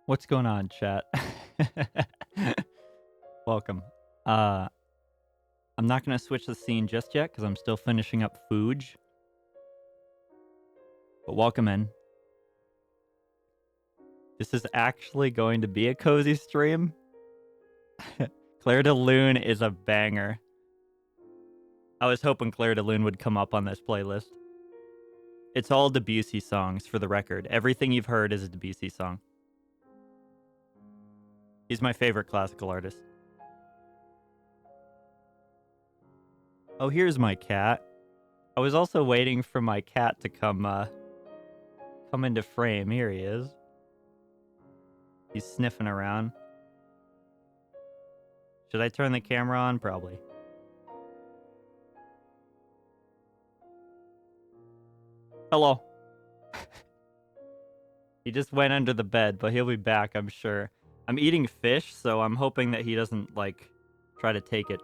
What's going on, chat? Welcome. I'm not gonna switch the scene just yet because I'm still finishing up Fuge. But welcome in. This is actually going to be a cozy stream. Claire de Lune is a banger. I was hoping Claire de Lune would come up on this playlist. It's all Debussy songs, for the record. Everything you've heard is a Debussy song. He's my favorite classical artist. Oh, here's my cat. I was also waiting for my cat to come into frame. Here he is. He's sniffing around. Should I turn the camera on? Probably. Hello. He just went under the bed, but he'll be back, I'm sure. I'm eating fish, so I'm hoping that he doesn't, like, try to take it.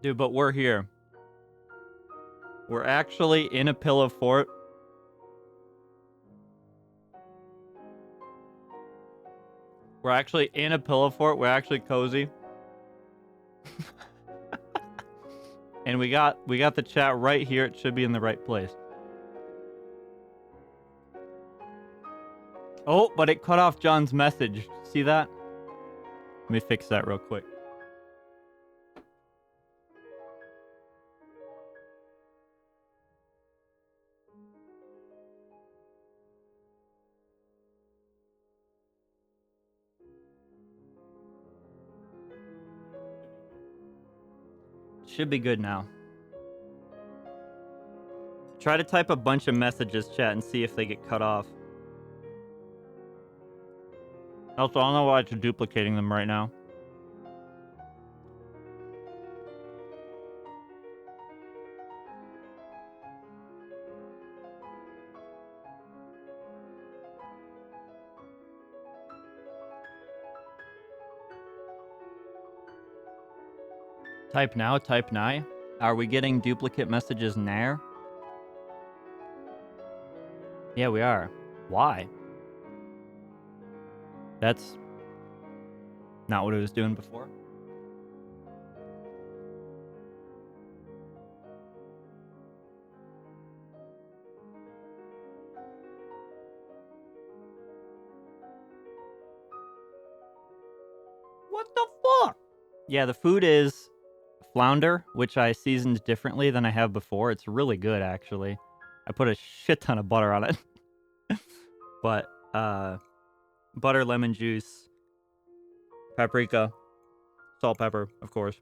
Dude, but we're here. We're actually in a pillow fort. We're actually in a pillow fort. We're actually cozy. And we got the chat right here. It should be in the right place. Oh, but it cut off John's message. See that? Let me fix that real quick. Should be good now. Try to type a bunch of messages, chat, and see if they get cut off. Also, I don't know why it's duplicating them right now. Type now, type now. Are we getting duplicate messages now? Yeah, we are. Why? That's not what it was doing before. What the fuck? Yeah, the food is flounder, which I seasoned differently than I have before. It's really good, actually. I put a shit ton of butter on it. But, butter, lemon juice, paprika, salt, pepper, of course.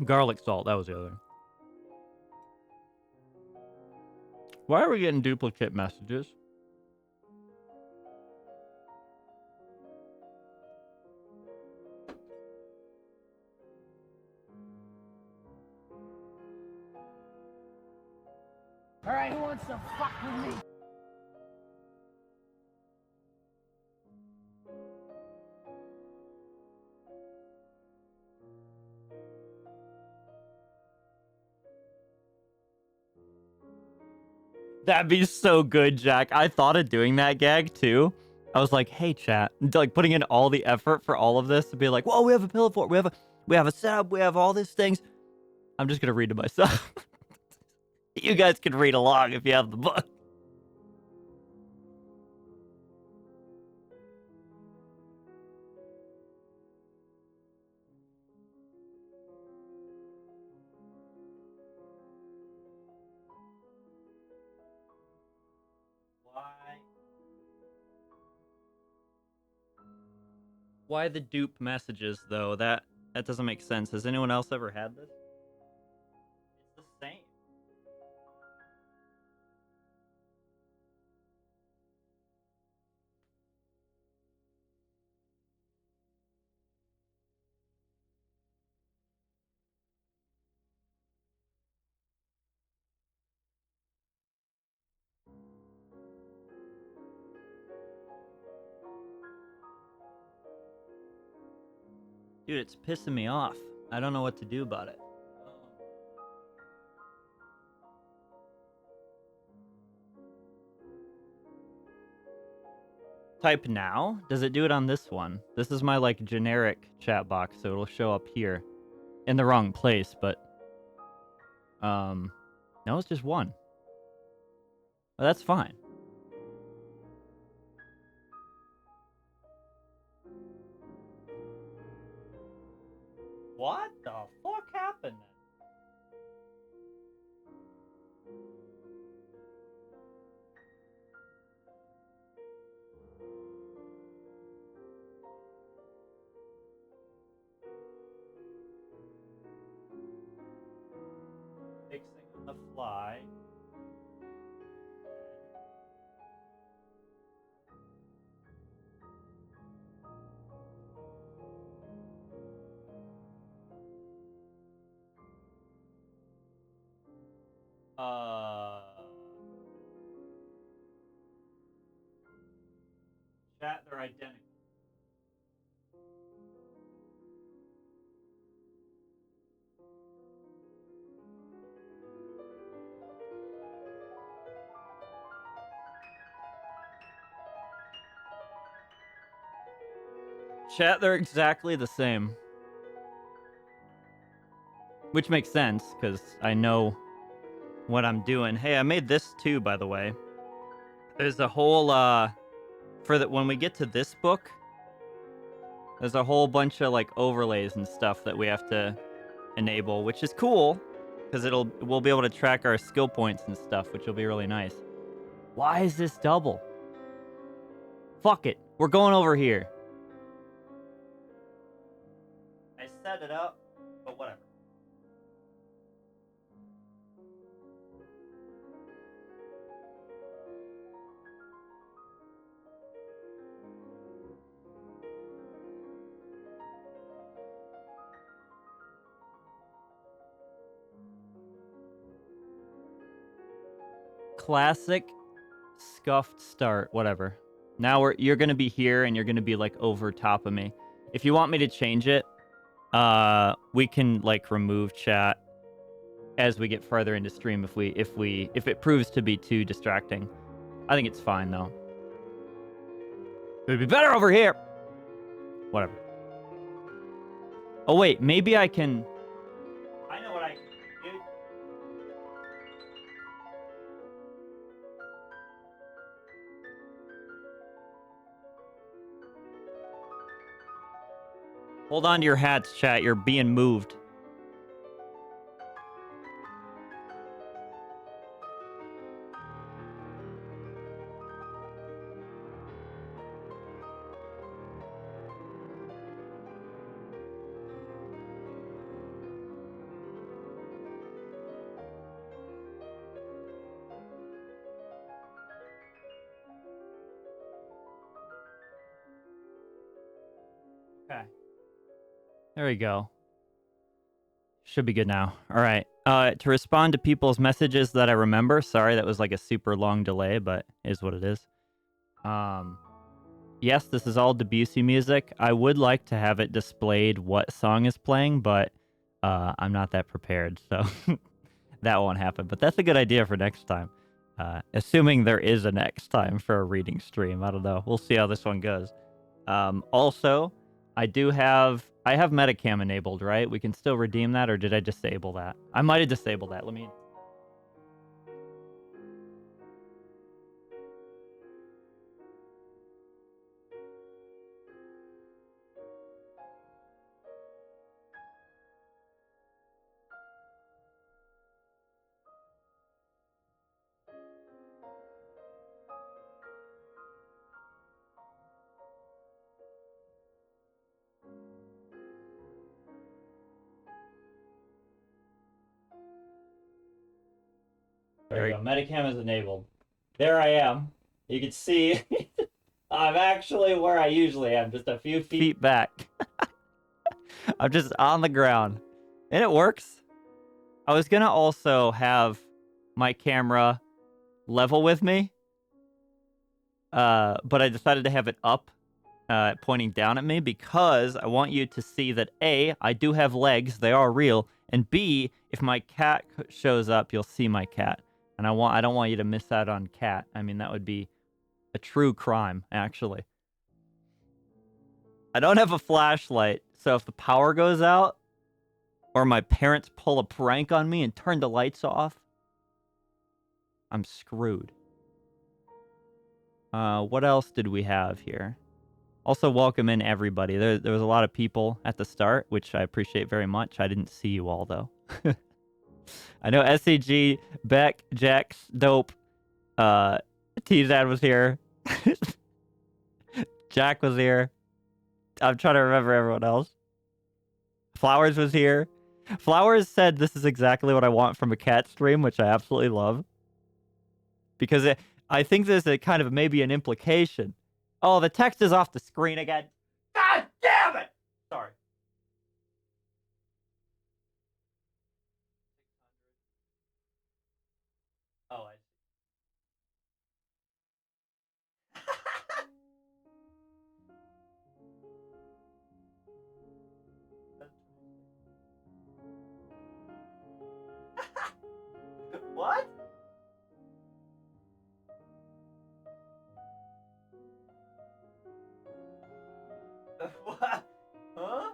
Garlic salt, that was the other thing. Why are we getting duplicate messages? Alright, who wants to fuck with me? That'd be so good, Jack. I thought of doing that gag too. I was like, "Hey, chat," like putting in all the effort for all of this to be like, "Whoa, we have a pillow fort. We have a setup. We have all these things." I'm just gonna read to myself. You guys can read along if you have the book. Why the dupe messages though? That doesn't make sense. Has anyone else ever had this? It's the same. Dude, it's pissing me off. I don't know what to do about it. type now, does it do it on this one? This is my like generic chat box, so it'll show up here in the wrong place, but no, it's just one. Well, that's fine. What the fuck happened? Fixing on the fly. Chat, they're identical. Chat, they're exactly the same. Which makes sense, because I know what I'm doing. Hey, I made this too, by the way. There's a whole, when we get to this book, there's a whole bunch of, like, overlays and stuff that we have to enable, which is cool, because we'll be able to track our skill points and stuff, which will be really nice. Why is this double? Fuck it. We're going over here. I set it up, but whatever. Classic scuffed start, whatever. Now you're gonna be here and you're gonna be like over top of me. If you want me to change it, we can like remove chat as we get further into stream if it proves to be too distracting. I think it's fine though. It'd be better over here. Whatever. Oh wait, maybe I can. I know what I can do. Hold on to your hats, chat. You're being moved. Okay. There we go. Should be good now. All right. To respond to people's messages that I remember. Sorry, that was like a super long delay, but is what it is. Yes, this is all Debussy music. I would like to have it displayed what song is playing, but I'm not that prepared, so that won't happen. But that's a good idea for next time. Assuming there is a next time for a reading stream. I don't know. We'll see how this one goes. Also, I have Metacam enabled, right? We can still redeem that, or did I disable that? I might have disabled that. Let me... There we go. Metacam is enabled. There I am. You can see I'm actually where I usually am, just a few feet back. I'm just on the ground. And it works. I was going to also have my camera level with me. But I decided to have it up, pointing down at me, because I want you to see that A, I do have legs. They are real. And B, if my cat shows up, you'll see my cat. And I don't want you to miss out on cat. I mean, that would be a true crime, actually. I don't have a flashlight, so if the power goes out, or my parents pull a prank on me and turn the lights off, I'm screwed. What else did we have here? Also, welcome in everybody. There was a lot of people at the start, which I appreciate very much. I didn't see you all, though. I know SCG, Beck, Jax, Dope, T-Zad was here. Jack was here. I'm trying to remember everyone else. Flowers was here. Flowers said this is exactly what I want from a cat stream, which I absolutely love. Because I think there's a kind of maybe an implication. Oh, the text is off the screen again. God damn it! Sorry. Oh, I What? What? Huh?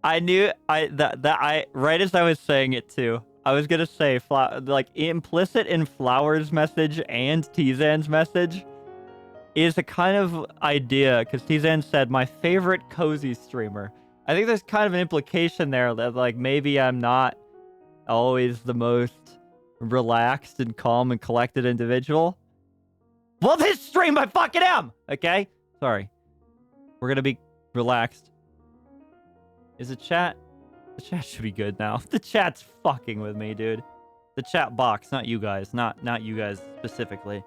I knew I right as I was saying it too. I was gonna say like implicit in Flowers' message and Tizan's message is a kind of idea because Tizan said my favorite cozy streamer. I think there's kind of an implication there that like maybe I'm not always the most relaxed and calm and collected individual. Well, this stream I fucking am. Okay, sorry. We're gonna be relaxed. Is the chat? The chat should be good now. The chat's fucking with me, dude. The chat box, not you guys, not you guys specifically.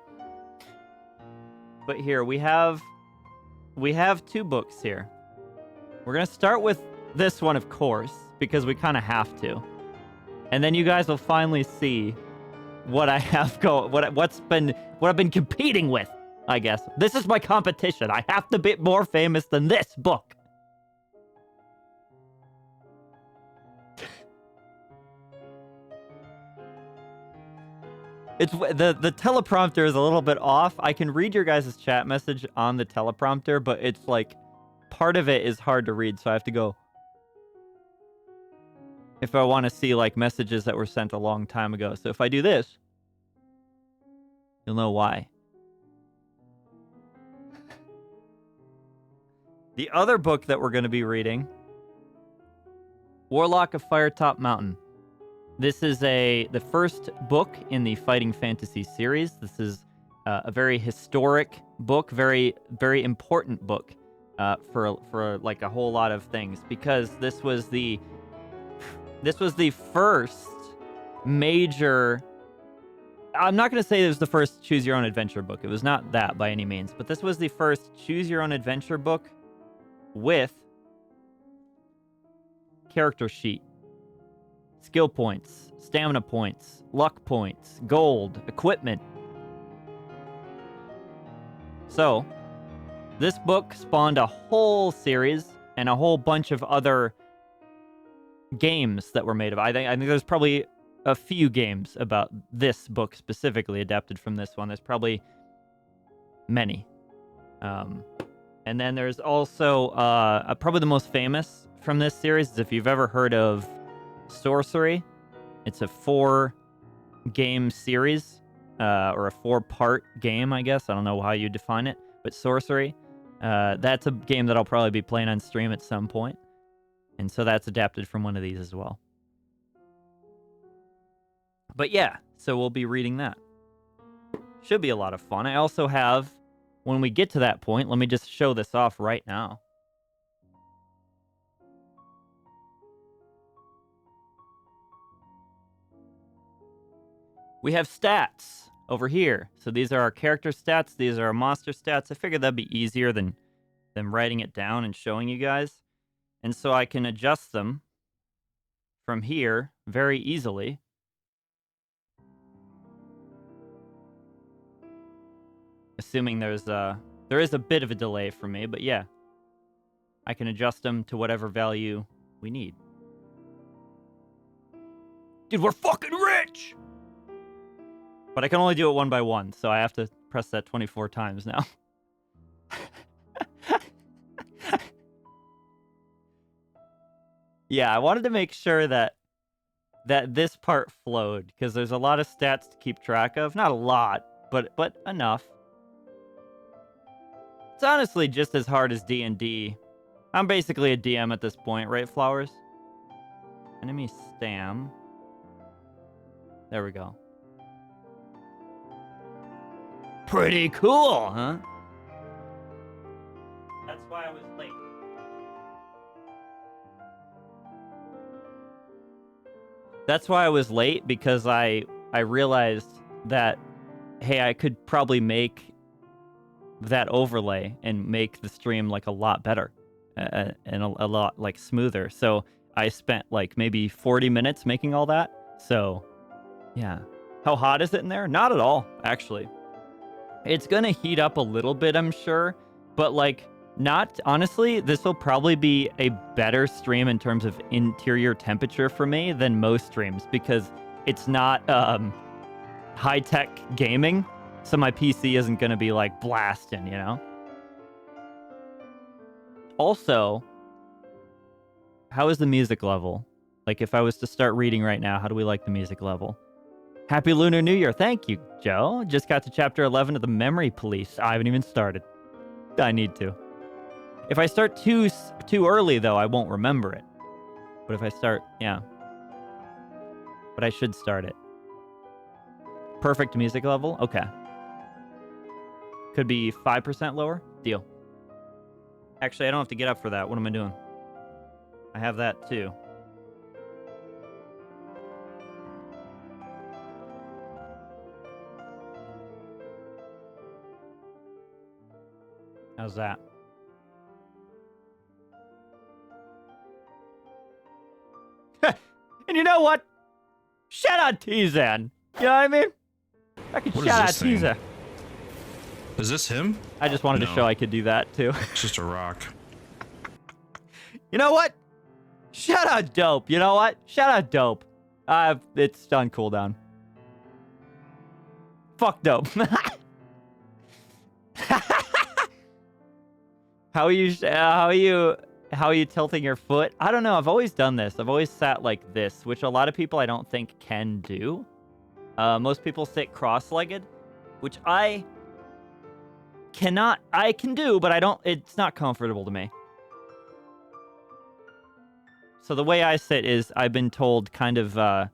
But here we have two books here. We're gonna start with this one, of course, because we kind of have to, and then you guys will finally see what I have what I've been competing with. I guess this is my competition. I have to be more famous than this book. It's the teleprompter is a little bit off. I can read your guys' chat message on the teleprompter, but it's like part of it is hard to read, so I have to go. If I want to see like messages that were sent a long time ago. So if I do this, you'll know why. The other book that we're going to be reading, Warlock of Firetop Mountain. This is the first book in the Fighting Fantasy series. This is a very historic book, very, very important book for like a whole lot of things, because this was the first major. I'm not going to say it was the first choose your own adventure book. It was not that by any means, but this was the first choose your own adventure book with character sheet. Skill points, stamina points, luck points, gold, equipment. So, this book spawned a whole series and a whole bunch of other games that were made of. I think there's probably a few games about this book specifically adapted from this one. There's probably many. And then there's also probably the most famous from this series is if you've ever heard of Sorcery. It's a 4-game series, or a 4-part game, I guess. I don't know how you define it, but Sorcery. That's a game that I'll probably be playing on stream at some point. And so that's adapted from one of these as well. But yeah, so we'll be reading that. Should be a lot of fun. I also have, when we get to that point, let me just show this off right now. We have stats over here. So these are our character stats. These are our monster stats. I figured that'd be easier than writing it down and showing you guys. And so I can adjust them from here very easily. Assuming there is a bit of a delay for me, but yeah. I can adjust them to whatever value we need. Dude, we're fucking rich! But I can only do it one by one, so I have to press that 24 times now. Yeah, I wanted to make sure that this part flowed, because there's a lot of stats to keep track of. Not a lot, but enough. It's honestly just as hard as D&D. I'm basically a DM at this point, right, Flowers? Enemy Stam. There we go. Pretty cool, huh? That's why I was late. That's why I was late, because I realized that, hey, I could probably make that overlay and make the stream like a lot better and a lot like smoother. So I spent like maybe 40 minutes making all that. So yeah. How hot is it in there? Not at all, actually. It's gonna heat up a little bit, I'm sure, but like not honestly, this will probably be a better stream in terms of interior temperature for me than most streams, because it's not high-tech gaming, so my PC isn't gonna be like blasting, you know? Also, how is the music level? Like if I was to start reading right now, how do we like the music level? Happy Lunar New Year. Thank you, Joe. Just got to chapter 11 of the Memory Police. I haven't even started. I need to. If I start too early, though, I won't remember it. But if I start, yeah. But I should start it. Perfect music level? Okay. Could be 5% lower? Deal. Actually, I don't have to get up for that. What am I doing? I have that, too. How's that? And you know what? Shout out T-Zan. You know what I mean? I can What shout out is this thing? T-Zan. Is this him? I just wanted to No. show I could do that too. It's just a rock. You know what? Shout out Dope. You know what? Shout out Dope. It's on cooldown. Fuck Dope. How are you tilting your foot? I don't know. I've always done this. I've always sat like this, which a lot of people I don't think can do. Most people sit cross-legged, which I cannot. I can do, but I don't. It's not comfortable to me. So the way I sit is, I've been told, kind of, I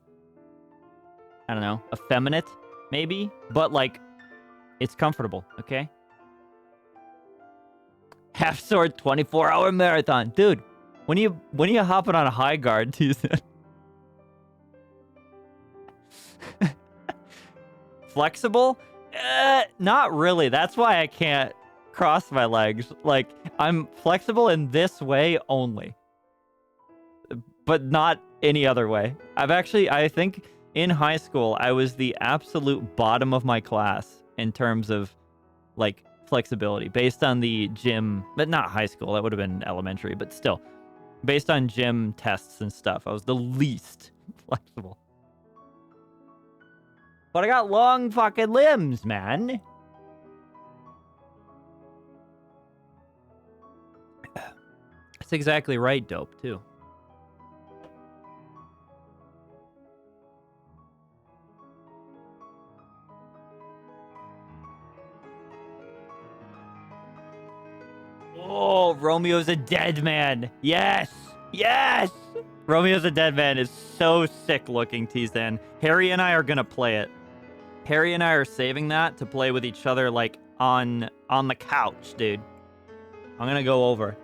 don't know, effeminate, maybe, but like, it's comfortable. Okay. Half sword 24-hour marathon. Dude, when you hopping on a high guard, flexible? Not really. That's why I can't cross my legs. Like, I'm flexible in this way only, but not any other way. I think in high school, I was the absolute bottom of my class in terms of, like, flexibility based on the gym, but not high school. That would have been elementary, but still, based on gym tests and stuff, I was the least flexible. But I got long fucking limbs, man. That's exactly right, Dope, too. Oh, Romeo's a Dead Man. Yes. Yes. Romeo's a Dead Man is so sick looking, T-Zan. Harry and I are going to play it. Harry and I are saving that to play with each other, like, on the couch, dude. I'm going to go over.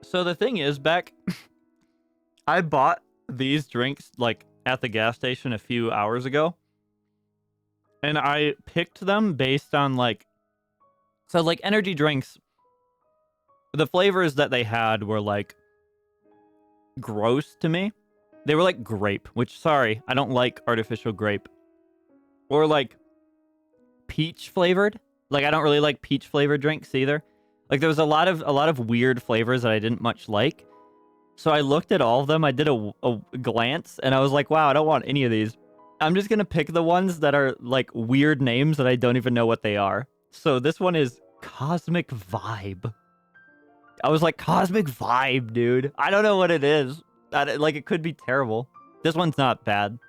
So the thing is, Beck, I bought these drinks, like, at the gas station a few hours ago, and I picked them based on, like, so, like, energy drinks, the flavors that they had were, like, gross to me. They were like grape, which, sorry, I don't like artificial grape. Or like peach flavored. Like, I don't really like peach flavored drinks either. Like, there was a lot of weird flavors that I didn't much like. So I looked at all of them. I did a glance, and I was like, wow, I don't want any of these. I'm just going to pick the ones that are, like, weird names that I don't even know what they are. So this one is Cosmic Vibe. I was like, Cosmic Vibe, dude. I don't know what it is. Like, it could be terrible. This one's not bad,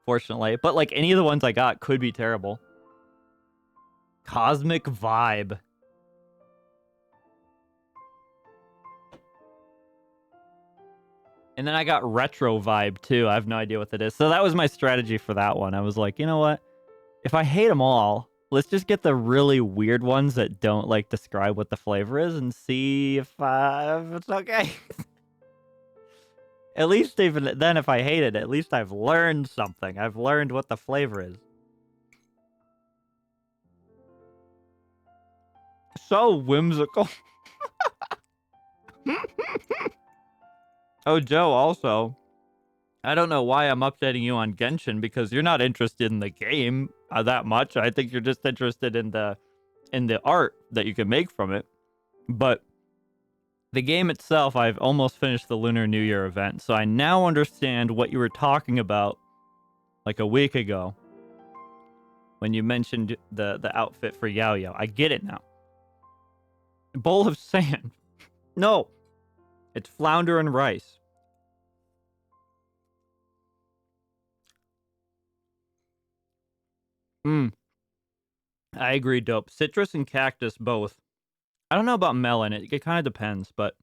fortunately. But, like, any of the ones I got could be terrible. Cosmic Vibe. And then I got Retro Vibe, too. I have no idea what that is. So that was my strategy for that one. I was like, you know what? If I hate them all, let's just get the really weird ones that don't, like, describe what the flavor is and see if it's okay. At least even then, if I hate it, at least I've learned something. I've learned what the flavor is. So whimsical. Oh, Joe, also, I don't know why I'm updating you on Genshin, because you're not interested in the game that much. I think you're just interested in the art that you can make from it. But the game itself, I've almost finished the Lunar New Year event, so I now understand what you were talking about like a week ago when you mentioned the outfit for Yao Yao. I get it now. Bowl of sand. No. It's flounder and rice. I agree, Dope. Citrus and cactus, both. I don't know about melon. It kind of depends, but...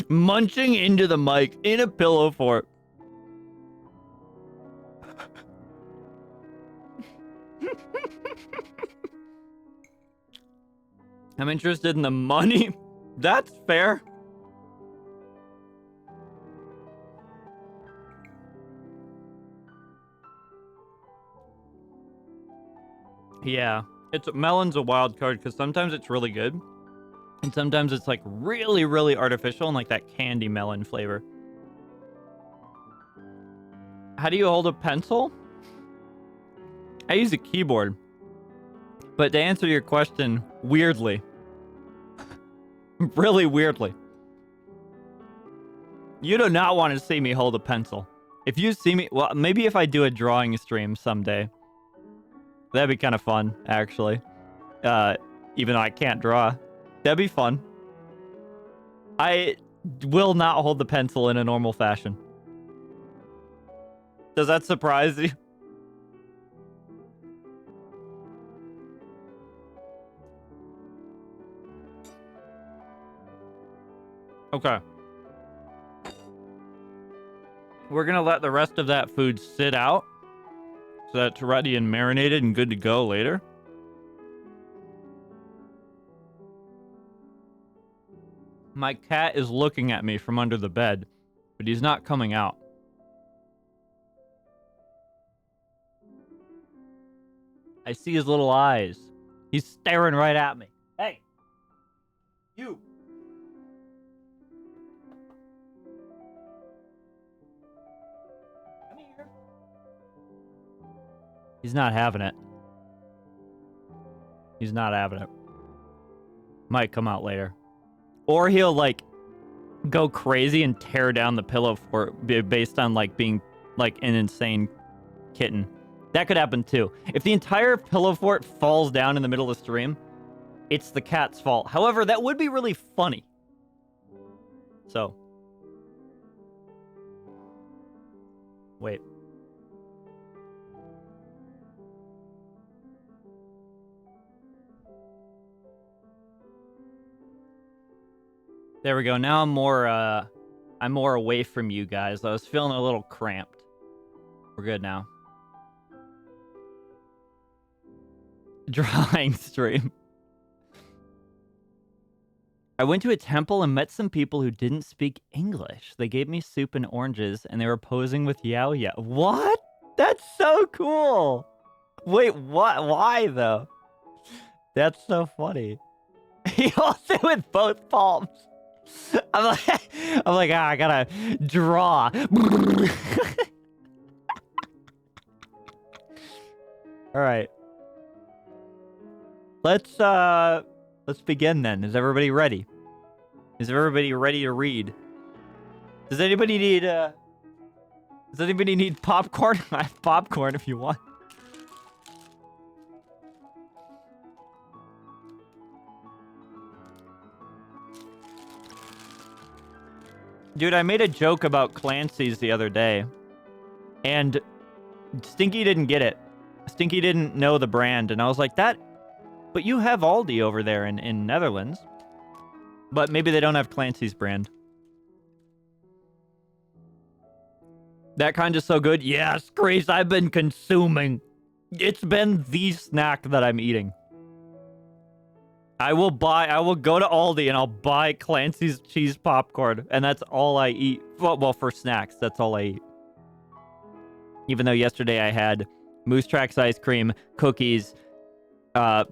Munching into the mic in a pillow fort. I'm interested in the money. That's fair. Yeah, melon's a wild card because sometimes it's really good. And sometimes it's like really, really artificial and like that candy melon flavor. How do you hold a pencil? I use a keyboard. But to answer your question, weirdly. Really weirdly. You do not want to see me hold a pencil. If you see me... Well, maybe if I do a drawing stream someday. That'd be kind of fun, actually. Even though I can't draw. That'd be fun. I will not hold the pencil in a normal fashion. Does that surprise you? Okay. We're gonna let the rest of that food sit out so that's ready and marinated and good to go later. My cat is looking at me from under the bed, but he's not coming out. I see his little eyes. He's staring right at me. Hey! You! Come here. He's not having it. He's not having it. Might come out later. Or he'll, like, go crazy and tear down the pillow fort based on, like, being, like, an insane kitten. That could happen, too. If the entire pillow fort falls down in the middle of the stream, it's the cat's fault. However, that would be really funny. So. Wait. There we go. Now I'm more away from you guys. I was feeling a little cramped. We're good now. Drawing stream. I went to a temple and met some people who didn't speak English. They gave me soup and oranges, and they were posing with Yao Yao. What? That's so cool. Wait, what? Why, though? That's so funny. He holds it with both palms. I'm like, I gotta draw. All right. Let's begin then. Is everybody ready? Is everybody ready to read? Does anybody need popcorn? I have popcorn if you want. Dude, I made a joke about Clancy's the other day, and Stinky didn't get it. Stinky didn't know the brand, and I was like, but you have Aldi over there in Netherlands. But maybe they don't have Clancy's brand. That kind is so good. Yes, Grace, I've been consuming. It's been the snack that I'm eating. I will go to Aldi and I'll buy Clancy's cheese popcorn, and that's all I eat. Well, for snacks, that's all I eat. Even though yesterday I had Moose Tracks ice cream, cookies,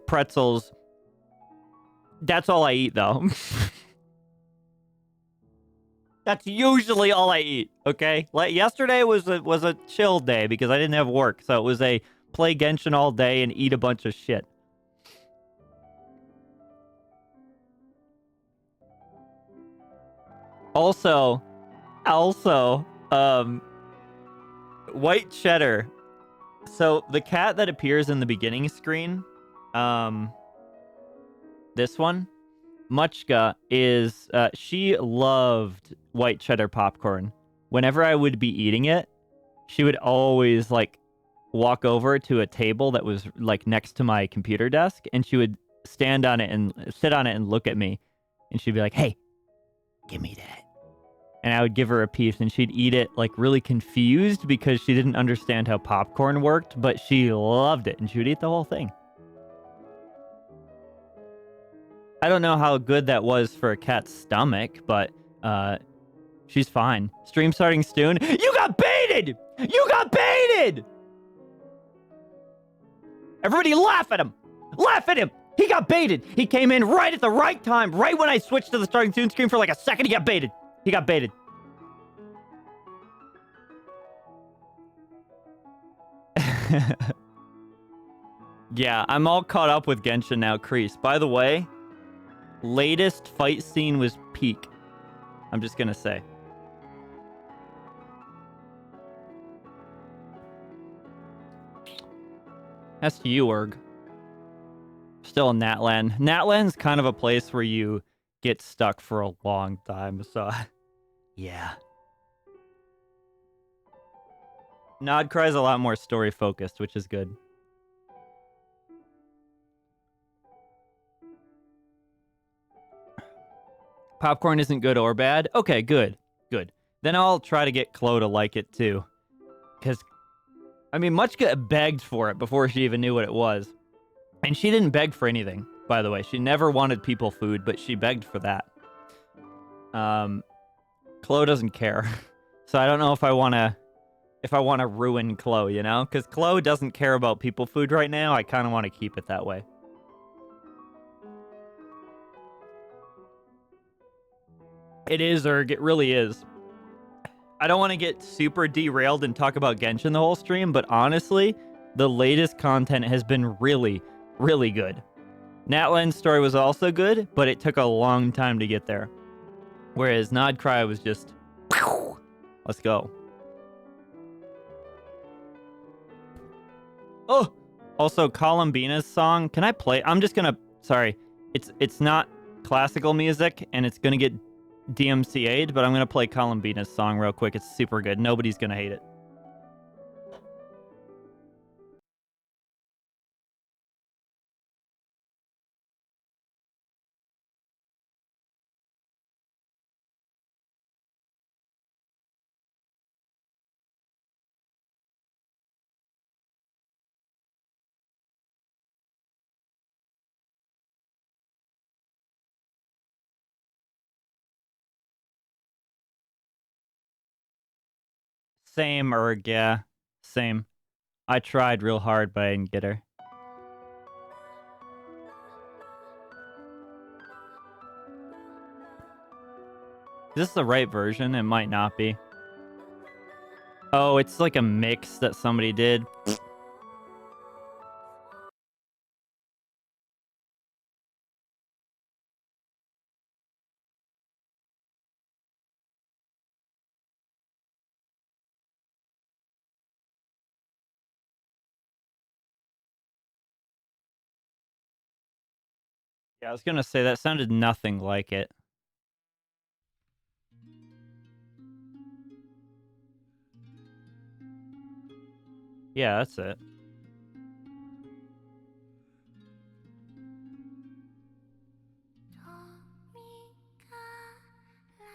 pretzels. That's all I eat, though. That's usually all I eat, okay? Like yesterday was a chill day because I didn't have work, so it was a play Genshin all day and eat a bunch of shit. Also, white cheddar. So the cat that appears in the beginning screen, this one, Muchka, is she loved white cheddar popcorn. Whenever I would be eating it, she would always like walk over to a table that was like next to my computer desk, and she would stand on it and sit on it and look at me, and she'd be like, "Hey, give me that." And I would give her a piece, and she'd eat it like really confused because she didn't understand how popcorn worked, but she loved it, and she would eat the whole thing. I don't know how good that was for a cat's stomach, but she's fine. Stream starting soon. You got baited! You got baited! Everybody laugh at him! Laugh at him! He got baited! He came in right at the right time, right when I switched to the starting soon screen for like a second. He got baited. He got baited. Yeah, I'm all caught up with Genshin now, Kreese. By the way, latest fight scene was peak. I'm just gonna say. That's to you, Erg. Still in Natlan. Natlan's kind of a place where you get stuck for a long time, so yeah. Nodcry's a lot more story focused, which is good. Popcorn isn't good or bad? Okay, good. Good. Then I'll try to get Chloe to like it too. Because, I mean, Muchka begged for it before she even knew what it was. And she didn't beg for anything, by the way. She never wanted people food, but she begged for that. Chloe doesn't care. So I don't know if I want to ruin Chloe, you know? Because Chloe doesn't care about people food right now. I kind of want to keep it that way. It is, Erg. It really is. I don't want to get super derailed and talk about Genshin the whole stream, but honestly, the latest content has been really, really good. Natlan's story was also good, but it took a long time to get there. Whereas Nodcry was just, let's go. Oh, also Columbina's song. Can I play? I'm just gonna, sorry. It's not classical music, and it's gonna get DMCA'd, but I'm gonna play Columbina's song real quick. It's super good. Nobody's gonna hate it. Same, Erg, yeah. Same. I tried real hard, but I didn't get her. Is this the right version? It might not be. Oh, it's like a mix that somebody did. Yeah, I was gonna say that sounded nothing like it. Yeah, that's it.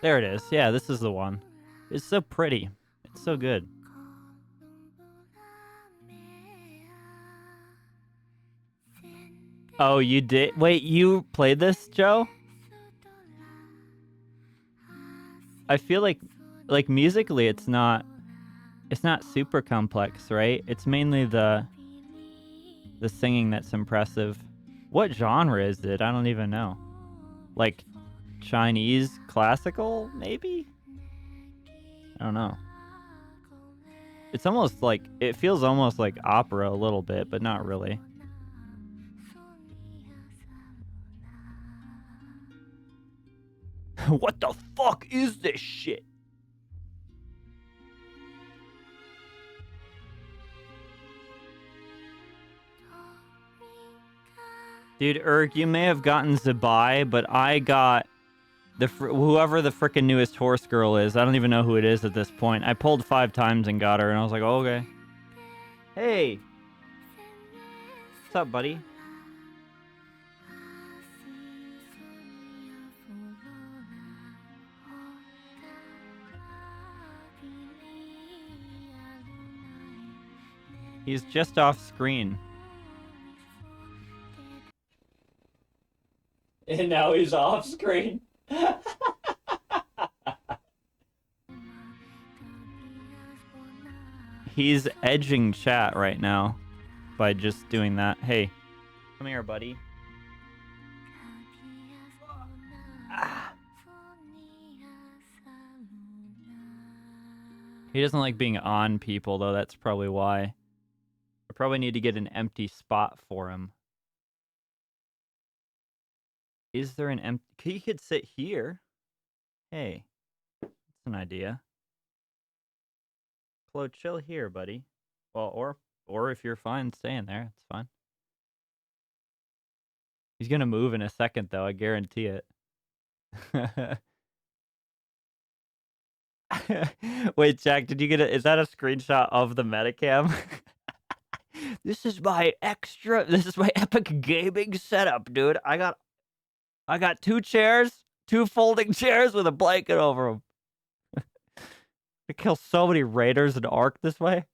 There it is. Yeah, this is the one. It's so pretty. It's so good. Oh, you did? Wait, you played this, Joe? I feel like musically it's not super complex, right? It's mainly the singing that's impressive. What genre is it? I don't even know. Like Chinese classical, maybe? I don't know. It's almost like, it feels almost like opera a little bit, but not really. What the fuck is this shit? Dude, Erg, you may have gotten Zabai, but I got whoever the frickin' newest horse girl is. I don't even know who it is at this point. I pulled 5 times and got her, and I was like, oh, okay. Hey! What's up, buddy? He's just off screen. And now he's off screen. He's edging chat right now by just doing that. Hey, come here, buddy. He doesn't like being on people, though. That's probably why. I probably need to get an empty spot for him. Is there an empty... He could sit here. Hey, that's an idea. Flo, chill here, buddy. Well, or if you're fine staying there, it's fine. He's gonna move in a second, though. I guarantee it. Wait, Jack, did you get it? Is that a screenshot of the Metacam? This is my epic gaming setup, dude. I got 2 chairs, 2 folding chairs with a blanket over them. I kill so many raiders in Ark this way.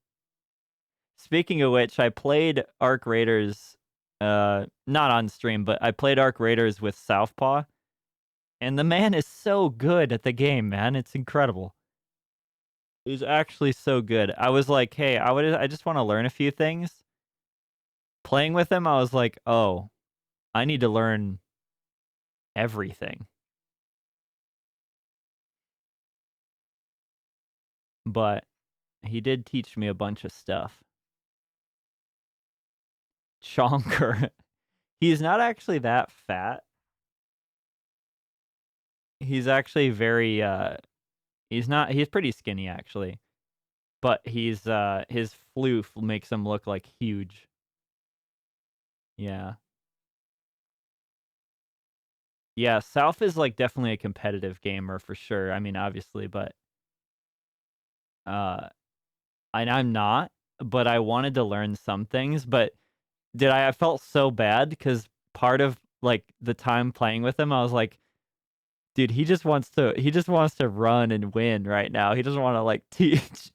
Speaking of which, I played Ark Raiders, not on stream, but I played Ark Raiders with Southpaw, and the man is so good at the game, man. It's incredible. He's actually so good. I was like, hey, I just want to learn a few things. Playing with him, I was like, oh, I need to learn everything. But he did teach me a bunch of stuff. Chonker. He's not actually that fat. He's actually very he's pretty skinny actually. But he's his floof makes him look like huge. Yeah. Yeah, South is like definitely a competitive gamer for sure. I mean, obviously, but and I'm not, but I wanted to learn some things, but I felt so bad because part of like the time playing with him, I was like, dude, he just wants to run and win right now. He doesn't want to like teach.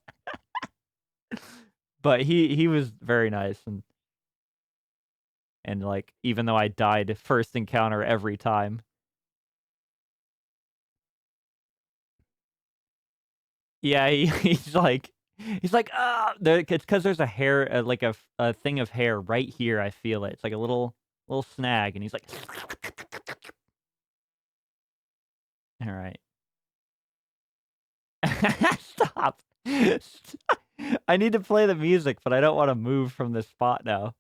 But he was very nice, and like even though I died first encounter every time. Yeah, he's like it's because there's a hair, like a thing of hair right here. I feel it. It's like a little snag, and he's like, all right. Stop. I need to play the music, but I don't want to move from this spot now.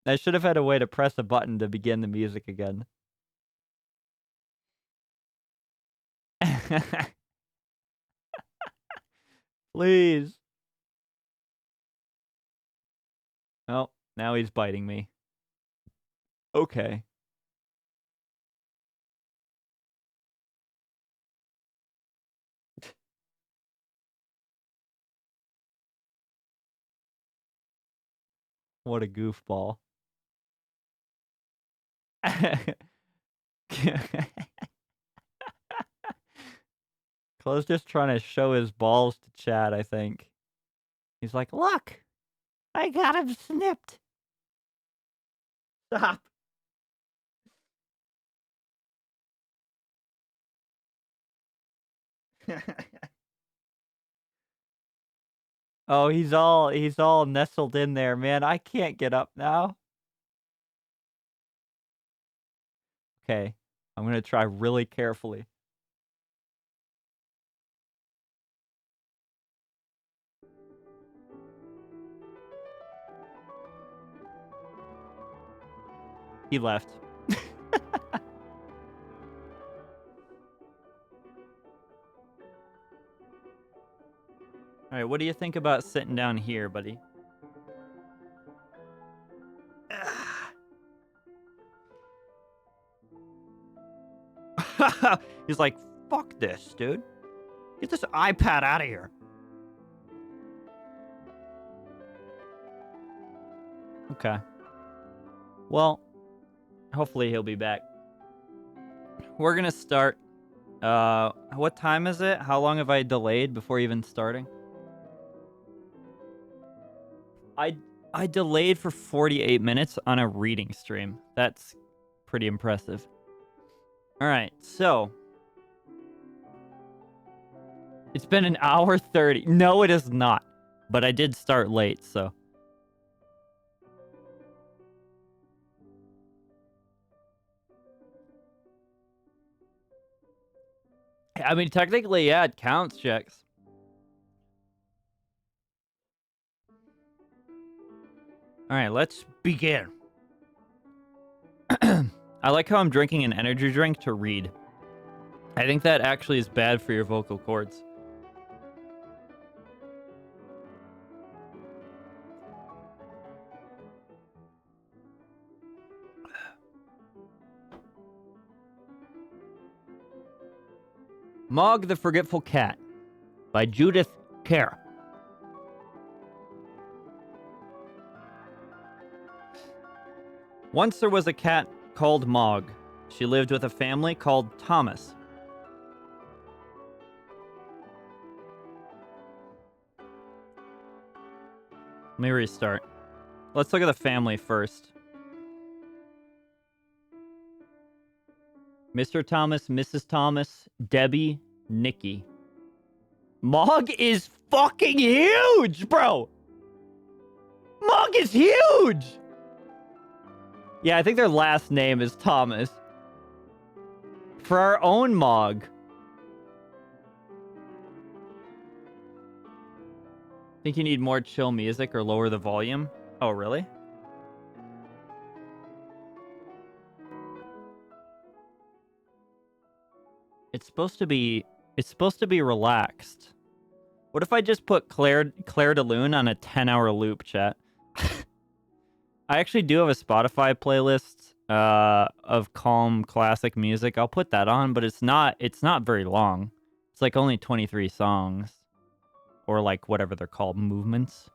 I should have had a way to press a button to begin the music again. Please. Oh, now he's biting me. Okay. What a goofball. Chloe's just trying to show his balls to Chad, I think. He's like, look, I got him snipped. Stop. Oh, he's all nestled in there, man. I can't get up now. Okay. I'm going to try really carefully. He left. All right, what do you think about sitting down here, buddy? He's like, fuck this, dude. Get this iPad out of here. Okay. Well, hopefully he'll be back. We're going to start. What time is it? How long have I delayed before even starting? I delayed for 48 minutes on a reading stream. That's pretty impressive. All right, so it's been an hour 30. No, it is not. But I did start late, so. I mean, technically, yeah, it counts, Jax. All right, let's begin. I like how I'm drinking an energy drink to read. I think that actually is bad for your vocal cords. Mog the Forgetful Cat by Judith Kerr. Once there was a cat called Mog. She lived with a family called Thomas. Let me restart. Let's look at the family first. Mr. Thomas, Mrs. Thomas, Debbie, Nikki. Mog is fucking huge, bro! Mog is huge! Yeah, I think their last name is Thomas. For our own Mog. Think you need more chill music or lower the volume? Oh, really? It's supposed to be relaxed. What if I just put Claire de Lune on a 10-hour loop, chat? I actually do have a Spotify playlist of calm classic music. I'll put that on, but it's not very long. It's like only 23 songs. Or like whatever they're called, movements.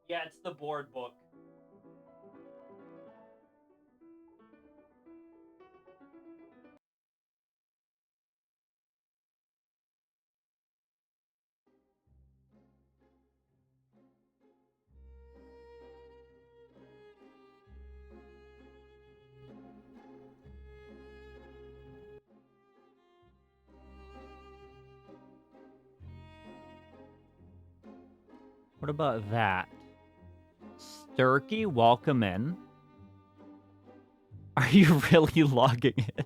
Yeah, it's the board book. What about that? Sturkey, welcome in. Are you really logging it?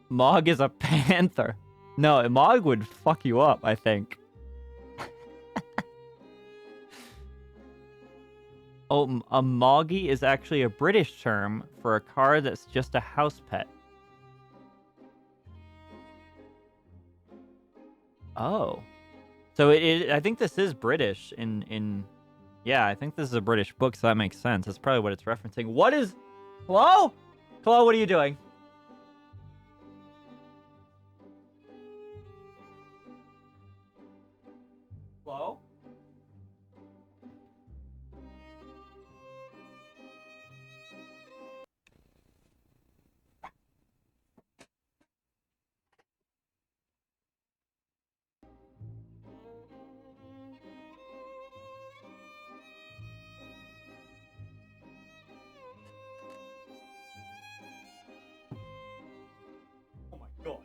Mog is a panther. No, Mog would fuck you up, I think. Oh, a Moggy is actually a British term for a car that's just a house pet. Oh. So I think this is British in yeah, I think this is a British book, so that makes sense. That's probably what it's referencing. What is... Hello? Hello, what are you doing? Hello? Oh my god.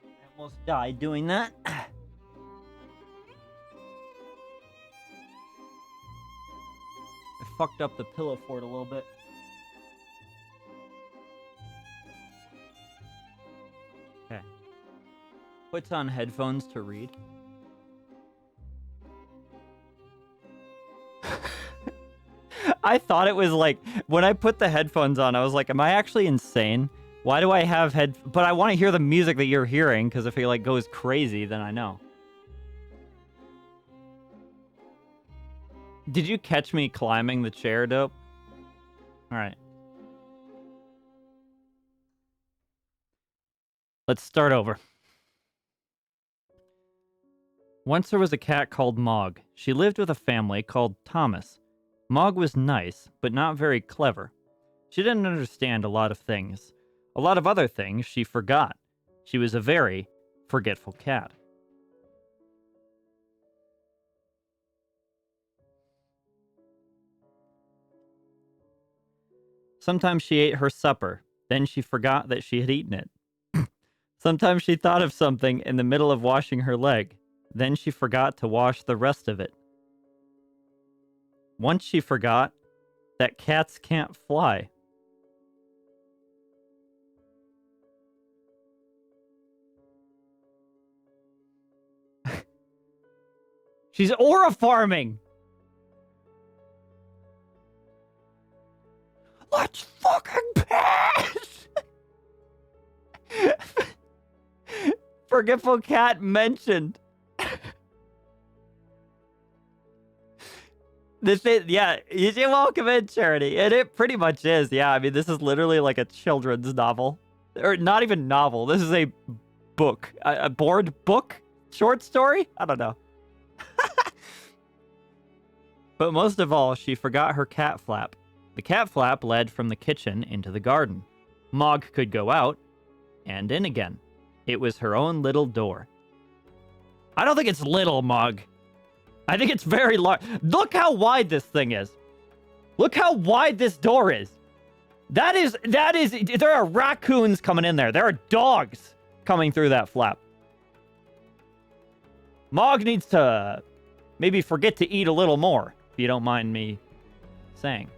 I almost died doing that. I fucked up the pillow fort a little bit. Okay. Puts on headphones to read. I thought it was like, when I put the headphones on, I was like, am I actually insane? Why do I have but I want to hear the music that you're hearing, because if it like goes crazy, then I know. Did you catch me climbing the chair, Dope? Alright. Let's start over. Once there was a cat called Mog. She lived with a family called Thomas. Mog was nice, but not very clever. She didn't understand a lot of things. A lot of other things she forgot. She was a very forgetful cat. Sometimes she ate her supper, then she forgot that she had eaten it. Sometimes she thought of something in the middle of washing her leg, then she forgot to wash the rest of it. Once she forgot that cats can't fly. She's aura farming! Let's fucking piss! Forgetful cat mentioned. This is, yeah, you're welcome in, Charity. And it pretty much is, yeah. I mean, this is literally like a children's novel. Or not even novel. This is a book. A board book? Short story? I don't know. But most of all, she forgot her cat flap. The cat flap led from the kitchen into the garden. Mog could go out and in again. It was her own little door. I don't think it's little, Mog. I think it's very large. Look how wide this thing is. Look how wide this door is. That is, there are raccoons coming in there. There are dogs coming through that flap. Mog needs to maybe forget to eat a little more, if you don't mind me saying.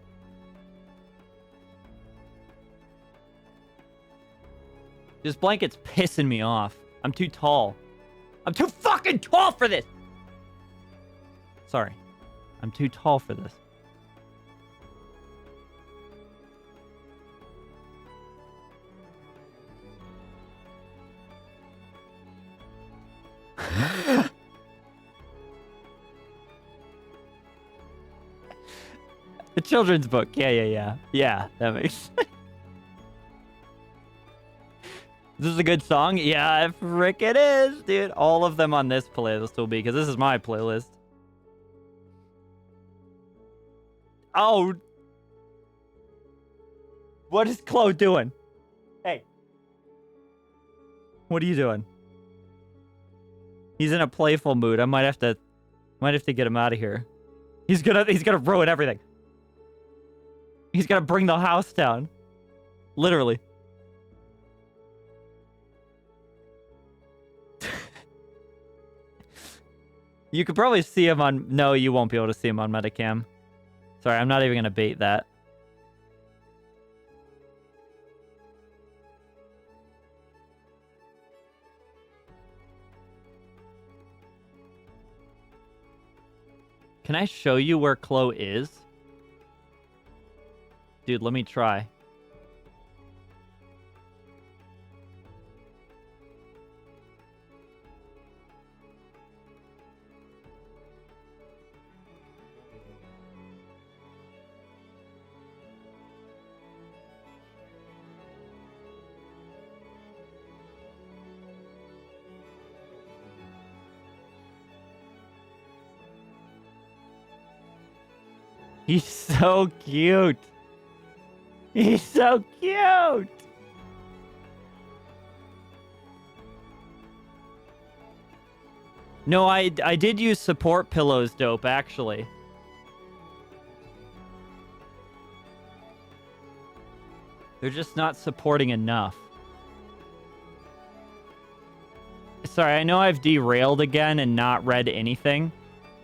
This blanket's pissing me off. I'm too tall. I'm too fucking tall for this! Sorry. I'm too tall for this. The children's book. Yeah. Yeah, that makes sense. Is this a good song? Yeah, frick it is, dude. All of them on this playlist will be, because this is my playlist. Oh. What is Chloe doing? Hey. What are you doing? He's in a playful mood. I might have to get him out of here. He's gonna ruin everything. He's gonna bring the house down. Literally. You could probably see him on... No, you won't be able to see him on Metacam. Sorry, I'm not even going to bait that. Can I show you where Chloe is? Dude, let me try. He's so cute. He's so cute. No, I did use support pillows, dope, actually. They're just not supporting enough. Sorry, I know I've derailed again and not read anything,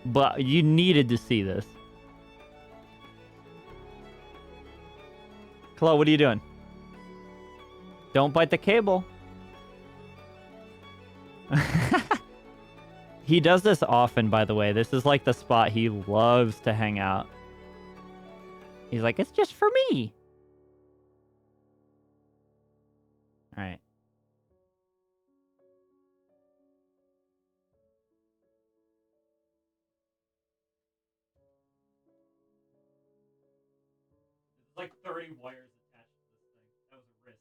but you needed to see this. Chloe, what are you doing? Don't bite the cable. He does this often, by the way. This is like the spot he loves to hang out. He's like, it's just for me. All right. There's like 30 wires attached to this thing. That was a risk.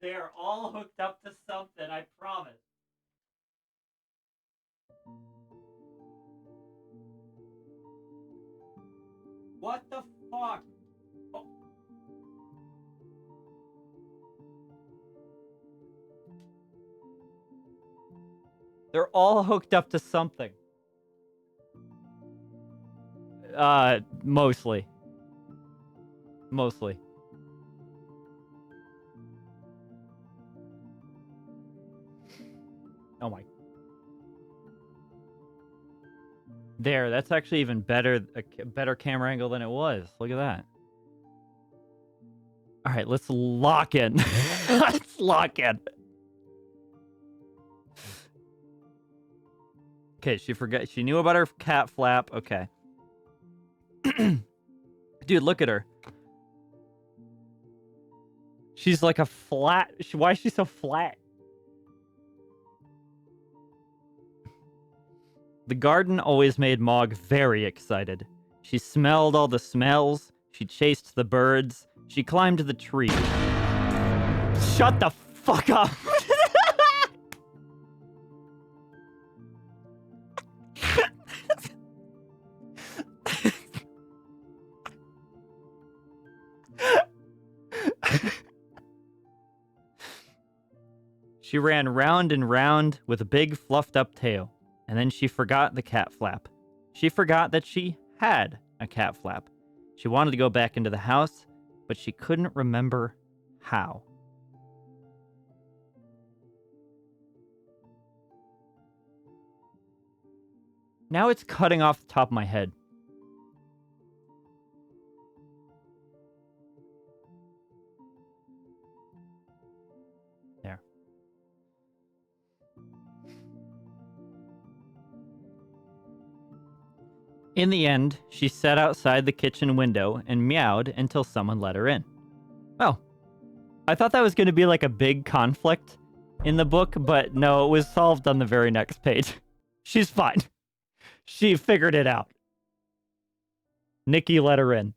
They are all hooked up to something, I promise. What the fuck? Oh. They're all hooked up to something. Mostly. Mostly. Oh my. There, that's actually even better, a better camera angle than it was. Look at that. All right, let's lock in. Let's lock in. Okay, she forgot. She knew about her cat flap. Okay. Dude, look at her. She's like a flat. Why is she so flat? The garden always made Mog very excited. She smelled all the smells. She chased the birds. She climbed the tree. Shut the fuck up. She ran round and round with a big fluffed up tail, and then she forgot the cat flap. She forgot that she had a cat flap. She wanted to go back into the house, but she couldn't remember how. Now it's cutting off the top of my head. There. In the end, she sat outside the kitchen window and meowed until someone let her in. Oh. I thought that was going to be like a big conflict in the book, but no, it was solved on the very next page. She's fine. She figured it out. Nikki let her in.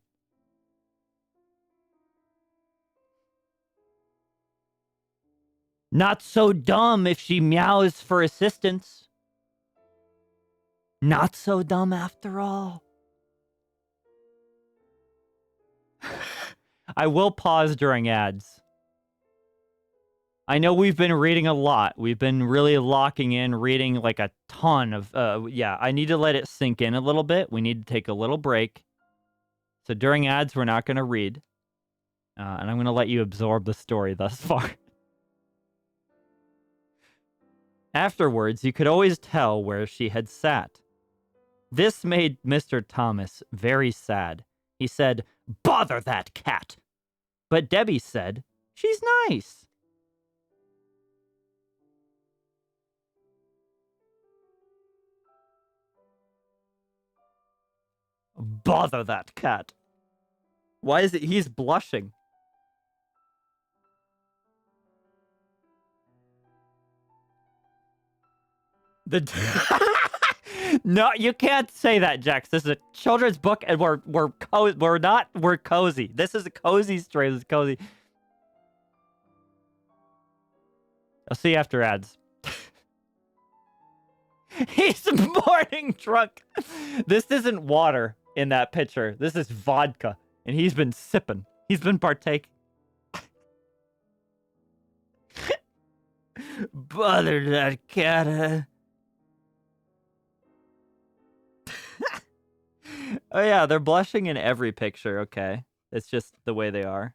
Not so dumb if she meows for assistance. Not so dumb after all. I will pause during ads. I know we've been reading a lot. We've been really locking in, reading like a ton of, yeah, I need to let it sink in a little bit. We need to take a little break. So during ads, we're not going to read. And I'm going to let you absorb the story thus far. Afterwards, you could always tell where she had sat. This made Mr. Thomas very sad. He said, "Bother that cat." But Debbie said, "She's nice." Bother that cat. Why is it he's blushing? The No, you can't say that, Jax. This is a children's book, and we're cozy. This is a cozy stream. It's cozy. I'll see you after ads. He's morning drunk. This isn't water in that picture. This is vodka, and he's been sipping. He's been partaking. Bother that cat. Oh yeah, they're blushing in every picture, okay. It's just the way they are.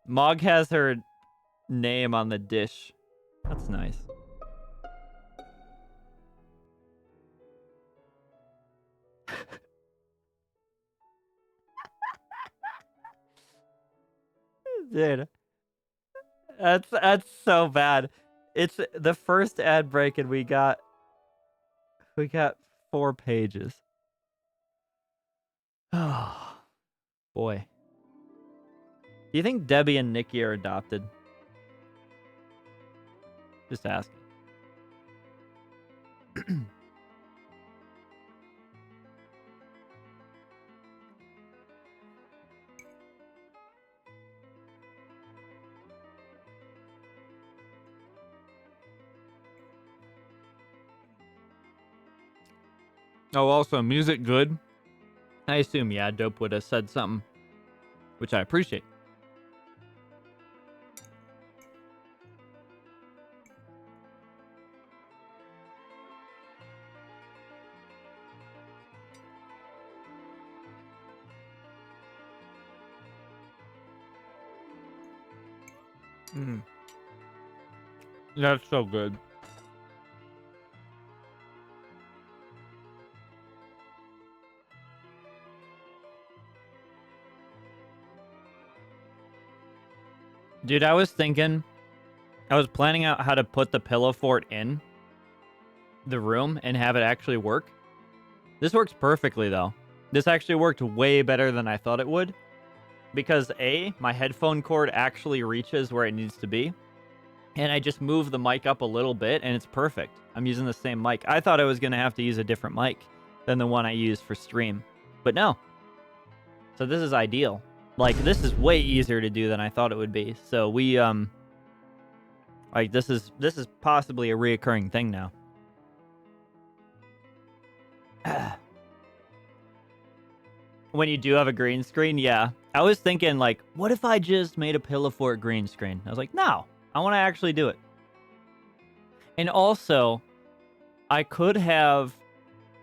Mog has her name on the dish. That's nice. Dude. That's so bad. It's the first ad break and we got 4 pages. Oh, boy. Do you think Debbie and Nikki are adopted? Just asking. Oh, also, music good? I assume, yeah, Dope would have said something, which I appreciate. That's so good. Dude, I was planning out how to put the pillow fort in the room and have it actually work. This works perfectly, though. This actually worked way better than I thought it would. Because A, my headphone cord actually reaches where it needs to be. And I just move the mic up a little bit, and it's perfect. I'm using the same mic. I thought I was going to have to use a different mic than the one I use for stream. But no. So this is ideal. Like, this is way easier to do than I thought it would be. So we, like, this is possibly a reoccurring thing now. When you do have a green screen, yeah. I was thinking, like, what if I just made a pillow fort green screen? I was like, no. I want to actually do it. And also, I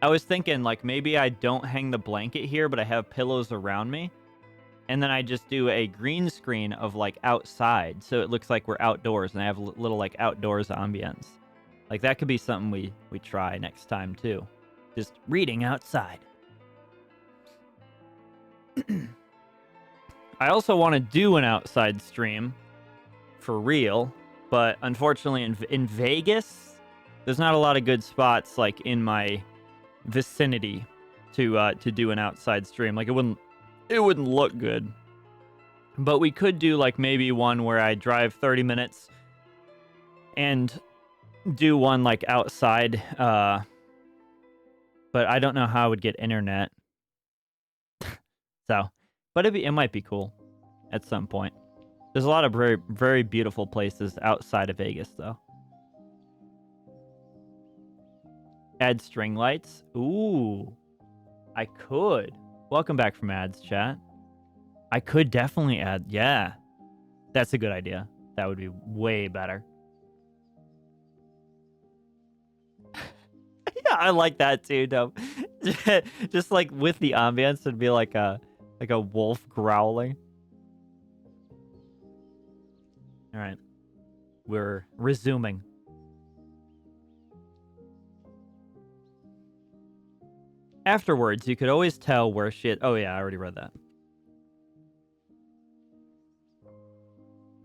was thinking, like, maybe I don't hang the blanket here, but I have pillows around me. And then I just do a green screen of, like, outside. So it looks like we're outdoors, and I have a little, like, outdoors ambience. Like, that could be something we try next time, too. Just reading outside. I also want to do an outside stream. For real, but unfortunately in Vegas, there's not a lot of good spots like in my vicinity to do an outside stream. Like it wouldn't look good. But we could do like maybe one where I drive 30 minutes and do one like outside. But I don't know how I would get internet. So, but it might be cool at some point. There's a lot of very, very beautiful places outside of Vegas, though. Add string lights? Ooh. I could. Welcome back from ads, chat. I could definitely add, yeah. That's a good idea. That would be way better. Yeah, I like that too, though. Just like with the ambience, it'd be like a wolf growling. All right, we're resuming. Afterwards, you could always tell where shit. Oh yeah, I already read that.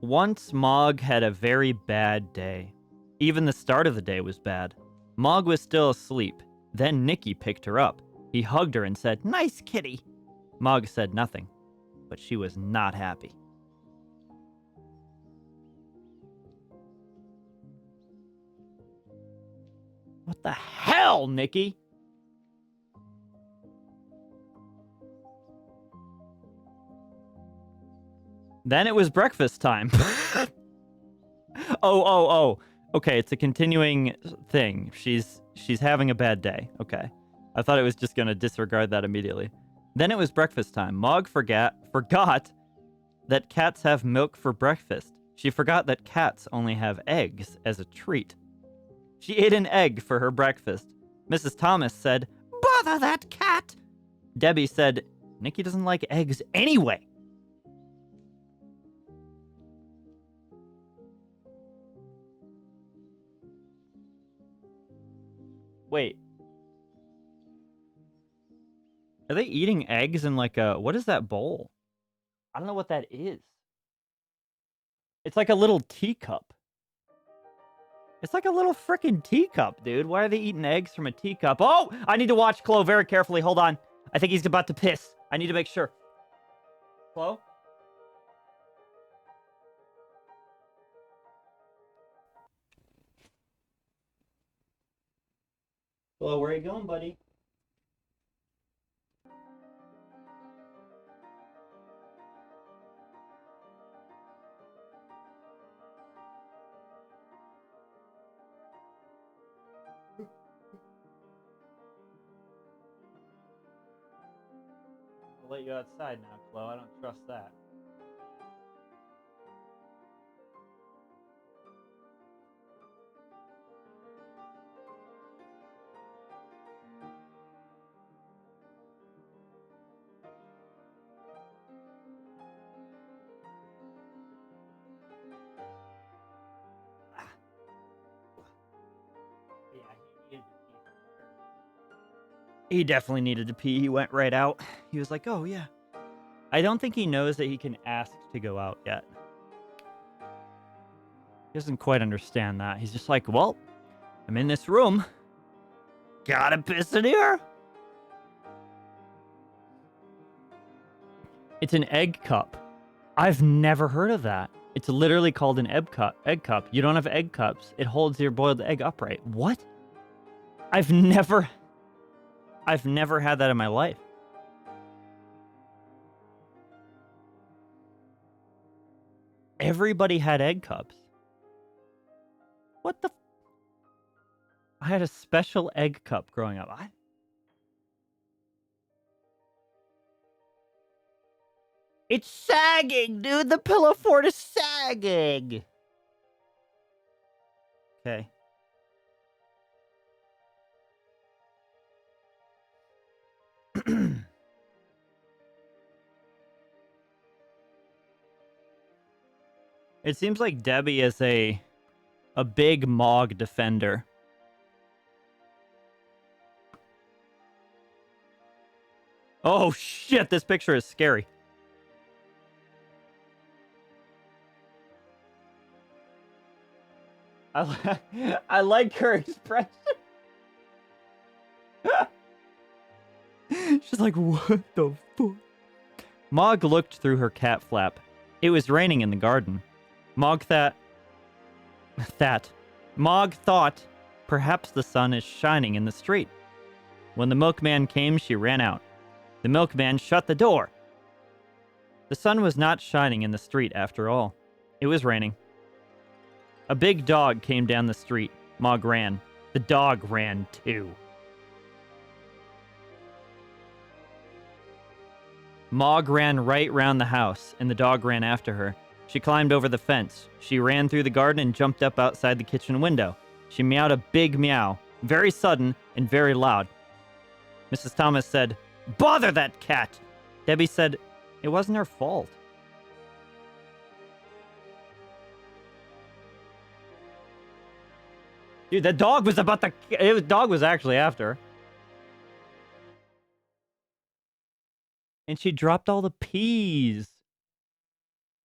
Once Mog had a very bad day. Even the start of the day was bad. Mog was still asleep. Then Nikki picked her up. He hugged her and said, "Nice kitty." Mog said nothing, but she was not happy. What the hell, Nikki? Then it was breakfast time. Oh. Okay, it's a continuing thing. She's having a bad day. Okay. I thought it was just going to disregard that immediately. Then it was breakfast time. Mog forgot that cats have milk for breakfast. She forgot that cats only have eggs as a treat. She ate an egg for her breakfast. Mrs. Thomas said, "Bother that cat." Debbie said, "Nikki doesn't like eggs anyway." Wait. Are they eating eggs in like a... What is that bowl? I don't know what that is. It's like a little teacup. It's like a little freaking teacup, dude. Why are they eating eggs from a teacup? Oh! I need to watch Chloe very carefully. Hold on. I think he's about to piss. I need to make sure. Chloe? Chloe, where are you going, buddy? I'll let you outside now, Chloe. I don't trust that. He definitely needed to pee. He went right out. He was like, "Oh, yeah." I don't think he knows that he can ask to go out yet. He doesn't quite understand that. He's just like, "Well, I'm in this room. Gotta piss in here." It's an egg cup. I've never heard of that. It's literally called an egg cup. Egg cup. You don't have egg cups. It holds your boiled egg upright. What? I've never had that in my life. Everybody had egg cups. What the? I had a special egg cup growing up. It's sagging, dude. The pillow fort is sagging. Okay. It seems like Debbie is a big Mog defender. Oh shit, this picture is scary. I like her expression. She's like, "What the fuck?" Mog looked through her cat flap. It was raining in the garden. Mog thought perhaps the sun is shining in the street. When the milkman came, she ran out. The milkman shut the door. The sun was not shining in the street after all. It was raining. A big dog came down the street. Mog ran. The dog ran too. Mog ran right round the house, and the dog ran after her. She climbed over the fence. She ran through the garden and jumped up outside the kitchen window. She meowed a big meow, very sudden and very loud. Mrs. Thomas said, "Bother that cat!" Debbie said, "It wasn't her fault." Dude, the dog was about to... The dog was actually after her. And she dropped all the peas.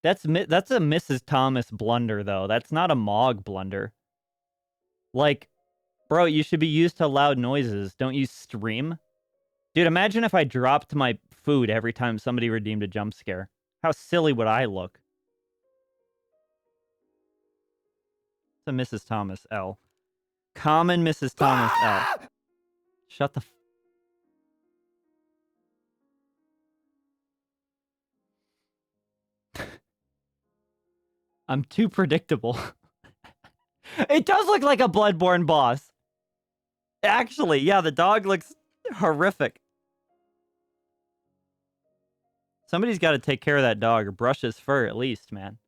That's a Mrs. Thomas blunder, though. That's not a Mog blunder. Like, bro, you should be used to loud noises. Don't you stream? Dude, imagine if I dropped my food every time somebody redeemed a jump scare. How silly would I look? It's a Mrs. Thomas L. Common Mrs. Thomas L. Shut the I'm too predictable. It does look like a Bloodborne boss. Actually, yeah, the dog looks horrific. Somebody's got to take care of that dog or brush his fur at least, man.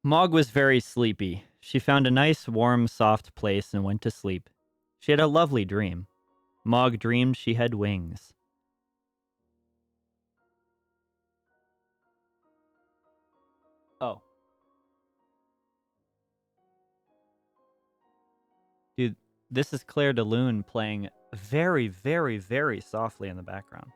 Mog was very sleepy. She found a nice, warm, soft place and went to sleep. She had a lovely dream. Mog dreamed she had wings. Oh. Dude, this is Claire de Lune playing very, very, very softly in the background.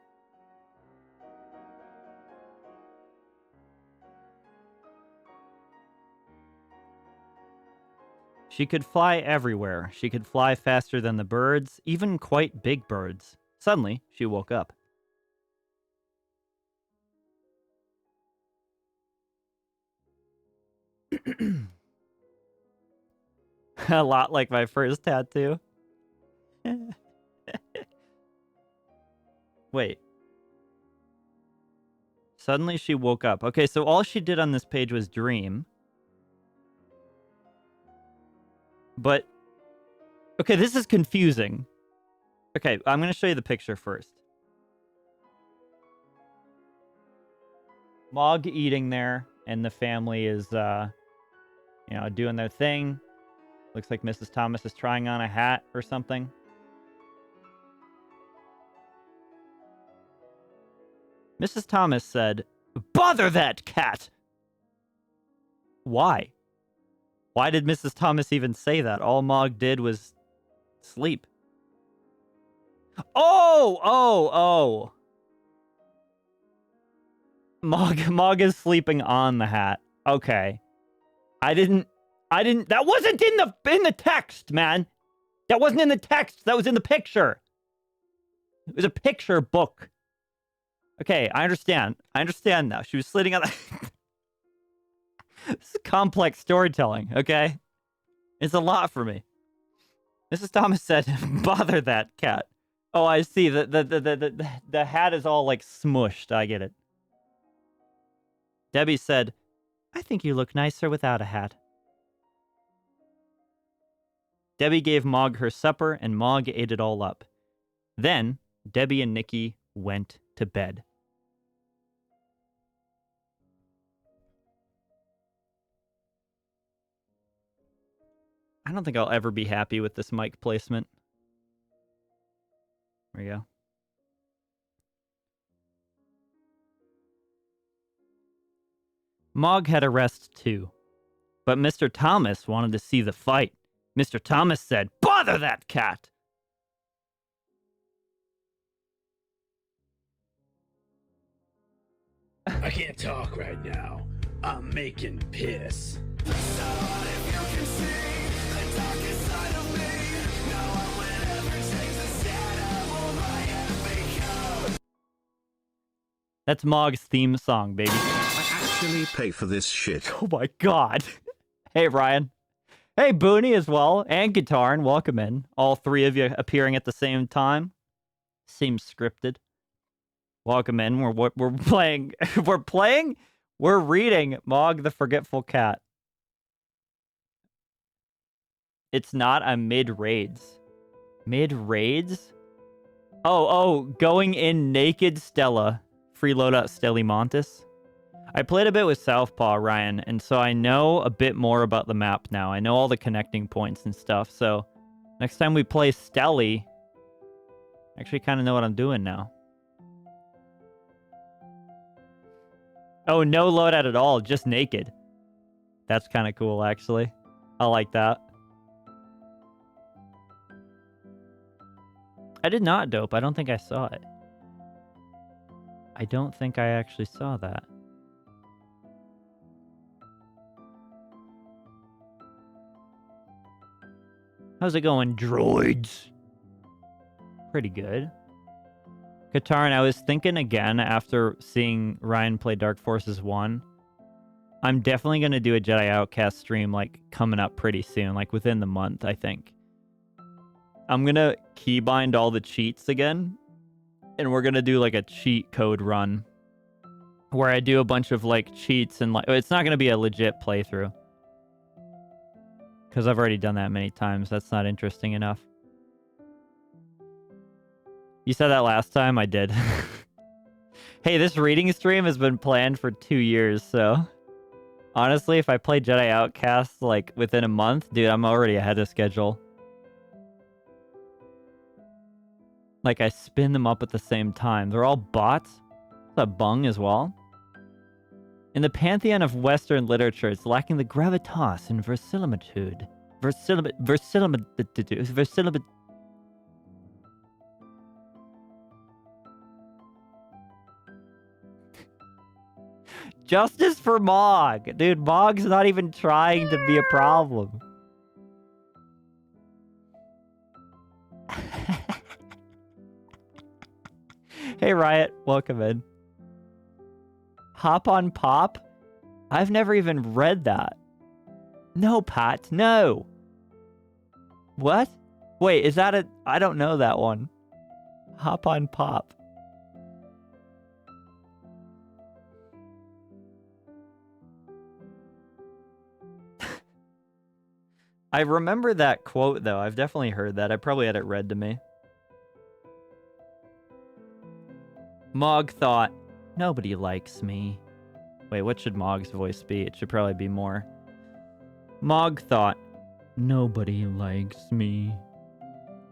She could fly everywhere. She could fly faster than the birds, even quite big birds. Suddenly, she woke up. A lot like my first tattoo. Wait. Suddenly she woke up. Okay, so all she did on this page was dream. But, okay, this is confusing. Okay, I'm going to show you the picture first. Mog eating there, and the family is, you know, doing their thing. Looks like Mrs. Thomas is trying on a hat or something. Mrs. Thomas said, "Bother that cat!" Why? Why did Mrs. Thomas even say that? All Mog did was sleep. Oh! Mog is sleeping on the hat. Okay. I didn't, that wasn't in the text, man. That wasn't in the text. That was in the picture. It was a picture book. Okay, I understand. I understand now. She was sitting on the... This is complex storytelling, okay? It's a lot for me. Mrs. Thomas said, "Bother that cat." Oh, I see. The hat is all like smushed. I get it. Debbie said, "I think you look nicer without a hat." Debbie gave Mog her supper, and Mog ate it all up. Then, Debbie and Nikki went to bed. I don't think I'll ever be happy with this mic placement. There we go. Mog had a rest too. But Mr. Thomas wanted to see the fight. Mr. Thomas said, "Bother that cat!" I can't talk right now. I'm making piss. That's Mog's theme song, baby. I actually pay for this shit. Oh my god. Hey, Ryan. Hey, Booney as well. And Guitar, and welcome in. All three of you appearing at the same time. Seems scripted. Welcome in. We're playing. We're reading Mog the Forgetful Cat. It's not. I'm mid-raids. Mid-raids? Going in naked Stella. Freeloadout Stellimontis. I played a bit with Southpaw, Ryan, and so I know a bit more about the map now. I know all the connecting points and stuff, so next time we play Stelly, I actually kind of know what I'm doing now. Oh, no loadout at all, just naked. That's kind of cool, actually. I like that. I did not dope. I don't think I saw it. I don't think I actually saw that. How's it going, droids? Pretty good. Katarn, I was thinking again after seeing Ryan play Dark Forces 1. I'm definitely going to do a Jedi Outcast stream like coming up pretty soon, like within the month, I think. I'm going to keybind all the cheats again, and we're going to do like a cheat code run where I do a bunch of like cheats and like it's not going to be a legit playthrough. Because I've already done that many times. That's not interesting enough. You said that last time? I did. Hey, this reading stream has been planned for 2 years, so... Honestly, if I play Jedi Outcast, like, within a month, dude, I'm already ahead of schedule. Like, I spin them up at the same time. They're all bots. Is that Bung as well? In the pantheon of Western literature, it's lacking the gravitas and verisimilitude. Verisimilitude. Justice for Mog. Dude, Mog's not even trying to be a problem. Hey, Riot. Welcome in. Hop on Pop? I've never even read that. No, Pat. No. What? Wait, is that a... I don't know that one. Hop on Pop. I remember that quote, though. I've definitely heard that. I probably had it read to me. Mog thought, nobody likes me. Wait, what should Mog's voice be? It should probably be more. Mog thought, nobody likes me.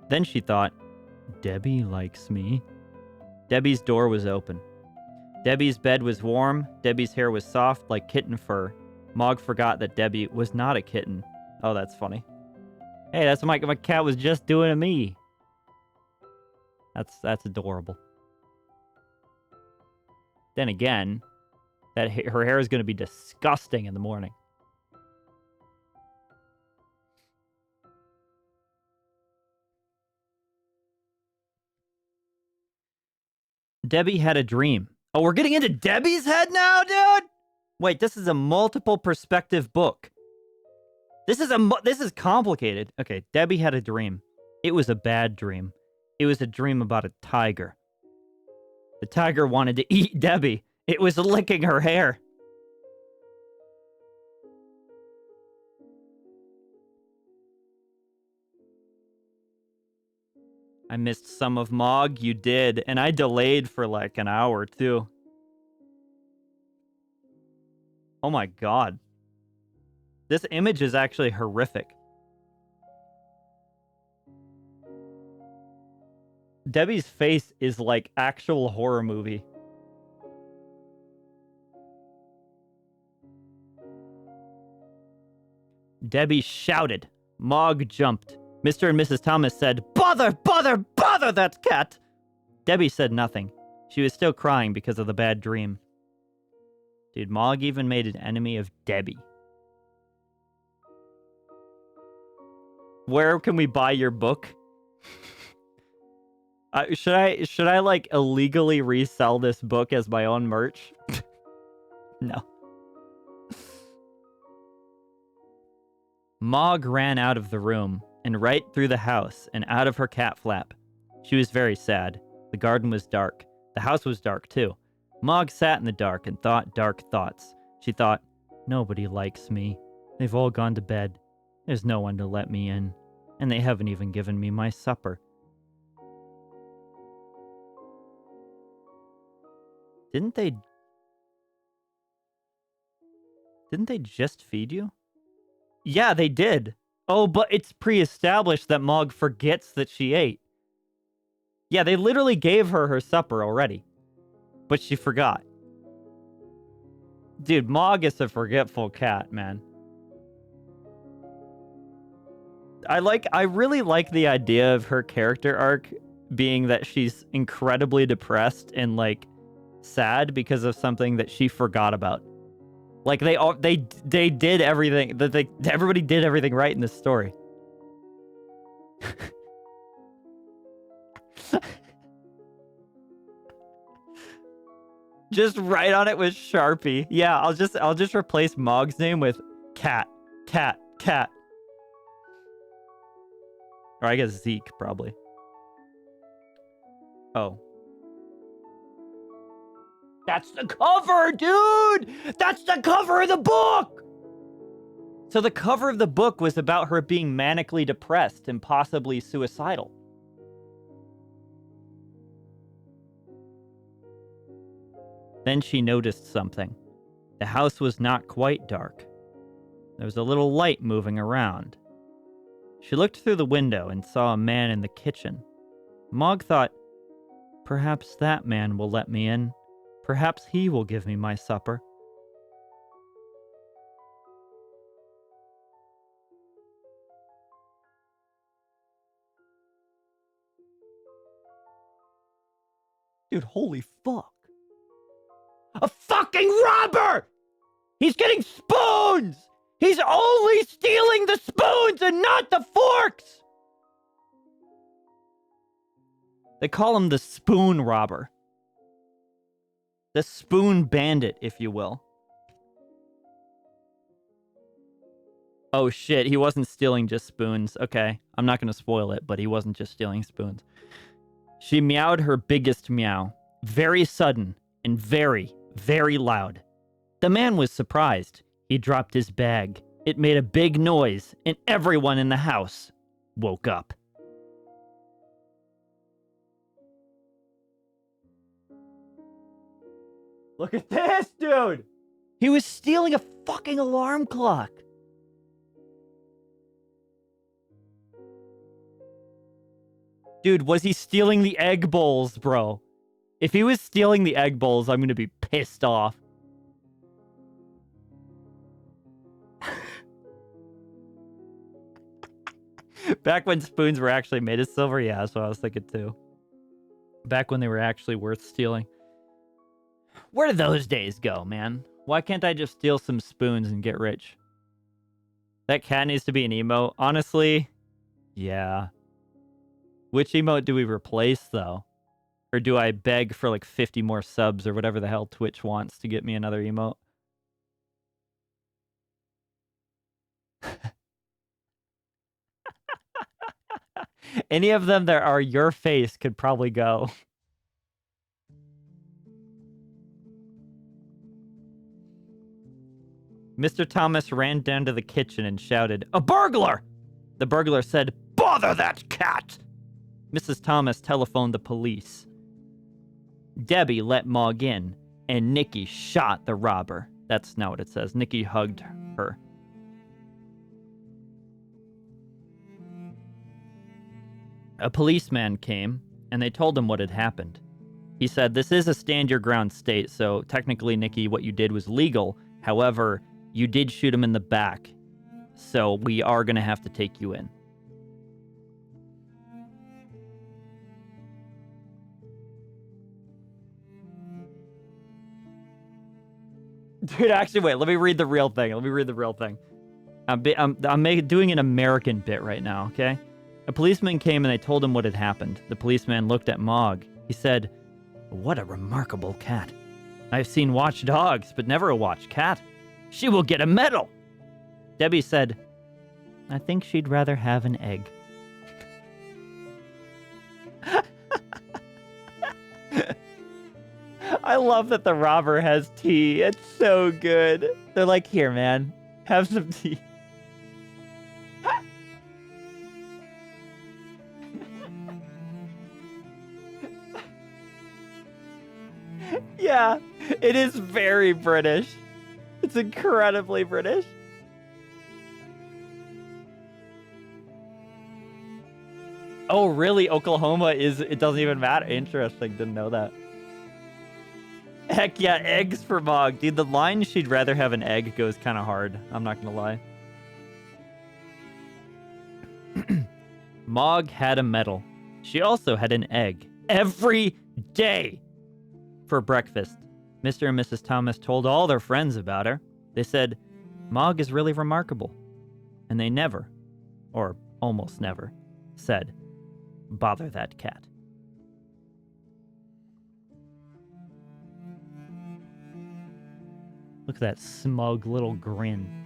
Then she thought, Debbie likes me. Debbie's door was open. Debbie's bed was warm. Debbie's hair was soft like kitten fur. Mog forgot that Debbie was not a kitten. Oh, that's funny. Hey, that's what my cat was just doing to me. That's adorable. Then again, her hair is going to be disgusting in the morning. Debbie had a dream. Oh, we're getting into Debbie's head now, dude? Wait, this is a multiple perspective book. This is complicated. Okay, Debbie had a dream. It was a bad dream. It was a dream about a tiger. The tiger wanted to eat Debbie. It was licking her hair. I missed some of Mog. You did. And I delayed for like an hour, too. Oh my god. This image is actually horrific. Debbie's face is like actual horror movie. Debbie shouted. Mog jumped. Mr. and Mrs. Thomas said, "Bother, bother, bother that cat!" Debbie said nothing. She was still crying because of the bad dream. Dude, Mog even made an enemy of Debbie. Where can we buy your book? Should I like illegally resell this book as my own merch? No. Mog ran out of the room and right through the house and out of her cat flap. She was very sad. The garden was dark. The house was dark too. Mog sat in the dark and thought dark thoughts. She thought, nobody likes me. They've all gone to bed. There's no one to let me in. And they haven't even given me my supper. Didn't they just feed you? Yeah, they did. Oh, but it's pre-established that Mog forgets that she ate. Yeah, they literally gave her her supper already. But she forgot. Dude, Mog is a forgetful cat, man. I really like the idea of her character arc being that she's incredibly depressed and like sad because of something that she forgot about. Like they did everything that everybody did everything right in this story. Just write on it with Sharpie. Yeah, I'll just replace Mog's name with Cat. Cat. Cat. Or I guess Zeke, probably. Oh. That's the cover, dude! That's the cover of the book! So the cover of the book was about her being manically depressed and possibly suicidal. Then she noticed something. The house was not quite dark. There was a little light moving around. She looked through the window and saw a man in the kitchen. Mog thought, perhaps that man will let me in. Perhaps he will give me my supper. Dude, holy fuck. A fucking robber! He's getting spoons! He's only stealing the spoons and not the forks! They call him the spoon robber. The spoon bandit, if you will. Oh shit, he wasn't stealing just spoons. Okay, I'm not gonna spoil it, but he wasn't just stealing spoons. She meowed her biggest meow. Very sudden and very, very loud. The man was surprised. He dropped his bag. It made a big noise, and everyone in the house woke up. Look at this, dude! He was stealing a fucking alarm clock. Dude, was he stealing the egg bowls, bro? If he was stealing the egg bowls, I'm gonna be pissed off. Back when spoons were actually made of silver? Yeah, that's what I was thinking too. Back when they were actually worth stealing. Where did those days go, man? Why can't I just steal some spoons and get rich? That cat needs to be an emote. Honestly, yeah. Which emote do we replace, though? Or do I beg for like 50 more subs or whatever the hell Twitch wants to get me another emote? Any of them that are your face could probably go. Mr. Thomas ran down to the kitchen and shouted, "A burglar!" The burglar said, "Bother that cat!" Mrs. Thomas telephoned the police. Debbie let Mog in, and Nikki shot the robber. That's not what it says. Nikki hugged her. A policeman came, and they told him what had happened. He said, "This is a stand-your-ground state, so technically, Nikki, what you did was legal. However, you did shoot him in the back, so we are going to have to take you in." Dude, actually, wait. Let me read the real thing. I'm doing an American bit right now, okay? A policeman came and they told him what had happened. The policeman looked at Mog. He said, "What a remarkable cat. I've seen watch dogs, but never a watch cat. She will get a medal." Debbie said, "I think she'd rather have an egg." I love that the robber has tea. It's so good. They're like, "Here, man, have some tea." Yeah, it is very British. It's incredibly British. Oh, really? Oklahoma it doesn't even matter. Interesting. Didn't know that. Heck yeah, eggs for Mog. Dude, the line she'd rather have an egg goes kind of hard. I'm not going to lie. Mog had a medal. She also had an egg. Every day. For breakfast. Mr. and Mrs. Thomas told all their friends about her. They said, Mog is really remarkable. And they never, or almost never, said, bother that cat. Look at that smug little grin.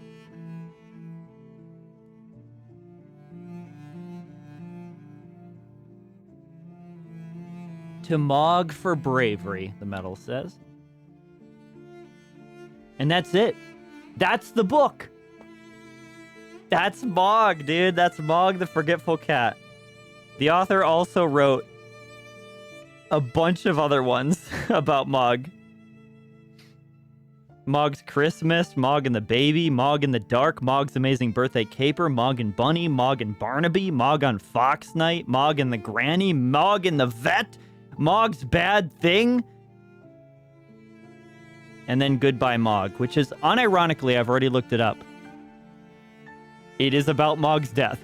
To Mog for bravery, the medal says. And that's it. That's the book. That's Mog, dude. That's Mog the Forgetful Cat. The author also wrote a bunch of other ones about Mog. Mog's Christmas, Mog and the Baby, Mog in the Dark, Mog's Amazing Birthday Caper, Mog and Bunny, Mog and Barnaby, Mog on Fox Night, Mog and the Granny, Mog and the Vet, Mog's Bad Thing, and then Goodbye Mog, which is, unironically, I've already looked it up. It is about Mog's death.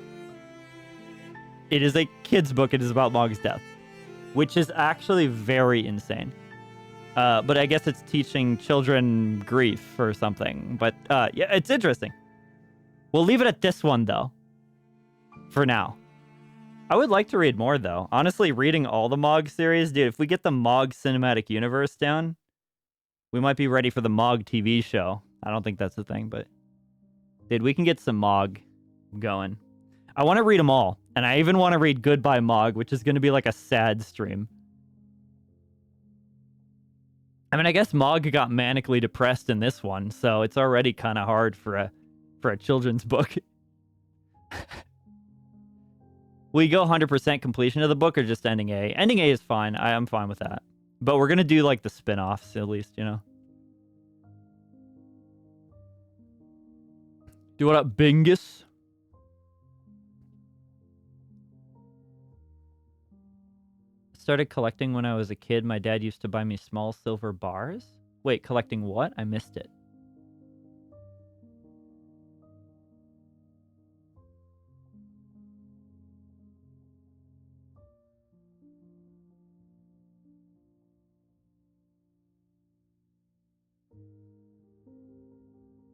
It is a kid's book. It is about Mog's death, which is actually very insane. But I guess it's teaching children grief or something. But yeah, it's interesting. We'll leave it at this one, though, for now. I would like to read more, though. Honestly, reading all the Mog series, dude, if we get the Mog cinematic universe down, we might be ready for the Mog TV show. I don't think that's the thing, but dude, we can get some Mog going. I want to read them all, and I even want to read Goodbye Mog, which is going to be like a sad stream. I mean, I guess Mog got manically depressed in this one, so it's already kind of hard for a children's book. Will you go 100% completion of the book or just ending A? Ending A is fine. I'm fine with that. But we're going to do like the spin-offs at least, you know? Do what up, Bingus? Started collecting when I was a kid. My dad used to buy me small silver bars. Wait, collecting what? I missed it.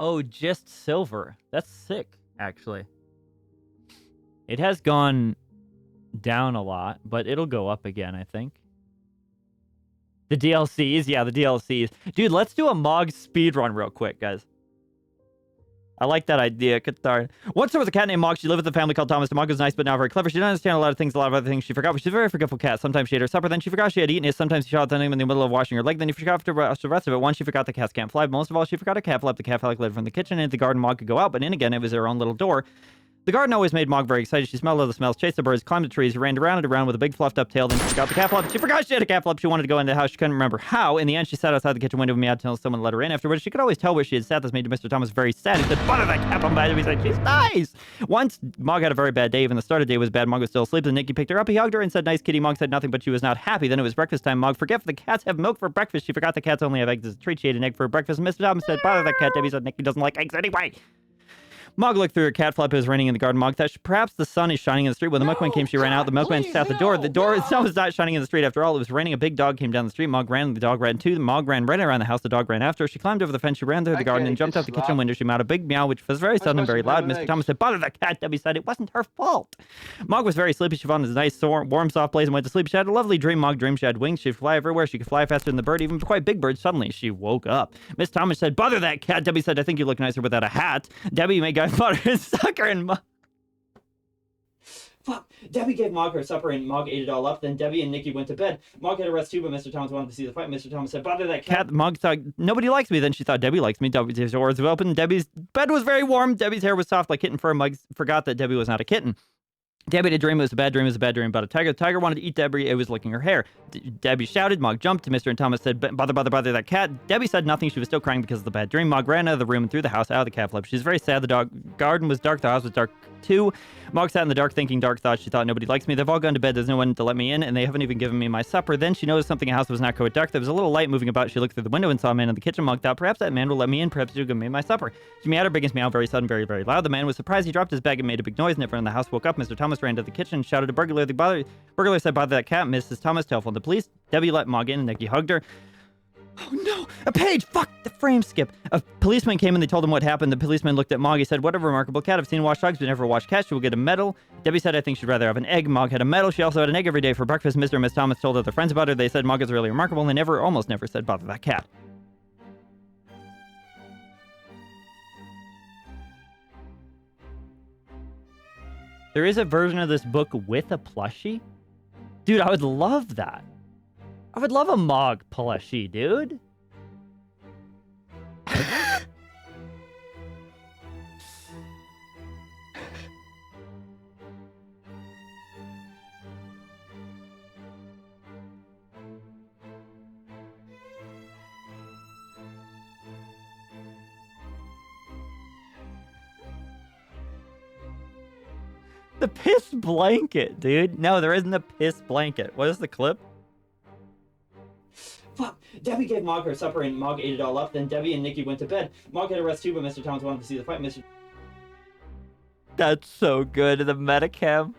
Oh, just silver. That's sick, actually. It has gone down a lot, but it'll go up again, I think. The DLCs? Yeah, the DLCs. Dude, let's do a Mog speedrun real quick, guys. I like that idea. Qatar. Once there was a cat named Mog. She lived with a family called Thomas. Mog was nice, but not very clever. She didn't understand a lot of things, a lot of other things she forgot. But she's a very forgetful cat. Sometimes she ate her supper, then she forgot she had eaten it. Sometimes she shot something in the middle of washing her leg, then she forgot the rest of it. Once she forgot the cats can't fly. But most of all, she forgot a cat flap. The cat fell like lid from the kitchen, and into the garden Mog could go out, but in again, it was her own little door. The garden always made Mog very excited. She smelled all the smells, chased the birds, climbed the trees, ran around and around with a big fluffed up tail. Then she got the cat flap. She forgot she had a cat flap. She wanted to go into the house. She couldn't remember how. In the end, she sat outside the kitchen window with me until someone let her in. Afterwards, she could always tell where she had sat. This made Mr. Thomas very sad. He said, "Bother that cat on bad." He said, "She's nice." Once, Mog had a very bad day. Even the start of the day was bad. Mog was still asleep. Then Nicky picked her up. He hugged her and said, "Nice kitty." Mog said nothing, but she was not happy. Then it was breakfast time. Mog, forget the cats have milk for breakfast. She forgot the cats only have eggs as a treat. She ate an egg for breakfast. Mr. Thomas said, "Bother that cat." Debbie said, "Nicky doesn't like eggs anyway." Mog looked through her cat flap. It was raining in the garden. Mog thought perhaps the sun is shining in the street. When the milkman came, she ran out. The milkman sat at the door. The door itself was not shining in the street. After all, it was raining. A big dog came down the street. Mog ran. The dog ran too. Mog ran right around the house. The dog ran after her. She climbed over the fence. She ran through the garden and jumped out the kitchen window. She mewed a big meow, which was very sudden and very loud. Mr. Thomas said, "Bother the cat." Debbie said it wasn't her fault. Mog was very sleepy. She found a nice, warm, soft place and went to sleep. She had a lovely dream. Mog dreamed she had wings. She could fly everywhere. She could fly faster than the bird, even quite big birds. Suddenly, she woke up. Miss Thomas said, "Bother that cat." Debbie said, "I think you look nicer without a hat." Debbie made guy butter and sucker and Mog. Fuck. Debbie gave Mog her supper and Mog ate it all up. Then Debbie and Nicky went to bed. Mog had a rest too, but Mr. Thomas wanted to see the fight. Mr. Thomas said, "Bother that cat." Mog thought, "Nobody likes me." Then she thought, "Debbie likes me." Debbie's doors were open. Debbie's bed was very warm. Debbie's hair was soft like kitten fur. Mog forgot that Debbie was not a kitten. Debbie had a dream. It was a bad dream. It was a bad dream about a tiger. The tiger wanted to eat Debbie. It was licking her hair. Debbie shouted. Mog jumped. To Mr. and Thomas said, bother, bother, bother that cat. Debbie said nothing. She was still crying because of the bad dream. Mog ran out of the room and threw the house out of the cat flap. She was very sad. The garden was dark. The house was dark too. Mog sat in the dark thinking dark thoughts. She thought, nobody likes me. They've all gone to bed. There's no one to let me in, and they haven't even given me my supper. Then she noticed something in the house that was not quite dark. There was a little light moving about. She looked through the window and saw a man in the kitchen. Mog thought, perhaps that man will let me in. Perhaps he'll give me my supper. She meowed her biggest meow, very sudden, very, very loud. The man was surprised. He dropped his bag and made a big noise, and everyone in the house woke up. Mr. Thomas ran to the kitchen and shouted to burglar. The burglar said, bother that cat. Mrs. Thomas telephoned the police. Debbie let Mog in, and Nikki hugged her. Oh no, a page! Fuck, the frame skip. A policeman came and they told him what happened. The policeman looked at Mog. He said, what a remarkable cat. I've seen washed dogs, but never washed cats. She will get a medal. Debbie said, I think she'd rather have an egg. Mog had a medal. She also had an egg every day for breakfast. Mr. and Miss Thomas told other friends about her. They said Mog is really remarkable, and they almost never said bother that cat. There is a version of this book with a plushie? Dude, I would love that. I would love a Mog plushie, dude. The piss blanket, dude. No, there isn't a piss blanket. What is the clip? Fuck. Debbie gave Mog her supper and Mog ate it all up. Then Debbie and Nikki went to bed. Mog had a rest too, but Mr. Thomas wanted to see the fight. That's so good. The Metacam.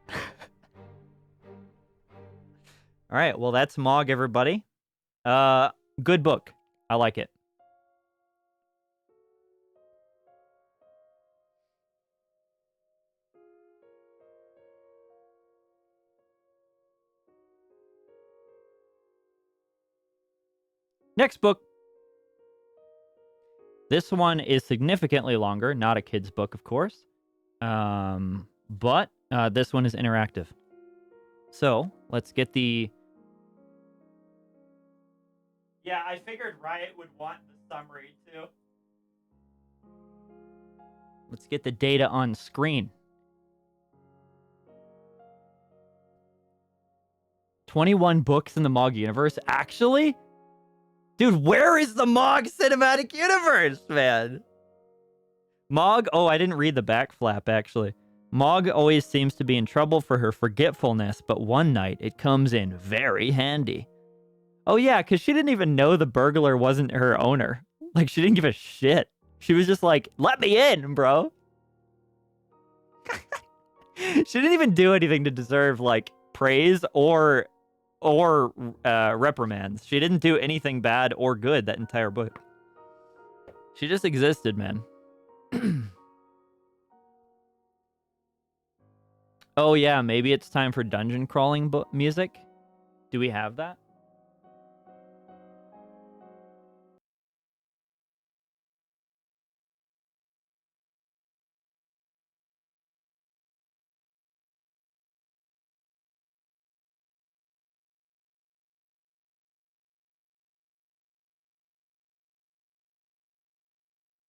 All right. Well, that's Mog, everybody. Good book. I like it. Next book. This one is significantly longer. Not a kid's book, of course. But this one is interactive. So, let's get the... Yeah, I figured Riot would want the summary, too. Let's get the data on screen. 21 books in the Mog universe. Actually... Dude, where is the Mog cinematic universe, man? Mog, oh, I didn't read the back flap, actually. Mog always seems to be in trouble for her forgetfulness, but one night it comes in very handy. Oh, yeah, because she didn't even know the burglar wasn't her owner. Like, she didn't give a shit. She was just like, let me in, bro. She didn't even do anything to deserve, like, praise or reprimands. She didn't do anything bad or good that entire book. She just existed, man. Oh yeah, maybe it's time for dungeon crawling music. Do we have that?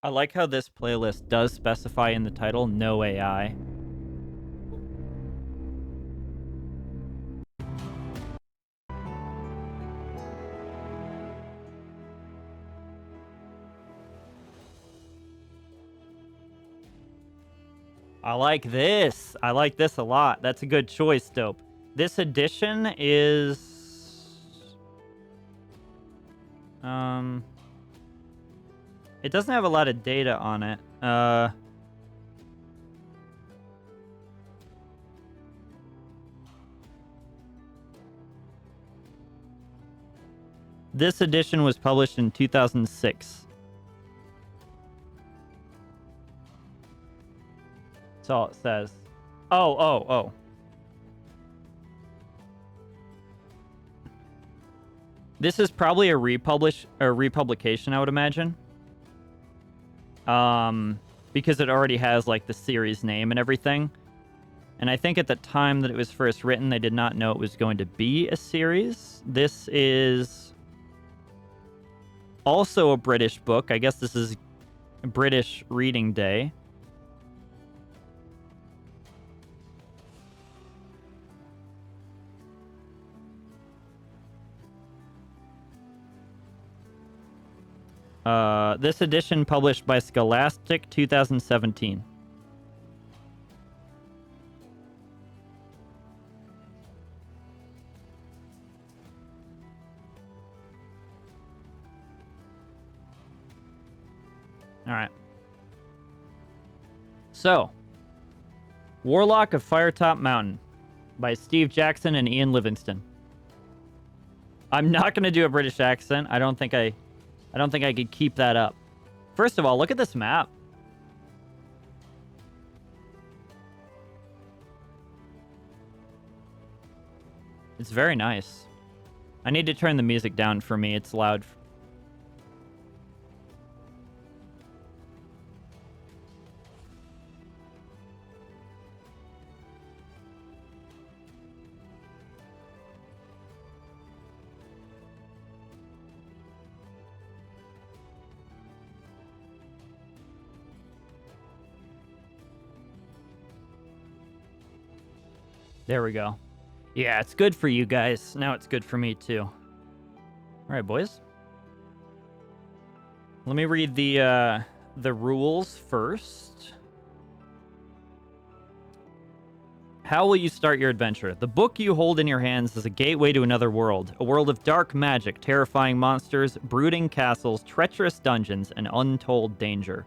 I like how this playlist does specify in the title, no AI. I like this. I like this a lot. That's a good choice, Dope. This edition is... It doesn't have a lot of data on it. This edition was published in 2006. That's all it says. Oh. This is probably a republication, I would imagine. Because it already has like the series name and everything. And I think at the time that it was first written, they did not know it was going to be a series. This is also a British book. I guess this is British Reading Day. This edition published by Scholastic 2017. All right. So, Warlock of Firetop Mountain by Steve Jackson and Ian Livingston. I'm not going to do a British accent. I don't think I could keep that up. First of all, look at this map. It's very nice. I need to turn the music down for me. It's loud. There we go. Yeah, it's good for you guys. Now it's good for me too. All right, boys. Let me read the rules first. How will you start your adventure? The book you hold in your hands is a gateway to another world. A world of dark magic, terrifying monsters, brooding castles, treacherous dungeons, and untold danger,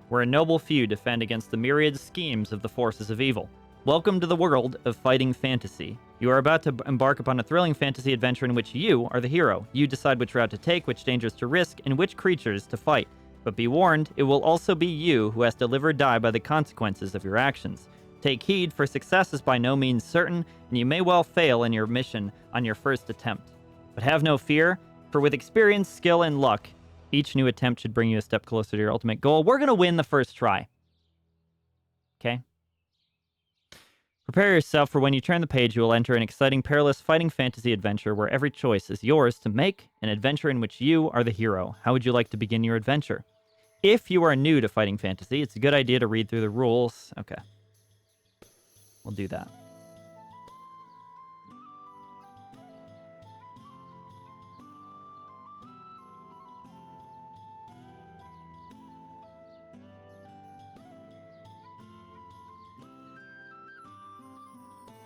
where a noble few defend against the myriad schemes of the forces of evil. Welcome to the world of fighting fantasy. You are about to embark upon a thrilling fantasy adventure in which you are the hero. You decide which route to take, which dangers to risk, and which creatures to fight. But be warned, it will also be you who has to live or die by the consequences of your actions. Take heed, for success is by no means certain, and you may well fail in your mission on your first attempt. But have no fear, for with experience, skill, and luck, each new attempt should bring you a step closer to your ultimate goal. We're going to win the first try. Okay? Prepare yourself, for when you turn the page, you will enter an exciting, perilous, fighting fantasy adventure where every choice is yours to make, an adventure in which you are the hero. How would you like to begin your adventure? If you are new to fighting fantasy, it's a good idea to read through the rules. Okay. We'll do that.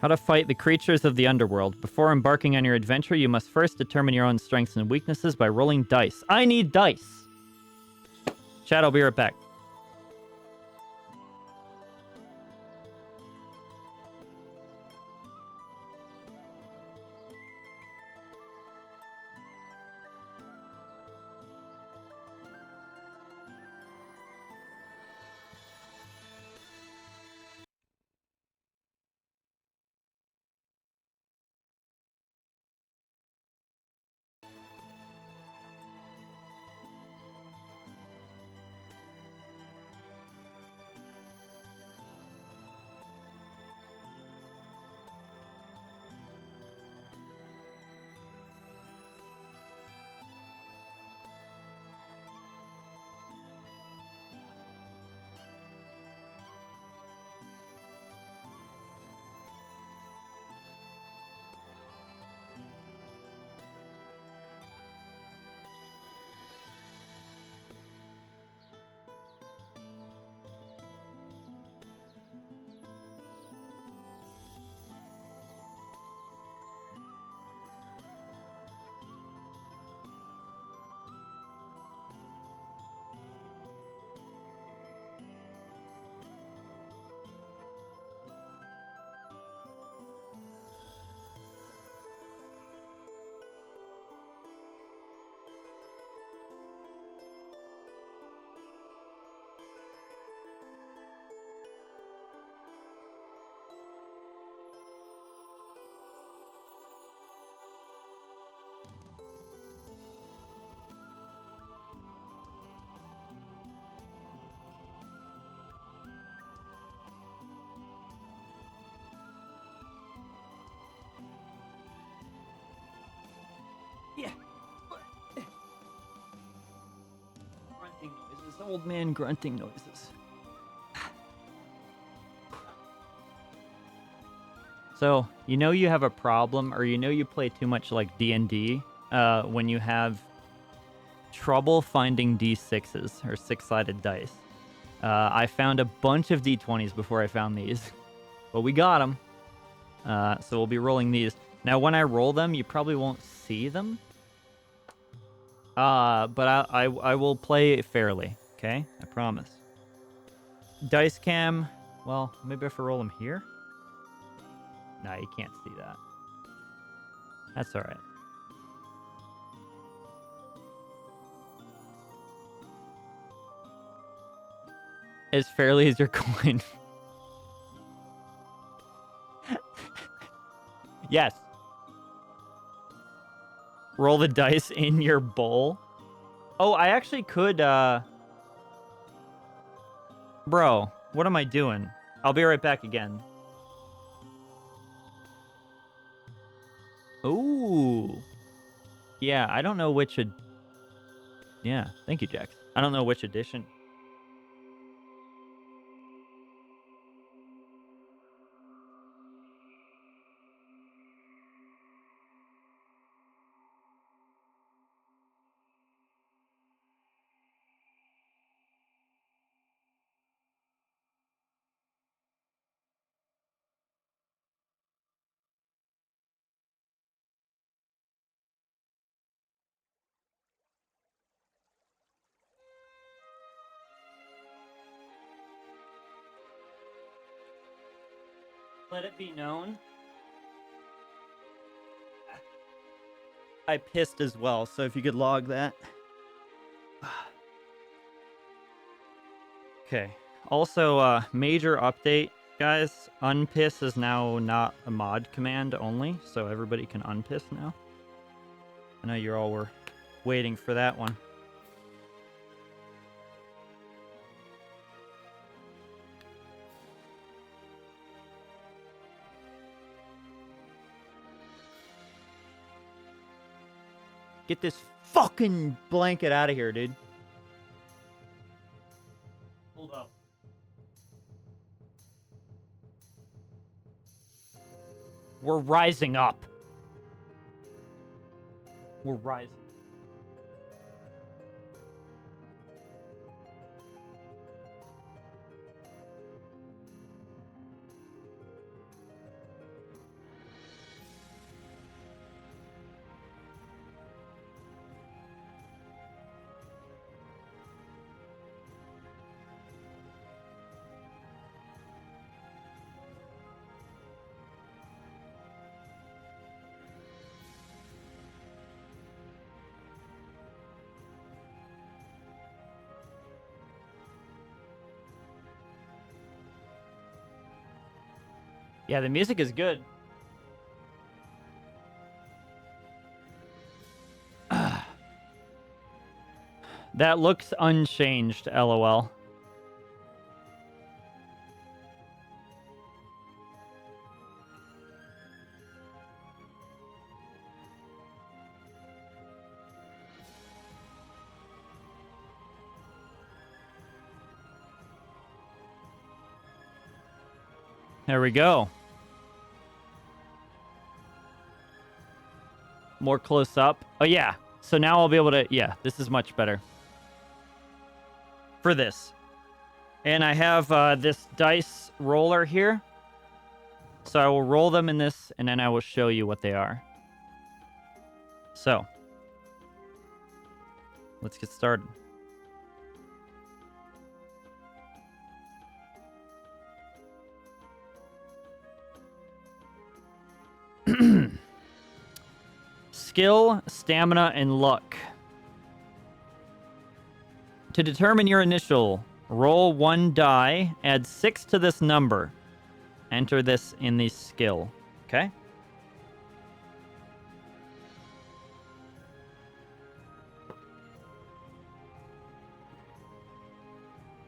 How to fight the creatures of the underworld. Before embarking on your adventure, you must first determine your own strengths and weaknesses by rolling dice. I need dice! Chat, I'll be right back. Yeah. Grunting noises. Old man grunting noises. So, you know you have a problem, or you know you play too much like D&D when you have trouble finding D6s, or six-sided dice. I found a bunch of D20s before I found these. But we got them. So we'll be rolling these. Now, when I roll them, you probably won't see them. But I will play fairly, okay? I promise. Dice cam, well, maybe if I roll them here? Nah, you can't see that. That's alright. As fairly as your coin. Yes. Roll the dice in your bowl. Oh, I actually could, Bro, what am I doing? I'll be right back again. Ooh. Yeah, I don't know which... Yeah, thank you, Jax. I don't know which edition. Let it be known. I pissed as well, so if you could log that. Okay. Also, major update, guys. Unpiss is now not a mod command only, so everybody can unpiss now. I know you all were waiting for that one. Get this fucking blanket out of here, dude. Hold up. We're rising up. We're rising. Yeah, the music is good. That looks unchanged, LOL. There we go. More close up. Oh, yeah. So now I'll be able to... Yeah, this is much better. For this. And I have this dice roller here. So I will roll them in this, and then I will show you what they are. So. Let's get started. Skill, stamina, and luck. To determine your initial, roll 1 die, add 6 to this number. Enter this in the skill. Okay?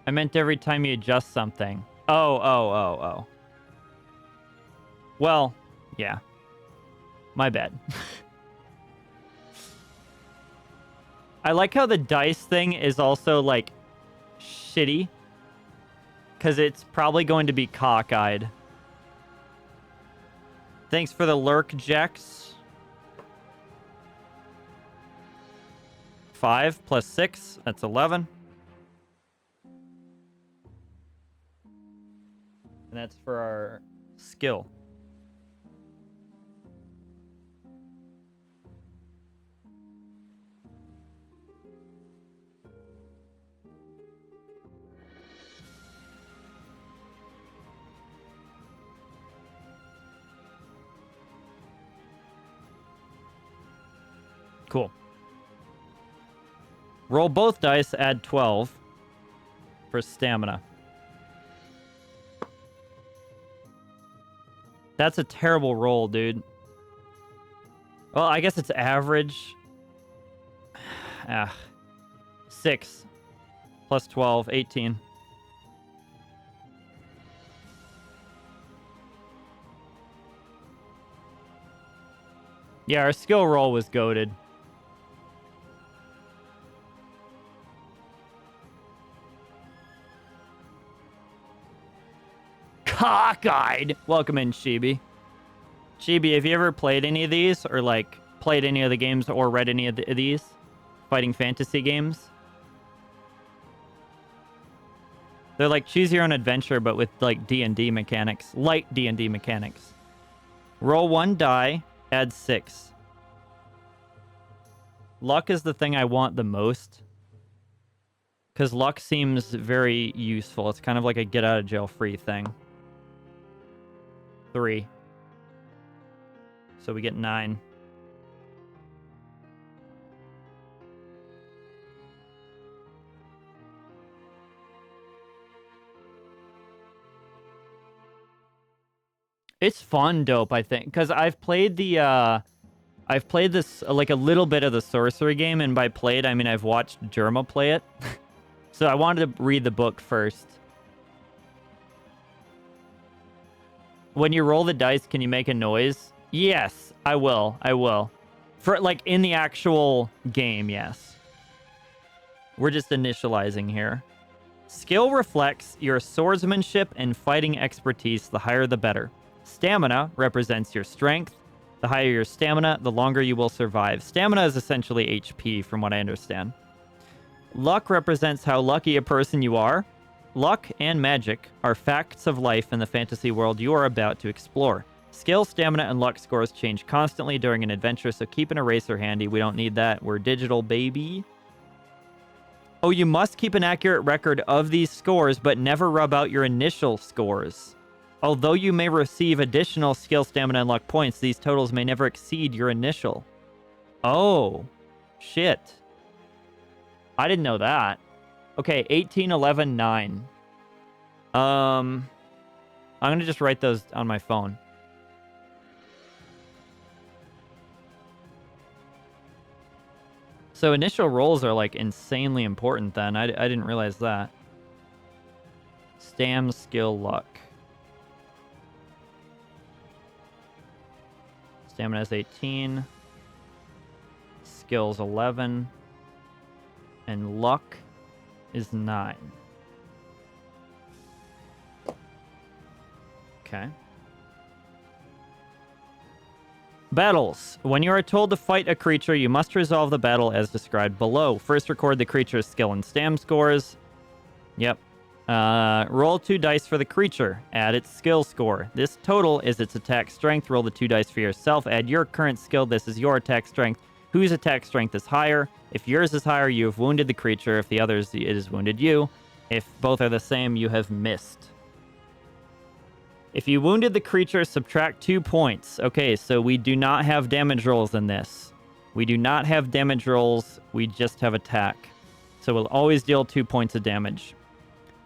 I meant every time you adjust something. Oh. Well, yeah. My bad. I like how the dice thing is also, like, shitty. Because it's probably going to be cockeyed. Thanks for the lurk, Jex. 5 plus 6, that's 11. And that's for our skill. Cool. Roll both dice, add 12 for stamina. That's a terrible roll, dude. Well, I guess it's average. 6 plus 12, 18. Yeah, our skill roll was goated. Cockeyed. Welcome in, Chibi. Chibi, have you ever played any of these, or like played any of the games, or read any of these fighting fantasy games? They're like choose your own adventure, but with like D&D mechanics, light D&D mechanics. Roll 1 die, add 6. Luck is the thing I want the most, because luck seems very useful. It's kind of like a get out of jail free thing. 3. So we get 9. It's fun, dope, I think, because I've played this like a little bit of the sorcery game, and by played I mean I've watched Jerma play it. So I wanted to read the book first. When you roll the dice, can you make a noise? Yes, I will. I will. For like in the actual game, yes. We're just initializing here. Skill reflects your swordsmanship and fighting expertise. The higher, the better. Stamina represents your strength. The higher your stamina, the longer you will survive. Stamina is essentially HP, from what I understand. Luck represents how lucky a person you are. Luck and magic are facts of life in the fantasy world you are about to explore. Skill, stamina, and luck scores change constantly during an adventure, so keep an eraser handy. We don't need that. We're digital, baby. Oh, you must keep an accurate record of these scores, but never rub out your initial scores. Although you may receive additional skill, stamina, and luck points, these totals may never exceed your initial. Oh, shit. I didn't know that. Okay, 18, 11, 9. I'm going to just write those on my phone. So initial rolls are like insanely important then. I didn't realize that. Stam, skill, luck. Stamina is 18. Skills 11. And luck is 9. Okay. Battles. When you are told to fight a creature, you must resolve the battle as described below. First, record the creature's skill and stam scores. Yep. Roll 2 dice for the creature. Add its skill score. This total is its attack strength. Roll the 2 dice for yourself. Add your current skill. This is your attack strength. Whose attack strength is higher? If yours is higher, you have wounded the creature. If the other's, it has wounded you. If both are the same, you have missed. If you wounded the creature, subtract 2 points. Okay, so we do not have damage rolls in this. We do not have damage rolls. We just have attack. So we'll always deal 2 points of damage.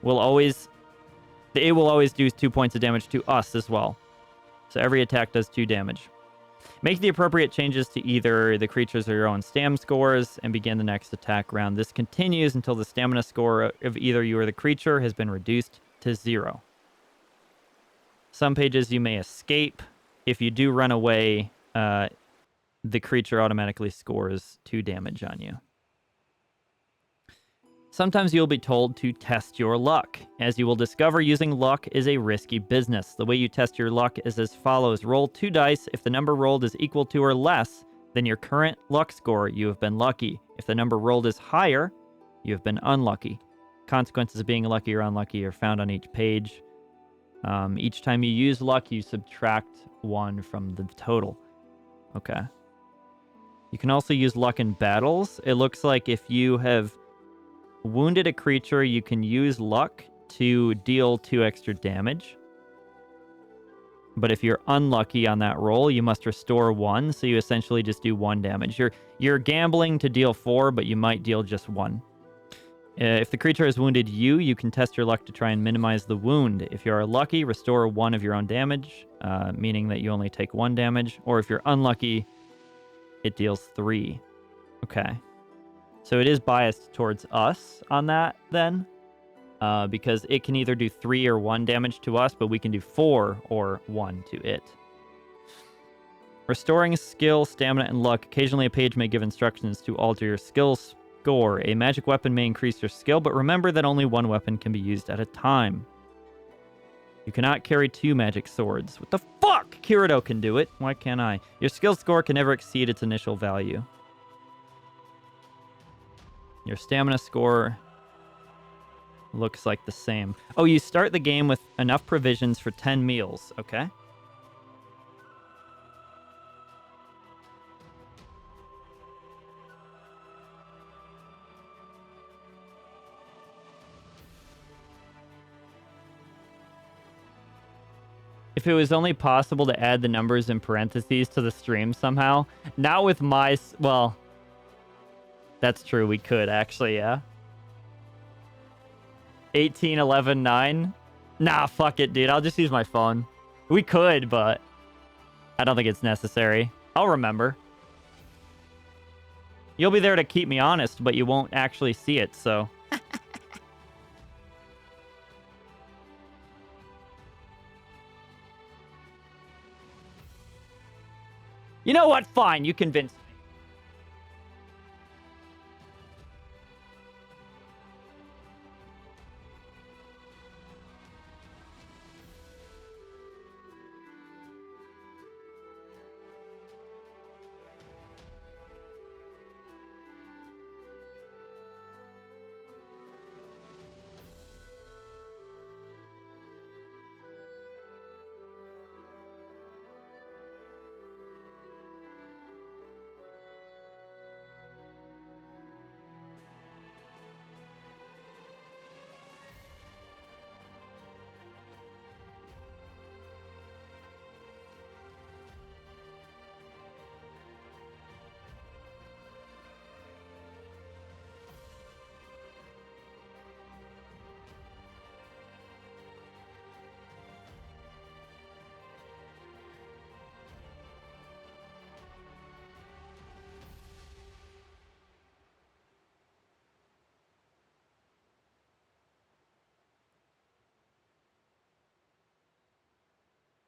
It will always do 2 points of damage to us as well. So every attack does 2 damage. Make the appropriate changes to either the creature's or your own stam scores and begin the next attack round. This continues until the stamina score of either you or the creature has been reduced to 0. Some pages you may escape. If you do run away, the creature automatically scores 2 damage on you. Sometimes you'll be told to test your luck. As you will discover, using luck is a risky business. The way you test your luck is as follows. Roll 2 dice. If the number rolled is equal to or less than your current luck score, you have been lucky. If the number rolled is higher, you have been unlucky. Consequences of being lucky or unlucky are found on each page. Each time you use luck, you subtract 1 from the total. Okay. You can also use luck in battles. It looks like if you have wounded a creature, you can use luck to deal 2 extra damage. But if you're unlucky on that roll, you must restore 1, so you essentially just do 1 damage. You're gambling to deal 4, but you might deal just 1. If the creature has wounded you, you can test your luck to try and minimize the wound. If you are lucky, restore 1 of your own damage, meaning that you only take 1 damage. Or if you're unlucky, it deals 3. Okay. So it is biased towards us on that, then. Because it can either do 3 or 1 damage to us, but we can do 4 or 1 to it. Restoring skill, stamina, and luck. Occasionally a page may give instructions to alter your skill score. A magic weapon may increase your skill, but remember that only 1 weapon can be used at a time. You cannot carry 2 magic swords. What the fuck? Kirito can do it. Why can't I? Your skill score can never exceed its initial value. Your stamina score looks like the same. Oh, you start the game with enough provisions for 10 meals. Okay. If it was only possible to add the numbers in parentheses to the stream somehow. Not with my... Well, that's true. We could, actually, yeah. 18, 11, 9. Nah, fuck it, dude. I'll just use my phone. We could, but I don't think it's necessary. I'll remember. You'll be there to keep me honest, but you won't actually see it, so... You know what? Fine, you convinced me.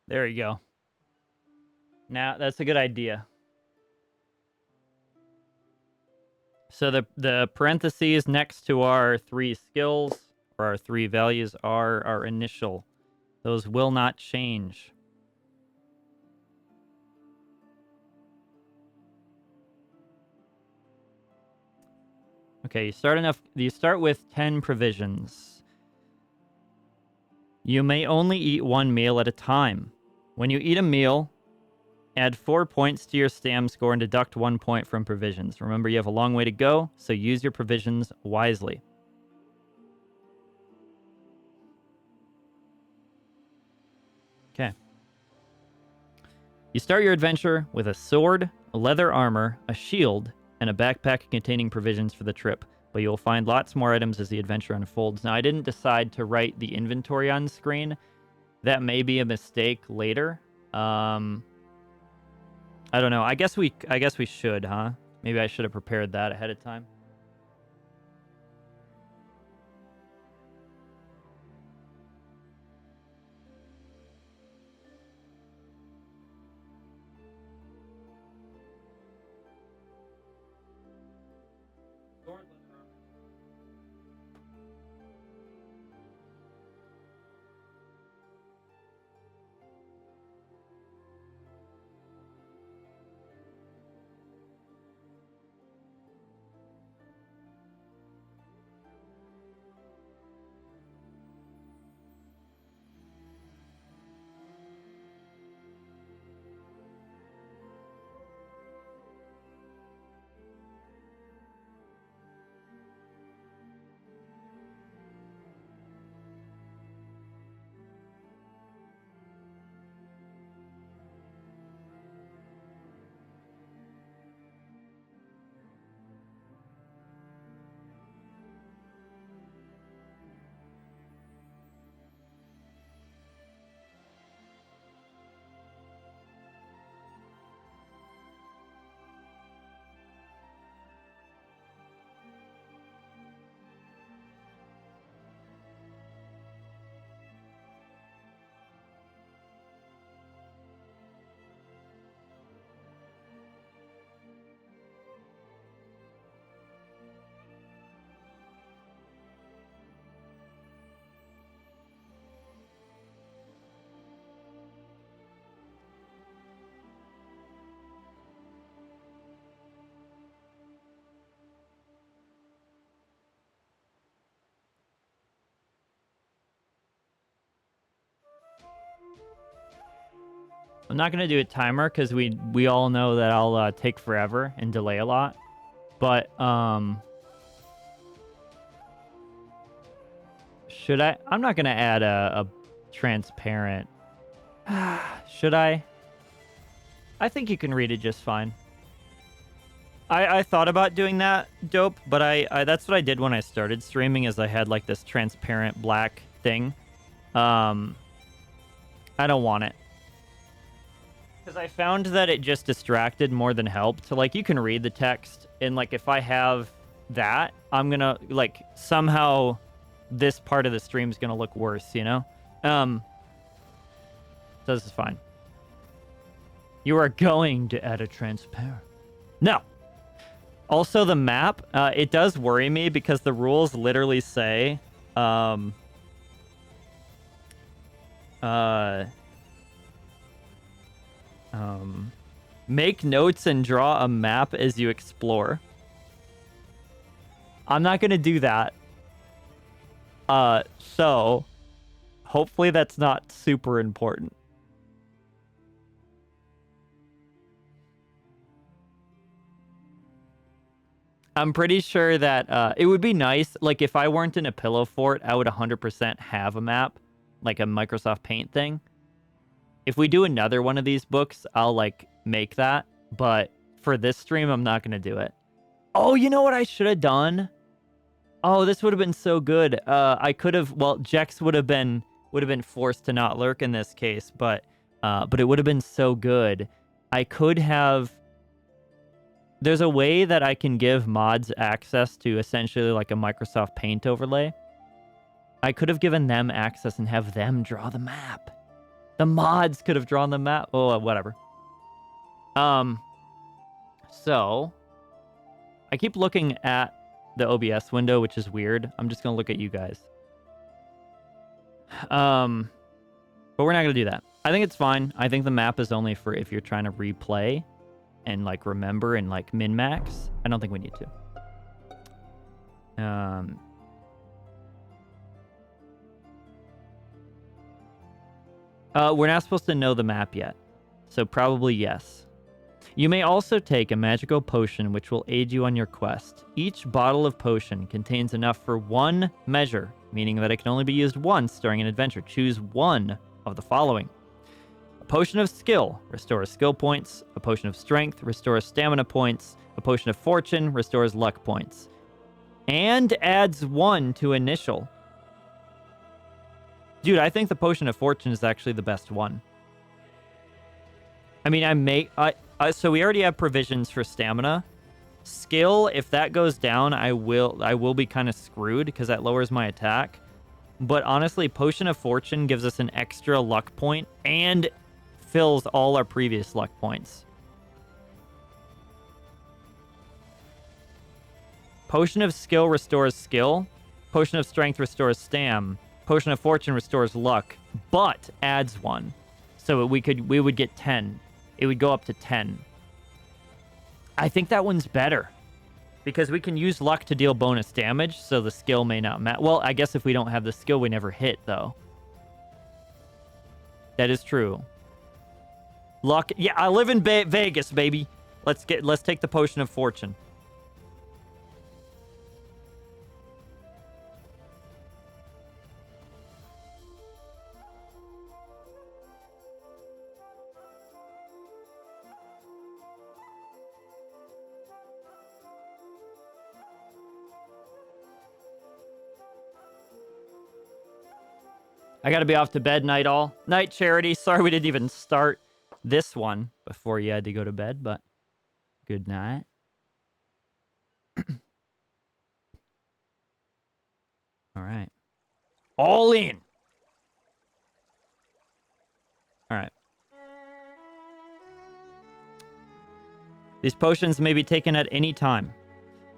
There you go. Now, that's a good idea. So the parentheses next to our 3 skills, or our 3 values, are our initial. Those will not change. Okay, you start with 10 provisions. You may only eat 1 meal at a time. When you eat a meal, add 4 points to your stam score and deduct 1 point from provisions. Remember, you have a long way to go, so use your provisions wisely. Okay. You start your adventure with a sword, a leather armor, a shield, and a backpack containing provisions for the trip. But you'll find lots more items as the adventure unfolds. Now, I didn't decide to write the inventory on screen. That may be a mistake later. I don't know. I guess we should, huh? Maybe I should have prepared that ahead of time. I'm not gonna do a timer because we all know that I'll take forever and delay a lot. But should I? I'm not gonna add a transparent. Should I? I think you can read it just fine. I thought about doing that, Dope, but I that's what I did when I started streaming. Is I had like this transparent black thing. I don't want it. Because I found that it just distracted more than helped. Like, you can read the text, and, like, if I have that, I'm gonna, like, somehow this part of the stream's gonna look worse, you know? So this is fine. You are going to add a transparent. No! Also, the map, it does worry me because the rules literally say, make notes and draw a map as you explore. I'm not gonna do that. So hopefully that's not super important. I'm pretty sure that it would be nice, like if I weren't in a pillow fort, I would 100% have a map, like a Microsoft Paint thing. If we do another one of these books, I'll like make that. But for this stream, I'm not gonna do it. Oh, you know what I should have done? Oh, this would have been so good. I could have. Well, Jex would have been forced to not lurk in this case, but it would have been so good. I could have. There's a way that I can give mods access to essentially like a Microsoft Paint overlay. I could have given them access and have them draw the map. The mods could have drawn the map. Oh, whatever. So I keep looking at the OBS window, which is weird. I'm just gonna look at you guys. But we're not gonna do that. I think it's fine. I think the map is only for if you're trying to replay and like remember and like min-max. I don't think we need to. We're not supposed to know the map yet, so probably yes. You may also take a magical potion which will aid you on your quest. Each bottle of potion contains enough for one measure, meaning that it can only be used once during an adventure. Choose one of the following. A potion of skill restores skill points. A potion of strength restores stamina points. A potion of fortune restores luck points. And adds 1 to initial. Dude, I think the potion of fortune is actually the best one. I mean, so we already have provisions for stamina. Skill, if that goes down, I will be kind of screwed because that lowers my attack. But honestly, potion of fortune gives us an extra luck point and fills all our previous luck points. Potion of skill restores skill. Potion of strength restores stam. Potion of fortune restores luck, but adds 1. So we would get 10. It would go up to 10. I think that one's better because we can use luck to deal bonus damage, so the skill may not matter. Well, I guess if we don't have the skill, we never hit, though. That is true. Luck. Yeah, I live in Vegas, baby. Let's take the potion of fortune. I gotta be off to bed, night all. Night, Charity. Sorry we didn't even start this one before you had to go to bed, but good night. All right. All in. All right. These potions may be taken at any time.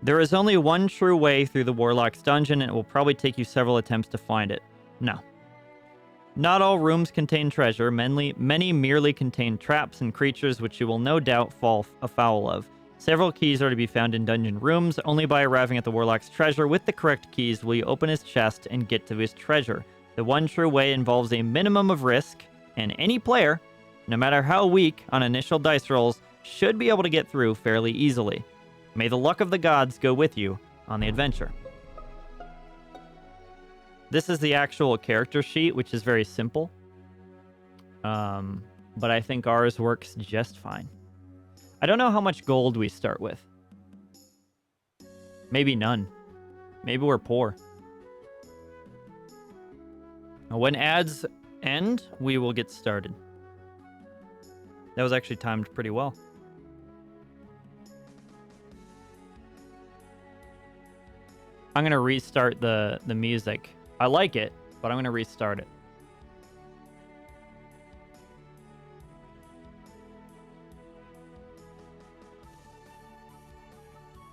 There is only one true way through the Warlock's dungeon, and it will probably take you several attempts to find it. No. Not all rooms contain treasure. Many merely contain traps and creatures which you will no doubt fall afoul of. Several keys are to be found in dungeon rooms. Only by arriving at the Warlock's treasure with the correct keys will you open his chest and get to his treasure. The one true way involves a minimum of risk, and any player no matter how weak on initial dice rolls, should be able to get through fairly easily. May the luck of the gods go with you on the adventure. This is the actual character sheet, which is very simple. But I think ours works just fine. I don't know how much gold we start with. Maybe none. Maybe we're poor. When ads end, we will get started. That was actually timed pretty well. I'm going to restart the music. I like it, but I'm going to restart it.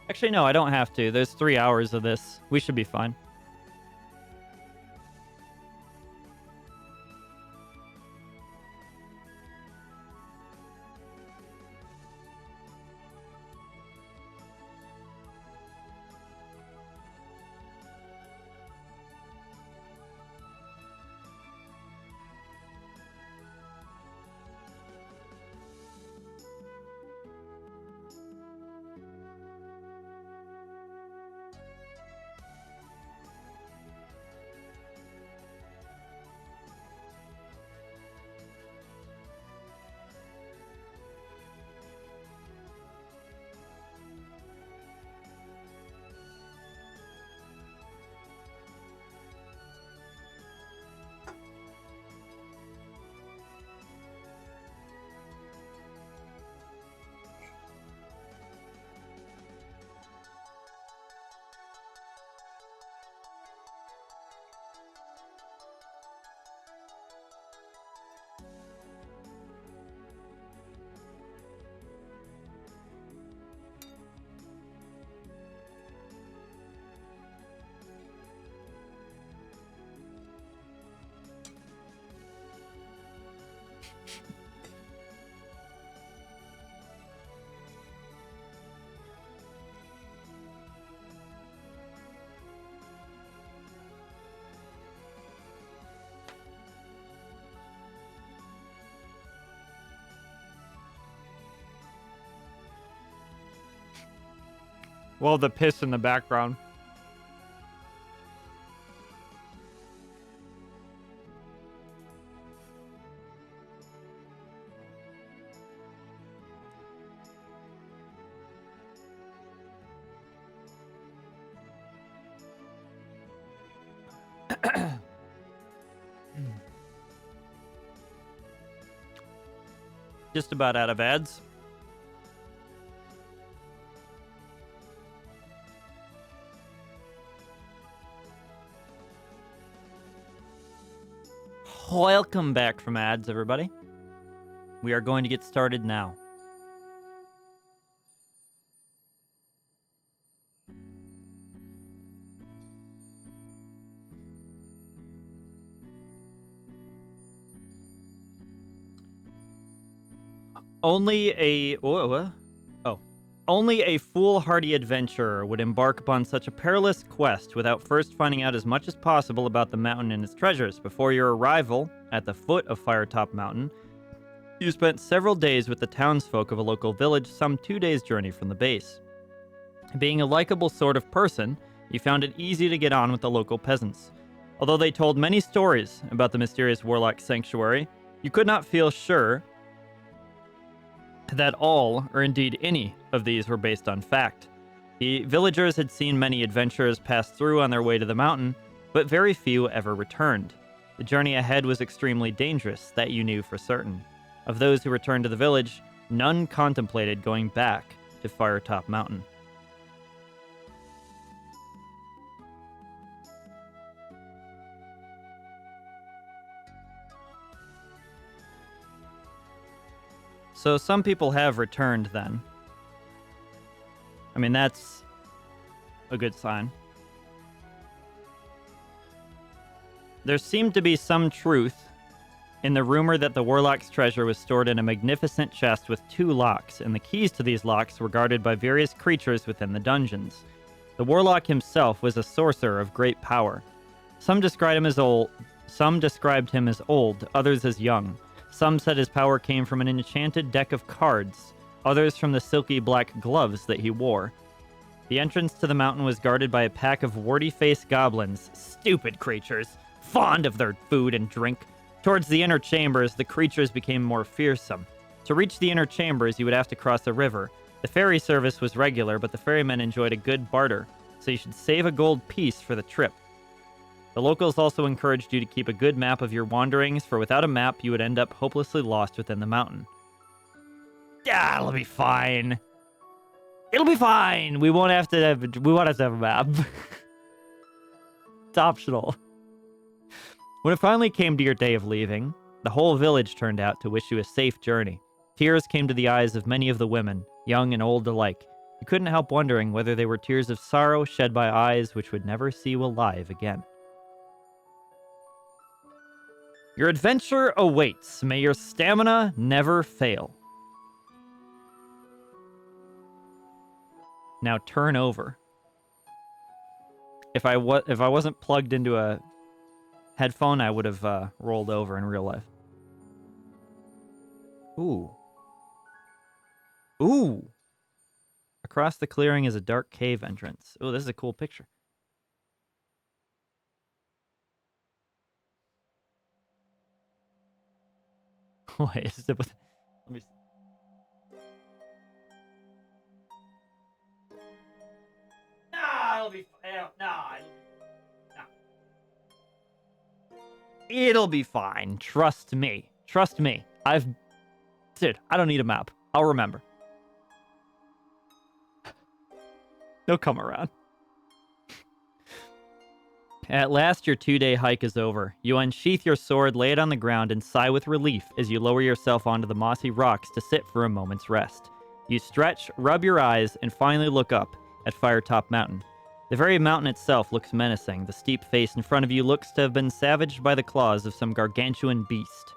Actually, no, I don't have to. There's 3 hours of this. We should be fine. Well, the piss in the background. Just about out of ads. Welcome back from ads, everybody. We are going to get started now. Only a foolhardy adventurer would embark upon such a perilous quest without first finding out as much as possible about the mountain and its treasures. Before your arrival at the foot of Firetop Mountain, you spent several days with the townsfolk of a local village some 2 days' journey from the base. Being a likable sort of person, you found it easy to get on with the local peasants. Although they told many stories about the mysterious Warlock Sanctuary, you could not feel sure that all, or indeed any, of these were based on fact. The villagers had seen many adventurers pass through on their way to the mountain, but very few ever returned. The journey ahead was extremely dangerous, that you knew for certain. Of those who returned to the village, none contemplated going back to Firetop Mountain. So some people have returned then. I mean, that's a good sign. There seemed to be some truth in the rumor that the Warlock's treasure was stored in a magnificent chest with 2 locks, and the keys to these locks were guarded by various creatures within the dungeons. The Warlock himself was a sorcerer of great power. Some described him as old, others as young. Some said his power came from an enchanted deck of cards, others from the silky black gloves that he wore. The entrance to the mountain was guarded by a pack of warty-faced goblins, stupid creatures, fond of their food and drink. Towards the inner chambers, the creatures became more fearsome. To reach the inner chambers, you would have to cross a river. The ferry service was regular, but the ferrymen enjoyed a good barter, so you should save a gold piece for the trip. The locals also encouraged you to keep a good map of your wanderings, for without a map, you would end up hopelessly lost within the mountain. Yeah, it'll be fine. It'll be fine. We won't have to have a map. It's optional. When it finally came to your day of leaving, the whole village turned out to wish you a safe journey. Tears came to the eyes of many of the women, young and old alike. You couldn't help wondering whether they were tears of sorrow shed by eyes which would never see you alive again. Your adventure awaits. May your stamina never fail. Now turn over. If I wasn't plugged into a headphone, I would have rolled over in real life. Ooh. Ooh. Across the clearing is a dark cave entrance. Ooh, this is a cool picture. Wait, is it with... Let me see. Nah, it'll be... It'll be fine. Trust me. Trust me. Dude, I don't need a map. I'll remember. They'll come around. At last, your 2-day hike is over. You unsheath your sword, lay it on the ground, and sigh with relief as you lower yourself onto the mossy rocks to sit for a moment's rest. You stretch, rub your eyes, and finally look up at Firetop Mountain. The very mountain itself looks menacing. The steep face in front of you looks to have been savaged by the claws of some gargantuan beast.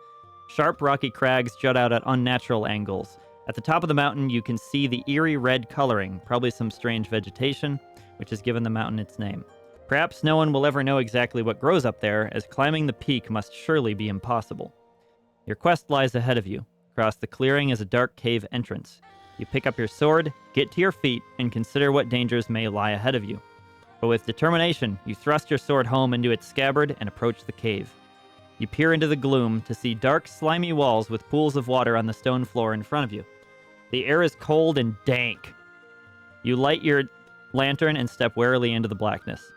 Sharp, rocky crags jut out at unnatural angles. At the top of the mountain, you can see the eerie red coloring, probably some strange vegetation, which has given the mountain its name. Perhaps no one will ever know exactly what grows up there, as climbing the peak must surely be impossible. Your quest lies ahead of you. Across the clearing is a dark cave entrance. You pick up your sword, get to your feet, and consider what dangers may lie ahead of you. But with determination, you thrust your sword home into its scabbard and approach the cave. You peer into the gloom to see dark, slimy walls with pools of water on the stone floor in front of you. The air is cold and dank. You light your lantern and step warily into the blackness.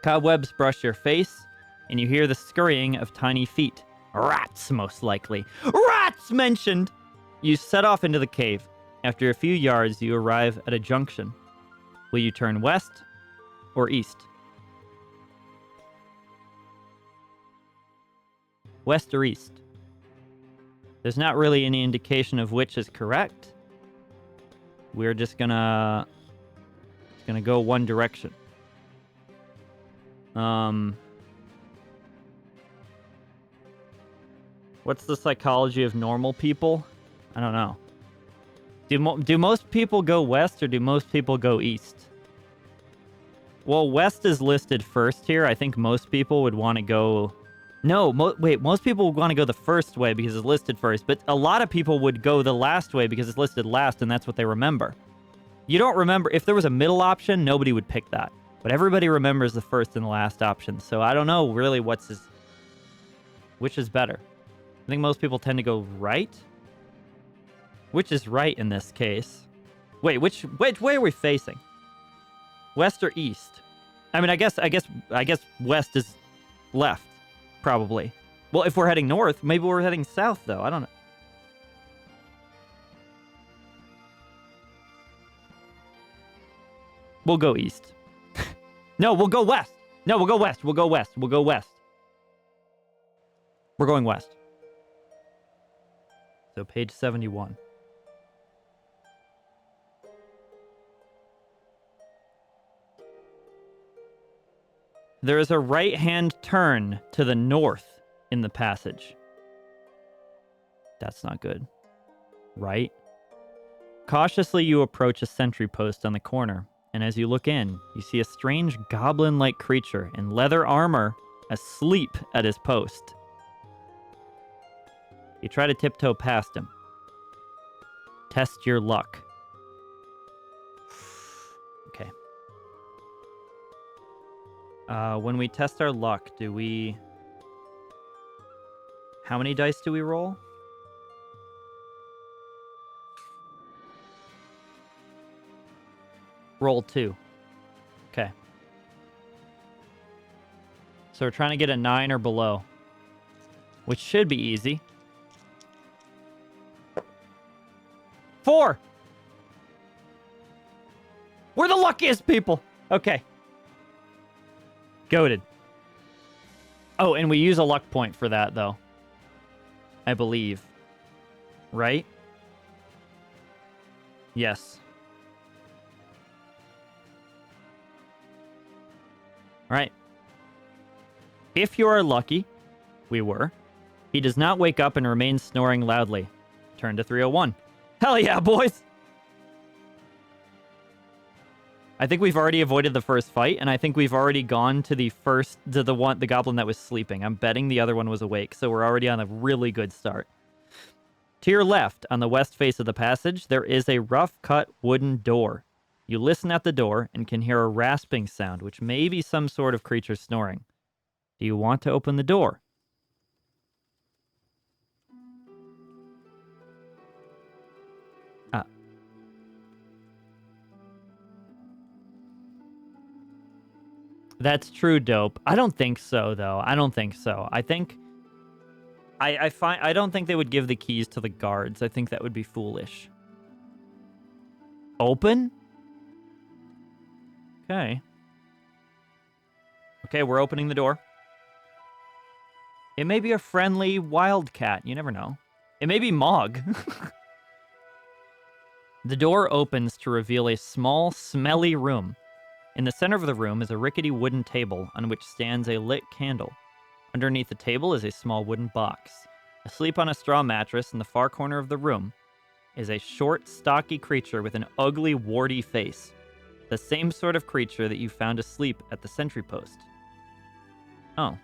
Cobwebs brush your face, and you hear the scurrying of tiny feet. Rats, most likely. Rats mentioned! You set off into the cave. After a few yards, you arrive at a junction. Will you turn west or east? West or east? There's not really any indication of which is correct. We're just gonna go one direction. What's the psychology of normal people? I don't know. Do most people go west or do most people go east? Well, west is listed first here. I think most people would want to go... No, most people would want to go the first way because it's listed first, but a lot of people would go the last way because it's listed last and that's what they remember. You don't remember... If there was a middle option, nobody would pick that. But everybody remembers the first and the last option, so I don't know really which is better. I think most people tend to go right. Which is right in this case? Wait, which way are we facing? West or east? I mean, I guess west is left, probably. Well, if we're heading north, maybe we're heading south, though. I don't know. We'll go east. No, we'll go west. No, we'll go west. We'll go west. We'll go west. We're going west. So page 71. There is a right-hand turn to the north in the passage. That's not good. Right? Cautiously, you approach a sentry post on the corner, and as you look in, you see a strange goblin-like creature in leather armor asleep at his post. You try to tiptoe past him. Test your luck. Okay. When we test our luck, do we... How many dice do we roll? Roll 2. Okay. So we're trying to get a 9 or below, which should be easy. 4! We're the luckiest people! Okay. Goated. Oh, and we use a luck point for that, though. I believe. Right? Yes. Alright. If you are lucky, we were, he does not wake up and remains snoring loudly. Turn to 301. Hell yeah, boys! I think we've already avoided the first fight, and I think we've already gone to the goblin that was sleeping. I'm betting the other one was awake, so we're already on a really good start. To your left, on the west face of the passage, there is a rough-cut wooden door. You listen at the door and can hear a rasping sound, which may be some sort of creature snoring. Do you want to open the door? That's true, Dope. I don't think so, though. I don't think so. I think... I don't think they would give the keys to the guards. I think that would be foolish. Open? Okay. Okay, we're opening the door. It may be a friendly wildcat. You never know. It may be Mog. The door opens to reveal a small, smelly room. In the center of the room is a rickety wooden table on which stands a lit candle. Underneath the table is a small wooden box. Asleep on a straw mattress in the far corner of the room is a short, stocky creature with an ugly, warty face. The same sort of creature that you found asleep at the sentry post. Oh.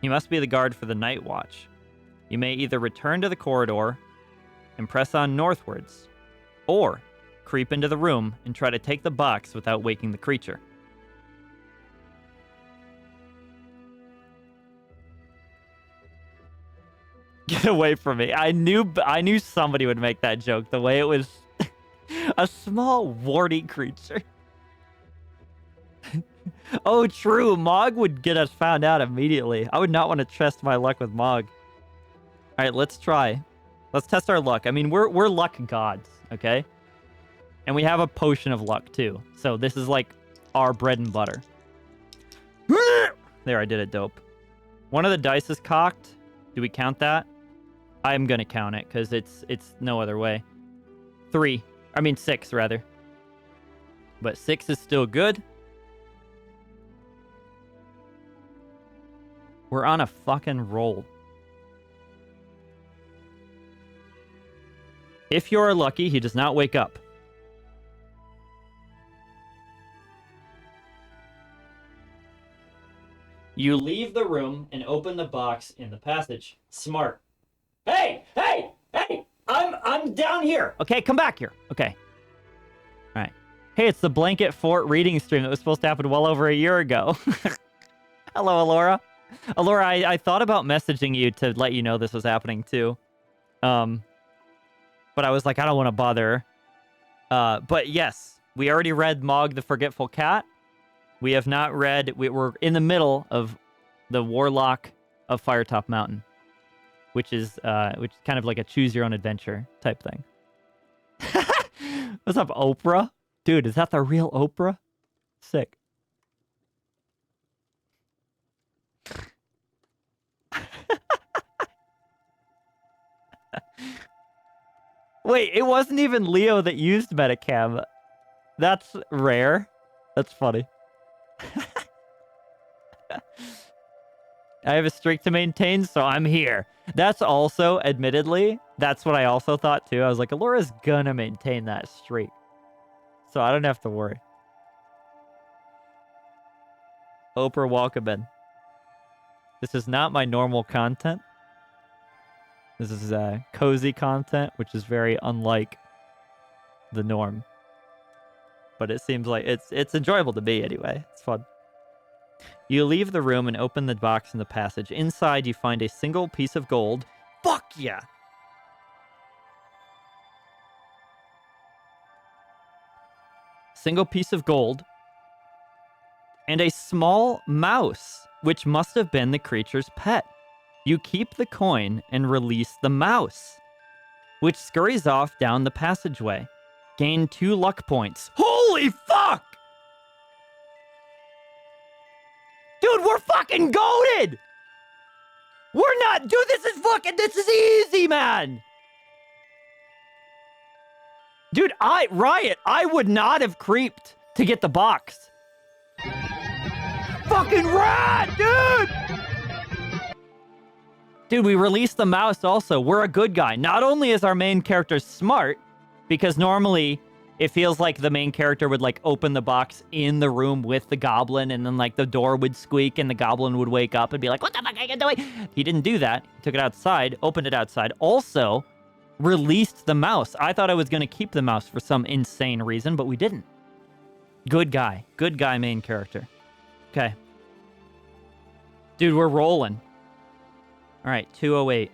He must be the guard for the night watch. You may either return to the corridor and press on northwards, or creep into the room and try to take the box without waking the creature. Get away from me. I knew somebody would make that joke the way it was a small warty creature. Oh, true. Mog would get us found out immediately. I would not want to test my luck with Mog. All right, let's try. Let's test our luck. I mean, we're luck gods, okay? And we have a potion of luck, too. So this is like our bread and butter. There, I did it, Dope. One of the dice is cocked. Do we count that? I'm going to count it because it's no other way. 6, rather. But 6 is still good. We're on a fucking roll. If you're lucky, he does not wake up. You leave the room and open the box in the passage. Smart. Hey! Hey! Hey! I'm down here! Okay, come back here. Okay. Alright. Hey, it's the Blanket Fort reading stream that was supposed to happen well over a year ago. Hello, Alora. Alora, I thought about messaging you to let you know this was happening too. But I was like, I don't want to bother her. But yes, we already read Mog the Forgetful Cat. We have not read... We're in the middle of the Warlock of Firetop Mountain, which is kind of like a choose-your-own-adventure type thing. What's up, Oprah? Dude, is that the real Oprah? Sick. Wait, it wasn't even Leo that used Metacam. That's rare. That's funny. I have a streak to maintain, so I'm here. That's also, admittedly, that's what I also thought too. I was like, Alora's gonna maintain that streak. So I don't have to worry. Oprah, welcome in. This is not my normal content. This is cozy content, which is very unlike the norm. But it seems like it's enjoyable to me anyway. It's fun. You leave the room and open the box in the passage. Inside, you find a single piece of gold. Fuck yeah! Single piece of gold. And a small mouse, which must have been the creature's pet. You keep the coin and release the mouse, which scurries off down the passageway. Gain 2 luck points. Holy fuck! Dude, we're fucking goated! We're not... Dude, this is easy, man! Dude, Riot, I would not have creeped to get the box. Fucking rad, dude! Dude, we released the mouse also. We're a good guy. Not only is our main character smart, because normally it feels like the main character would like open the box in the room with the goblin and then like the door would squeak and the goblin would wake up and be like, what the fuck are you doing? He didn't do that. He took it outside, opened it outside. Also, released the mouse. I thought I was going to keep the mouse for some insane reason, but we didn't. Good guy. Good guy main character. Okay. Dude, we're rolling. All right, 208.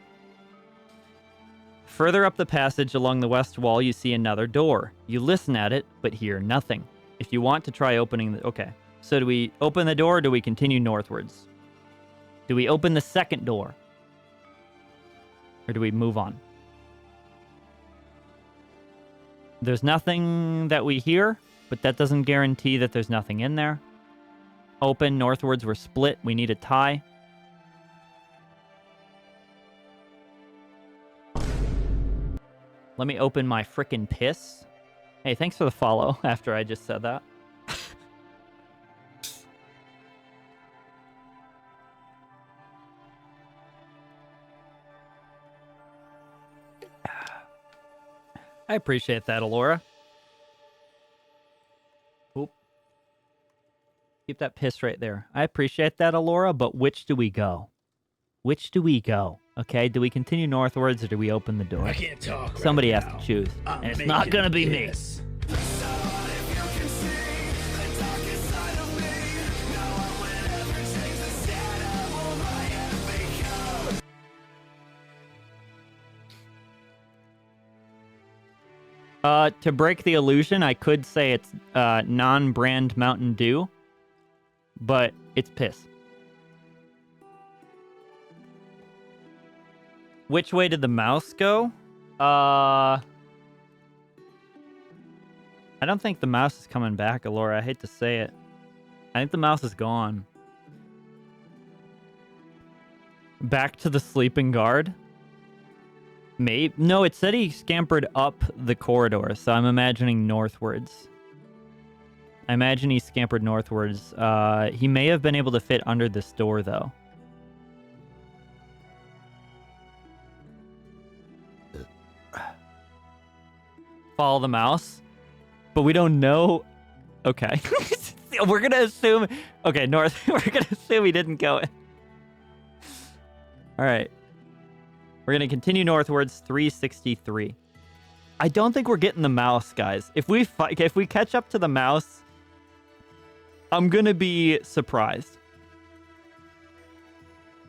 Further up the passage along the west wall, you see another door. You listen at it, but hear nothing. If you want to try opening the... Okay. So do we open the door or do we continue northwards? Do we open the second door? Or do we move on? There's nothing that we hear, but that doesn't guarantee that there's nothing in there. Open, northwards, we're split. We need a tie. Let me open my frickin' piss. Hey, thanks for the follow after I just said that. I appreciate that, Alora. Oop. Keep that piss right there. I appreciate that, Alora, but which do we go? Which do we go? Okay, do we continue northwards or do we open the door? I can't talk. Somebody right has now. to choose. I'm And it's not gonna be me. piss. To break the illusion, I could say it's non-brand Mountain Dew, but it's piss. Which way did the mouse go? I don't think the mouse is coming back, Alora. I hate to say it. I think the mouse is gone. Back to the sleeping guard? Maybe. No, it said he scampered up the corridor, so I'm imagining northwards. I imagine he scampered northwards. He may have been able to fit under this door, though. Follow the mouse, but we don't know. Okay. We're gonna assume. Okay, north. We're gonna assume he didn't go in. All right. We're gonna continue northwards. 363. I don't think we're getting the mouse, guys. If we catch up to the mouse, I'm gonna be surprised.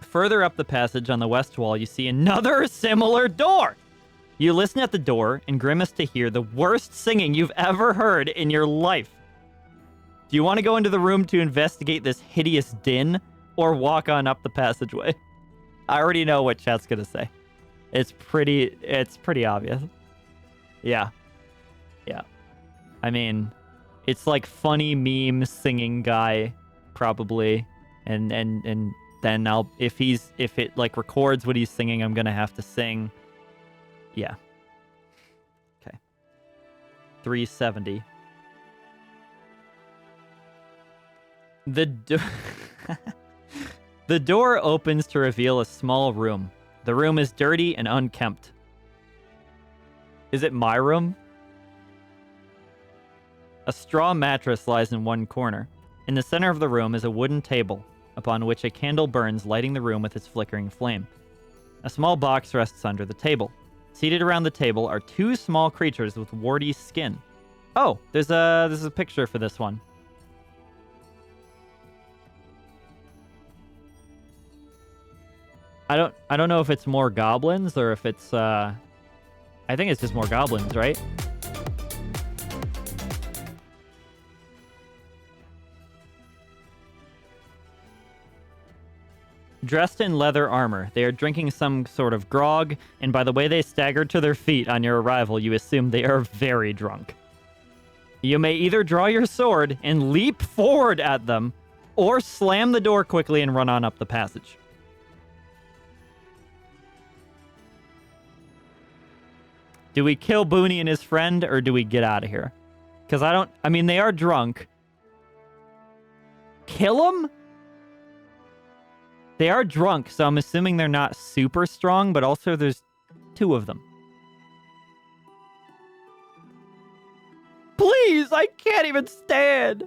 Further up the passage on the west wall, you see another similar door. You listen at the door and grimace to hear the worst singing you've ever heard in your life. Do you want to go into the room to investigate this hideous din or walk on up the passageway? I already know what chat's going to say. It's pretty obvious. Yeah. Yeah. I mean, it's like funny meme singing guy probably and then if it like records what he's singing, I'm going to have to sing. Yeah. Okay. 370. The door opens to reveal a small room. The room is dirty and unkempt. Is it my room? A straw mattress lies in one corner. In the center of the room is a wooden table, upon which a candle burns, lighting the room with its flickering flame. A small box rests under the table. Seated around the table are two small creatures with warty skin. Oh, there's a picture for this one. I don't know if it's more goblins or if it's I think it's just more goblins, right? Dressed in leather armor, they are drinking some sort of grog, and by the way they staggered to their feet on your arrival, you assume they are very drunk. You may either draw your sword and leap forward at them, or slam the door quickly and run on up the passage. Do we kill Booney and his friend, or do we get out of here? Because I mean, they are drunk. Kill them? They are drunk, so I'm assuming they're not super strong, but also there's two of them. Please, I can't even stand.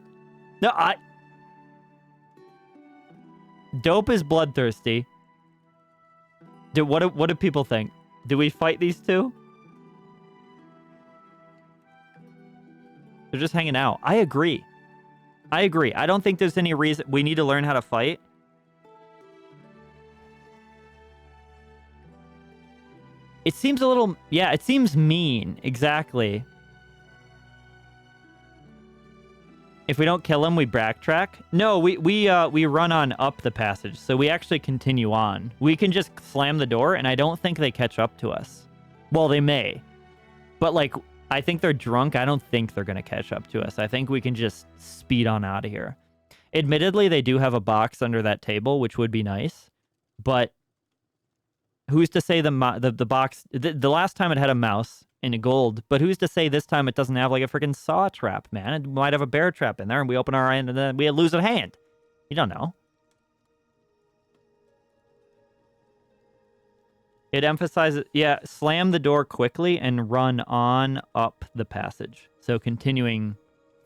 No, Dope is bloodthirsty. What do people think? Do we fight these two? They're just hanging out. I agree. I don't think there's any reason we need to learn how to fight. It seems a little... Yeah, it seems mean. Exactly. If we don't kill him, we backtrack. No, we run on up the passage, so we actually continue on. We can just slam the door, and I don't think they catch up to us. Well, they may. But, like, I think they're drunk. I don't think they're going to catch up to us. I think we can just speed on out of here. Admittedly, they do have a box under that table, which would be nice. But... who's to say the box... The last time it had a mouse in a gold, but who's to say this time it doesn't have like a freaking saw trap, man? It might have a bear trap in there, and we open our hand, and then we lose a hand. You don't know. It emphasizes... Yeah, slam the door quickly and run on up the passage. So continuing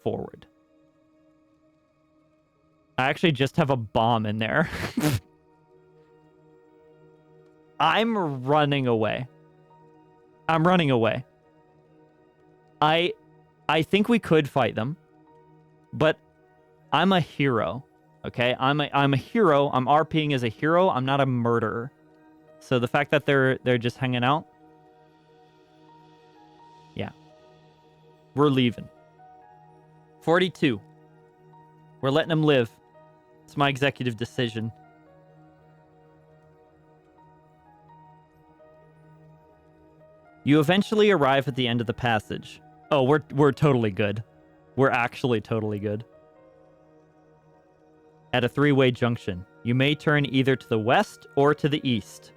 forward. I actually just have a bomb in there. I'm running away. I'm running away. I think we could fight them, but I'm a hero. Okay, I'm a hero. I'm RPing as a hero. I'm not a murderer. So the fact that they're just hanging out, yeah, we're leaving. 42. We're letting them live. It's my executive decision. You eventually arrive at the end of the passage. Oh, we're totally good. We're actually totally good. At a three-way junction. You may turn either to the west or to the east.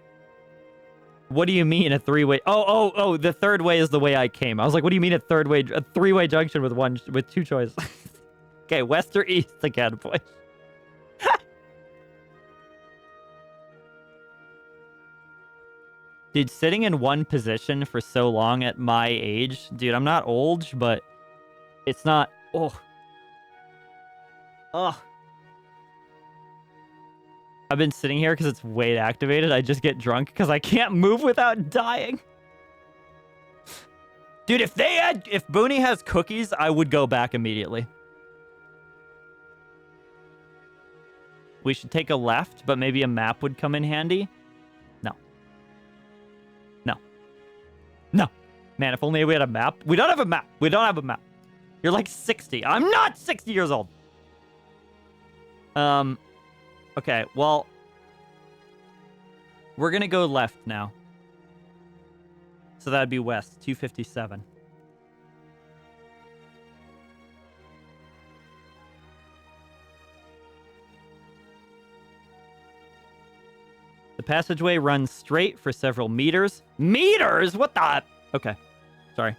What do you mean a three-way? Oh, the third way is the way I came. I was like, what do you mean a three-way junction with two choices? Okay, west or east again, boy. Dude, sitting in one position for so long at my age, dude, I'm not old, but it's not... Oh. I've been sitting here because it's weight activated. I just get drunk because I can't move without dying. Dude, if Booney has cookies, I would go back immediately. We should take a left, but maybe a map would come in handy. No. Man, if only we had a map. We don't have a map. We don't have a map. You're like 60. I'm not 60 years old. Okay, well, we're going to go left now. So that'd be west, 257. The passageway runs straight for several meters. Meters? What the? Okay. Sorry.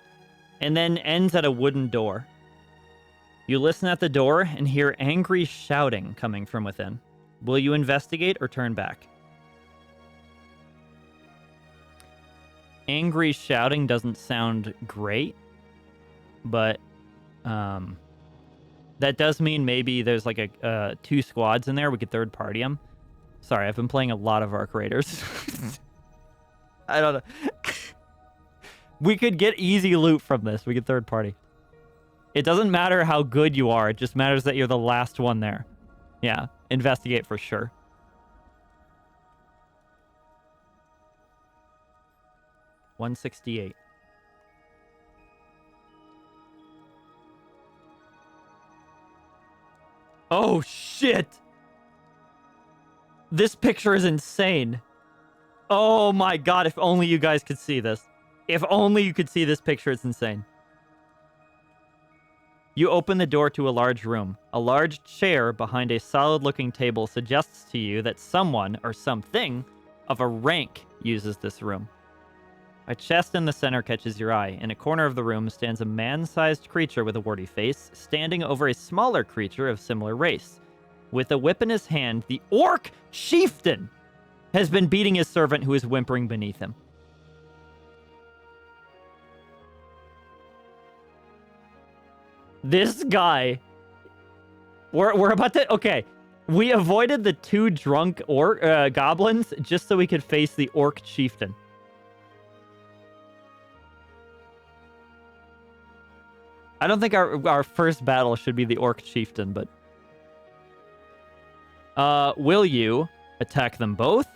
And then ends at a wooden door. You listen at the door and hear angry shouting coming from within. Will you investigate or turn back? Angry shouting doesn't sound great, but that does mean maybe there's like a two squads in there. We could third party them. Sorry, I've been playing a lot of Arc Raiders. I don't know. We could get easy loot from this. We could third party. It doesn't matter how good you are. It just matters that you're the last one there. Yeah, investigate for sure. $168. Oh, shit. This picture is insane. Oh my god, if only you guys could see this. If only you could see this picture, it's insane. You open the door to a large room. A large chair behind a solid-looking table suggests to you that someone or something of a rank uses this room. A chest in the center catches your eye. In a corner of the room stands a man-sized creature with a warty face, standing over a smaller creature of similar race. With a whip in his hand, the orc chieftain has been beating his servant who is whimpering beneath him. This guy... We're about to... Okay. We avoided the two drunk goblins just so we could face the orc chieftain. I don't think our first battle should be the orc chieftain, but... will you attack them both?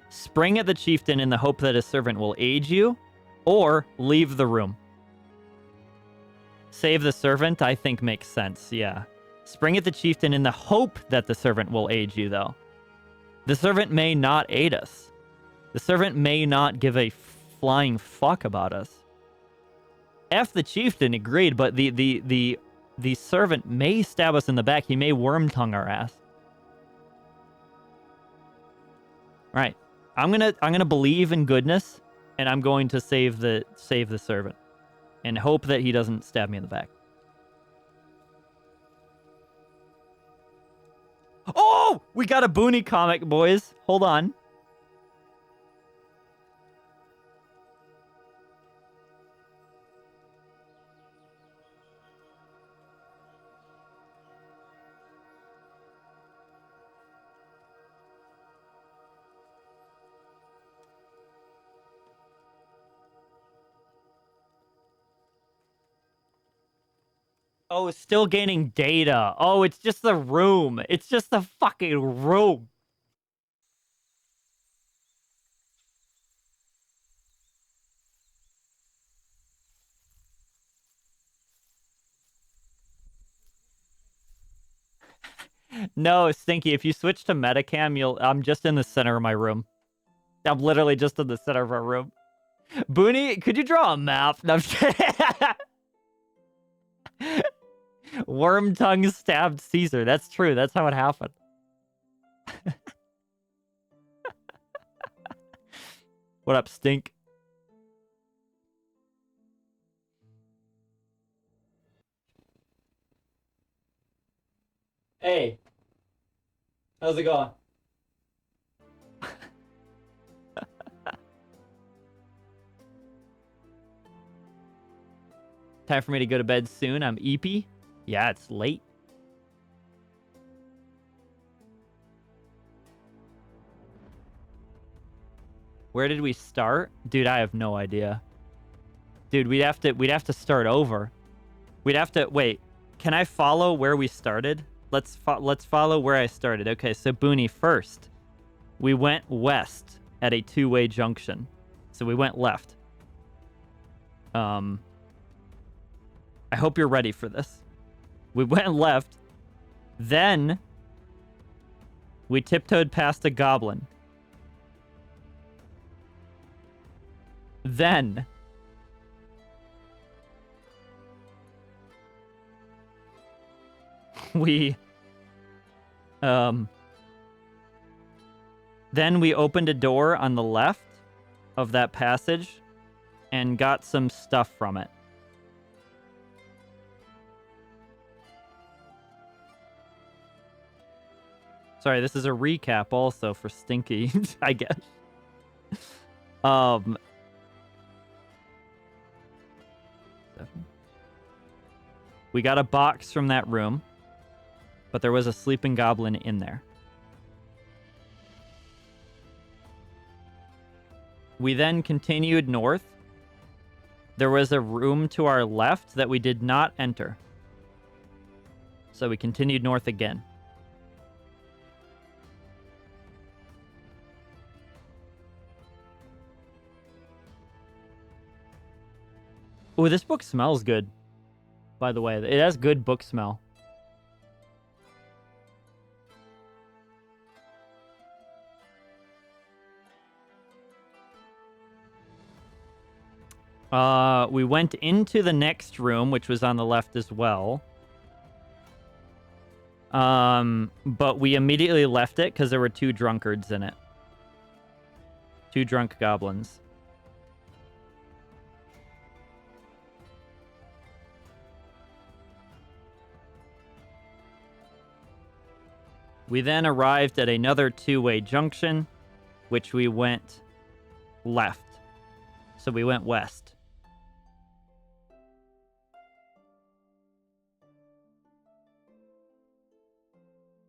Spring at the chieftain in the hope that a servant will aid you? Or leave the room? Save the servant, I think makes sense, yeah. Spring at the chieftain in the hope that the servant will aid you, though. The servant may not aid us. The servant may not give a flying fuck about us. F the chieftain, agreed, but the servant may stab us in the back. He may worm tongue our ass. All right, I'm gonna believe in goodness, and I'm going to save the servant, and hope that he doesn't stab me in the back. Oh, we got a Booney comic, boys. Hold on. Oh, it's still gaining data. Oh, it's just the room. It's just the fucking room. No, Stinky, if you switch to Metacam, I'm just in the center of my room. I'm literally just in the center of our room. Booney, could you draw a map? No, I'm kidding. Worm tongue stabbed Caesar. That's true. That's how it happened. What up, Stink? Hey. How's it going? Time for me to go to bed soon. I'm eepy. Yeah, it's late. Where did we start? Dude, I have no idea. Dude, we'd have to start over. We'd have to wait. Can I follow where we started? Let's follow where I started. Okay, so Booney first. We went west at a two-way junction. So we went left. I hope you're ready for this. We went left. Then we tiptoed past a goblin. Then we opened a door on the left of that passage and got some stuff from it. Sorry, this is a recap also for Stinky, I guess. We got a box from that room, but there was a sleeping goblin in there. We then continued north. There was a room to our left that we did not enter. So we continued north again. Oh, this book smells good, by the way. It has good book smell. We went into the next room, which was on the left as well. But we immediately left it because there were 2 drunkards in it. 2 drunk goblins. We then arrived at another 2-way junction, which we went left. So we went west.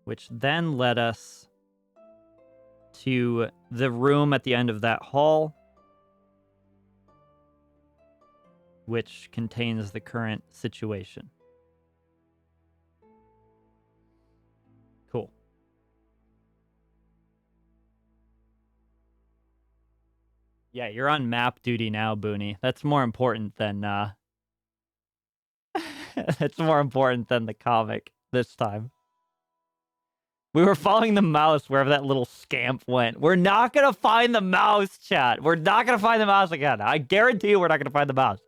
Which then led us to the room at the end of that hall, which contains the current situation. Cool. Yeah, you're on map duty now, Booney. That's more important than that's more important than the comic this time. We were following the mouse wherever that little scamp went. We're not gonna find the mouse, chat. We're not gonna find the mouse again. I guarantee you we're not gonna find the mouse.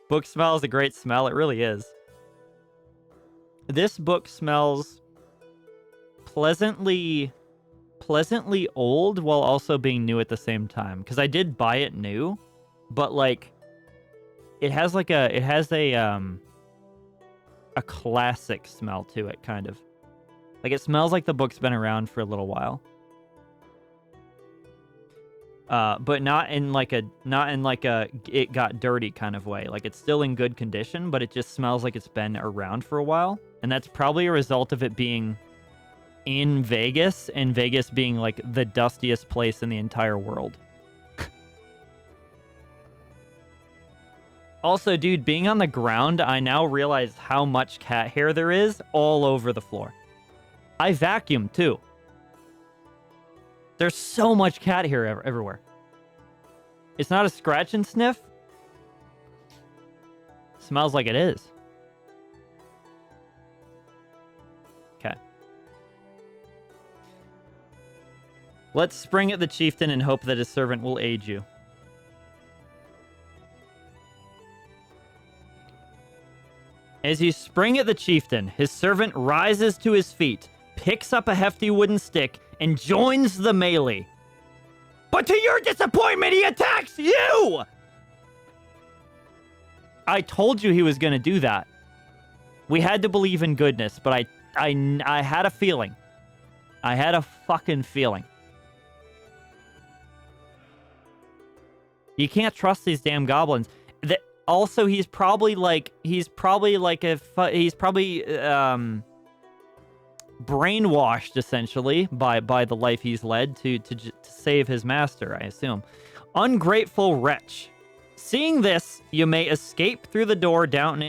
Book smell is a great smell. It really is. This book smells pleasantly old while also being new at the same time. Because I did buy it new, but like it has a classic smell to it, kind of. Like it smells like the book's been around for a little while. But not in like a it got dirty kind of way. Like it's still in good condition, but it just smells like it's been around for a while. And that's probably a result of it being in Vegas, and Vegas being like the dustiest place in the entire world. Also, dude, being on the ground, I now realize how much cat hair there is all over the floor. I vacuum too. There's so much cat hair everywhere. It's not a scratch and sniff. Smells like it is. Okay. Let's spring at the chieftain and hope that his servant will aid you. As you spring at the chieftain, his servant rises to his feet, picks up a hefty wooden stick, and joins the melee. But to your disappointment, he attacks you! I told you he was going to do that. We had to believe in goodness, but I had a feeling. I had a fucking feeling. You can't trust these damn goblins. Also, he's probably brainwashed essentially by the life he's led to save his master, I assume. Ungrateful wretch. Seeing this, you may escape through the door down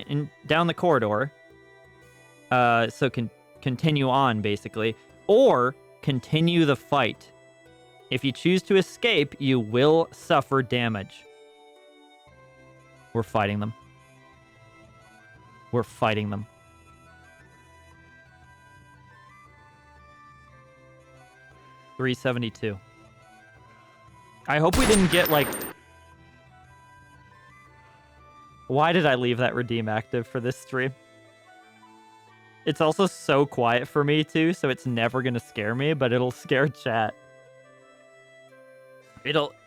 the corridor. So continue on basically, or continue the fight. If you choose to escape, you will suffer damage. We're fighting them. We're fighting them. $372. I hope we didn't get like... Why did I leave that redeem active for this stream? It's also so quiet for me too, so it's never gonna scare me, but it'll scare chat.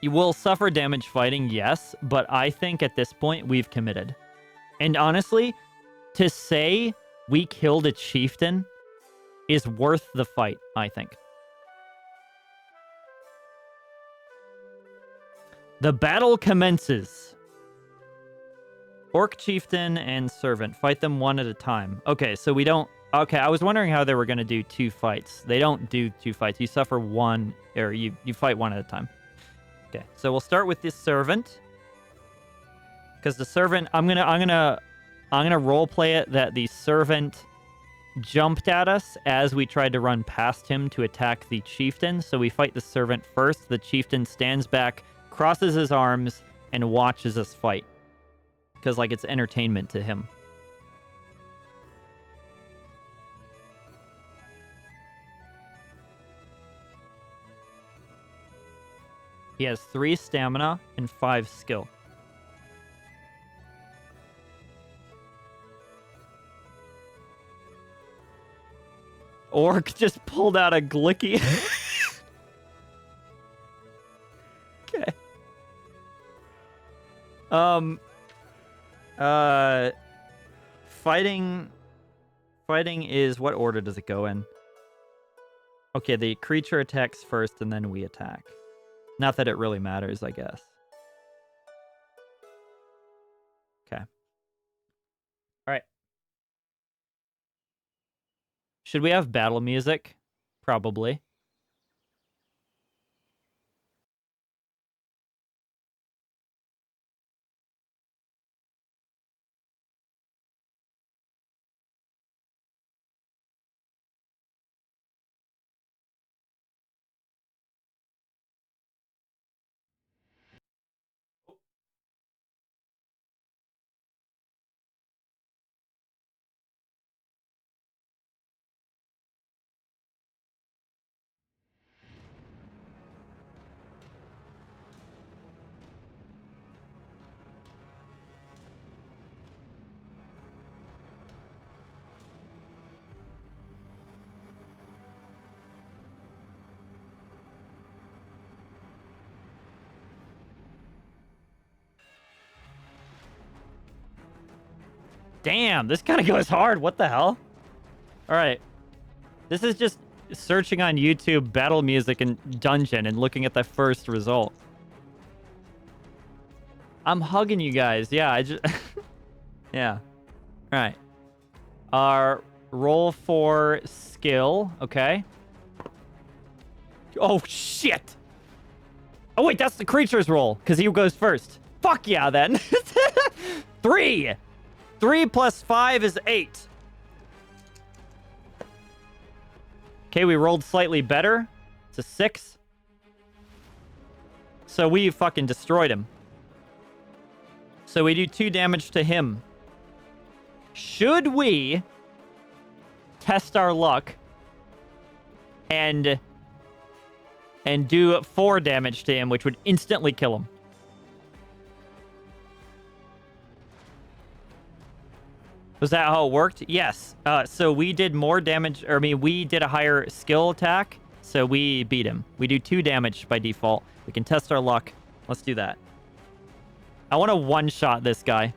You will suffer damage fighting, yes, but I think at this point we've committed. And honestly, to say we killed a chieftain is worth the fight, I think. The battle commences. Orc Chieftain and Servant. Fight them one at a time. Okay, so we don't... Okay, I was wondering how they were going to do 2 fights. They don't do 2 fights. You suffer one, or you fight one at a time. Okay, so we'll start with this Servant. Because the Servant... I'm gonna role play it that the Servant jumped at us as we tried to run past him to attack the Chieftain. So we fight the Servant first. The Chieftain stands back, crosses his arms, and watches us fight. Because, like, it's entertainment to him. He has 3 stamina and 5 skill. Orc just pulled out a Glicky. Okay. Fighting is... What order does it go in? Okay, the creature attacks first and then we attack. Not that it really matters, I guess. Okay. Alright. Should we have battle music? Probably. Damn, this kind of goes hard. What the hell? All right. This is just searching on YouTube battle music and dungeon and looking at the first result. I'm hugging you guys. Yeah, I just... yeah. All right. Our roll for skill. Okay. Oh, shit. Oh, wait, that's the creature's roll because he goes first. Fuck yeah, then. 3. 3 plus 5 is 8. Okay, we rolled slightly better. It's a 6. So we fucking destroyed him. So we do 2 damage to him. Should we test our luck and do 4 damage to him, which would instantly kill him? Was that how it worked? Yes. So we did more damage, or I mean, we did a higher skill attack, so we beat him. We do 2 damage by default. We can test our luck. Let's do that. I want to one-shot this guy.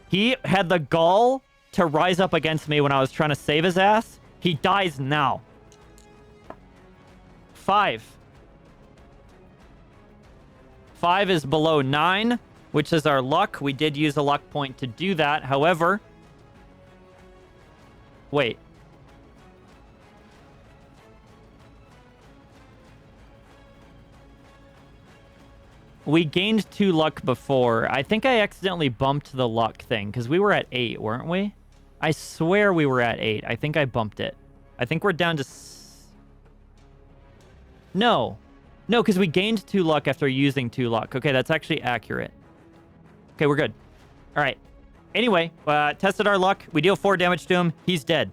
He had the gall to rise up against me when I was trying to save his ass. He dies now. 5. 5 is below 9. Which is our luck. We did use a luck point to do that. However... Wait. We gained 2 luck before. I think I accidentally bumped the luck thing, because we were at 8, weren't we? I swear we were at 8. I think I bumped it. I think we're down to... No. No, because we gained 2 luck after using 2 luck. Okay, that's actually accurate. Okay, we're good. All right. Anyway, tested our luck. We deal 4 damage to him. He's dead.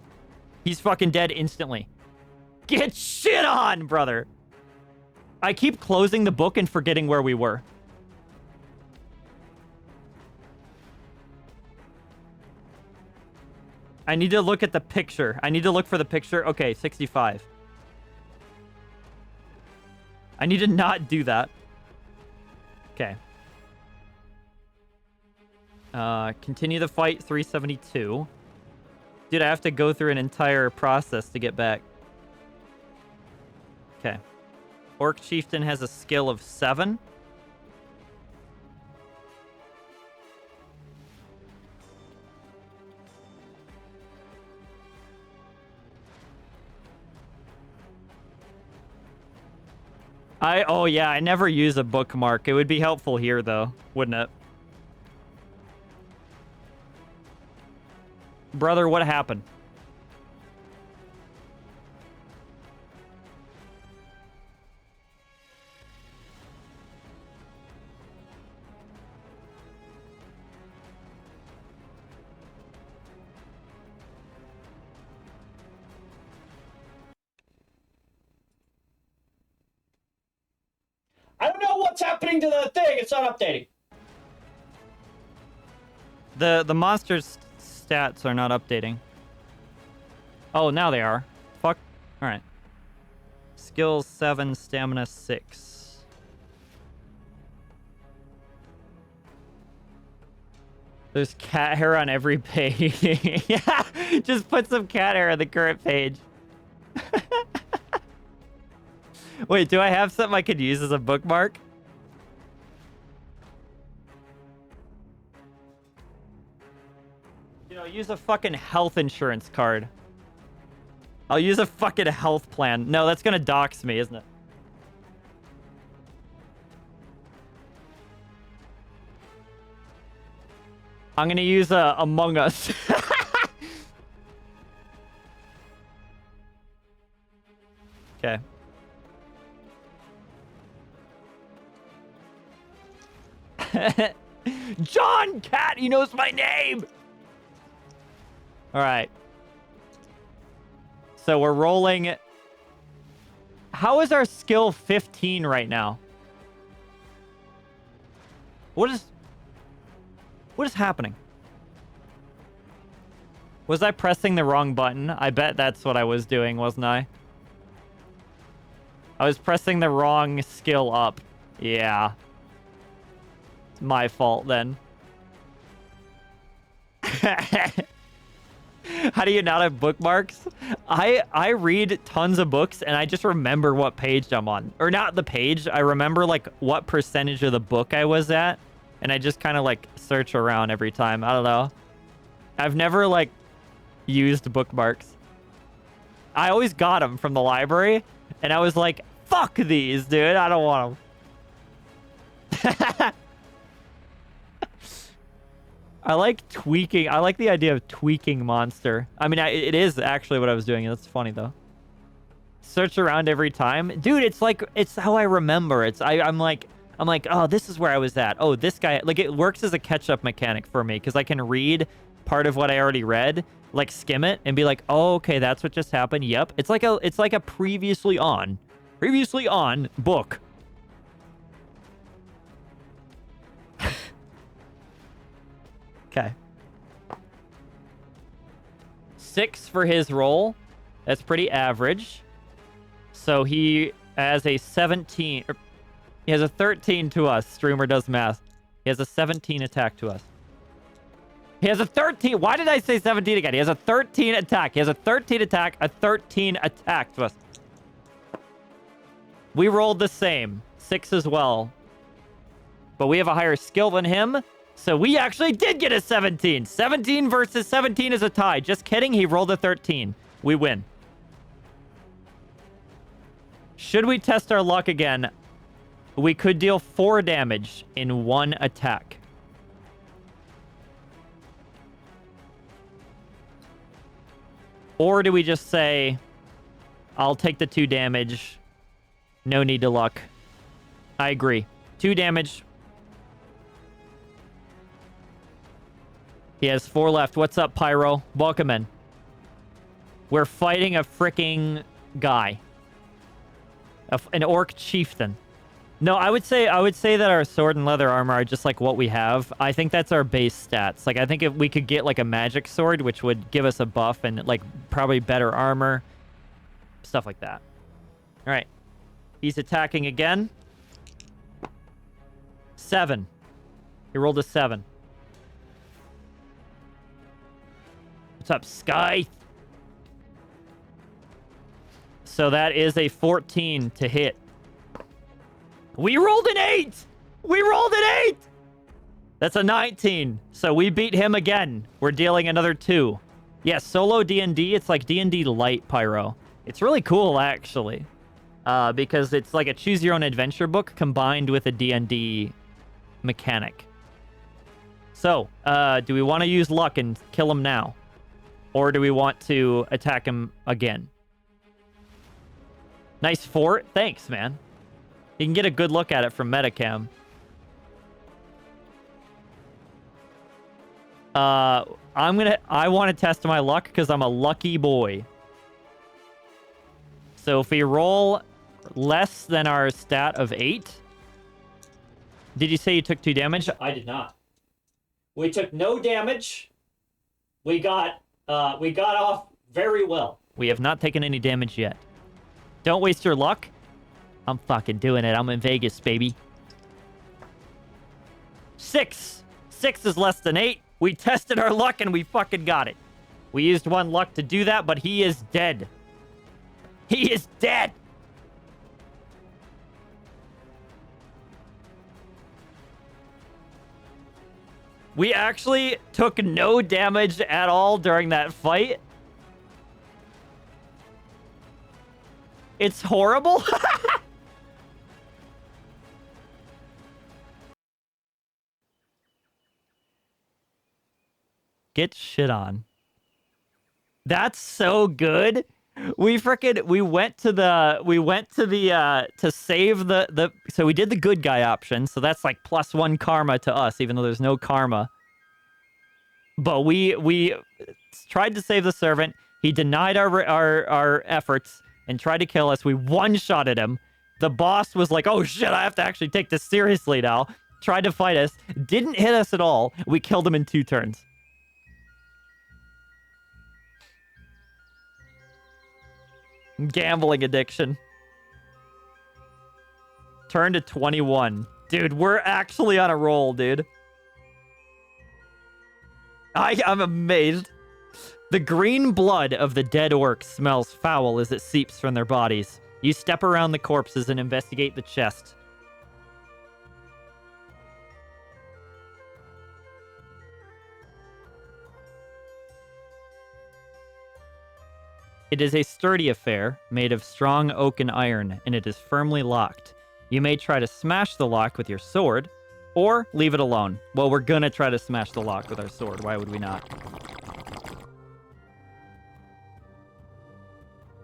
He's fucking dead instantly. Get shit on, brother. I keep closing the book and forgetting where we were. I need to look at the picture. I need to look for the picture. Okay, 65. I need to not do that. Okay. Continue the fight, 372. Dude, I have to go through an entire process to get back. Okay. Orc Chieftain has a skill of 7. Oh yeah, I never use a bookmark. It would be helpful here though, wouldn't it? Brother, what happened? I don't know what's happening to the thing. It's not updating. The monster's stats are not updating. Oh, now they are. Fuck. All right. Skill 7, stamina 6. There's cat hair on every page. Yeah, just put some cat hair on the current page. Wait, do I have something I could use as a bookmark? You know, use a fucking health insurance card. I'll use a fucking health plan. No, that's gonna dox me, isn't it? I'm gonna use Among Us. Okay. John Cat, he knows my name. All right. So we're rolling. How is our skill 15 right now? What is happening? Was I pressing the wrong button? I bet that's what I was doing, wasn't I? I was pressing the wrong skill up. Yeah. It's my fault then. How do you not have bookmarks? I read tons of books and I just remember what page I'm on. Or not the page. I remember like what percentage of the book I was at. And I just kind of like search around every time. I don't know. I've never like used bookmarks. I always got them from the library. And I was like, fuck these, dude. I don't want them. I like tweaking. I like the idea of tweaking monster. I mean, it is actually what I was doing. That's funny, though. Search around every time. Dude, it's like, it's how I remember. I'm like, oh, this is where I was at. Oh, this guy, like, it works as a catch-up mechanic for me because I can read part of what I already read, like skim it and be like, oh, okay, that's what just happened. Yep. It's like a previously on book. Okay. 6 for his roll. That's pretty average. So he has a 17. He has a 13 to us. Streamer does math. He has a 17 attack to us. He has a 13. Why did I say 17 again? He has a 13 attack. He has a 13 attack, a 13 attack to us. We rolled the same. 6 as well. But we have a higher skill than him. So we actually did get a 17. 17 versus 17 is a tie. Just kidding. He rolled a 13. We win. Should we test our luck again? We could deal 4 damage in 1 attack. Or do we just say, I'll take the 2 damage. No need to luck. I agree. 2 damage. He has 4 left. What's up, Pyro? Welcome in. We're fighting a freaking guy. An orc chieftain. No, I would say that our sword and leather armor are just like what we have. I think that's our base stats. Like, I think if we could get like a magic sword, which would give us a buff and like probably better armor. Stuff like that. All right. He's attacking again. 7. He rolled a 7. What's up, Sky? So that is a 14 to hit. We rolled an 8! We rolled an 8! That's a 19. So we beat him again. We're dealing another 2. Yeah, solo D&D, it's like D&D light, Pyro. It's really cool, actually. because it's like a choose your own adventure book combined with a D&D mechanic. So, do we want to use luck and kill him now? Or do we want to attack him again? Nice fort. Thanks, man. You can get a good look at it from Metacam. I want to test my luck because I'm a lucky boy. So if we roll less than our stat of 8... Did you say you took 2 damage? I did not. We took no damage. We got off very well. We have not taken any damage yet. Don't waste your luck. I'm fucking doing it. I'm in Vegas, baby. 6. 6 is less than 8. We tested our luck and we fucking got it. We used 1 luck to do that, but he is dead. He is dead. We actually took no damage at all during that fight. It's horrible. Get shit on. That's so good. We went to save the so we did the good guy option, so that's like +1 karma to us, even though there's no karma. But we tried to save the servant. He denied our efforts and tried to kill us. We one-shotted him. The boss was like, oh shit, I have to actually take this seriously now. Tried to fight us. Didn't hit us at all. We killed him in 2 turns. Gambling addiction. Turn to 21. Dude, we're actually on a roll, dude. I'm amazed. The green blood of the dead orcs smells foul as it seeps from their bodies. You step around the corpses and investigate the chest. It is a sturdy affair, made of strong oak and iron, and it is firmly locked. You may try to smash the lock with your sword, or leave it alone. Well, we're gonna try to smash the lock with our sword. Why would we not?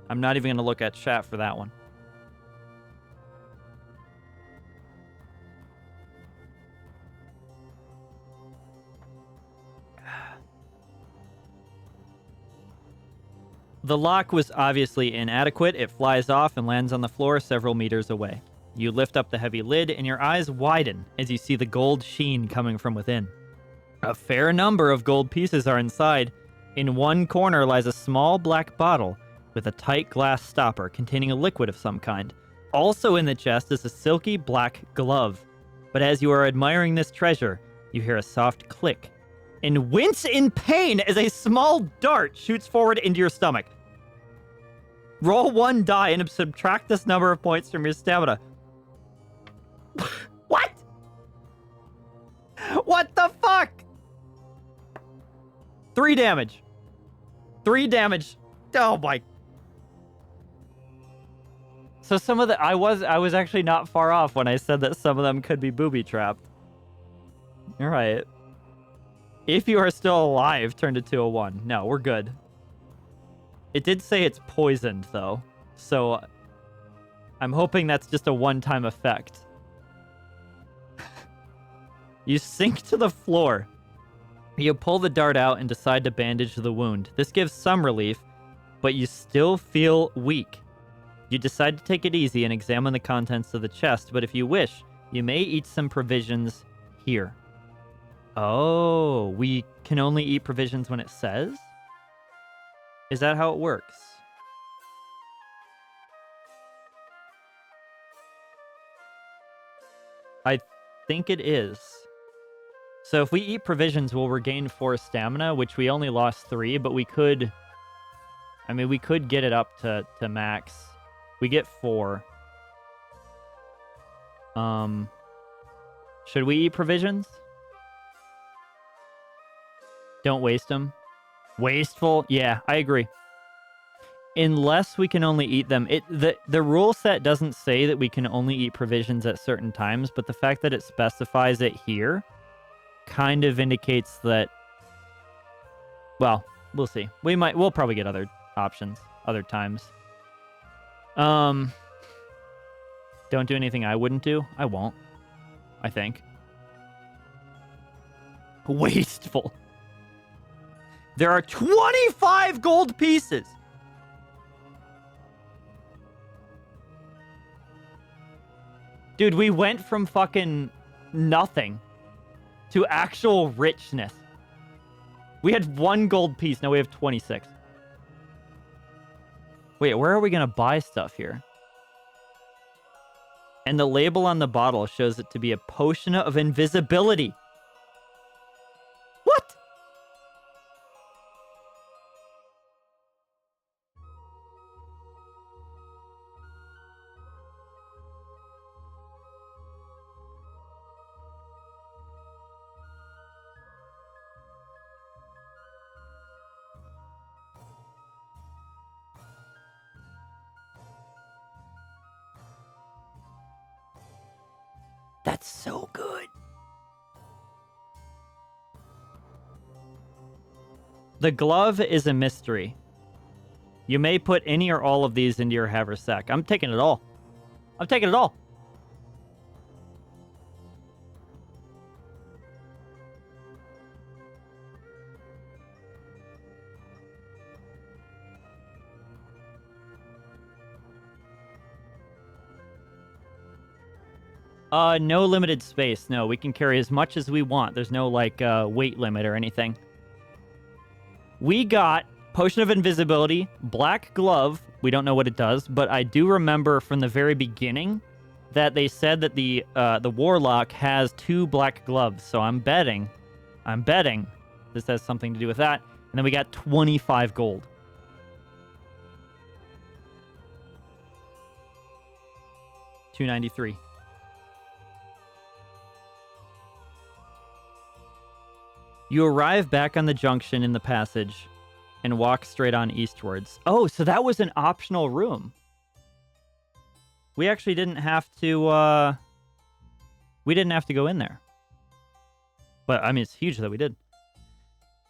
I'm not even gonna look at chat for that one. The lock was obviously inadequate. It flies off and lands on the floor several meters away. You lift up the heavy lid and your eyes widen as you see the gold sheen coming from within. A fair number of gold pieces are inside. In one corner lies a small black bottle with a tight glass stopper containing a liquid of some kind. Also in the chest is a silky black glove. But as you are admiring this treasure, you hear a soft click and wince in pain as a small dart shoots forward into your stomach. Roll 1 die and subtract this number of points from your stamina. What? What the fuck? 3 damage. 3 damage. Oh my. So some of the I was actually not far off when I said that some of them could be booby trapped. All right. If you are still alive, turn to 201. No, we're good. It did say it's poisoned, though. So I'm hoping that's just a one-time effect. You sink to the floor. You pull the dart out and decide to bandage the wound. This gives some relief, but you still feel weak. You decide to take it easy and examine the contents of the chest, but if you wish, you may eat some provisions here. Oh, we can only eat provisions when it says? Is that how it works? I think it is. So if we eat provisions, we'll regain 4 stamina, which we only lost 3, but we could... I mean, we could get it up to max. We get 4. Should we eat provisions? Don't waste them. Wasteful? Yeah, I agree. unless we can only eat them. The rule set doesn't say that we can only eat provisions at certain times, but the fact that it specifies it here kind of indicates that, well, we'll see. We'll probably get other options other times. Don't do anything I wouldn't do. I won't, I think. Wasteful. There are 25 gold pieces. Dude, we went from fucking nothing to actual richness. We had 1 gold piece. Now we have 26. Wait, where are we going to buy stuff here? And the label on the bottle shows it to be a potion of invisibility. What? That's so good. The glove is a mystery. You may put any or all of these into your haversack. I'm taking it all. I'm taking it all. No limited space. No, we can carry as much as we want. There's no, like, weight limit or anything. We got Potion of Invisibility, Black Glove. We don't know what it does, but I do remember from the very beginning that they said that the Warlock has 2 black gloves. So I'm betting this has something to do with that. And then we got 25 gold. $293. You arrive back on the junction in the passage and walk straight on eastwards. Oh, so that was an optional room. We actually didn't have to, we didn't have to go in there. But, I mean, it's huge that we did.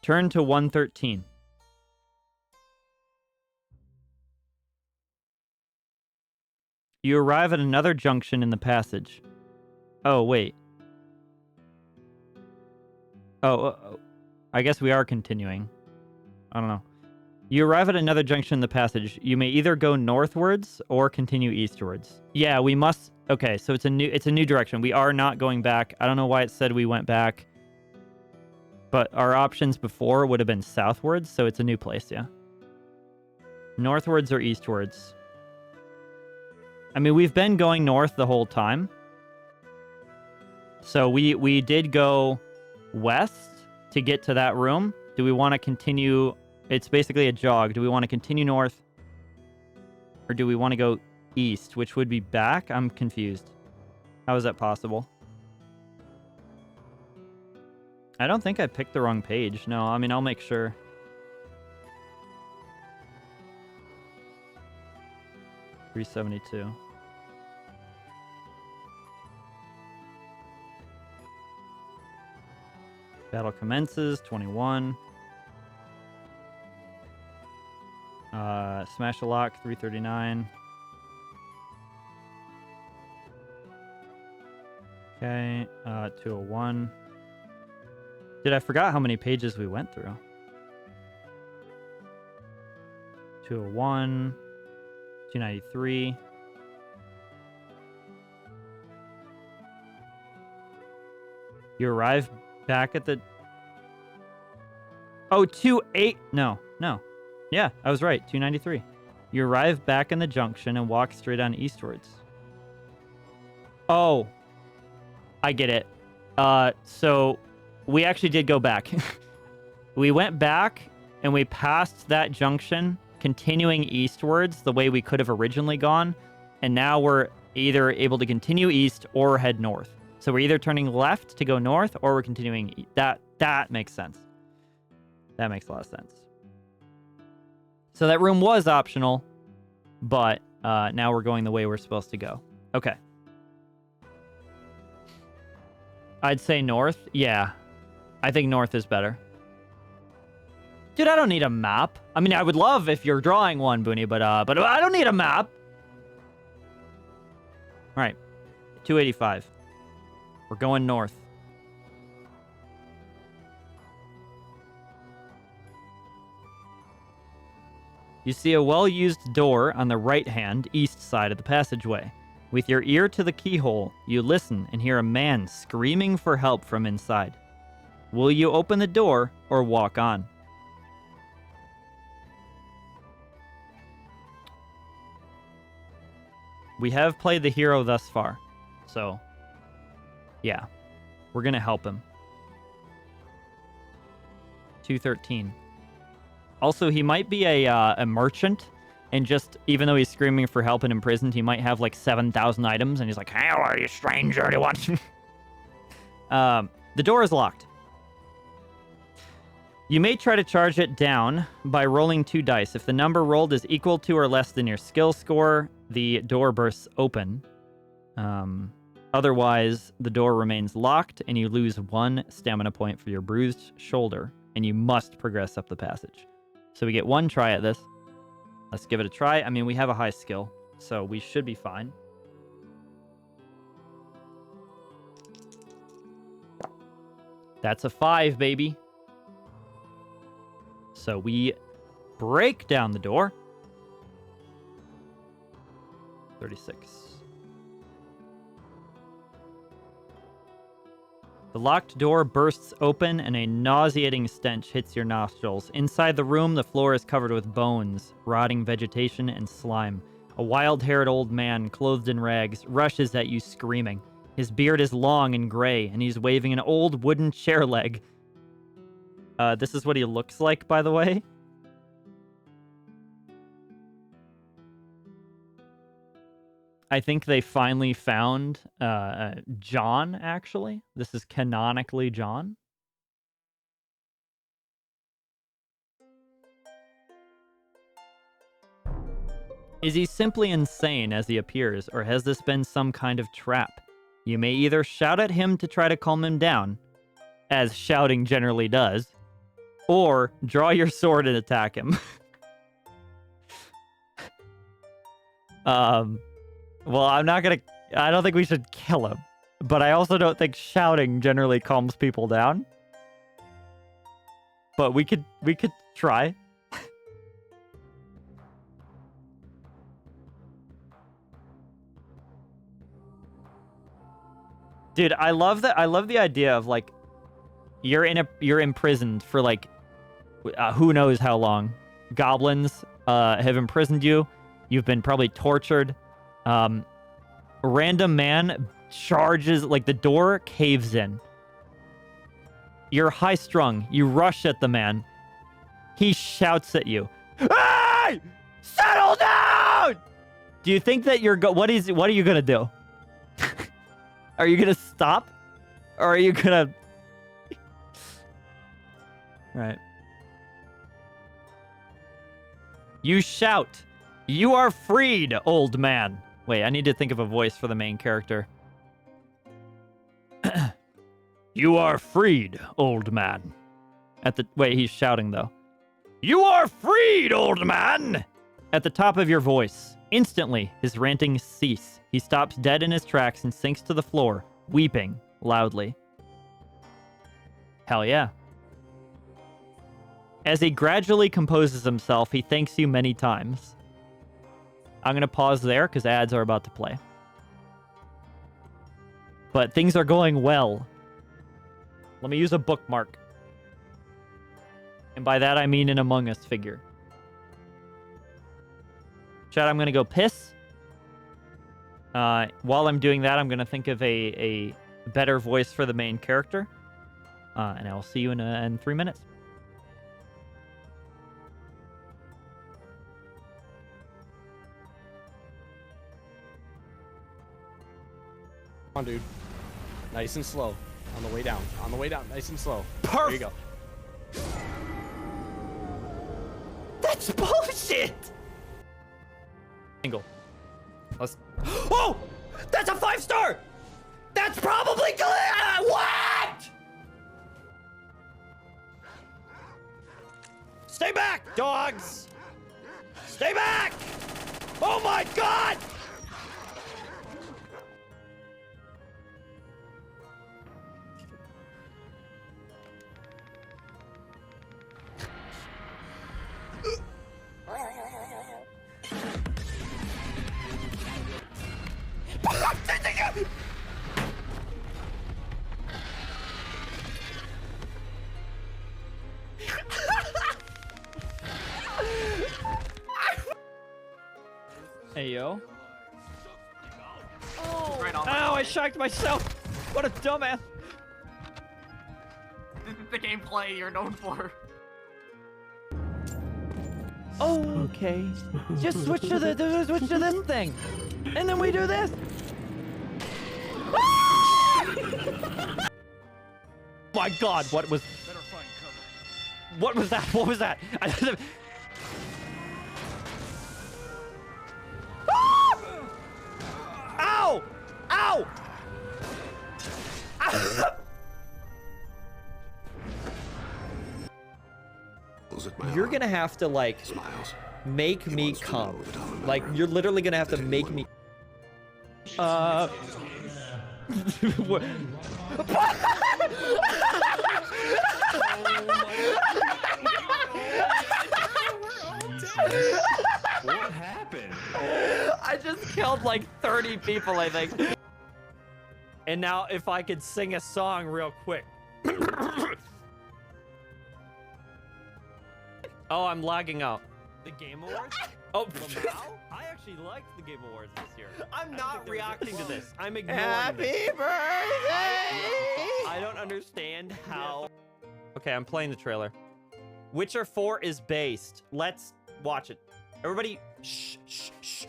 Turn to 113. You arrive at another junction in the passage. Oh, wait. Oh, I guess we are continuing. I don't know. You arrive at another junction in the passage. You may either go northwards or continue eastwards. Yeah, we must. Okay, so it's a new direction. We are not going back. I don't know why it said we went back. But our options before would have been southwards, so it's a new place, yeah. Northwards or eastwards. I mean, we've been going north the whole time. So we did go west to get to that room. Do we want to continue? It's basically a jog. Do we want to continue north? Or do we want to go east, which would be back? I'm confused. How is that possible? I don't think I picked the wrong page. No, I mean, I'll make sure. $372. Battle commences, 21. Smash a lock, 339. Okay, 201. Dude, I forgot how many pages we went through. 201. 293. You arrive back at the... Oh, 28. No. Yeah, I was right. 293. You arrive back in the junction and walk straight on eastwards. Oh. I get it. So we actually did go back. We went back and we passed that junction, continuing eastwards the way we could have originally gone. And now we're either able to continue east or head north. So we're either turning left to go north or we're continuing. That makes sense. That makes a lot of sense. So that room was optional, but now we're going the way we're supposed to go. Okay. I'd say north. Yeah. I think north is better. Dude, I don't need a map. I mean, I would love if you're drawing one, Booney, but I don't need a map. All right. 285. We're going north. You see a well-used door on the right-hand east side of the passageway. With your ear to the keyhole, you listen and hear a man screaming for help from inside. Will you open the door or walk on? We have played the hero thus far, so yeah, we're gonna help him. 213. Also, he might be a merchant, and just, even though he's screaming for help and imprisoned, he might have like 7,000 items, and he's like, "How are you, stranger? Do you want?" The door is locked. You may try to charge it down by rolling 2 dice. If the number rolled is equal to or less than your skill score, the door bursts open. Otherwise, the door remains locked, and you lose 1 stamina point for your bruised shoulder, and you must progress up the passage. So we get 1 try at this. Let's give it a try. I mean, we have a high skill, so we should be fine. That's a 5, baby. So we break down the door. 36. The locked door bursts open and a nauseating stench hits your nostrils. Inside the room, the floor is covered with bones, rotting vegetation, and slime. A wild-haired old man, clothed in rags, rushes at you screaming. His beard is long and gray, and he's waving an old wooden chair leg. This is what he looks like, by the way. I think they finally found John, actually. This is canonically John. Is he simply insane as he appears, or has this been some kind of trap? You may either shout at him to try to calm him down, as shouting generally does, or draw your sword and attack him. Well, I don't think we should kill him, but I also don't think shouting generally calms people down. But we could try. Dude, I love the idea of like you're imprisoned for like who knows how long. Goblins have imprisoned you. You've been probably tortured. Random man charges, like the door caves in. You're high strung. You rush at the man. He shouts at you. Hey! Settle down! Do you think that what are you gonna do? Are you gonna stop? Or are you gonna... Right. You shout. You are freed, old man. Wait, I need to think of a voice for the main character. You are freed, old man. Wait, he's shouting though. You are freed, old man! At the top of your voice. Instantly, his ranting cease. He stops dead in his tracks and sinks to the floor, weeping loudly. Hell yeah. As he gradually composes himself, he thanks you many times. I'm going to pause there because ads are about to play. But things are going well. Let me use a bookmark. And by that, I mean an Among Us figure. Chat, I'm going to go piss. While I'm doing that, I'm going to think of a better voice for the main character. And I will see you in 3 minutes. Come on, dude. Nice and slow. On the way down. On the way down. Nice and slow. Perfect. There you go. It's bullshit! Angle. Let's... Oh! That's a 5-star! That's probably clear! What? Stay back, dogs! Stay back! Oh my god! Hey, yo. Oh, Right on. ow, I shocked myself. What a dumbass. This is the gameplay you're known for. Oh, okay. Just switch to this thing. And then we do this. My god, what was that? What was that? Ow! Ow! You're gonna have to, like, make me come. Like, you're literally gonna have to make me... What? What happened? I just killed like 30 people, I think. And now if I could sing a song real quick. Oh, I'm lagging out. The Game Awards? Oh, I actually liked the Game Awards this year. I'm not reacting to this. I'm ignoring Happy birthday! I don't understand how... Okay, I'm playing the trailer. Witcher 4 is based. Let's watch it. Everybody, shh, shh, shh,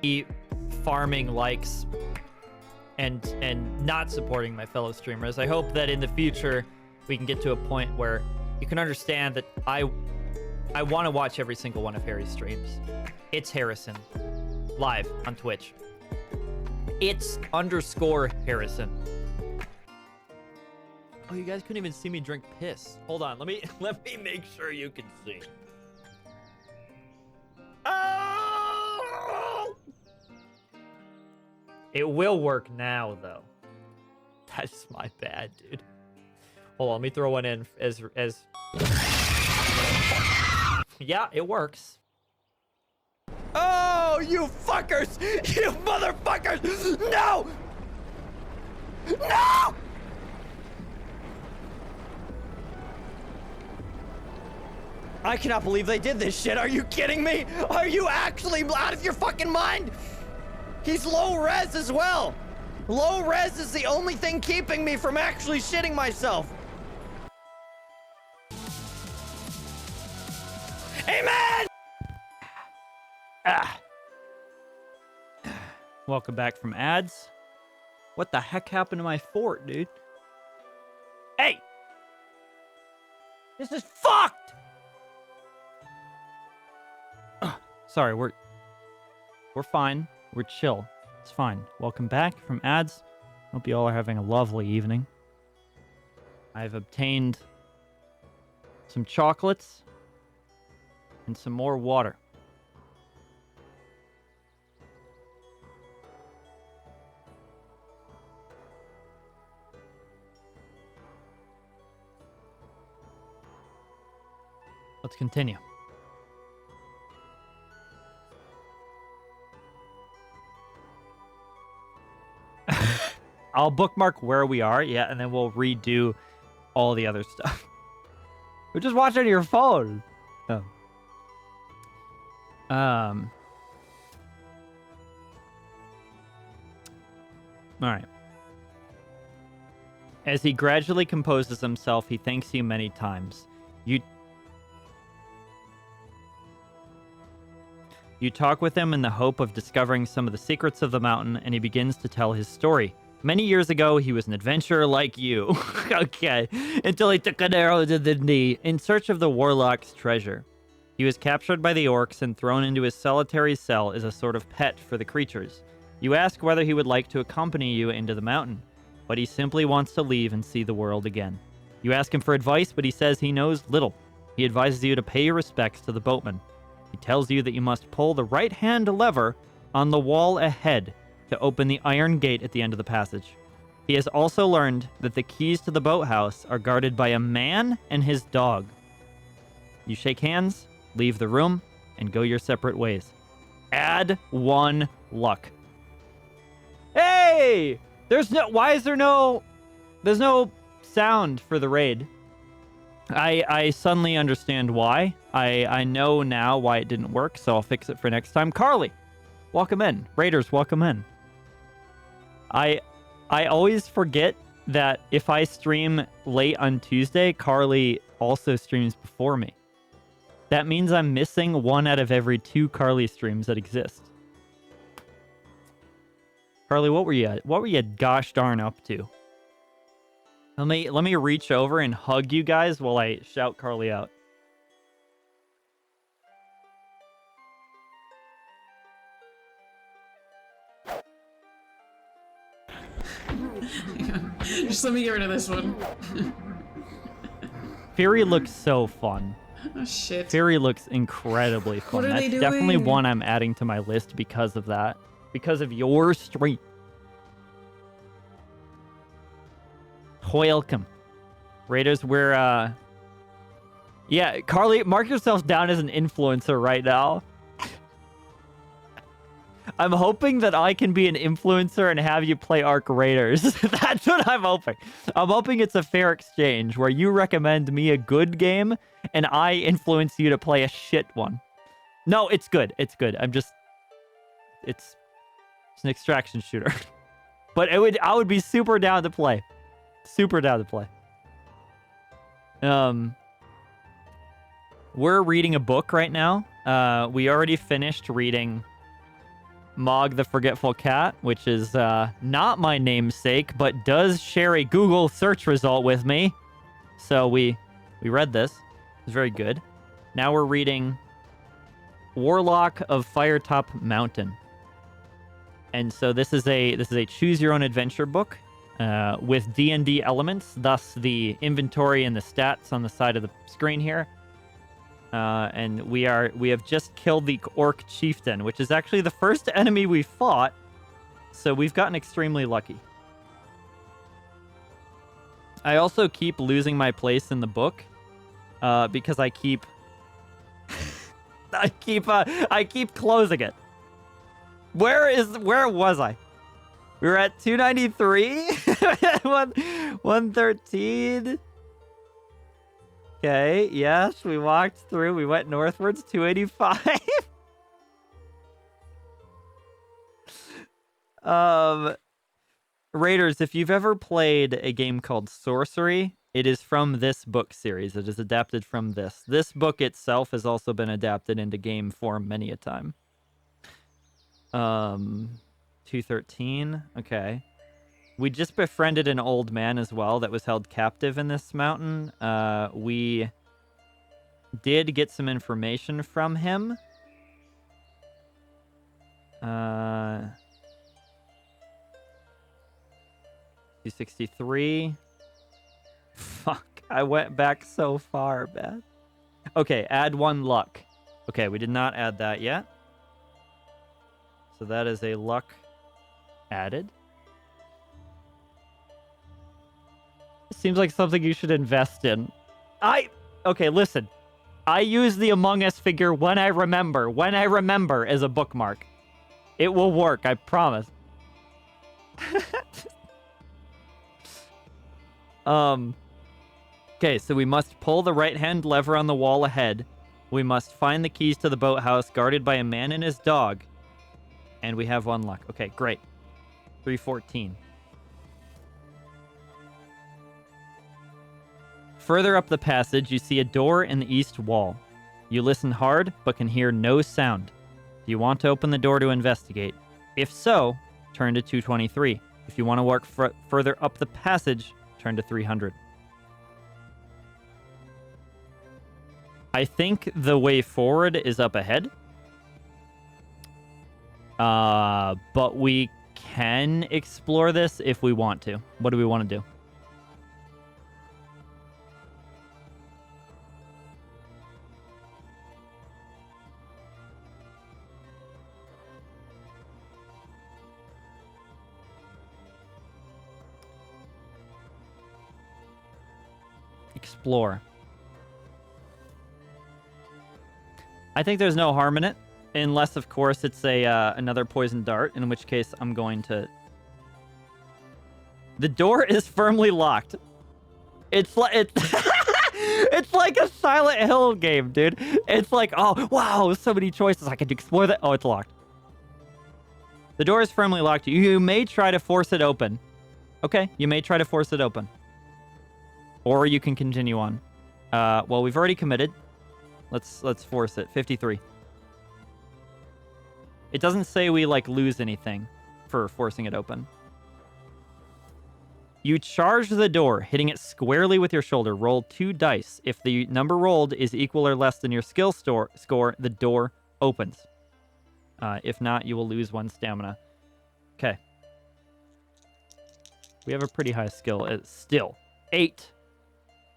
shh. Farming likes and not supporting my fellow streamers. I hope that in the future we can get to a point where you can understand that I want to watch every single one of Harry's streams. It's Harrison, live on Twitch. It's _Harrison. Oh, you guys couldn't even see me drink piss. Hold on, let me make sure you can see. Oh! It will work now, though. That's my bad, dude. Hold on, let me throw one in as. Yeah, it works. Oh, you fuckers! You motherfuckers! No! No! I cannot believe they did this shit. Are you kidding me? Are you actually out of your fucking mind? He's low res as well. Low res is the only thing keeping me from actually shitting myself. Amen! Welcome back from ads. What the heck happened to my fort, dude? Hey! This is fucked! Sorry, we're fine. We're chill. It's fine. Welcome back from ads. Hope you all are having a lovely evening. I've obtained some chocolates and some more water. Let's continue. I'll bookmark where we are, yeah, and then we'll redo all the other stuff. Or just watch it on your phone. Oh. All right. As he gradually composes himself, he thanks you many times. You talk with him in the hope of discovering some of the secrets of the mountain, and he begins to tell his story. Many years ago, he was an adventurer like you. Okay. Until he took an arrow to the knee in search of the warlock's treasure. He was captured by the orcs and thrown into his solitary cell as a sort of pet for the creatures. You ask whether he would like to accompany you into the mountain, but he simply wants to leave and see the world again. You ask him for advice, but he says he knows little. He advises you to pay your respects to the boatman. He tells you that you must pull the right-hand lever on the wall ahead to open the iron gate at the end of the passage. He has also learned that the keys to the boathouse are guarded by a man and his dog. You shake hands, leave the room, and go your separate ways. Add 1 luck. Hey! There's no sound for the raid. I suddenly understand why. I know now why it didn't work, so I'll fix it for next time. Carly, welcome in. Raiders, welcome in. I always forget that if I stream late on Tuesday, Carly also streams before me. That means I'm missing 1 out of every 2 Carly streams that exist. Carly, what were you gosh darn up to? Let me reach over and hug you guys while I shout Carly out. Just let me get rid of this one. Fury looks so fun. Oh shit. Fury looks incredibly fun. What are That's they definitely doing? one I'm adding to my list because of that. Because of your stream. Welcome. Raiders, we're yeah, Carly, mark yourself down as an influencer right now. I'm hoping that I can be an influencer and have you play Arc Raiders. That's what I'm hoping. I'm hoping it's a fair exchange where you recommend me a good game and I influence you to play a shit one. No, it's good. It's good. It's an extraction shooter. But I would be super down to play. Super down to play. We're reading a book right now. We already finished reading Mog the Forgetful Cat, which is not my namesake, but does share a Google search result with me. So we read this. It's very good. Now we're reading Warlock of Firetop Mountain. And so this is a choose your own adventure book with D&D elements, thus the inventory and the stats on the side of the screen here. And we have just killed the orc chieftain, which is actually the first enemy we fought. So we've gotten extremely lucky. I also keep losing my place in the book because I keep I keep closing it. Where was I? We were at 293, 113. Okay, yes, we walked through. We went northwards, 285. Raiders, if you've ever played a game called Sorcery, it is from this book series. It is adapted from this. This book itself has also been adapted into game form many a time. 213. Okay. We just befriended an old man as well that was held captive in this mountain. We did get some information from him. 263. Fuck, I went back so far, man. Okay, add 1 luck. Okay, we did not add that yet. So that is a luck added. Seems like something you should invest in. Okay, listen. I use the Among Us figure when I remember as a bookmark. It will work, I promise. Okay, so we must pull the right-hand lever on the wall ahead. We must find the keys to the boathouse guarded by a man and his dog. And we have 1 luck. Okay, great. 314. Further up the passage, you see a door in the east wall. You listen hard, but can hear no sound. Do you want to open the door to investigate? If so, turn to 223. If you want to walk further up the passage, turn to 300. I think the way forward is up ahead. But we can explore this if we want to. What do we want to do? Explore. I think there's no harm in it, unless, of course, it's a another poison dart, in which case I'm going to... The door is firmly locked. It's like... It's like a Silent Hill game, dude. It's like, oh, wow, so many choices. I could explore that. Oh, it's locked. The door is firmly locked. You may try to force it open. Okay, you may try to force it open. Or you can continue on. Well, we've already committed. Let's force it. 53. It doesn't say we, like, lose anything for forcing it open. You charge the door, hitting it squarely with your shoulder. Roll 2 dice. If the number rolled is equal or less than your skill score, the door opens. If not, you will lose 1 stamina. Okay. We have a pretty high skill. It's still 8.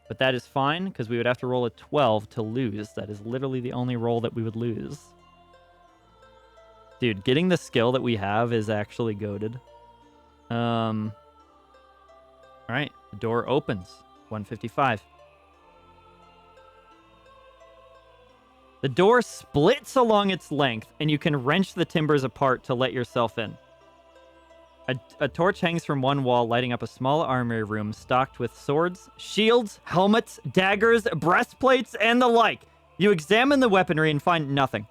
But that is fine, because we would have to roll a 12 to lose. That is literally the only roll that we would lose. Dude, getting the skill that we have is actually goated. Alright, the door opens. 155. The door splits along its length, and you can wrench the timbers apart to let yourself in. A torch hangs from one wall, lighting up a small armory room stocked with swords, shields, helmets, daggers, breastplates, and the like. You examine the weaponry and find nothing.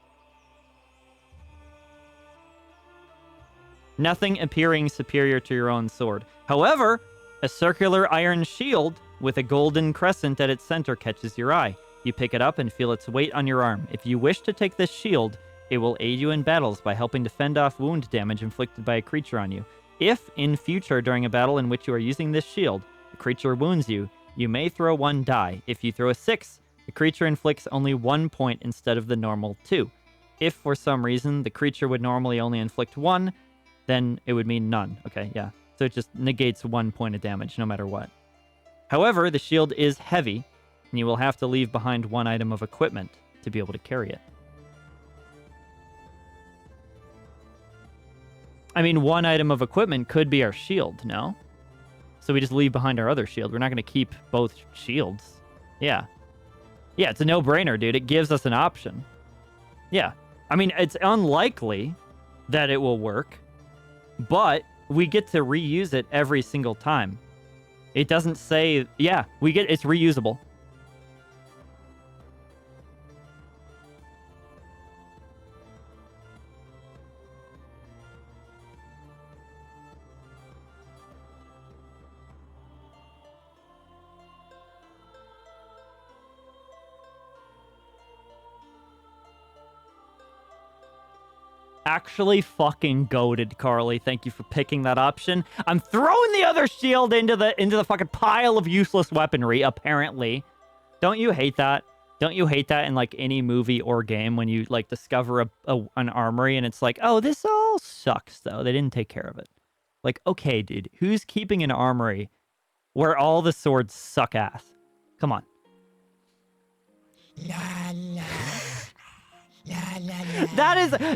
Nothing appearing superior to your own sword. However, a circular iron shield with a golden crescent at its center catches your eye. You pick it up and feel its weight on your arm. If you wish to take this shield, it will aid you in battles by helping to fend off wound damage inflicted by a creature on you. If, in future, during a battle in which you are using this shield, a creature wounds you, you may throw 1 die. If you throw a 6, the creature inflicts only 1 point instead of the normal 2. If, for some reason, the creature would normally only inflict 1, then it would mean none. Okay, yeah. So it just negates 1 point of damage, no matter what. However, the shield is heavy, and you will have to leave behind 1 item of equipment to be able to carry it. I mean, 1 item of equipment could be our shield, no? So we just leave behind our other shield. We're not going to keep both shields. Yeah. Yeah, it's a no-brainer, dude. It gives us an option. Yeah. I mean, it's unlikely that it will work, but we get to reuse it every single time. It doesn't say... Yeah, it's reusable. Actually fucking goated, Carly. Thank you for picking that option. I'm throwing the other shield into the fucking pile of useless weaponry, apparently. Don't you hate that? Don't you hate that in, like, any movie or game when you, like, discover an armory and it's like, oh, this all sucks, though. They didn't take care of it. Like, okay, dude, who's keeping an armory where all the swords suck ass? Come on.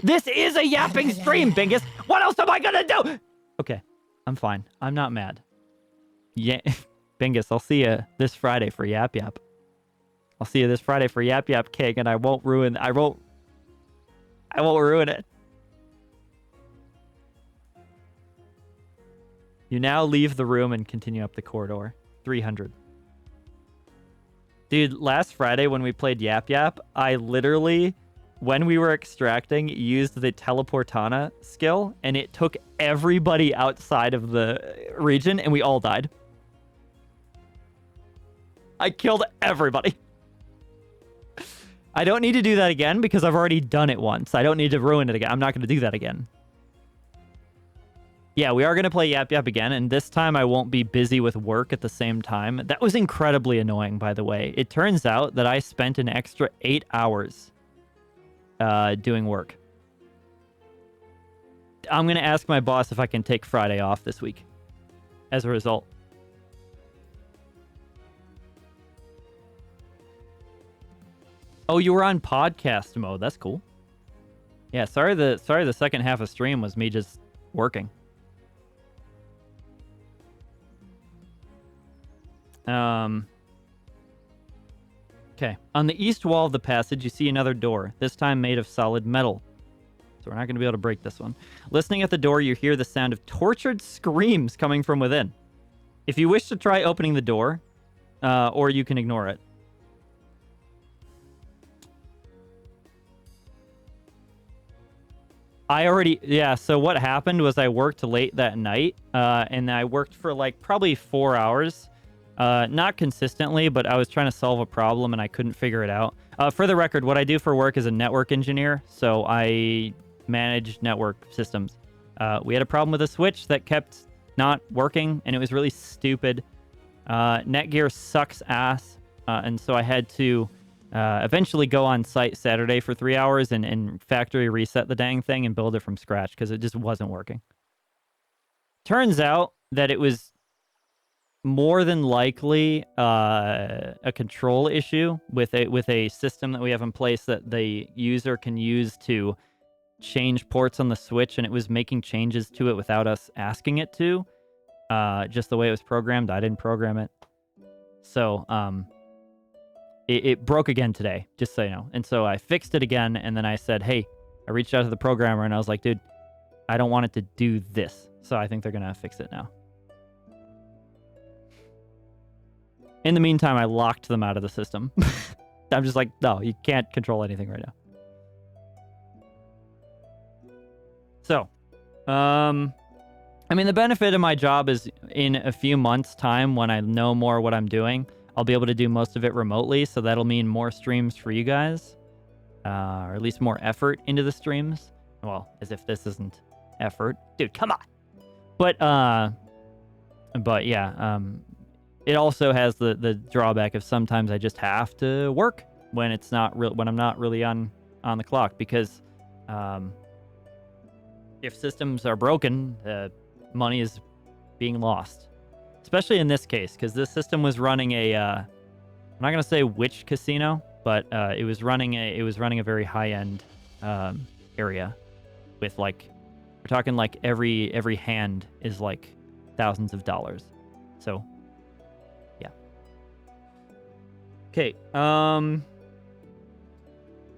This is a yapping stream, Bingus. What else am I gonna do? Okay, I'm fine. I'm not mad. Yeah, Bingus, I'll see you this Friday for Yap Yap. I'll see you this Friday for Yap Yap Cake, and I won't ruin it. You now leave the room and continue up the corridor. 300. Dude, last Friday when we played Yap Yap, I literally, when we were extracting, used the Teleportana skill, and it took everybody outside of the region, and we all died. I killed everybody. I don't need to do that again because I've already done it once. I don't need to ruin it again. I'm not going to do that again. Yeah, we are going to play Yap Yap again, and this time I won't be busy with work at the same time. That was incredibly annoying, by the way. It turns out that I spent an extra 8 hours doing work. I'm going to ask my boss if I can take Friday off this week as a result. Oh, you were on podcast mode. That's cool. Yeah, sorry the second half of stream was me just working. Okay. On the east wall of the passage, you see another door, this time made of solid metal. So we're not going to be able to break this one. Listening at the door, you hear the sound of tortured screams coming from within. If you wish to try opening the door, or you can ignore it. So what happened was I worked late that night, and I worked for like probably 4 hours. Not consistently, but I was trying to solve a problem and I couldn't figure it out. For the record, what I do for work is a network engineer, so I manage network systems. We had a problem with a switch that kept not working, and it was really stupid. Netgear sucks ass, and so I had to eventually go on site Saturday for 3 hours and factory reset the dang thing and build it from scratch because it just wasn't working. Turns out that it was more than likely a control issue with a system that we have in place that the user can use to change ports on the switch, and it was making changes to it without us asking it to. Just the way it was programmed. I didn't program it. So it broke again today, just so you know. And so I fixed it again, and then I said, hey, I reached out to the programmer and I was like, dude, I don't want it to do this. So I think they're gonna fix it now. In the meantime, I locked them out of the system. I'm just like, no, you can't control anything right now. So, I mean, the benefit of my job is in a few months' time, when I know more what I'm doing, I'll be able to do most of it remotely. So that'll mean more streams for you guys, or at least more effort into the streams. Well, as if this isn't effort, dude. Come on. But yeah. It also has the drawback of sometimes I just have to work when it's not when I'm not really on the clock, because if systems are broken, money is being lost. Especially in this case, because this system was running a I'm not gonna say which casino, but it was running a very high end area with, like, we're talking like every hand is like thousands of dollars. So. Okay,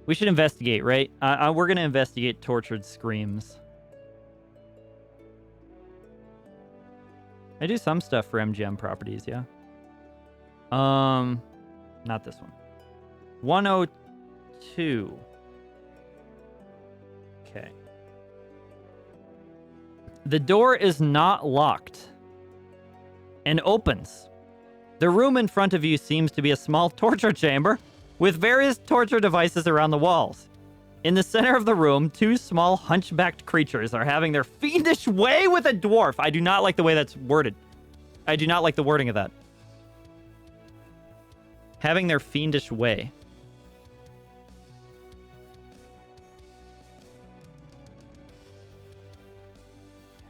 we should investigate, right? We're gonna investigate tortured screams. I do some stuff for MGM properties, yeah. Not this one. 102. Okay. The door is not locked and opens. The room in front of you seems to be a small torture chamber with various torture devices around the walls. In the center of the room, two small hunchbacked creatures are having their fiendish way with a dwarf. I do not like the way that's worded. I do not like the wording of that. Having their fiendish way.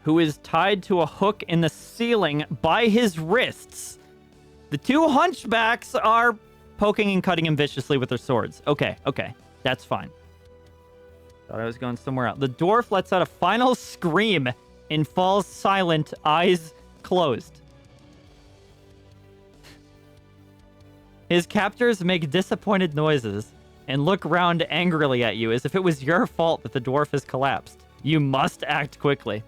Who is tied to a hook in the ceiling by his wrists. The two hunchbacks are poking and cutting him viciously with their swords. Okay, that's fine. Thought I was going somewhere else. The dwarf lets out a final scream and falls silent, eyes closed. His captors make disappointed noises and look round angrily at you as if it was your fault that the dwarf has collapsed. You must act quickly.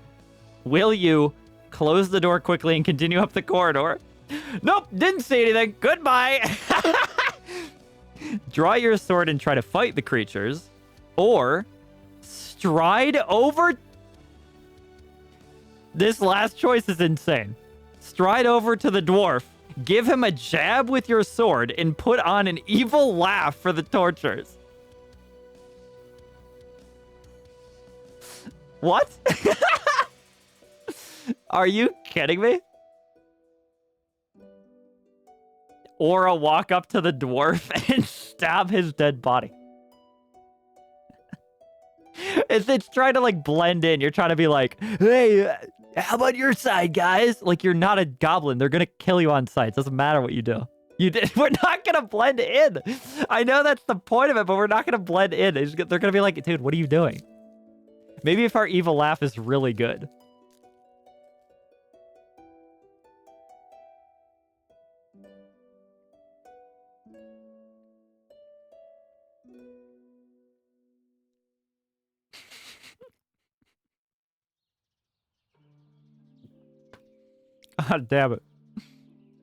Will you close the door quickly and continue up the corridor? Nope, didn't see anything. Goodbye. Draw your sword and try to fight the creatures, or stride over. This last choice is insane. Stride over to the dwarf, give him a jab with your sword, and put on an evil laugh for the tortures. What? Are you kidding me? Aura walk up to the dwarf and stab his dead body. It's trying to like blend in. You're trying to be like, hey, how about your side, guys? Like you're not a goblin. They're gonna kill you on sight. It doesn't matter what you do. We're not gonna blend in. I know that's the point of it, but we're not gonna blend in. They're gonna be like, dude, what are you doing? Maybe if our evil laugh is really good. God damn it.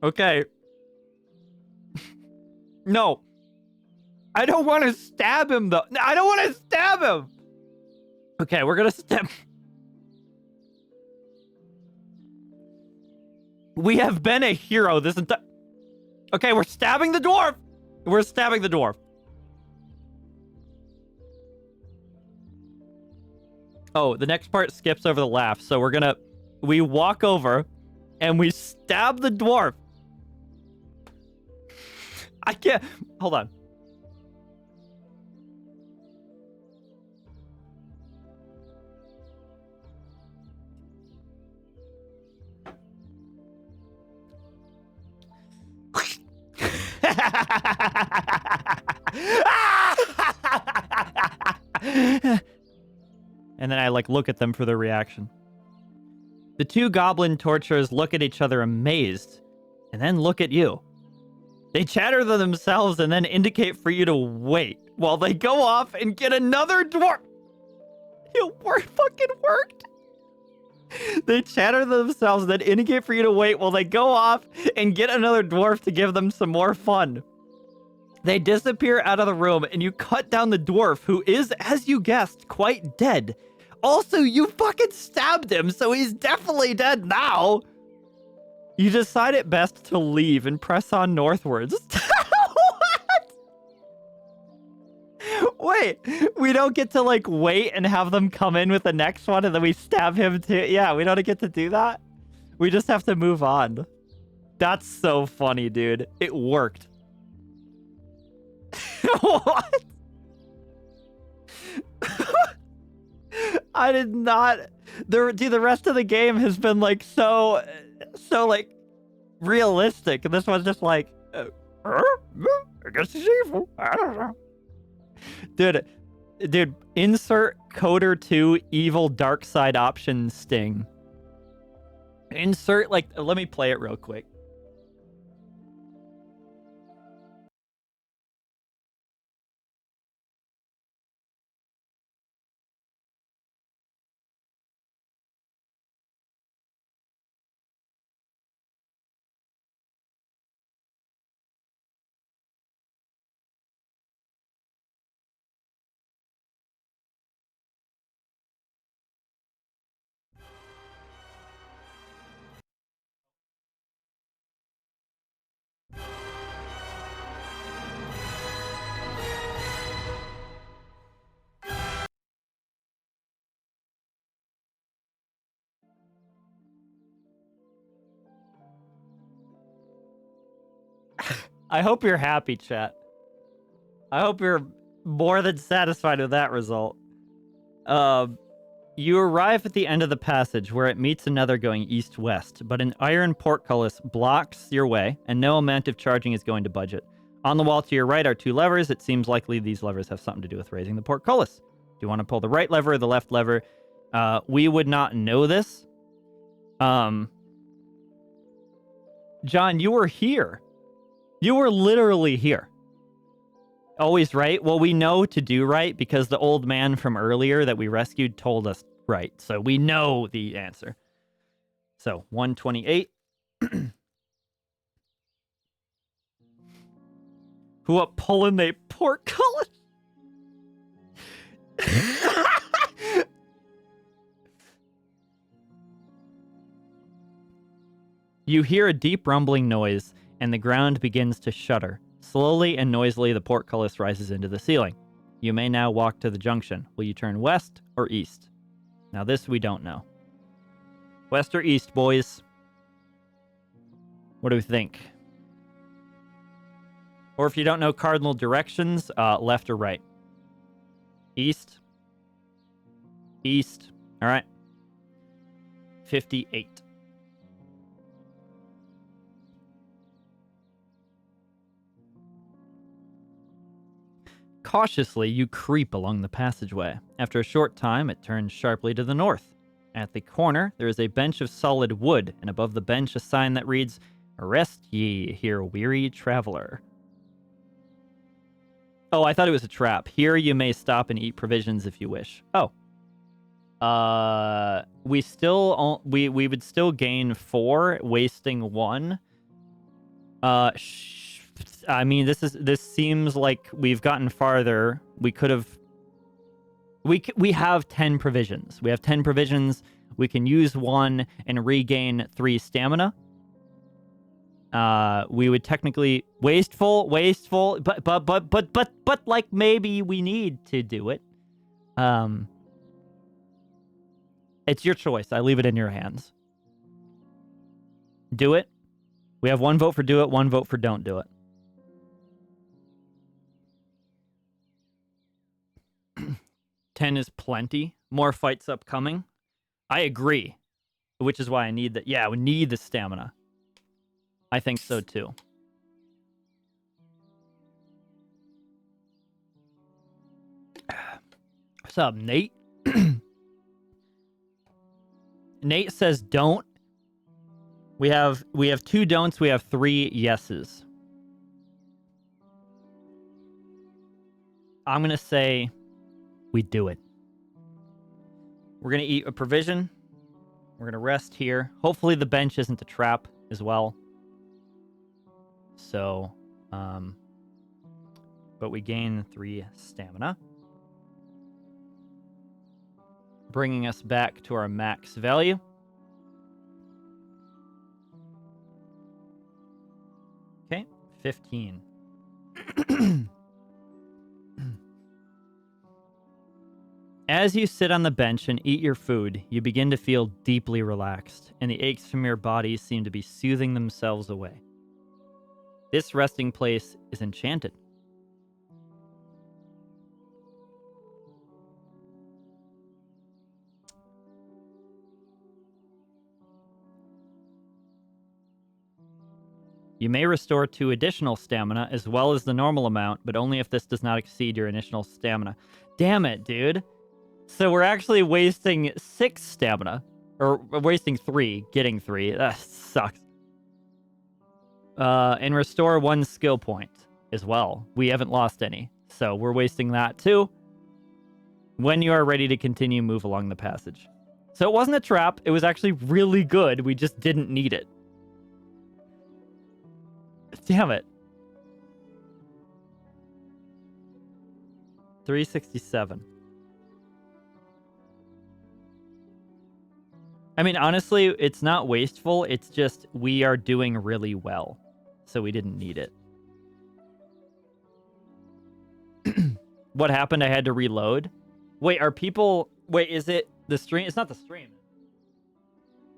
Okay. No. I don't want to stab him, though. I don't want to stab him. Okay, we're going to stab. We have been a hero this entire... Okay, we're stabbing the dwarf. We're stabbing the dwarf. Oh, the next part skips over the laugh. So we're going to... We walk over and we stab the dwarf. I can't... Hold on. And then I like look at them for their reaction. The two goblin torturers look at each other amazed, and then look at you. They chatter to themselves and then indicate for you to wait while they go off and get another dwarf. It fucking worked. They chatter to themselves and then indicate for you to wait while they go off and get another dwarf to give them some more fun. They disappear out of the room and you cut down the dwarf, who is, as you guessed, quite dead. Also, you fucking stabbed him, so he's definitely dead now. You decide it best to leave and press on northwards. What? Wait, we don't get to like wait and have them come in with the next one and then we stab him too? Yeah, we don't get to do that. We just have to move on. That's so funny, dude. It worked. What? I did not. The rest of the game has been like so like realistic, and this one's just like, I guess he's evil. I don't know, dude. Insert Coder 2 evil dark side option sting. Insert like. Let me play it real quick. I hope you're happy, chat. I hope you're more than satisfied with that result. You arrive at the end of the passage where it meets another going east-west, but an iron portcullis blocks your way, and no amount of charging is going to budge it. On the wall to your right are two levers. It seems likely these levers have something to do with raising the portcullis. Do you want to pull the right lever or the left lever? We would not know this. John, you were here. You were literally here. Always right? Well, we know to do right because the old man from earlier that we rescued told us right. So we know the answer. So 128. Who up pulling they portcullis? You hear a deep rumbling noise, and the ground begins to shudder. Slowly and noisily, the portcullis rises into the ceiling. You may now walk to the junction. Will you turn west or east? Now this we don't know. West or east, boys? What do we think? Or if you don't know cardinal directions, left or right? East. East. All right. 58. Cautiously, you creep along the passageway. After a short time, it turns sharply to the north. At the corner, there is a bench of solid wood, and above the bench a sign that reads, "Rest ye here, weary traveler." Oh, I thought it was a trap. Here you may stop and eat provisions if you wish. Oh. We still we would still gain 4, wasting 1. I mean, this seems like we've gotten farther. We could have. We have 10 provisions. We have 10 provisions. We can use 1 and regain 3 stamina. We would technically wasteful, but like maybe we need to do it. It's your choice. I leave it in your hands. Do it. We have 1 vote for do it, 1 vote for don't do it. Ten is plenty. More fights upcoming. I agree. Which is why I need that. Yeah, we need the stamina. I think so too. What's up, Nate? Nate says don't. We have 2 don'ts, we have 3 yeses. I'm gonna say we do it. We're gonna eat a provision. We're gonna rest here. Hopefully the bench isn't a trap as well. So, but we gain 3 stamina. Bringing us back to our max value. Okay, 15. As you sit on the bench and eat your food, you begin to feel deeply relaxed, and the aches from your body seem to be soothing themselves away. This resting place is enchanted. You may restore 2 additional stamina as well as the normal amount, but only if this does not exceed your initial stamina. Damn it, dude. So we're actually wasting 6 stamina. Or wasting 3, getting 3. That sucks. And restore 1 skill point as well. We haven't lost any. So we're wasting that too. When you are ready to continue, move along the passage. So it wasn't a trap. It was actually really good. We just didn't need it. Damn it. 367. I mean, honestly, it's not wasteful. It's just we are doing really well. So we didn't need it. What happened? I had to reload. Wait, are people... Wait, is it the stream? It's not the stream.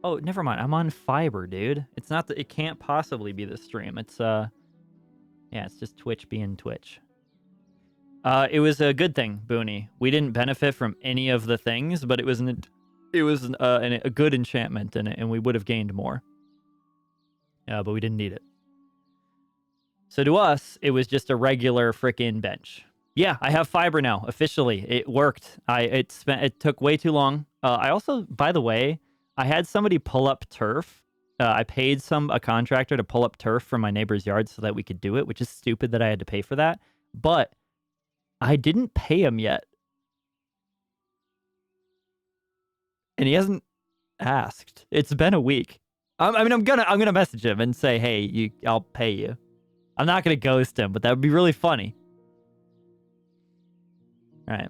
Oh, never mind. I'm on fiber, dude. It's not the... It can't possibly be the stream. It's, Yeah, it's just Twitch being Twitch. It was a good thing, Booney. We didn't benefit from any of the things, but it was a good enchantment, and we would have gained more. But we didn't need it. So to us, it was just a regular frickin' bench. Yeah, I have fiber now, officially. It worked. It took way too long. I also, by the way, I had somebody pull up turf. I paid a contractor to pull up turf from my neighbor's yard so that we could do it, which is stupid that I had to pay for that. But I didn't pay him yet. And he hasn't asked. It's been a week. I mean, I'm gonna message him and say, hey, I'll pay you. I'm not gonna ghost him, but that would be really funny. All right.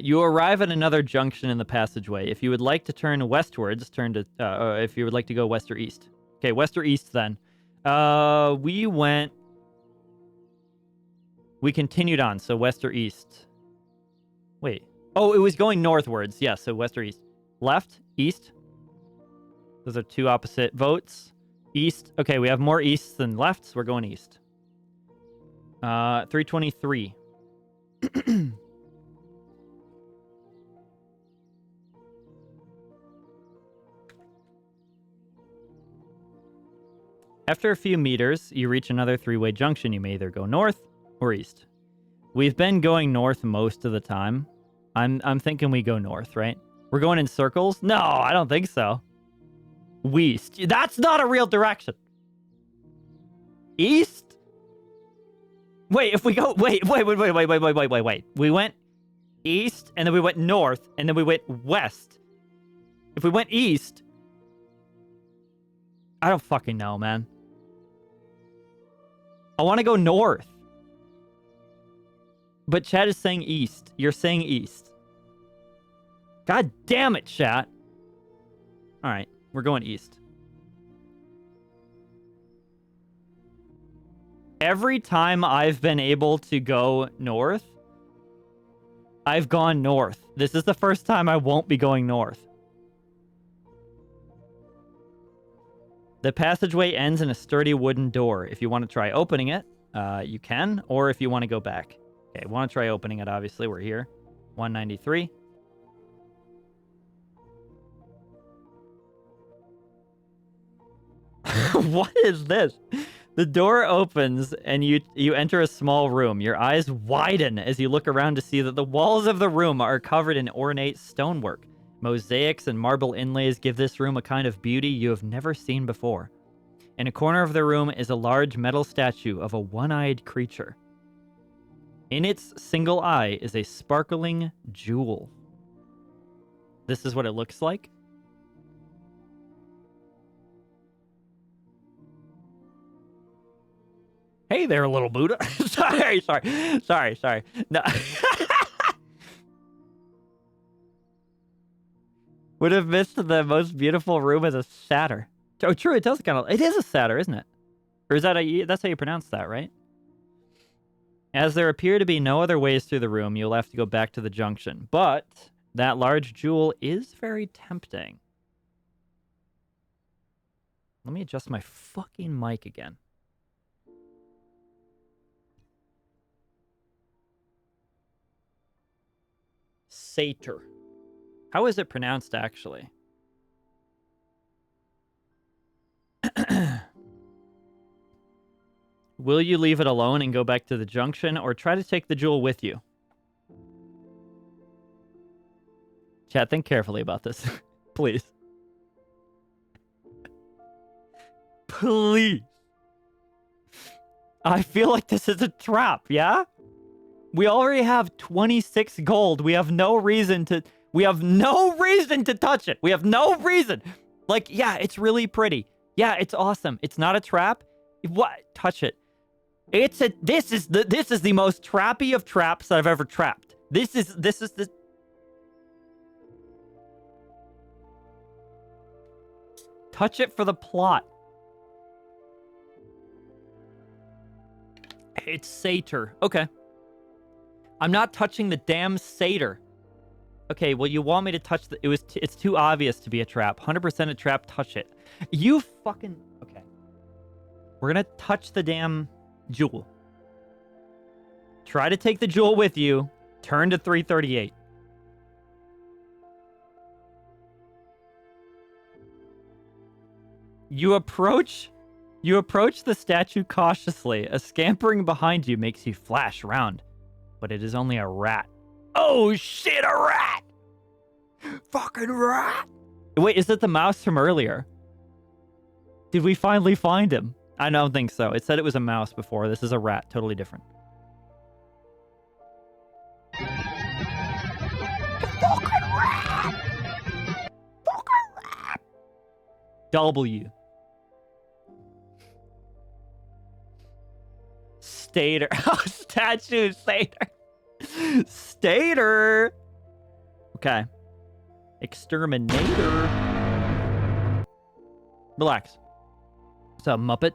You arrive at another junction in the passageway. If you would like to turn westwards, turn to. If you would like to go west or east. Okay, west or east then. We continued on, so west or east. Wait. Oh, it was going northwards. Yeah, so west or east. Left, east. Those are two opposite votes. East. Okay, we have more easts than lefts. We're going east. 323. After a few meters, you reach another three-way junction. You may either go north or east. We've been going north most of the time. I'm thinking we go north, right? We're going in circles? No, I don't think so. West. That's not a real direction. East? Wait, if we go... Wait. We went east, and then we went north, and then we went west. If we went east... I don't fucking know, man. I want to go north. But chat is saying east. You're saying east. God damn it, chat. All right, we're going east. Every time I've been able to go north, I've gone north. This is the first time I won't be going north. The passageway ends in a sturdy wooden door. If you want to try opening it, you can, or if you want to go back. Okay, want to try opening it, obviously. We're here. 193. What is this? The door opens and you enter a small room. Your eyes widen as you look around to see that the walls of the room are covered in ornate stonework. Mosaics and marble inlays give this room a kind of beauty you have never seen before. In a corner of the room is a large metal statue of a one-eyed creature. In its single eye is a sparkling jewel. This is what it looks like. Hey there, little Buddha. sorry. No. Would have missed the most beautiful room as a satyr. Oh, true. It does kind of. It is a satyr, isn't it? Or is that that's how you pronounce that, right? As there appear to be no other ways through the room, you'll have to go back to the junction. But that large jewel is very tempting. Let me adjust my fucking mic again. Satyr. How is it pronounced, actually? Will you leave it alone and go back to the junction, or try to take the jewel with you? Chat, think carefully about this. Please. Please. I feel like this is a trap, yeah? We already have 26 gold. We have no reason to touch it. We have no reason. Like, yeah, it's really pretty. Yeah, it's awesome. It's not a trap. What? Touch it. This is the most trappy of traps that I've ever trapped. This is the touch it for the plot. It's satyr. Okay. I'm not touching the damn satyr. Okay, well, you want me to touch the... It's too obvious to be a trap. 100% a trap, touch it. You fucking... Okay. We're gonna touch the damn jewel. Try to take the jewel with you. Turn to 338. You approach the statue cautiously. A scampering behind you makes you flash around. But it is only a rat. Oh shit, a rat! Fucking rat! Wait, is it the mouse from earlier? Did we finally find him? I don't think so. It said it was a mouse before. This is a rat. Totally different. Fucking rat! Fucking rat! W. Stater. Oh, statue Stater. Stater. Okay. Exterminator. Relax. What's up, Muppet?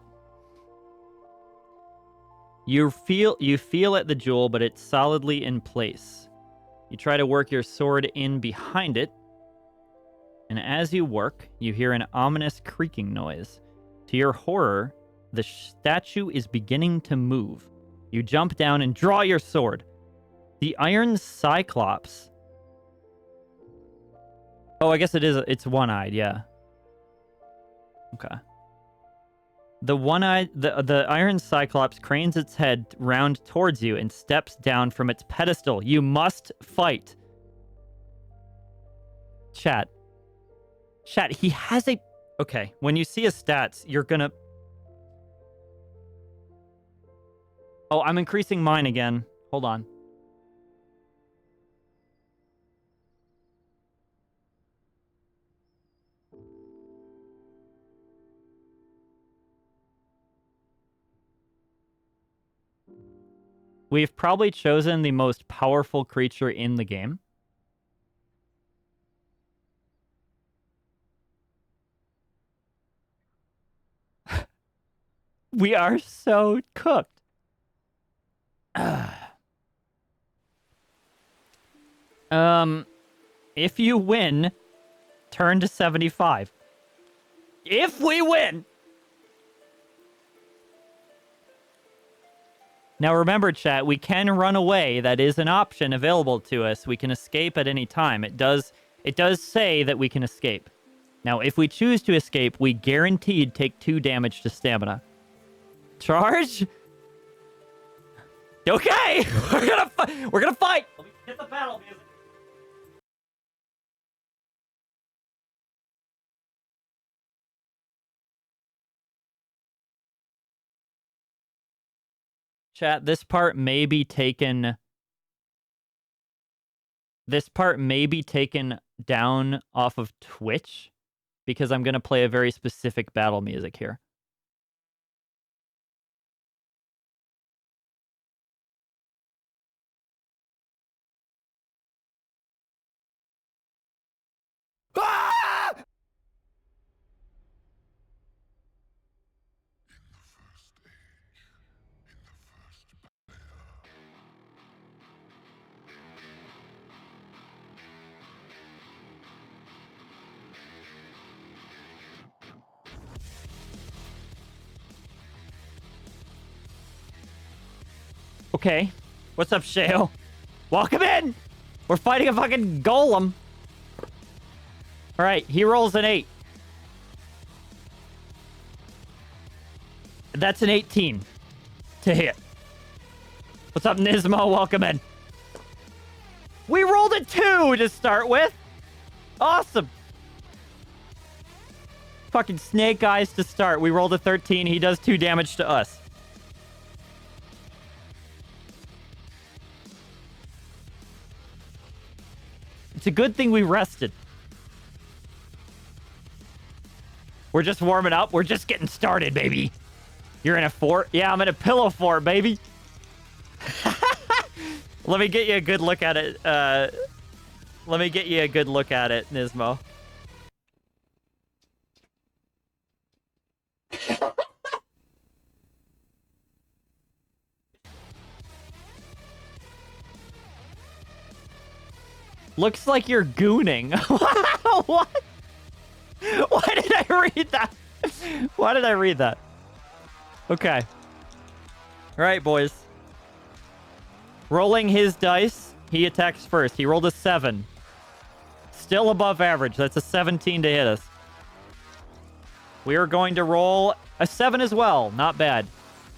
You feel at the jewel, but it's solidly in place. You try to work your sword in behind it. And as you work, you hear an ominous creaking noise. To your horror, the statue is beginning to move. You jump down and draw your sword. The Iron Cyclops. Oh, I guess it's one-eyed, yeah. Okay. The Iron Cyclops cranes its head round towards you and steps down from its pedestal. You must fight. Chat, he has a... Okay, when you see his stats, you're gonna... Oh, I'm increasing mine again. Hold on. We've probably chosen the most powerful creature in the game. We are so cooked. If you win, turn to 75. If we win! Now remember, chat, we can run away. That is an option available to us. We can escape at any time. It does say that we can escape. Now, if we choose to escape, we guaranteed take 2 damage to stamina. Charge? Okay! We're gonna fight! Let me hit the battle music. Chat, this part may be taken down off of Twitch because I'm going to play a very specific battle music here. Okay. What's up, Shale? Welcome in! We're fighting a fucking golem. Alright, he rolls an 8. That's an 18 to hit. What's up, Nismo? Welcome in. We rolled a 2 to start with. Awesome. Fucking snake eyes to start. We rolled a 13. He does 2 damage to us. It's a good thing we rested. We're just warming up. We're just getting started, baby. You're in a fort? Yeah, I'm in a pillow fort, baby. Let me get you a good look at it. Let me get you a good look at it, Nismo. Looks like you're gooning. What? Why did I read that? Why did I read that? Okay. All right, boys. Rolling his dice. He attacks first. He rolled a 7. Still above average. That's a 17 to hit us. We are going to roll a 7 as well. Not bad.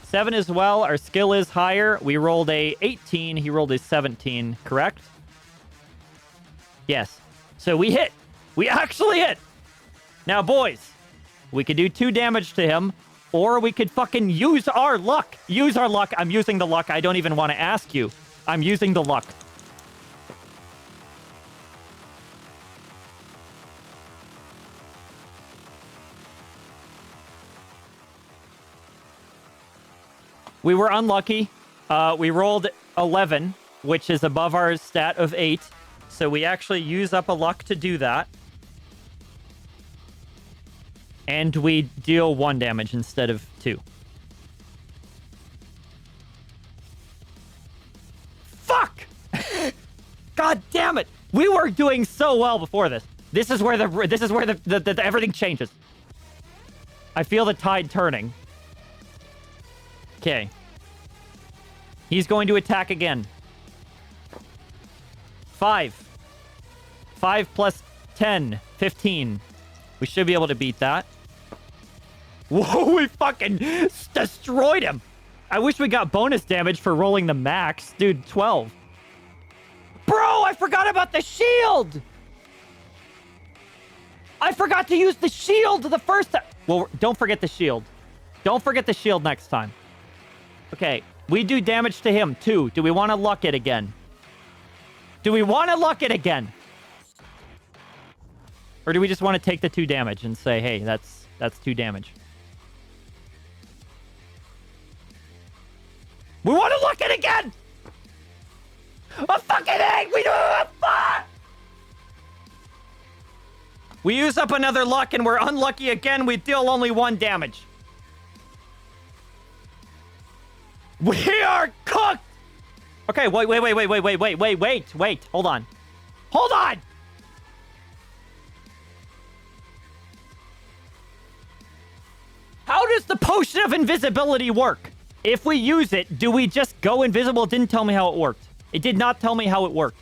7 as well. Our skill is higher. We rolled a 18. He rolled a 17. Correct? Yes. So we hit. We actually hit. Now, boys, we could do 2 damage to him, or we could fucking use our luck. Use our luck. I'm using the luck. I don't even want to ask you. I'm using the luck. We were unlucky. We rolled 11, which is above our stat of 8. So we actually use up a luck to do that. And we deal 1 damage instead of 2. Fuck! God damn it! We were doing so well before this. This is where the everything changes. I feel the tide turning. Okay. He's going to attack again. 5. 5 plus 10. 15. We should be able to beat that. Whoa, we fucking destroyed him. I wish we got bonus damage for rolling the max. Dude, 12. Bro, I forgot about the shield. I forgot to use the shield the first time. Well, don't forget the shield. Don't forget the shield next time. Okay, we do damage to him too. Do we want to luck it again? Do we want to luck it again? Or do we just want to take the 2 damage and say, hey, that's 2 damage? We want to luck it again! A fucking egg! We do a fuck! We use up another luck and we're unlucky again. We deal only 1 damage. We are cooked! Okay, wait. Hold on. Hold on! How does the potion of invisibility work? If we use it, do we just go invisible? It didn't tell me how it worked. It did not tell me how it worked.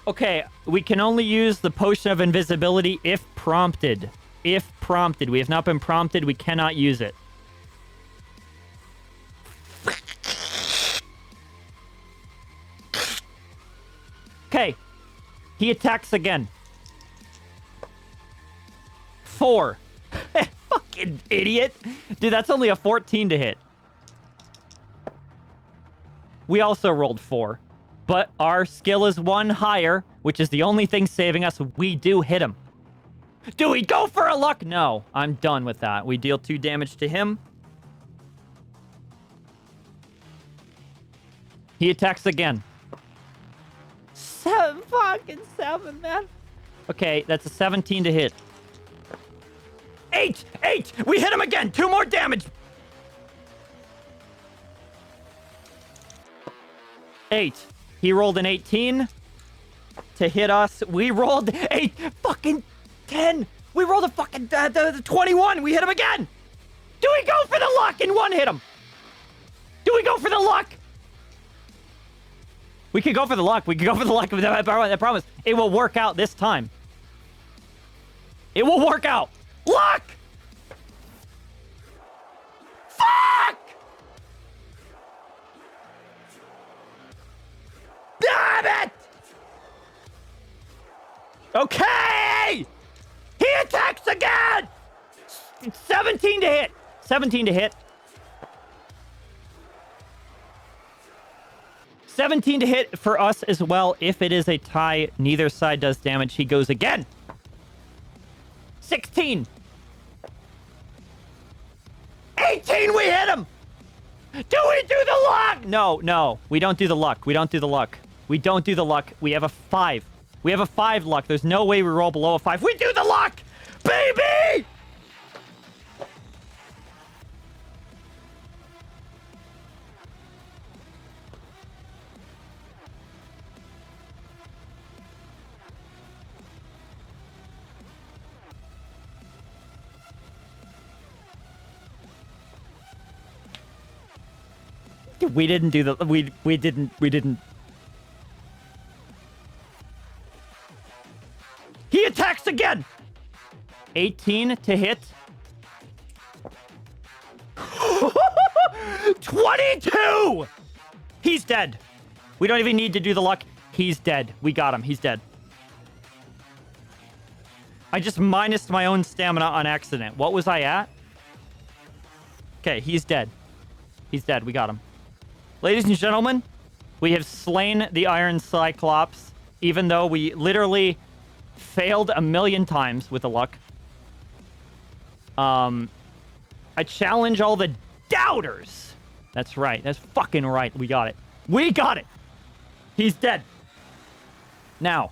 Okay, we can only use the potion of invisibility if prompted. If prompted. We have not been prompted. We cannot use it. Okay. He attacks again. 4. Fucking idiot. Dude, that's only a 14 to hit. We also rolled 4. But our skill is 1 higher, which is the only thing saving us. We do hit him. Do we go for a luck? No, I'm done with that. We deal 2 damage to him. He attacks again. 7, man. Okay, that's a 17 to hit. 8! We hit him again. 2 more damage. 8. He rolled an 18 to hit us. We rolled 8 fucking 10. We rolled a fucking the 21. We hit him again. Do we go for the luck and 1 hit him? Do we go for the luck? We could go for the luck. I promise. It will work out this time. It will work out. Luck! Fuck! Damn it! Okay! He attacks again! 17 to hit. 17 to hit. 17 to hit for us as well. If it is a tie, neither side does damage. He goes again. 16. 18, we hit him! Do we do the luck? No. We don't do the luck. We don't do the luck. We have a 5. We have a 5 luck. There's no way we roll below a 5. We do the luck! Baby! We didn't do the... We didn't... He attacks again! 18 to hit. 22! He's dead. We don't even need to do the luck. He's dead. We got him. He's dead. I just minused my own stamina on accident. What was I at? Okay, he's dead. He's dead. We got him. Ladies and gentlemen, we have slain the Iron Cyclops, even though we literally failed a million times with the luck. I challenge all the doubters. That's right. That's fucking right. We got it. We got it. He's dead. Now,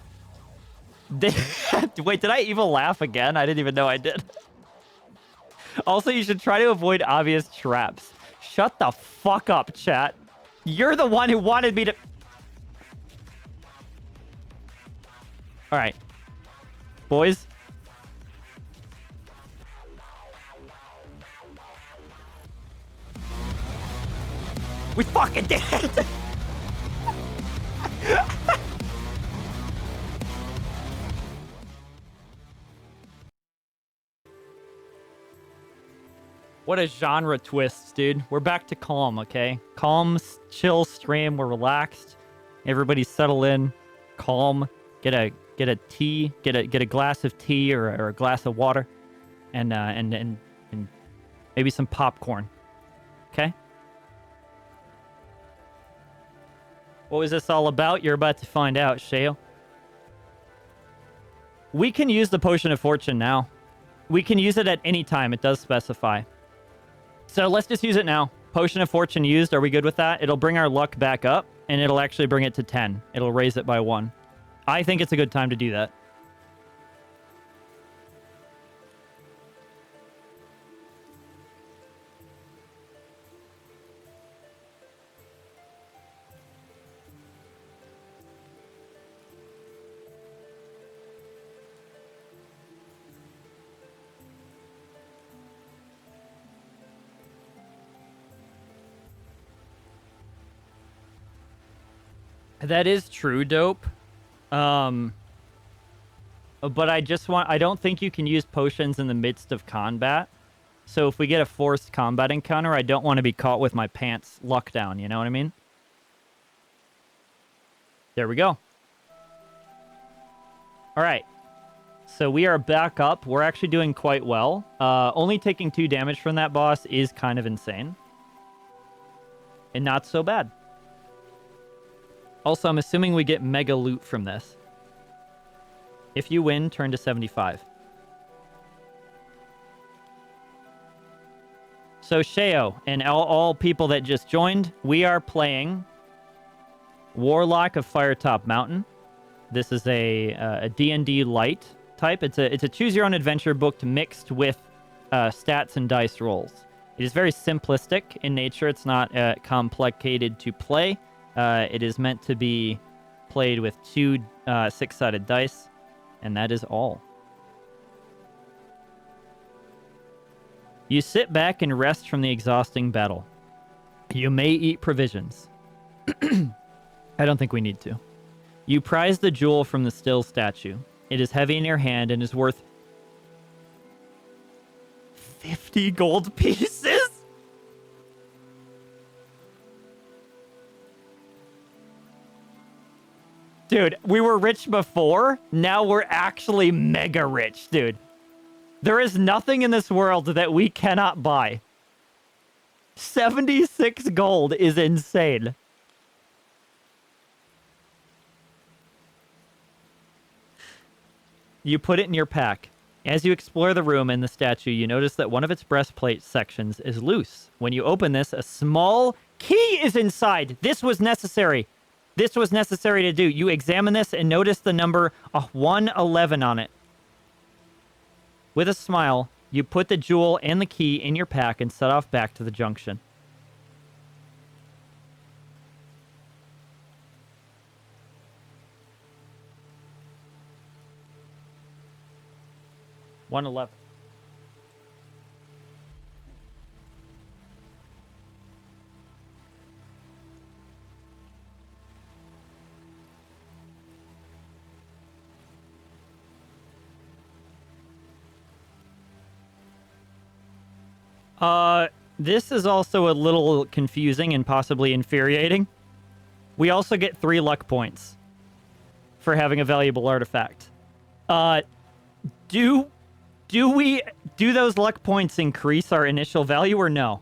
wait, did I evil laugh again? I didn't even know I did. Also, you should try to avoid obvious traps. Shut the fuck up, chat. You're the one who wanted me to... Alright. Boys. We fucking did it! What a genre twist, dude. We're back to calm, okay? Calm, chill stream. We're relaxed. Everybody settle in. Calm. Get a tea. Get a glass of tea or a glass of water, and maybe some popcorn. Okay. What was this all about? You're about to find out, Shale. We can use the Potion of Fortune now. We can use it at any time. It does specify. So let's just use it now. Potion of Fortune used. Are we good with that? It'll bring our luck back up, and it'll actually bring it to 10. It'll raise it by 1. I think it's a good time to do that. That is true, Dope. But I don't think you can use potions in the midst of combat. So if we get a forced combat encounter, I don't want to be caught with my pants luck down, you know what I mean? There we go. Alright. So we are back up. We're actually doing quite well. Only taking 2 damage from that boss is kind of insane. And not so bad. Also, I'm assuming we get mega loot from this. If you win, turn to 75. So, Sheo, and all people that just joined, we are playing Warlock of Firetop Mountain. This is a D&D light type. It's a choose-your-own-adventure book mixed with stats and dice rolls. It is very simplistic in nature. It's not complicated to play. It is meant to be played with 2 6-sided dice, and that is all. You sit back and rest from the exhausting battle. You may eat provisions. I don't think we need to. You prize the jewel from the still statue. It is heavy in your hand and is worth 50 gold pieces? Dude, we were rich before. Now we're actually mega rich, dude. There is nothing in this world that we cannot buy. 76 gold is insane. You put it in your pack. As you explore the room and the statue, you notice that one of its breastplate sections is loose. When you open this, a small key is inside. This was necessary. This was necessary to do. You examine this and notice the number 111 on it. With a smile, you put the jewel and the key in your pack and set off back to the junction. $111. This is also a little confusing and possibly infuriating. We also get 3 luck points for having a valuable artifact. Do those luck points increase our initial value or no?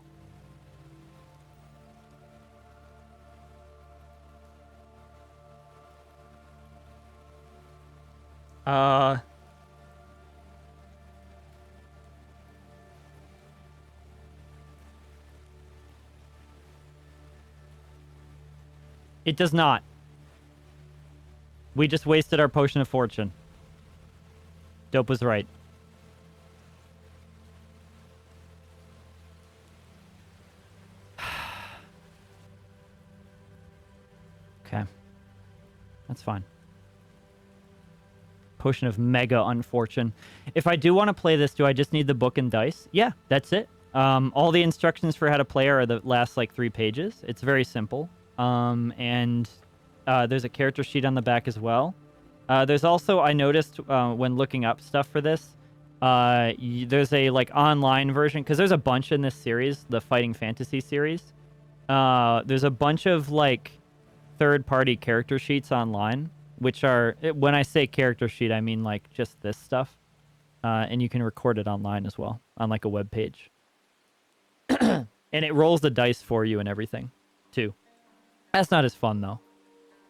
It does not. We just wasted our potion of fortune. Dope was right. Okay. That's fine. Potion of mega unfortune. If I do want to play this, do I just need the book and dice? Yeah, that's it. All the instructions for how to play are the last like 3 pages. It's very simple. And there's a character sheet on the back as well. There's also, I noticed when looking up stuff for this, there's a like online version, because there's a bunch in this series, the Fighting Fantasy series. There's a bunch of like third-party character sheets online, which are, when I say character sheet, I mean like just this stuff. And you can record it online as well on like a web page. And it rolls the dice for you and everything too. That's not as fun though.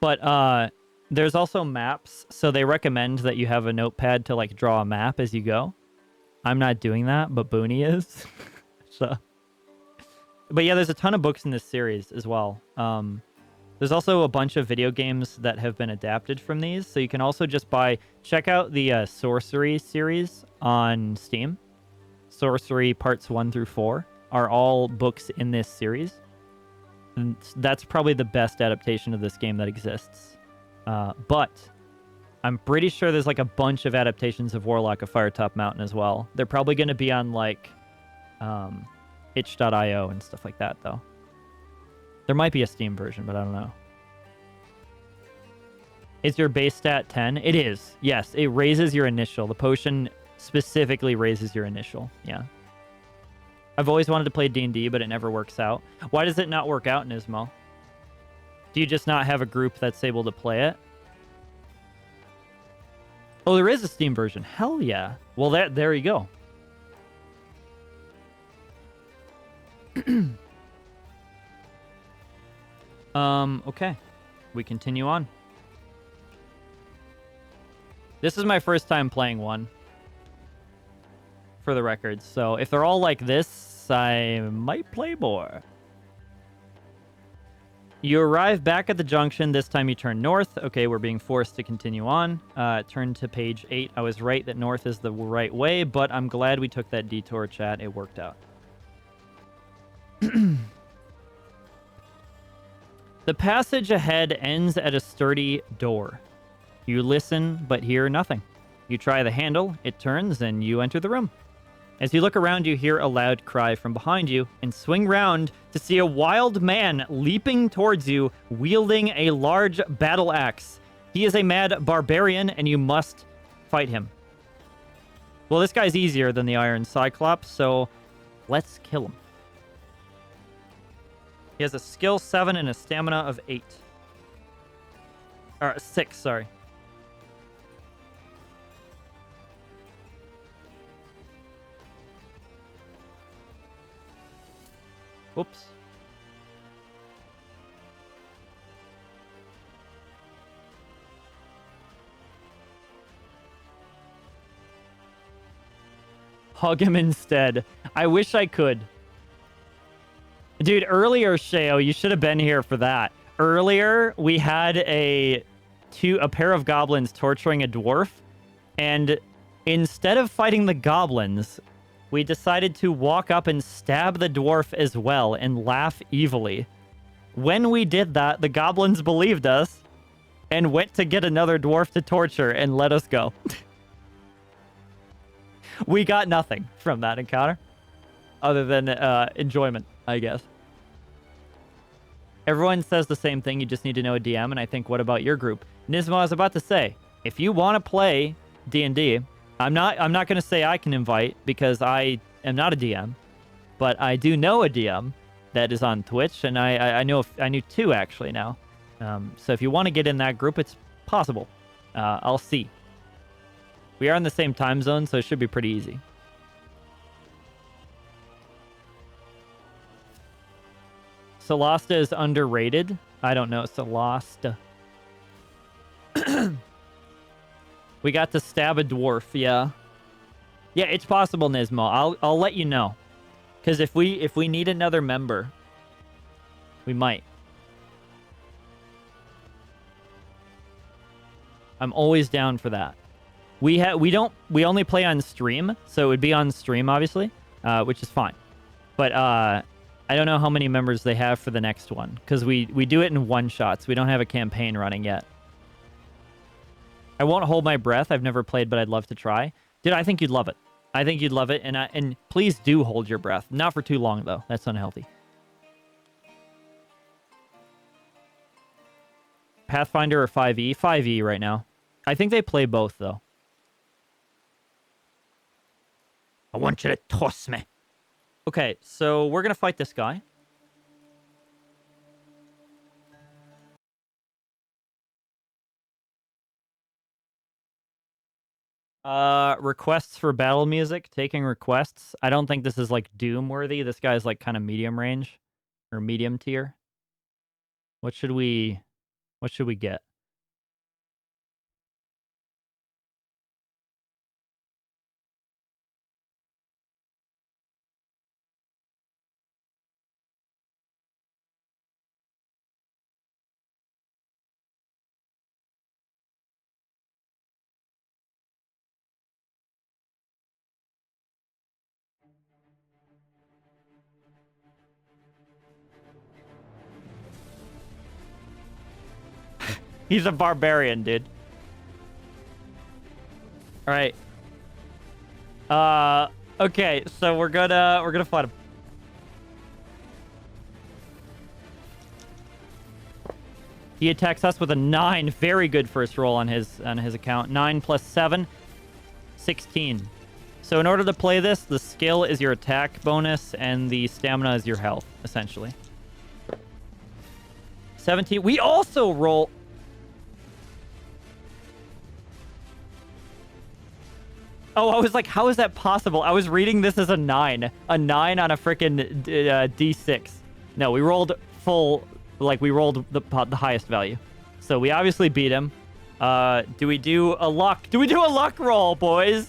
But there's also maps, so they recommend that you have a notepad to like draw a map as you go. I'm not doing that, but Booney is. So, but yeah, there's a ton of books in this series as well. There's also a bunch of video games that have been adapted from these, so you can also just check out the Sorcery series on Steam. Sorcery parts 1 through 4 are all books in this series. And that's probably the best adaptation of this game that exists. But I'm pretty sure there's like a bunch of adaptations of Warlock of Firetop Mountain as well. They're probably going to be on like itch.io and stuff like that, though. There might be a Steam version, but I don't know. Is your base stat 10? It is. Yes, it raises your initial. The potion specifically raises your initial. Yeah. I've always wanted to play D&D, but it never works out. Why does it not work out, Nismo? Do you just not have a group that's able to play it? Oh, there is a Steam version. Hell yeah. Well, there you go. Okay. We continue on. This is my first time playing one, for the record. So if they're all like this, I might play more. You arrive back at the junction. This time you turn north. Okay, we're being forced to continue on. Turn to page 8. I was right that north is the right way, but I'm glad we took that detour, chat. It worked out. The passage ahead ends at a sturdy door. You listen, but hear nothing. You try the handle, it turns, and you enter the room. As you look around, you hear a loud cry from behind you and swing round to see a wild man leaping towards you, wielding a large battle axe. He is a mad barbarian, and you must fight him. Well, this guy's easier than the Iron Cyclops, so let's kill him. He has a skill 7 and a stamina of 8. Or 6, sorry. Whoops. Hug him instead. I wish I could. Dude, earlier, Sheo, you should have been here for that. Earlier, we had a pair of goblins torturing a dwarf, and instead of fighting the goblins, we decided to walk up and stab the dwarf as well and laugh evilly. When we did that, the goblins believed us and went to get another dwarf to torture and let us go. We got nothing from that encounter other than enjoyment, I guess. Everyone says the same thing. You just need to know a DM. And I think, what about your group? Nismo, I was about to say, if you want to play D&D, I'm not going to say I can invite because I am not a DM, but I do know a DM that is on Twitch, and I knew 2 actually now. So if you want to get in that group, it's possible. I'll see. We are in the same time zone, so it should be pretty easy. Solasta is underrated. I don't know. Solasta. We got to stab a dwarf. Yeah. Yeah, it's possible, Nismo. I'll let you know. Because if we need another member, we might. I'm always down for that. We only play on stream, so it would be on stream obviously, which is fine. But I don't know how many members they have for the next one because we do it in one shots. We don't have a campaign running yet. I won't hold my breath. I've never played, but I'd love to try. Dude, I think you'd love it. I think you'd love it, and please do hold your breath. Not for too long though. That's unhealthy. Pathfinder or 5e? 5e right now. I think they play both though. I want you to toss me. Okay, so we're gonna fight this guy. Requests for battle music. Taking requests. I don't think this is like Doom worthy. This guy's like kind of medium range or medium tier. What should we get? He's a barbarian, dude. All right. Okay, so we're gonna fight him. He attacks us with a 9. Very good first roll on his account. 9 plus 7, 16. So in order to play this, the skill is your attack bonus and the stamina is your health, essentially. 17. We also roll. Oh, I was like, how is that possible? I was reading this as a 9. A 9 on a freaking D6. No, we rolled full, like we rolled the highest value. So we obviously beat him. Do we do a luck? Do we do a luck roll, boys?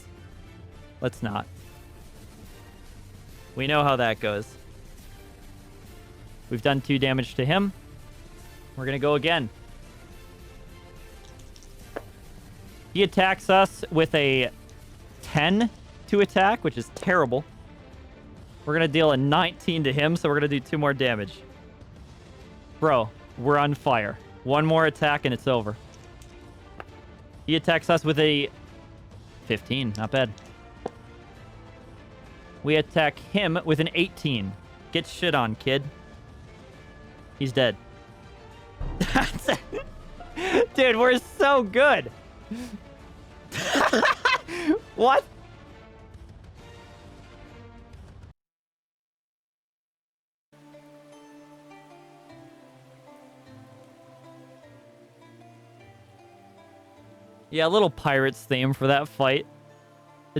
Let's not. We know how that goes. We've done 2 damage to him. We're going to go again. He attacks us with a 10 to attack, which is terrible. We're going to deal a 19 to him, so we're going to do 2 more damage. Bro, we're on fire. 1 more attack and it's over. He attacks us with a 15. Not bad. We attack him with an 18. Get shit on, kid. He's dead. Dude, we're so good. What? Yeah, a little Pirates theme for that fight.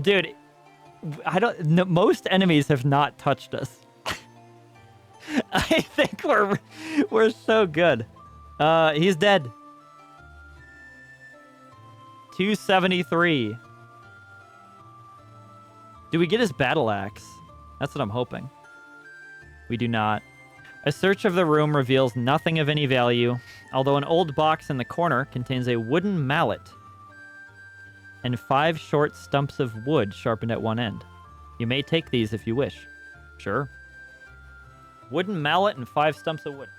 Dude, most enemies have not touched us. I think we're so good. He's dead. 273. Do we get his battle axe? That's what I'm hoping. We do not. A search of the room reveals nothing of any value, although an old box in the corner contains a wooden mallet and 5 short stumps of wood sharpened at one end. You may take these if you wish. Sure. Wooden mallet and 5 stumps of wood.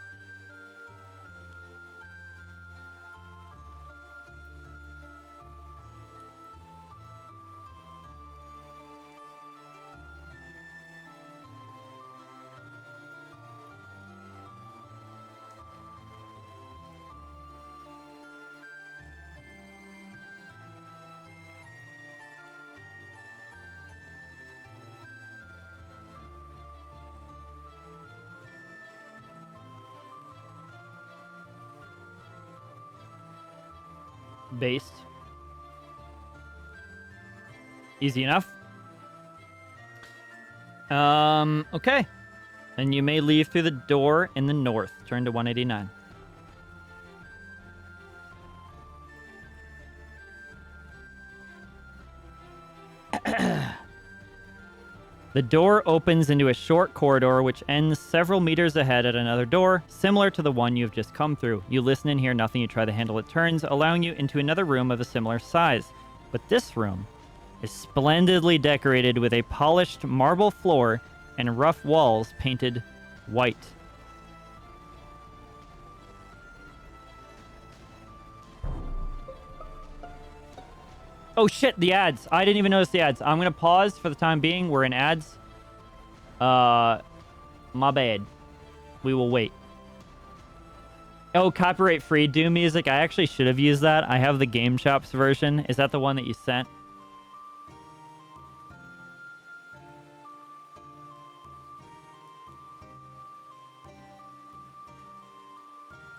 Based. Easy enough. Okay. And you may leave through the door in the north. Turn to 189. The door opens into a short corridor which ends several meters ahead at another door, similar to the one you've just come through. You listen and hear nothing. You try the handle, it turns, allowing you into another room of a similar size. But this room is splendidly decorated with a polished marble floor and rough walls painted white. Oh shit, the ads. I didn't even notice the ads. I'm gonna pause for the time being. We're in ads. My bad. We will wait. Oh, copyright free Doom music. I actually should have used that. I have the Game Chops version. Is that the one that you sent?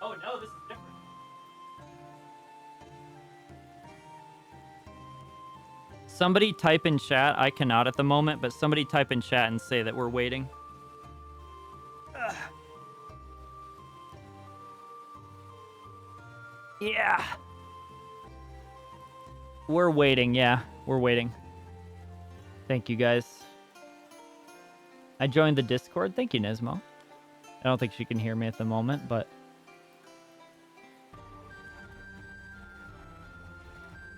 Oh no, this is different. Somebody type in chat. I cannot at the moment, but somebody type in chat and say that we're waiting. Ugh. Yeah. We're waiting. Yeah, we're waiting. Thank you, guys. I joined the Discord. Thank you, Nismo. I don't think she can hear me at the moment, but...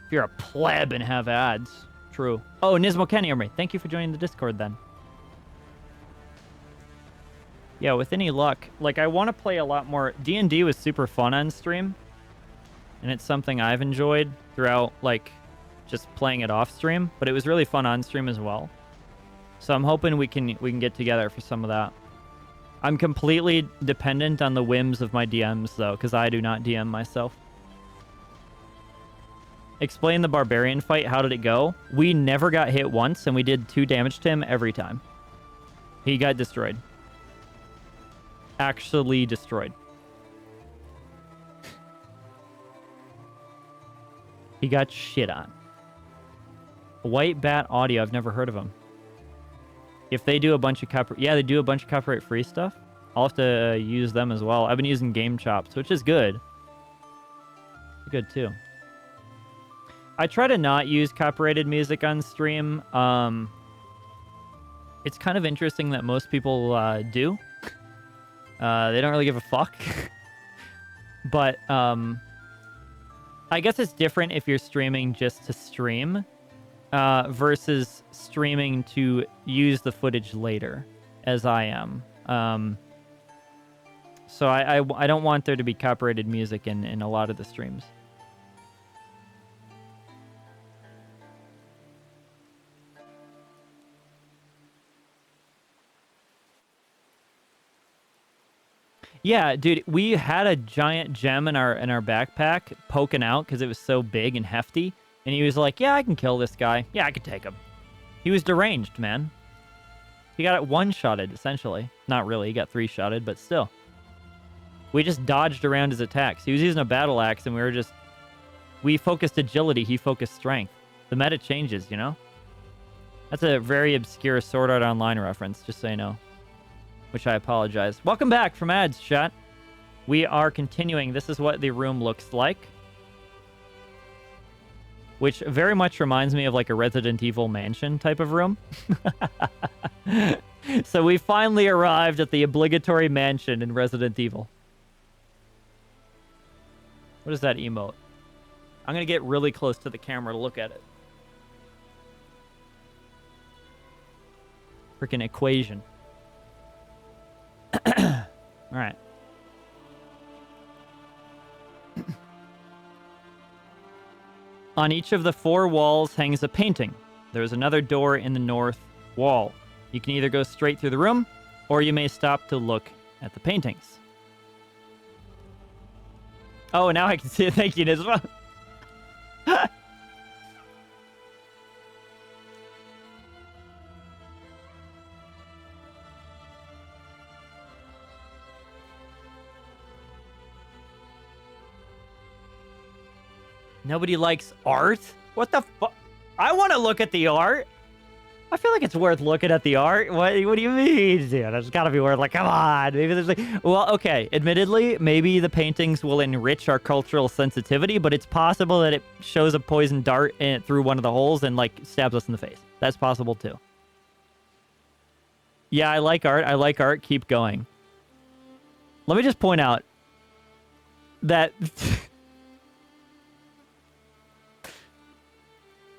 if you're a pleb and have ads... True. Oh, Nismo can hear me. Thank you for joining the Discord then. Yeah, with any luck, like I want to play a lot more. D&D was super fun on stream, and it's something I've enjoyed throughout, like, just playing it off stream. But it was really fun on stream as well. So I'm hoping we can get together for some of that. I'm completely dependent on the whims of my DMs though, because I do not DM myself. Explain the barbarian fight. How did it go? We never got hit once, and we did 2 damage to him every time. He got destroyed. Actually destroyed. He got shit on. White Bat Audio. I've never heard of them. If they do a bunch of copyright... yeah, they do a bunch of copyright-free stuff. I'll have to use them as well. I've been using Game Chops, which is good. Good, too. I try to not use copyrighted music on stream. It's kind of interesting that most people do. They don't really give a fuck. But I guess it's different if you're streaming just to stream versus streaming to use the footage later, as I am. So I don't want there to be copyrighted music in a lot of the streams. Yeah, dude, we had a giant gem in our backpack poking out because it was so big and hefty. And he was like, yeah, I can kill this guy. Yeah, I can take him. He was deranged, man. He got it one-shotted, essentially. Not really, he got 3-shotted, but still. We just dodged around his attacks. He was using a battle axe, and we focused agility, he focused strength. The meta changes, you know? That's a very obscure Sword Art Online reference, just so you know. Which I apologize. Welcome back from ads, chat. We are continuing. This is what the room looks like. Which very much reminds me of like a Resident Evil mansion type of room. So we finally arrived at the obligatory mansion in Resident Evil. What is that emote? I'm going to get really close to the camera to look at it. Freaking equation. All right. On each of the 4 walls hangs a painting. There is another door in the north wall. You can either go straight through the room, or you may stop to look at the paintings. Oh, now I can see it. Thank you, Nisma. Nobody likes art? What the fuck? I want to look at the art. I feel like it's worth looking at the art. What do you mean? Yeah, there's got to be worth, like, come on. Maybe there's like, well, okay. Admittedly, maybe the paintings will enrich our cultural sensitivity, but it's possible that it shows a poison dart through one of the holes and, like, stabs us in the face. That's possible, too. Yeah, I like art. I like art. Keep going. Let me just point out that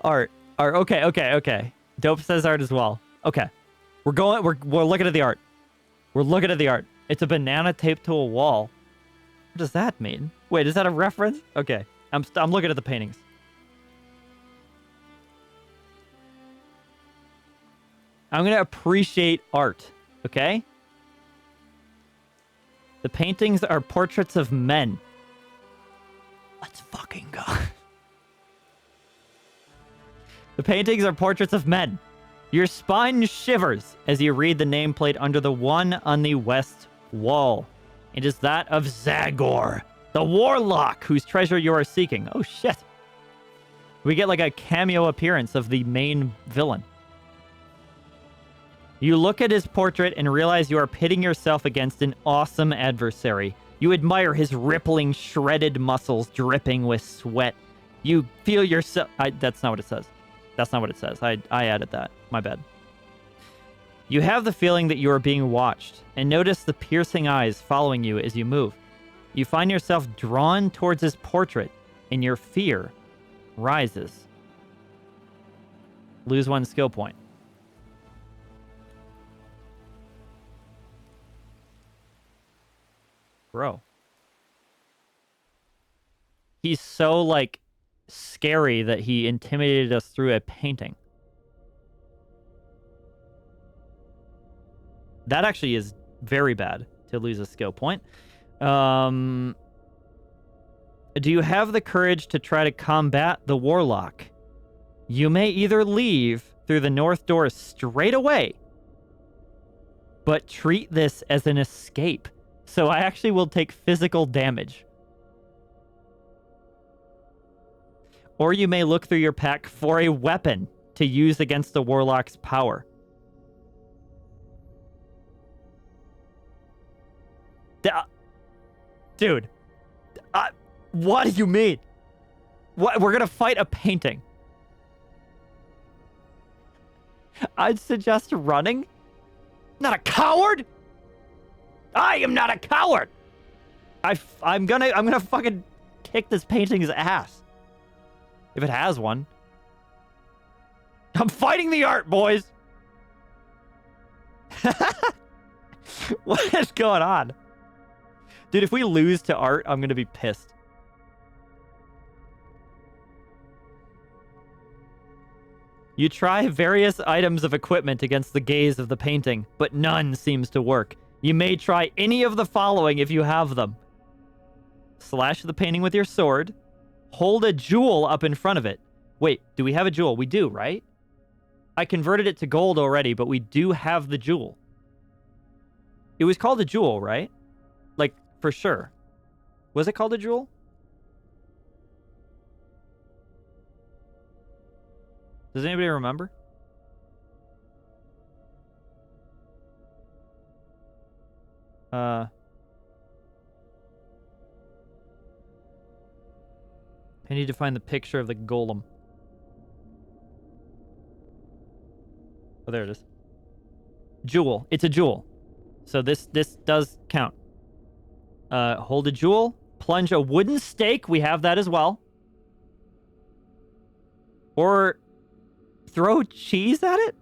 art. Okay. Dope says art as well. Okay. We're looking at the art. We're looking at the art. It's a banana taped to a wall. What does that mean? Wait, is that a reference? Okay. I'm looking at the paintings. I'm going to appreciate art, okay? The paintings are portraits of men. Let's fucking go. The paintings are portraits of men. Your spine shivers as you read the nameplate under the one on the west wall. It is that of Zagor, the warlock whose treasure you are seeking. Oh, shit. We get like a cameo appearance of the main villain. You look at his portrait and realize you are pitting yourself against an awesome adversary. You admire his rippling, shredded muscles dripping with sweat. You feel yourself... That's not what it says. That's not what it says. I added that. My bad. You have the feeling that you are being watched, and notice the piercing eyes following you as you move. You find yourself drawn towards his portrait, and your fear rises. Lose 1 skill point. Bro. He's so, like, scary that he intimidated us through a painting. That actually is very bad to lose a skill point. Do you have the courage to try to combat the warlock? You may either leave through the north door straight away, but treat this as an escape. So I actually will take physical damage. Or you may look through your pack for a weapon to use against the warlock's power. Dude. What do you mean? What? We're gonna fight a painting. I'd suggest running. Not a coward. I am not a coward. I'm gonna fucking kick this painting's ass. If it has one. I'm fighting the art, boys. What is going on? Dude, if we lose to art, I'm gonna be pissed. You try various items of equipment against the gaze of the painting, but none seems to work. You may try any of the following if you have them. Slash the painting with your sword. Hold a jewel up in front of it. Wait, do we have a jewel? We do, right? I converted it to gold already, but we do have the jewel. It was called a jewel, right? Like, for sure. Was it called a jewel? Does anybody remember? I need to find the picture of the golem. Oh, there it is. Jewel. It's a jewel. So this does count. Hold a jewel. Plunge a wooden stake. We have that as well. Or throw cheese at it?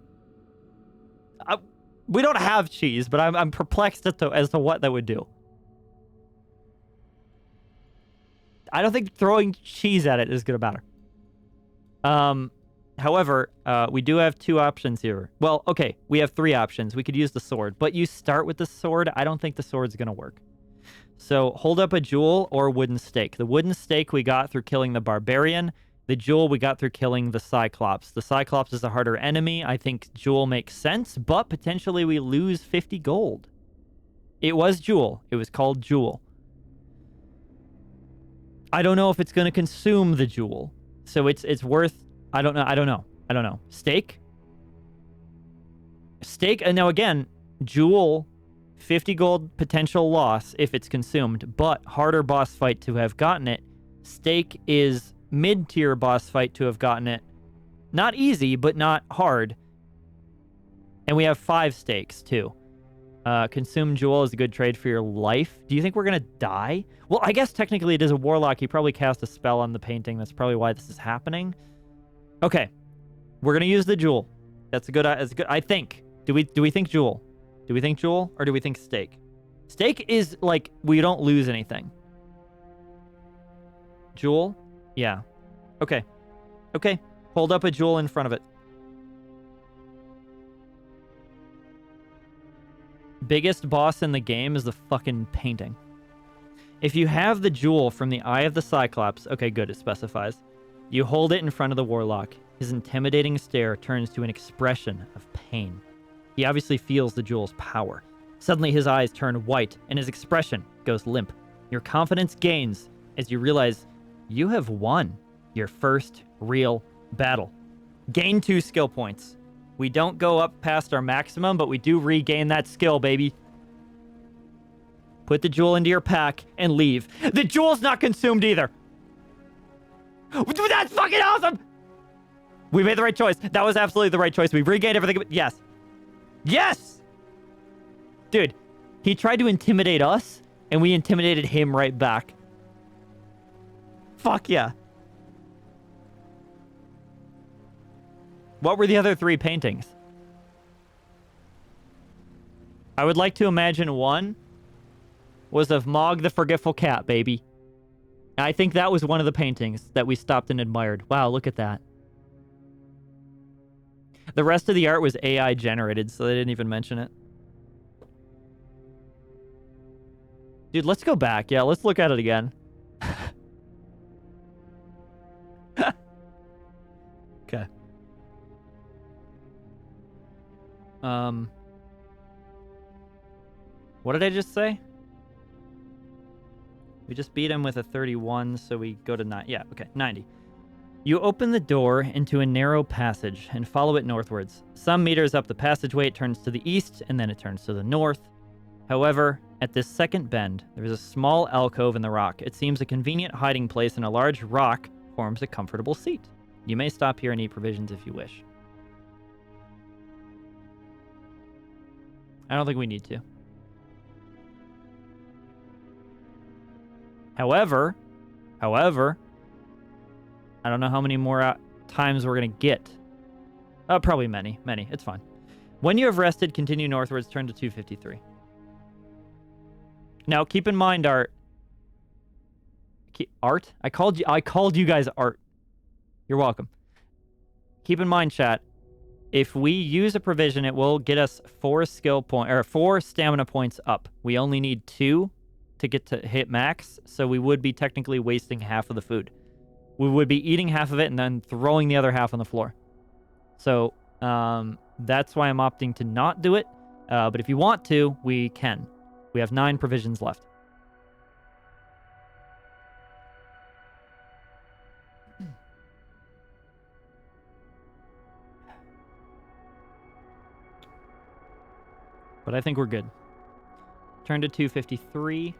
We don't have cheese, but I'm perplexed as to what that would do. I don't think throwing cheese at it is going to matter. However, we do have 2 options here. Well, okay, we have 3 options. We could use the sword, but you start with the sword. I don't think the sword's going to work. So hold up a jewel or wooden stake. The wooden stake we got through killing the barbarian. The jewel we got through killing the Cyclops. The Cyclops is a harder enemy. I think jewel makes sense, but potentially we lose 50 gold. It was jewel. It was called jewel. I don't know if it's going to consume the jewel. So it's worth... I don't know. Stake? Stake, and now again, jewel, 50 gold potential loss if it's consumed, but harder boss fight to have gotten it. Stake is mid-tier boss fight to have gotten it. Not easy, but not hard. And we have 5 stakes, too. Consume Jewel is a good trade for your life. Do you think we're going to die? Well, I guess technically it is a warlock. He probably cast a spell on the painting. That's probably why this is happening. Okay. We're going to use the Jewel. That's a good, I think. Do we think Jewel? Do we think Jewel or do we think stake? Stake is like we don't lose anything. Jewel? Yeah. Okay. Okay. Hold up a Jewel in front of it. Biggest boss in the game is the fucking painting. If you have the Jewel from the Eye of the Cyclops, okay, good, it specifies. You hold it in front of the warlock. His intimidating stare turns to an expression of pain. He obviously feels the Jewel's power. Suddenly his eyes turn white and his expression goes limp. Your confidence gains as you realize you have won your first real battle. Gain 2 skill points. We don't go up past our maximum, but we do regain that skill, baby. Put the Jewel into your pack and leave. The Jewel's not consumed either. That's fucking awesome! We made the right choice. That was absolutely the right choice. We regained everything. Yes. Yes! Dude, he tried to intimidate us, and we intimidated him right back. Fuck yeah. What were the other 3 paintings? I would like to imagine one was of Mog the Forgetful Cat, baby. I think that was one of the paintings that we stopped and admired. Wow, look at that. The rest of the art was AI generated, so they didn't even mention it. Dude, let's go back. Yeah, let's look at it again. Okay. What did I just say? We just beat him with a 31, so we go to 9. Yeah, okay, 90. You open the door into a narrow passage and follow it northwards. Some meters up the passageway, it turns to the east, and then it turns to the north. However, at this second bend, there is a small alcove in the rock. It seems a convenient hiding place, and a large rock forms a comfortable seat. You may stop here and eat provisions if you wish. I don't think we need to. However, I don't know how many more times we're going to get. Probably many. It's fine. When you have rested, continue northwards, turn to 253. Now, keep in mind, Art. Art? I called you guys Art. You're welcome. Keep in mind, chat. If we use a provision, it will get us 4 stamina points up. We only need 2 to get to hit max, so we would be technically wasting half of the food. We would be eating half of it and then throwing the other half on the floor. So that's why I'm opting to not do it. But if you want to, we can. We have 9 provisions left. But I think we're good. Turn to 253.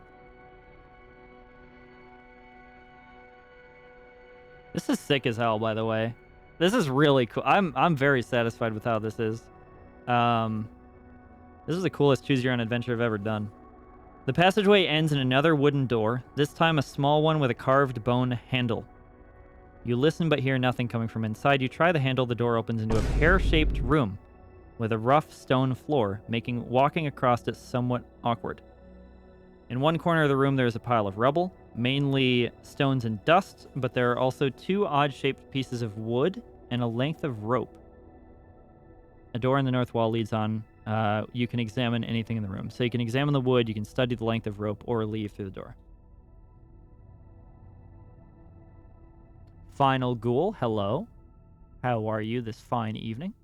This is sick as hell, by the way. This is really cool. I'm very satisfied with how this is. This is the coolest choose your own adventure I've ever done. The passageway ends in another wooden door, this time a small one with a carved bone handle. You listen but hear nothing coming from inside. You try the handle, the door opens into a pear-shaped room with a rough stone floor, making walking across it somewhat awkward. In one corner of the room there is a pile of rubble, mainly stones and dust, but there are also 2 odd-shaped pieces of wood and a length of rope. A door in the north wall leads on. You can examine anything in the room. So you can examine the wood, you can study the length of rope, or leave through the door. Final Ghoul, hello. How are you this fine evening?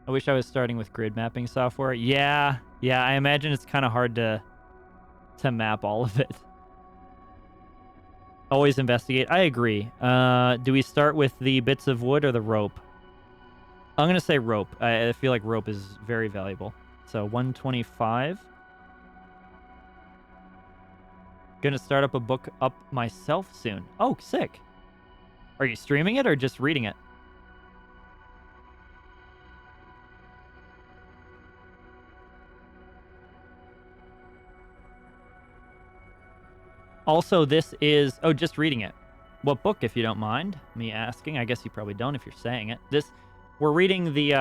I wish I was starting with grid mapping software. Yeah, I imagine it's kind of hard to map all of it. Always investigate. I agree. Do we start with the bits of wood or the rope? I'm going to say rope. I feel like rope is very valuable. So 125. Going to start up a book up myself soon. Oh, sick. Are you streaming it or just reading it? Also, this is... Oh, just reading it. What book, if you don't mind me asking? I guess you probably don't if you're saying it. We're reading the...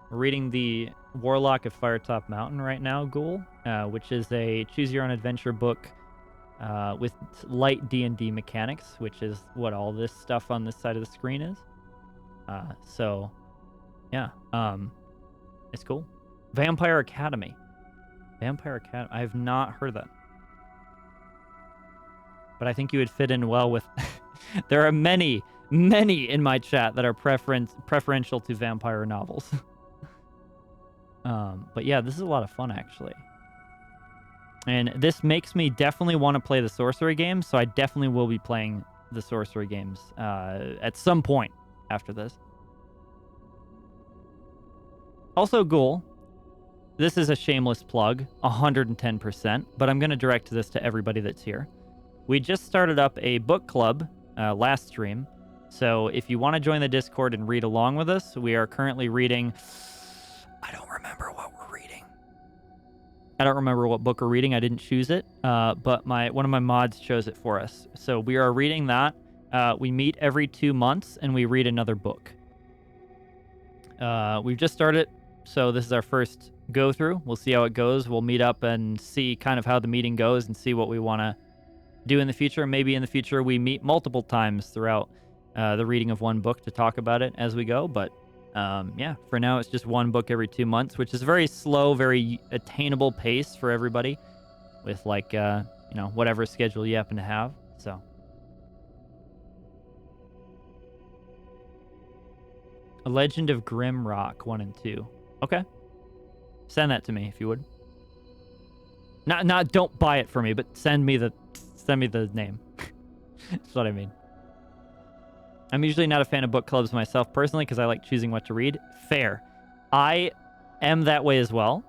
We're reading the Warlock of Firetop Mountain right now, Ghoul, which is a choose-your-own-adventure book with light D&D mechanics, which is what all this stuff on this side of the screen is. So, yeah. It's cool. Vampire Academy. Vampire Academy. I have not heard of that. But I think you would fit in well with... There are many in my chat that are preferential to vampire novels. But yeah, this is a lot of fun, actually. And this makes me definitely want to play the sorcery games, so I definitely will be playing the sorcery games at some point after this. Also, Ghoul, this is a shameless plug, 110%, but I'm going to direct this to everybody that's here. We just started up a book club last stream, so if you want to join the Discord and read along with us, we are currently reading... I don't remember what we're reading. I don't remember what book we're reading. I didn't choose it, but one of my mods chose it for us. So we are reading that. We meet every 2 months, and we read another book. We've just started, so this is our first go-through. We'll see how it goes. We'll meet up and see kind of how the meeting goes and see what we want to do in the future. Maybe in the future we meet multiple times throughout the reading of one book to talk about it as we go, but yeah, for now it's just one book every 2 months, which is a very slow, very attainable pace for everybody with like, whatever schedule you happen to have. So. A Legend of Grimrock 1 and 2. Okay. Send that to me if you would. Not don't buy it for me, but send me the name. That's what I mean. I'm usually not a fan of book clubs myself personally because I like choosing what to read. Fair. I am that way as well.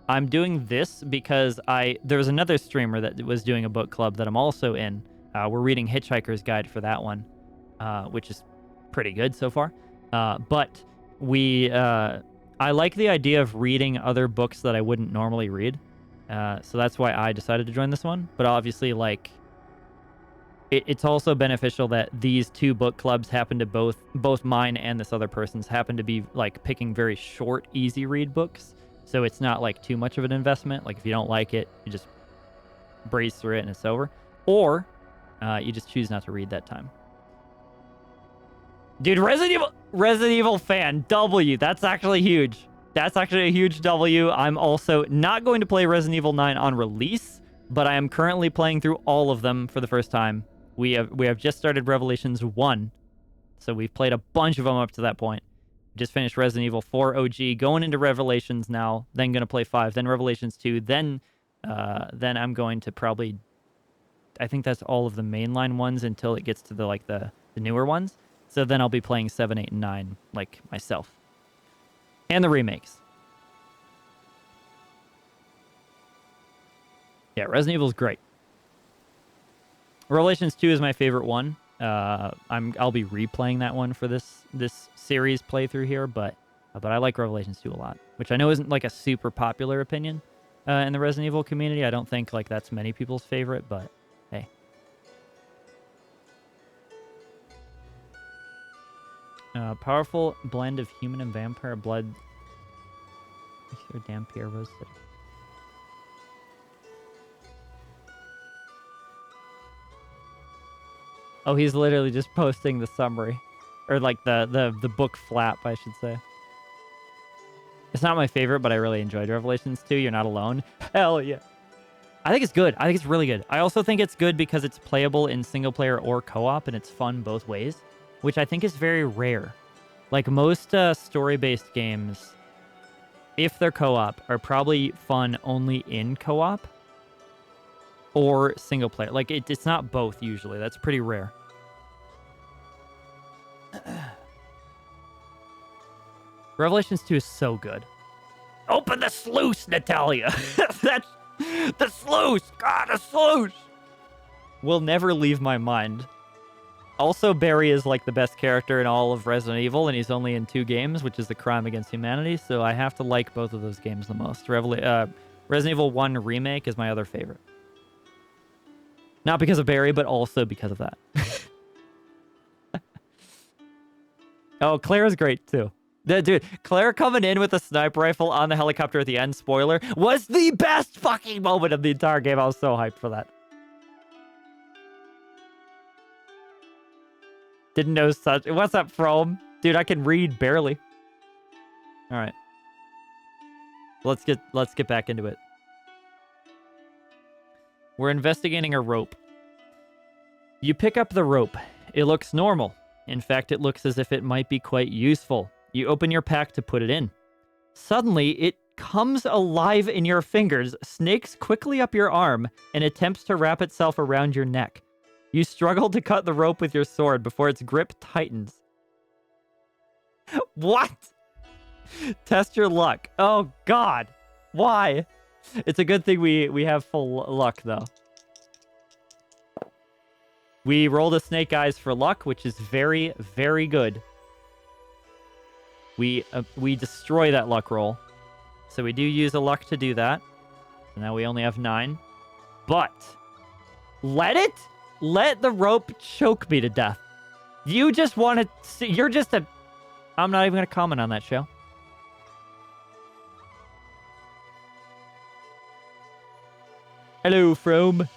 I'm doing this because there was another streamer that was doing a book club that I'm also in. We're reading Hitchhiker's Guide for that one, which is pretty good so far. But I like the idea of reading other books that I wouldn't normally read. So that's why I decided to join this one. But obviously, like, it's also beneficial that these two book clubs happen to both mine and this other person's happen to be like picking very short, easy read books. So it's not like too much of an investment. Like if you don't like it, you just breeze through it and it's over. Or you just choose not to read that time. Dude, Resident Evil fan, W. That's actually huge. That's actually a huge W. I'm also not going to play Resident Evil 9 on release, but I am currently playing through all of them for the first time. We have just started Revelations 1, so we've played a bunch of them up to that point. Just finished Resident Evil 4 OG, going into Revelations now, then going to play 5, then Revelations 2, then I'm going to probably... I think that's all of the mainline ones until it gets to the newer ones. So then I'll be playing 7, 8, and 9, like, myself. And the remakes. Yeah, Resident Evil's great. Revelations 2 is my favorite one. I'll be replaying that one for this series playthrough here, but I like Revelations 2 a lot, which I know isn't like a super popular opinion in the Resident Evil community. I don't think like that's many people's favorite, but hey. Powerful blend of human and vampire blood. Dampier roasted. Oh, he's literally just posting the summary. Or like the book flap, I should say. It's not my favorite, but I really enjoyed Revelations 2. You're not alone. Hell yeah. I think it's good. I think it's really good. I also think it's good because it's playable in single player or co-op, and it's fun both ways, which I think is very rare. Like most story-based games, if they're co-op, are probably fun only in co-op or single player. Like it's not both usually. That's pretty rare. Revelations 2 is so good. Open the sluice, Natalia. That's the sluice. God, a sluice will never leave my mind. Also, Barry is like the best character in all of Resident Evil, and he's only in 2 games, which is the Crime Against Humanity. So I have to like both of those games the most. Resident Evil 1 Remake is my other favorite. Not because of Barry, but also because of that. Oh, Claire's great too. Dude, Claire coming in with a sniper rifle on the helicopter at the end, spoiler, was the best fucking moment of the entire game. I was so hyped for that. Didn't know such. What's up, From? Dude, I can read barely. All right. Let's get back into it. We're investigating a rope. You pick up the rope. It looks normal. In fact, it looks as if it might be quite useful. You open your pack to put it in. Suddenly, it comes alive in your fingers, snakes quickly up your arm, and attempts to wrap itself around your neck. You struggle to cut the rope with your sword before its grip tightens. What? Test your luck. Oh, God. Why? It's a good thing we have full luck, though. We rolled a snake eyes for luck, which is very, very good. We destroy that luck roll. So we do use a luck to do that. So now we only have 9. But let the rope choke me to death. You just want to see, you're just a... I'm not even going to comment on that show. Hello, From.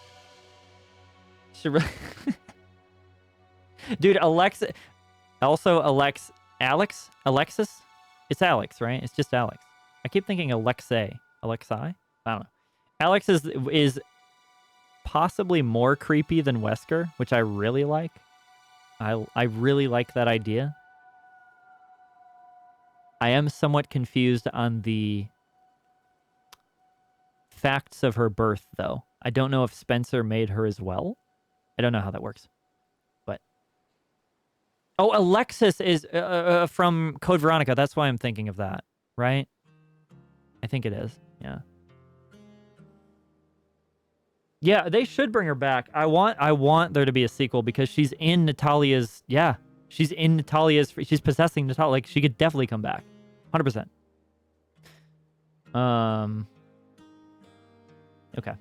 Dude, Alexis. Alexis? It's Alex, right? It's just Alex. I keep thinking Alexei. Alexei? I don't know. Alex is possibly more creepy than Wesker, which I really like. I really like that idea. I am somewhat confused on the facts of her birth, though. I don't know if Spencer made her as well. I don't know how that works. But... Oh, Alexis is from Code Veronica. That's why I'm thinking of that, right? I think it is. Yeah. Yeah, they should bring her back. I want there to be a sequel because she's in Natalia's... Yeah, she's in Natalia's... She's possessing Natalia. Like, she could definitely come back. 100%. Okay.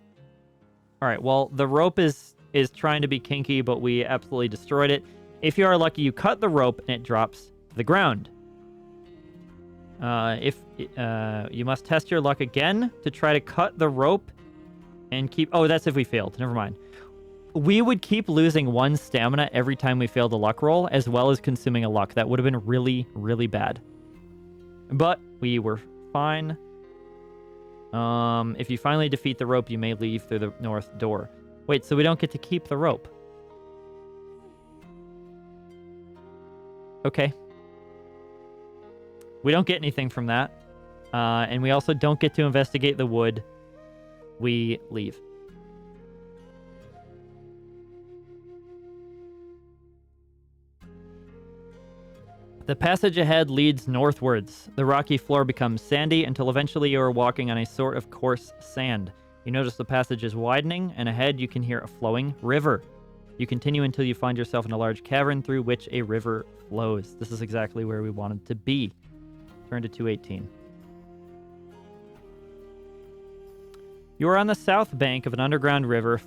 All right, well, the rope is trying to be kinky, but we absolutely destroyed it. If you are lucky, you cut the rope and it drops to the ground. You must test your luck again to try to cut the rope and keep... Oh, that's if we failed. Never mind. We would keep losing 1 stamina every time we failed a luck roll, as well as consuming a luck. That would have been really, really bad. But we were fine. If you finally defeat the rope, you may leave through the north door. Wait, so we don't get to keep the rope? Okay. We don't get anything from that. And we also don't get to investigate the wood. We leave. The passage ahead leads northwards. The rocky floor becomes sandy until eventually you are walking on a sort of coarse sand. You notice the passage is widening, and ahead you can hear a flowing river. You continue until you find yourself in a large cavern through which a river flows. This is exactly where we wanted to be. Turn to 218. You are on the south bank of an underground river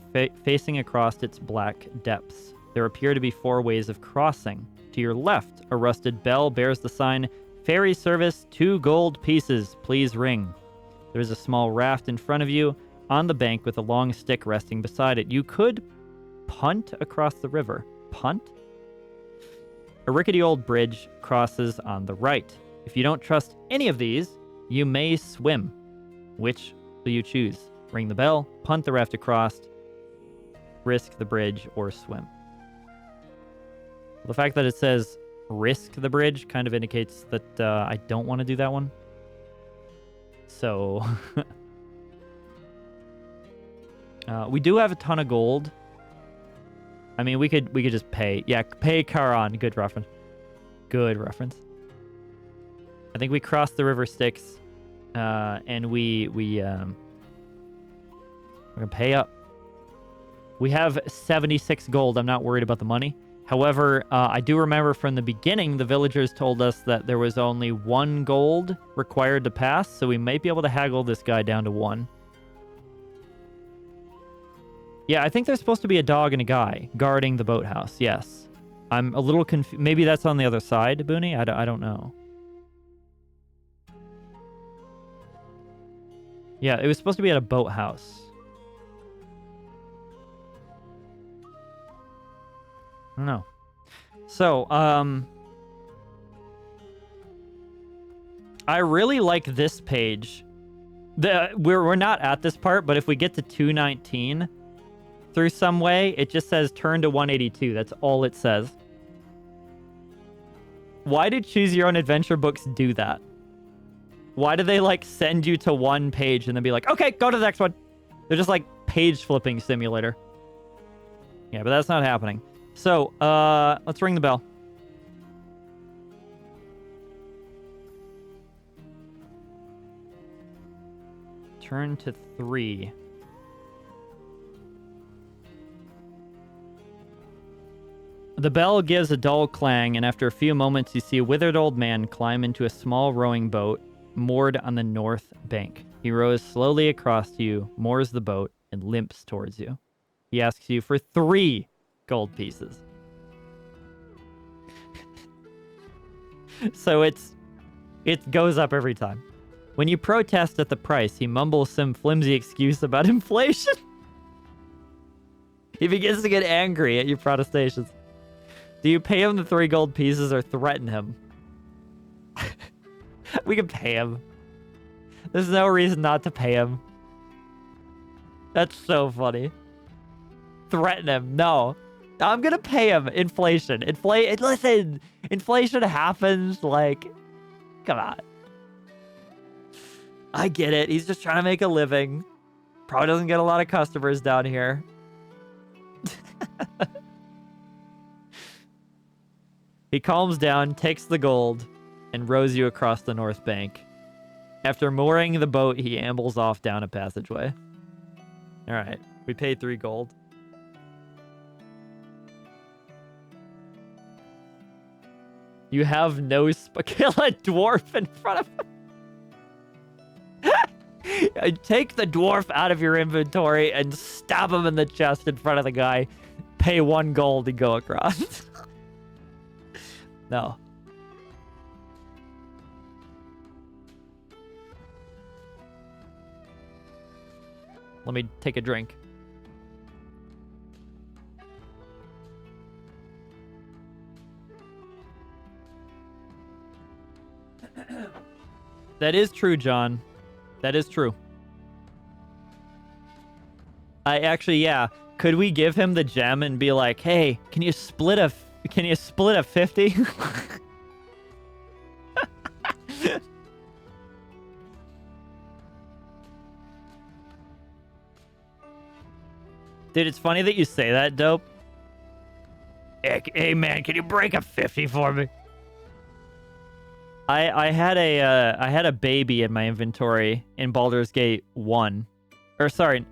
facing across its black depths. There appear to be 4 ways of crossing. To your left, a rusted bell bears the sign, "Ferry service, 2 gold pieces, please ring." There is a small raft in front of you on the bank with a long stick resting beside it. You could punt across the river. Punt? A rickety old bridge crosses on the right. If you don't trust any of these, you may swim. Which will you choose? Ring the bell, punt the raft across, risk the bridge, or swim? The fact that it says risk the bridge kind of indicates that I don't want to do that one. So we do have a ton of gold. I mean, we could just pay. Yeah, pay Charon. Good reference. Good reference. I think we crossed the river Styx, and we're gonna pay up. We have 76 gold. I'm not worried about the money. However, I do remember from the beginning, the villagers told us that there was only 1 gold required to pass, so we might be able to haggle this guy down to 1. Yeah, I think there's supposed to be a dog and a guy guarding the boathouse, yes. I'm a little confused. Maybe that's on the other side, Booney? I don't know. Yeah, it was supposed to be at a boathouse. I don't know. So, I really like this page. We're not at this part, but if we get to 219 through some way, it just says turn to 182. That's all it says. Why did Choose Your Own Adventure books do that? Why do they, like, send you to one page and then be like, okay, go to the next one? They're just like page flipping simulator. Yeah, but that's not happening. So, let's ring the bell. Turn to 3. The bell gives a dull clang, and after a few moments, you see a withered old man climb into a small rowing boat moored on the north bank. He rows slowly across to you, moors the boat, and limps towards you. He asks you for 3 gold pieces. So it goes up every time. When you protest at the price, he mumbles some flimsy excuse about inflation. He begins to get angry at your protestations. Do you pay him the 3 gold pieces or threaten him? We can pay him. There's no reason not to pay him. That's so funny. Threaten him. No. I'm gonna pay him. Inflation. Listen, inflation happens, like, come on. I get it. He's just trying to make a living. Probably doesn't get a lot of customers down here. He calms down, takes the gold, and rows you across the north bank. After mooring the boat, he ambles off down a passageway. All right, we paid 3 gold. You have no kill a dwarf in front of him. Take the dwarf out of your inventory and stab him in the chest in front of the guy. Pay 1 gold and go across. No. Let me take a drink. That is true, John. That is true. I actually, yeah. Could we give him the gem and be like, hey, can you split a 50? Dude, it's funny that you say that, Dope. Hey man, can you break a 50 for me? I had a baby in my inventory in Baldur's Gate 1. Or sorry,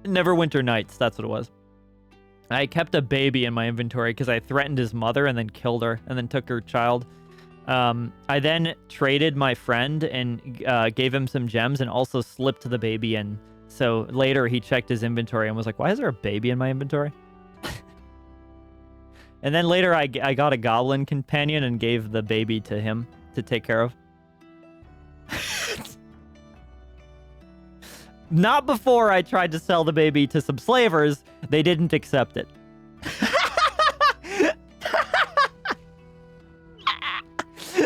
Neverwinter Nights, that's what it was. I kept a baby in my inventory because I threatened his mother and then killed her and then took her child. I then traded my friend and gave him some gems and also slipped the baby in. So later he checked his inventory and was like, why is there a baby in my inventory? And then later I got a goblin companion and gave the baby to him to take care of. Not before I tried to sell the baby to some slavers. They didn't accept it.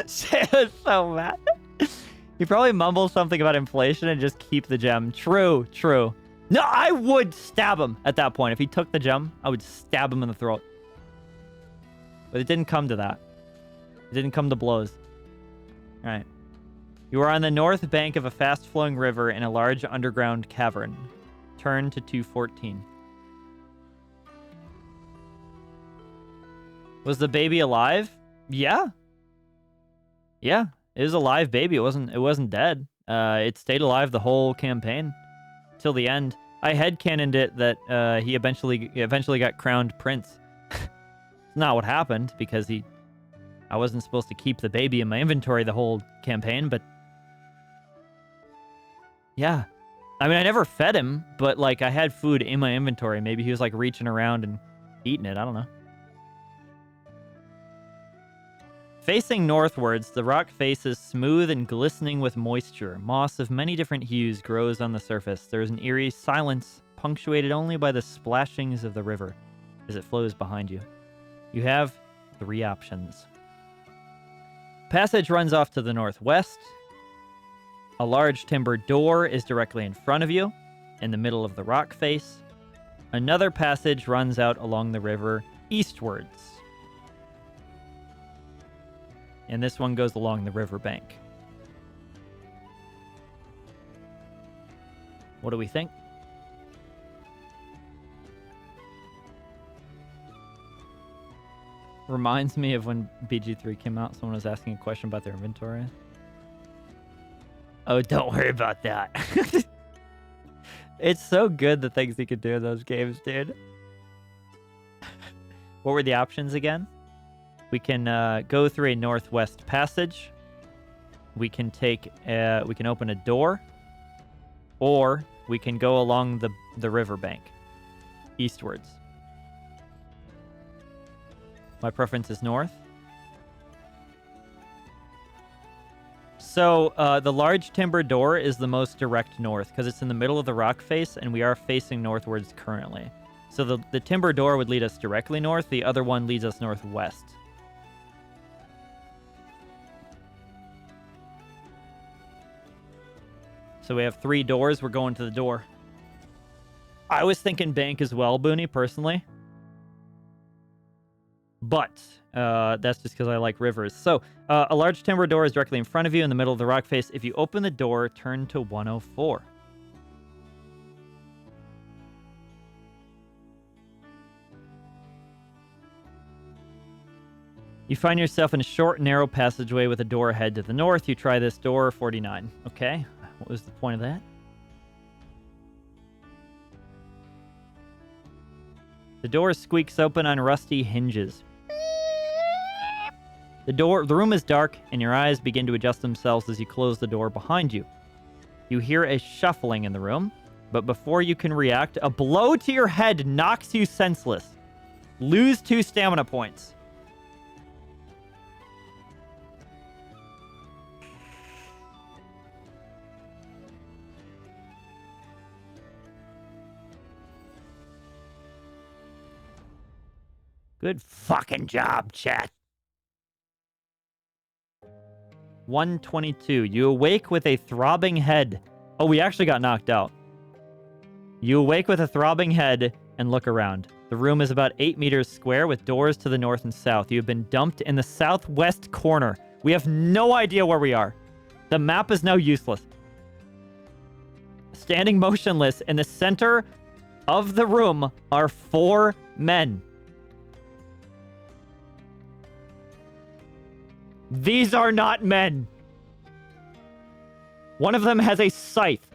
Shit was so mad. He probably mumbles something about inflation and just keep the gem. True, true. No, I would stab him at that point. If he took the gem, I would stab him in the throat. But it didn't come to that. It didn't come to blows. All right. You are on the north bank of a fast-flowing river in a large underground cavern. Turn to 214. Was the baby alive? Yeah. Yeah, it was a live baby. It wasn't dead. It stayed alive the whole campaign till the end. I headcanoned it that he eventually got crowned prince. It's not what happened because I wasn't supposed to keep the baby in my inventory the whole campaign, but yeah. I mean, I never fed him, but like I had food in my inventory. Maybe he was like reaching around and eating it. I don't know. Facing northwards, the rock face is smooth and glistening with moisture. Moss of many different hues grows on the surface. There is an eerie silence, punctuated only by the splashings of the river as it flows behind you. You have 3 options. Passage runs off to the northwest. A large timber door is directly in front of you, in the middle of the rock face. Another passage runs out along the river eastwards. And this one goes along the riverbank. What do we think? Reminds me of when BG3 came out, someone was asking a question about their inventory. Oh, don't worry about that. It's so good the things you could do in those games, dude. What were the options again? We can go through a northwest passage. We can we can open a door, or we can go along the riverbank, eastwards. My preference is north. So the large timber door is the most direct north because it's in the middle of the rock face, and we are facing northwards currently. So the timber door would lead us directly north. The other one leads us northwest. So we have 3 doors. We're going to the door. I was thinking bank as well, Booney, personally. But that's just because I like rivers. So a large timber door is directly in front of you in the middle of the rock face. If you open the door, turn to 104. You find yourself in a short, narrow passageway with a door ahead to the north. You try this door, 49. Okay. What was the point of that? The door squeaks open on rusty hinges. The room is dark, and your eyes begin to adjust themselves as you close the door behind you. You hear a shuffling in the room, but before you can react, a blow to your head knocks you senseless. Lose 2 stamina points. Good fucking job, chat. 122. You awake with a throbbing head. Oh, we actually got knocked out. You awake with a throbbing head and look around. The room is about 8 meters square with doors to the north and south. You have been dumped in the southwest corner. We have no idea where we are. The map is now useless. Standing motionless in the center of the room are 4 men. These are not men. One of them has a scythe.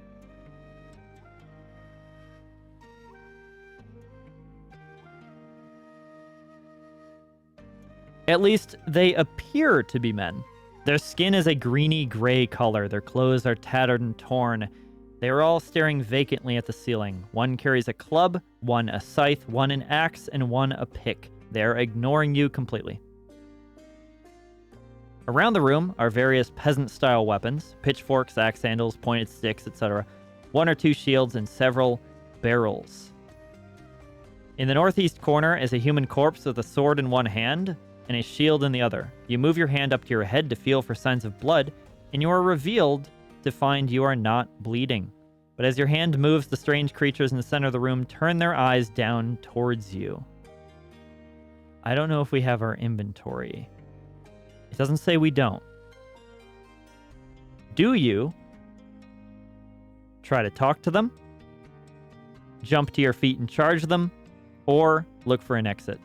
At least they appear to be men. Their skin is a greeny gray color. Their clothes are tattered and torn. They are all staring vacantly at the ceiling. One carries a club, one a scythe, one an axe, and one a pick. They are ignoring you completely. Around the room are various peasant-style weapons, pitchforks, axe handles, pointed sticks, etc. 1 or 2 shields and several barrels. In the northeast corner is a human corpse with a sword in one hand and a shield in the other. You move your hand up to your head to feel for signs of blood, and you are revealed to find you are not bleeding. But as your hand moves, the strange creatures in the center of the room turn their eyes down towards you. I don't know if we have our inventory. It doesn't say we don't. Do you try to talk to them, jump to your feet and charge them, or look for an exit?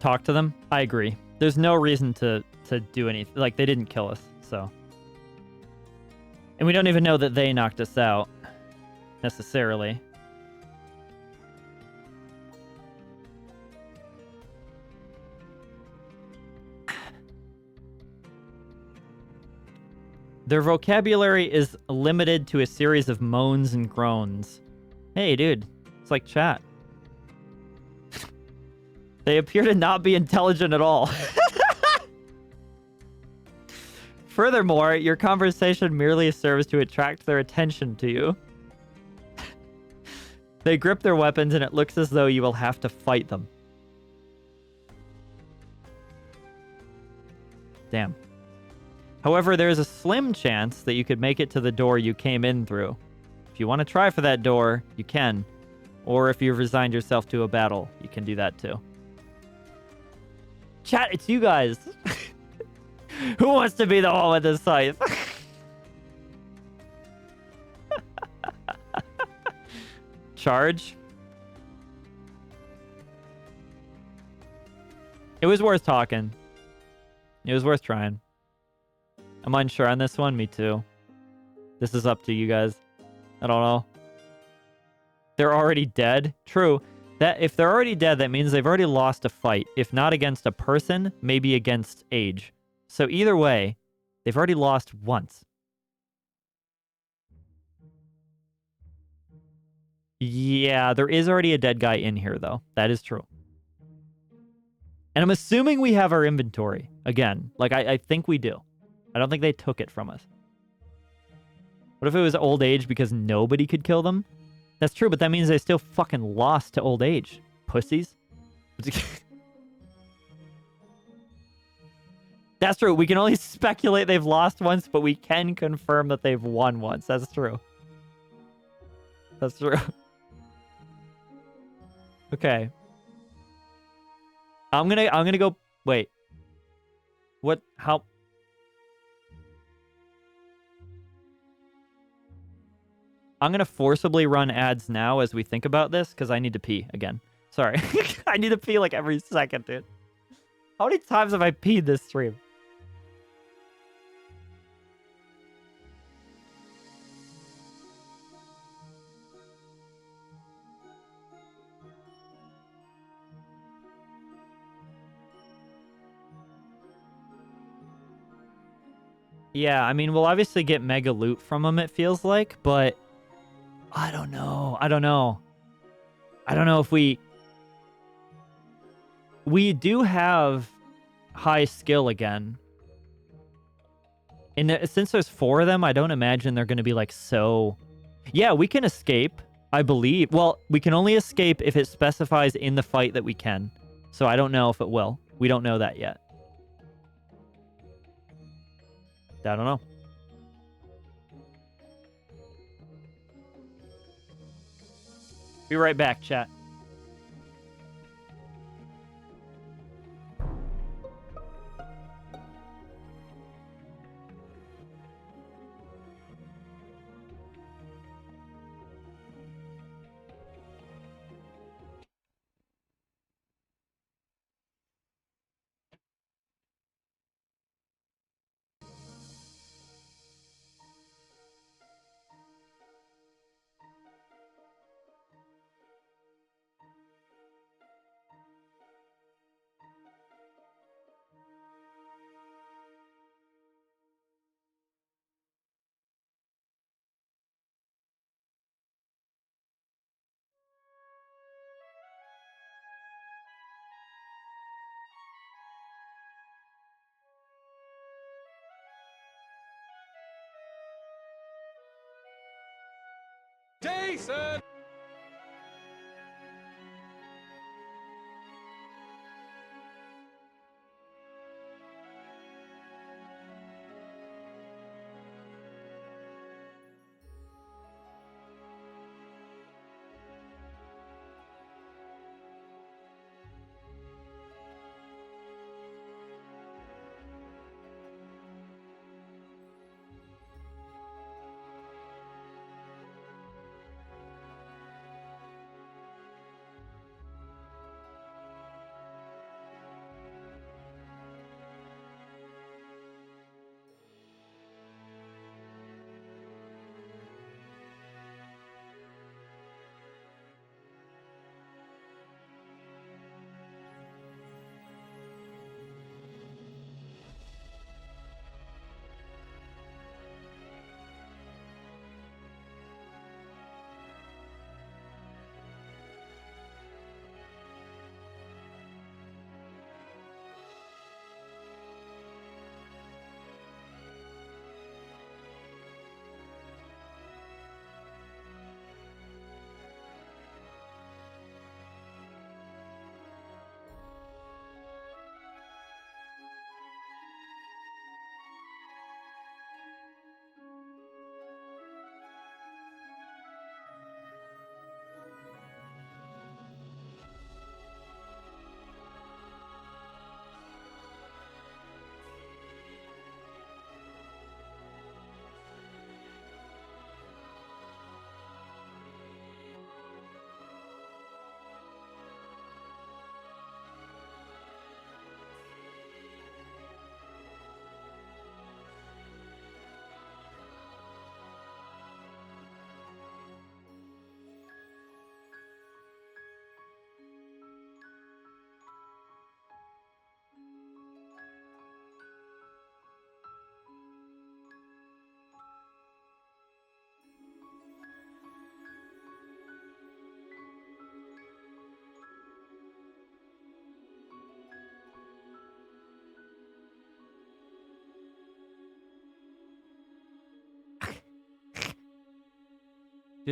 Talk to them? I agree. There's no reason to do anything. Like, they didn't kill us, so. And we don't even know that they knocked us out. necessarily. Their vocabulary is limited to a series of moans and groans. Hey, dude. It's like chat. They appear to not be intelligent at all. Furthermore, your conversation merely serves to attract their attention to you. They grip their weapons and it looks as though you will have to fight them. Damn. However, there is a slim chance that you could make it to the door you came in through. If you want to try for that door, you can. Or if you've resigned yourself to a battle, you can do that too. Chat, it's you guys. Who wants to be the one with the scythe? Charge. It was worth talking. It was worth trying. I'm unsure on this one. Me too. This is up to you guys. I don't know. They're already dead. True. That if they're already dead, that means they've already lost a fight. If not against a person, maybe against age. So either way, they've already lost once. Yeah, there is already a dead guy in here, though. That is true. And I'm assuming we have our inventory. Again, like, I think we do. I don't think they took it from us. What if it was old age because nobody could kill them? That's true, but that means they still fucking lost to old age. Pussies. That's true. We can only speculate they've lost once, but we can confirm that they've won once. That's true. That's true. Okay. I'm gonna go. Wait. What? How? I'm gonna forcibly run ads now as we think about this because I need to pee again. Sorry. I need to pee like every second, dude. How many times have I peed this stream? Yeah, I mean, we'll obviously get mega loot from them, it feels like, but I don't know. I don't know. I don't know if we do have high skill again. And since there's 4 of them, I don't imagine they're going to be like so... Yeah, we can escape, I believe. Well, we can only escape if it specifies in the fight that we can. So I don't know if it will. We don't know that yet. I don't know. Be right back, chat. Jason!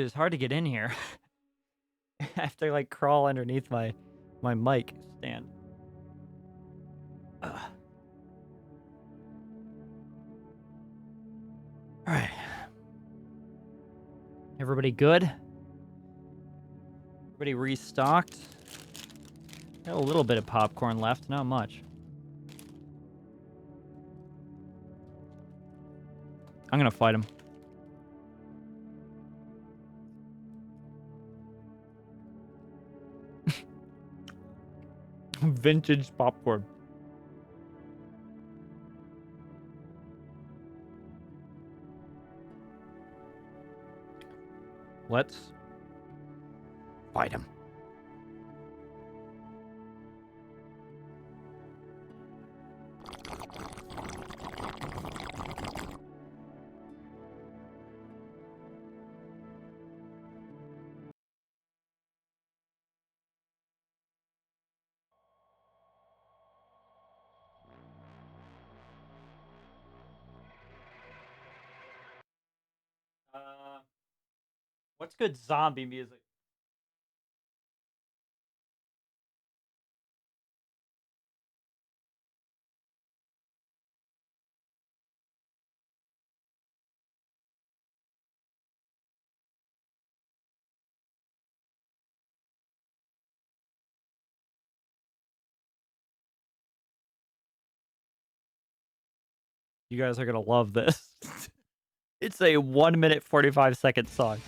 Dude, it's hard to get in here. I have to like crawl underneath my mic stand. All right. Everybody good? Everybody restocked? Got a little bit of popcorn left, not much. I'm gonna fight him. Vintage popcorn. Let's fight him. What's good zombie music? You guys are gonna love this. It's a 1 minute 45-second song.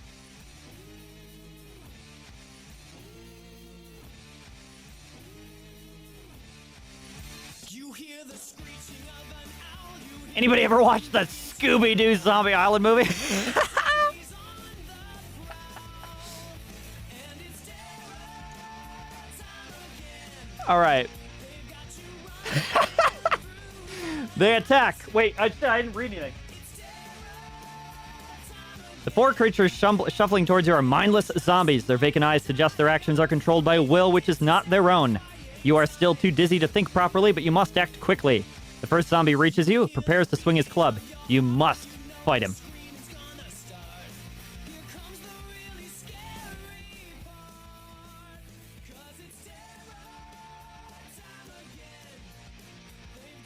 Anybody ever watched that Scooby-Doo Zombie Island movie? All right. They attack. Wait, I didn't read anything. The four creatures shuffling towards you are mindless zombies. Their vacant eyes suggest their actions are controlled by a will which is not their own. You are still too dizzy to think properly, but you must act quickly. The first zombie reaches you, prepares to swing his club. You must fight him.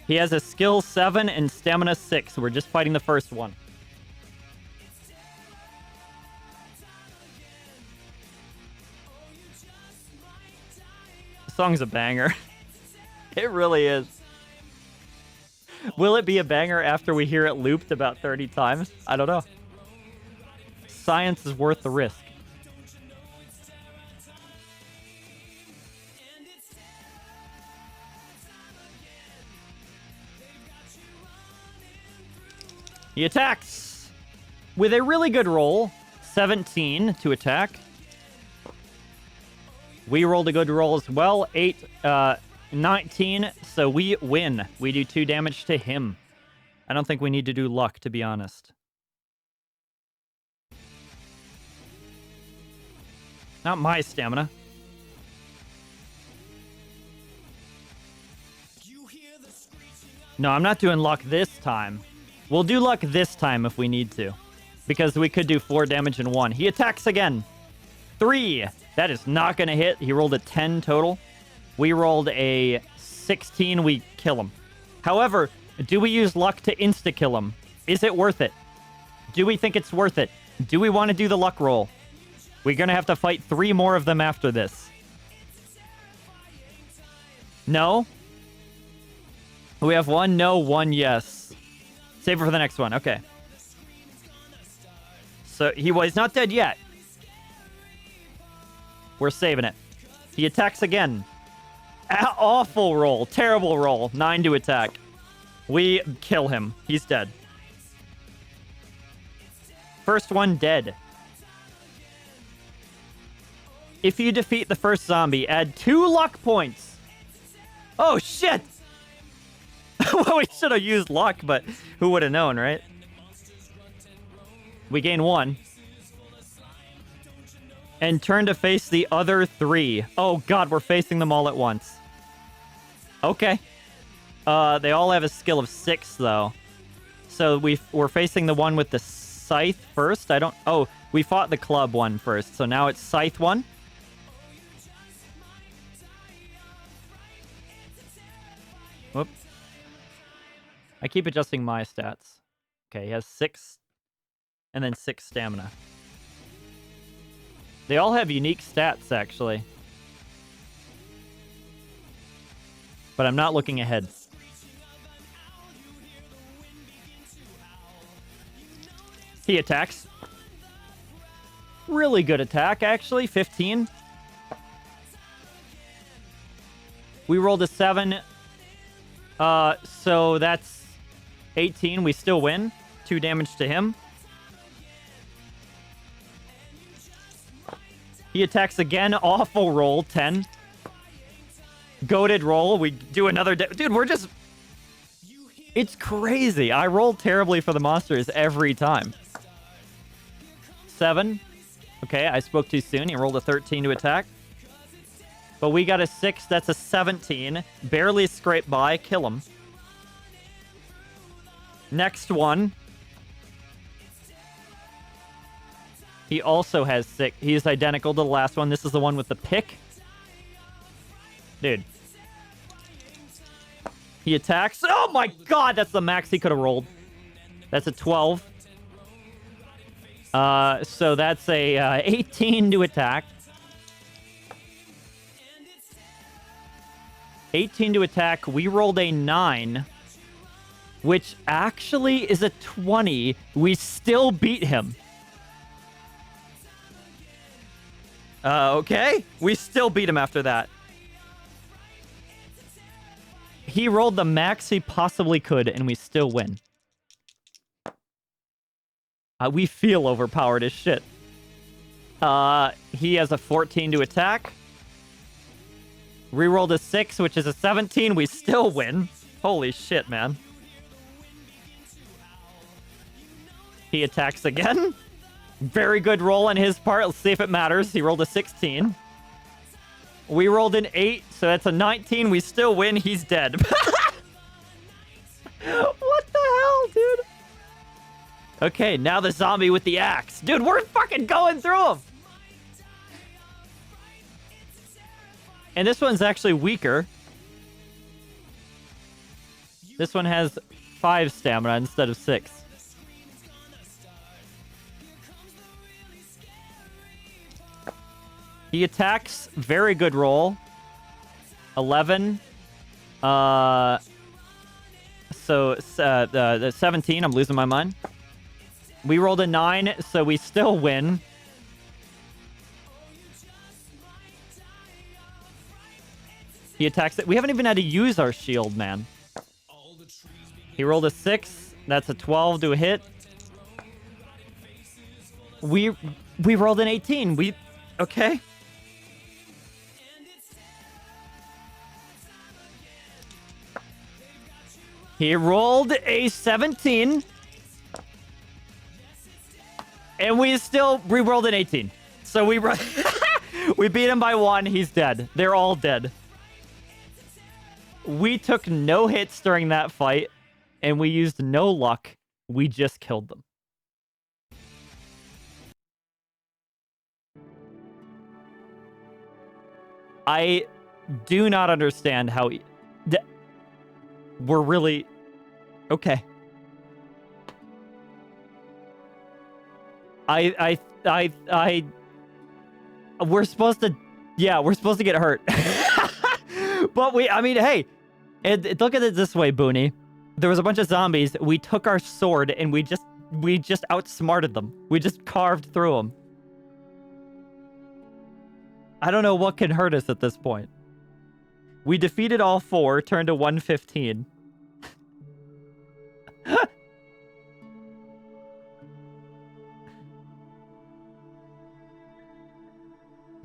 He has a skill 7 and stamina 6. We're just fighting the first one. The song's a banger. It really is. Will it be a banger after we hear it looped about 30 times? I don't know. Science is worth the risk. He attacks with a really good roll. 17 to attack. We rolled a good roll as well. 19, so we win. We do 2 damage to him. I don't think we need to do luck, to be honest. Not my stamina. No, I'm not doing luck this time. We'll do luck this time if we need to. Because we could do 4 damage in 1. He attacks again. 3. That is not going to hit. He rolled a 10 total. We rolled a 16. We kill him. However, do we use luck to insta-kill him? Is it worth it? Do we think it's worth it? Do we want to do the luck roll? We're going to have to fight 3 more of them after this. No? We have 1 no, 1 yes. Save it for the next one. Okay. So he's not dead yet. We're saving it. He attacks again. Awful roll. Terrible roll. 9 to attack. We kill him. He's dead. First one dead. If you defeat the first zombie, add 2 luck points. Oh, shit! Well, we should have used luck, but who would have known, right? We gain 1. And turn to face the other 3. Oh, God, we're facing them all at once. Okay. They all have a skill of 6, though. So we're facing the one with the Scythe first. I don't... Oh, we fought the club one first, so now it's Scythe one. Whoop. I keep adjusting my stats. Okay, he has 6 and then 6 stamina. They all have unique stats, actually. But I'm not looking ahead. He attacks. Really good attack, actually. 15. We rolled a 7. So that's 18. We still win. 2 damage to him. He attacks again. Awful roll. 10. Goated roll. We do another... Dude, we're just... It's crazy. I roll terribly for the monsters every time. 7. Okay, I spoke too soon. He rolled a 13 to attack. But we got a 6. That's a 17. Barely scrape by. Kill him. Next one. He also has 6. He is identical to the last one. This is the one with the pick. Dude. He attacks. Oh my god, that's the max he could have rolled. That's a 12. So that's a 18 to attack. 18 to attack. We rolled a 9, which actually is a 20. We still beat him. Okay. We still beat him after that. He rolled the max he possibly could, and we still win. We feel overpowered as shit. He has a 14 to attack. Rerolled a 6, which is a 17. We still win. Holy shit, man. He attacks again. Very good roll on his part. Let's see if it matters. He rolled a 16. We rolled an 8, so that's a 19. We still win. He's dead. What the hell, dude? Okay, now the zombie with the axe. Dude, we're fucking going through them. And this one's actually weaker. This one has 5 stamina instead of 6. He attacks. Very good roll. 11. The 17. I'm losing my mind. We rolled a 9, so we still win. He attacks it. We haven't even had to use our shield, man. He rolled a 6. That's a 12 to a hit. We rolled an 18. Okay. He rolled a 17. And we rolled an 18. So we beat him by 1. He's dead. They're all dead. We took no hits during that fight, and we used no luck. We just killed them. I do not understand how... We're really... Okay. We're supposed to... Yeah, we're supposed to get hurt. But I mean, hey, look at it this way, Booney. There was a bunch of zombies. We took our sword and we just outsmarted them. We just carved through them. I don't know what can hurt us at this point. We defeated all 4, turned to 115.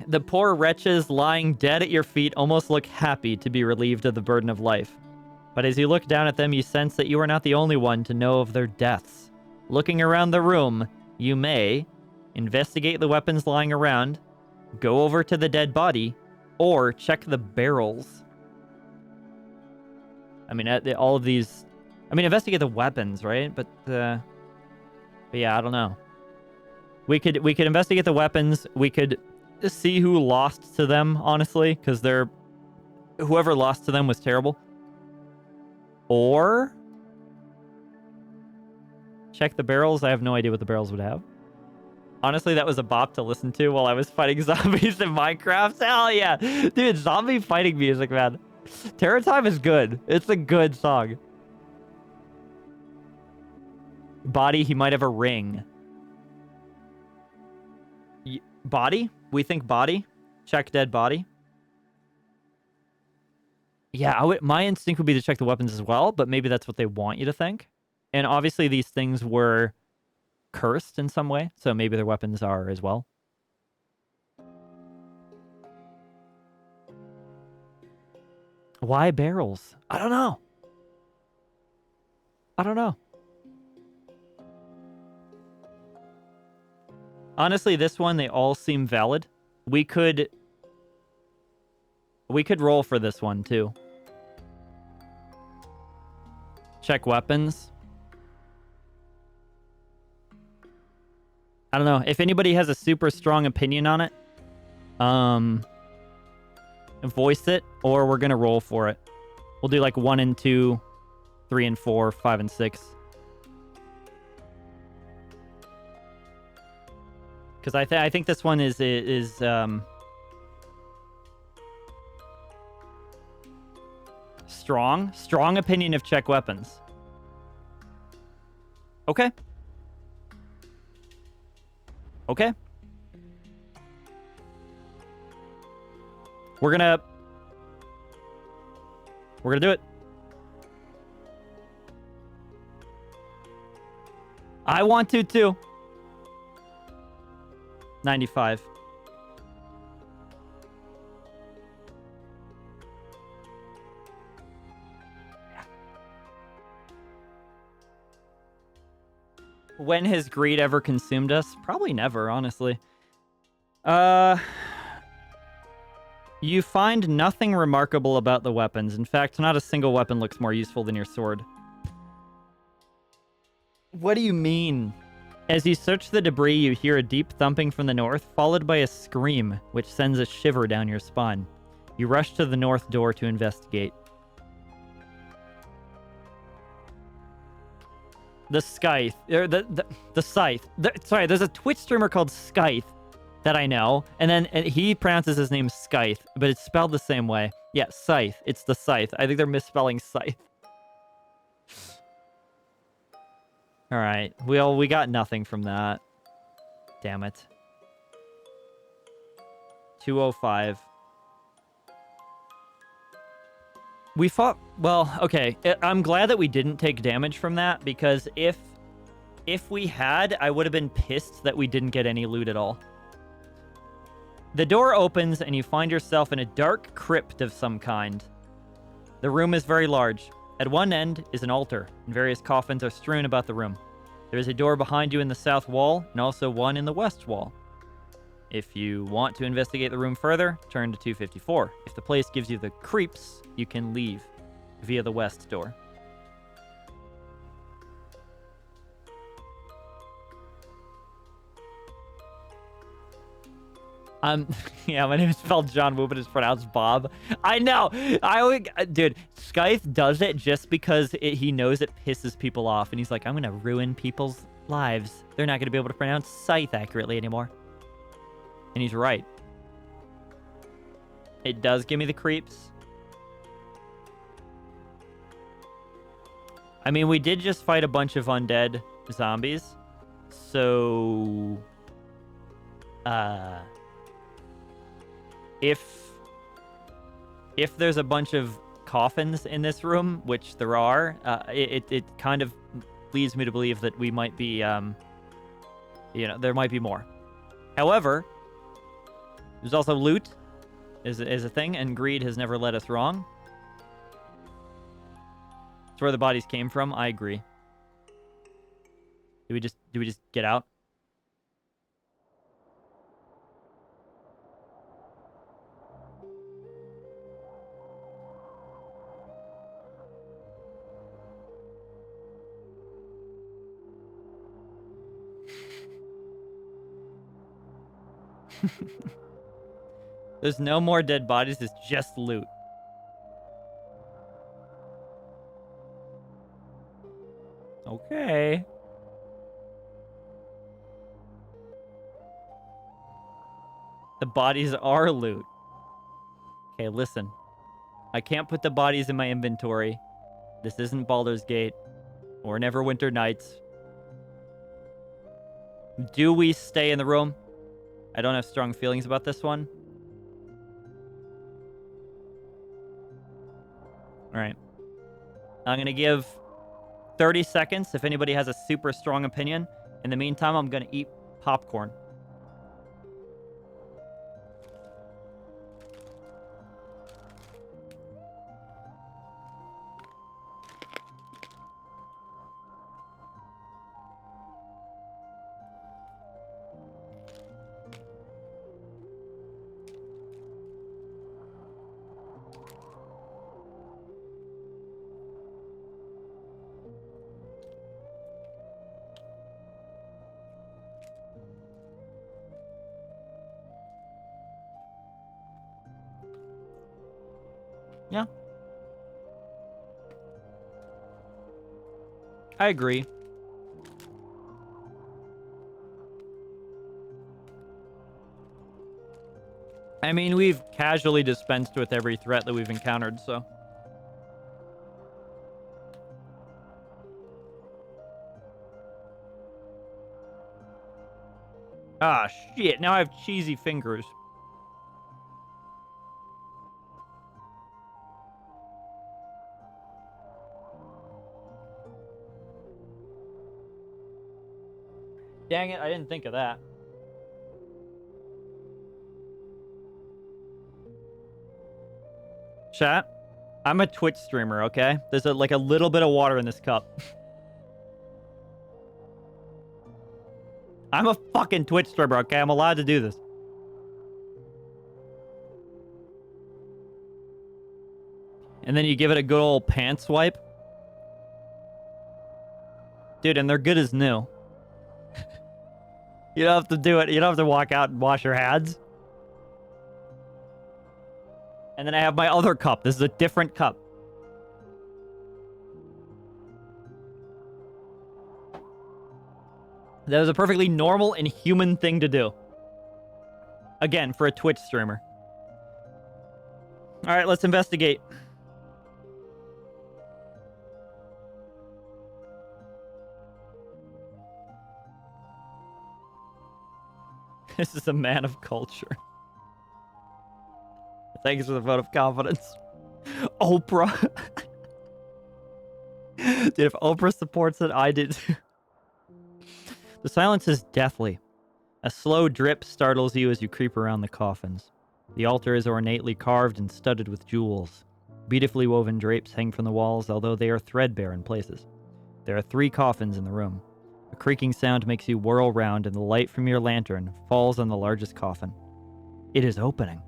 The poor wretches lying dead at your feet almost look happy to be relieved of the burden of life. But as you look down at them, you sense that you are not the only one to know of their deaths. Looking around the room, you may investigate the weapons lying around, go over to the dead body, or check the barrels. I mean, all of these... I mean, investigate the weapons, right? But, But yeah, I don't know. We could investigate the weapons. We could see who lost to them, honestly, because whoever lost to them was terrible. Or check the barrels. I have no idea what the barrels would have. Honestly, that was a bop to listen to while I was fighting zombies in Minecraft. Hell yeah. Dude, zombie fighting music, man. Terror Time is good. It's a good song. Body, he might have a ring. Body? We think body? Check dead body. Yeah, my instinct would be to check the weapons as well, but maybe that's what they want you to think. And obviously these things were cursed in some way, so maybe their weapons are as well. Why barrels? I don't know. I don't know. Honestly, this one, they all seem valid. We could roll for this one, too. Check weapons. I don't know. If anybody has a super strong opinion on it, voice it, or we're going to roll for it. We'll do like 1 and 2, 3 and 4, 5 and 6. Because I think this one is strong opinion of check weapons. Okay. Okay. We're gonna do it. I want to too. 95. When has greed ever consumed us? Probably never, honestly. You find nothing remarkable about the weapons. In fact, not a single weapon looks more useful than your sword. What do you mean? As you search the debris, you hear a deep thumping from the north, followed by a scream, which sends a shiver down your spine. You rush to the north door to investigate. The Scythe. The Scythe. Sorry, there's a Twitch streamer called Scythe that I know, and then he pronounces his name Scythe, but it's spelled the same way. Yeah, Scythe. It's the Scythe. I think they're misspelling Scythe. All right. We got nothing from that. Damn it. 205. We fought... Well, okay. I'm glad that we didn't take damage from that, because if we had, I would have been pissed that we didn't get any loot at all. The door opens, and you find yourself in a dark crypt of some kind. The room is very large. At one end is an altar, and various coffins are strewn about the room. There is a door behind you in the south wall, and also one in the west wall. If you want to investigate the room further, turn to 254. If the place gives you the creeps, you can leave via the west door. Yeah, my name is spelled John Woo, but it's pronounced Bob. I know. Dude, Scythe does it just because he knows it pisses people off, and he's like, I'm gonna ruin people's lives. They're not gonna be able to pronounce Scythe accurately anymore. And he's right. It does give me the creeps. I mean, we did just fight a bunch of undead zombies, so if there's a bunch of coffins in this room, which there are, it kind of leads me to believe that we might be, there might be more. However, there's also loot is a thing, and greed has never led us wrong. It's where the bodies came from. I agree. Do we just get out? There's no more dead bodies. It's just loot. Okay. The bodies are loot. Okay, listen. I can't put the bodies in my inventory. This isn't Baldur's Gate or Neverwinter Nights. Do we stay in the room? I don't have strong feelings about this one. All right. I'm going to give 30 seconds if anybody has a super strong opinion. In the meantime, I'm going to eat popcorn. Yeah. I agree. I mean, we've casually dispensed with every threat that we've encountered, so. Ah, shit. Now I have cheesy fingers. Dang it, I didn't think of that. Chat, I'm a Twitch streamer, okay? There's like a little bit of water in this cup. I'm a fucking Twitch streamer, okay? I'm allowed to do this. And then you give it a good old pants wipe. Dude, and they're good as new. You don't have to do it. You don't have to walk out and wash your hands. And then I have my other cup. This is a different cup. That is a perfectly normal and human thing to do. Again, for a Twitch streamer. All right, let's investigate. This is a man of culture. Thanks for the vote of confidence. Oprah. Dude, if Oprah supports it, I did. The silence is deathly. A slow drip startles you as you creep around the coffins. The altar is ornately carved and studded with jewels. Beautifully woven drapes hang from the walls, although they are threadbare in places. There are 3 coffins in the room. A creaking sound makes you whirl round, and the light from your lantern falls on the largest coffin. It is opening.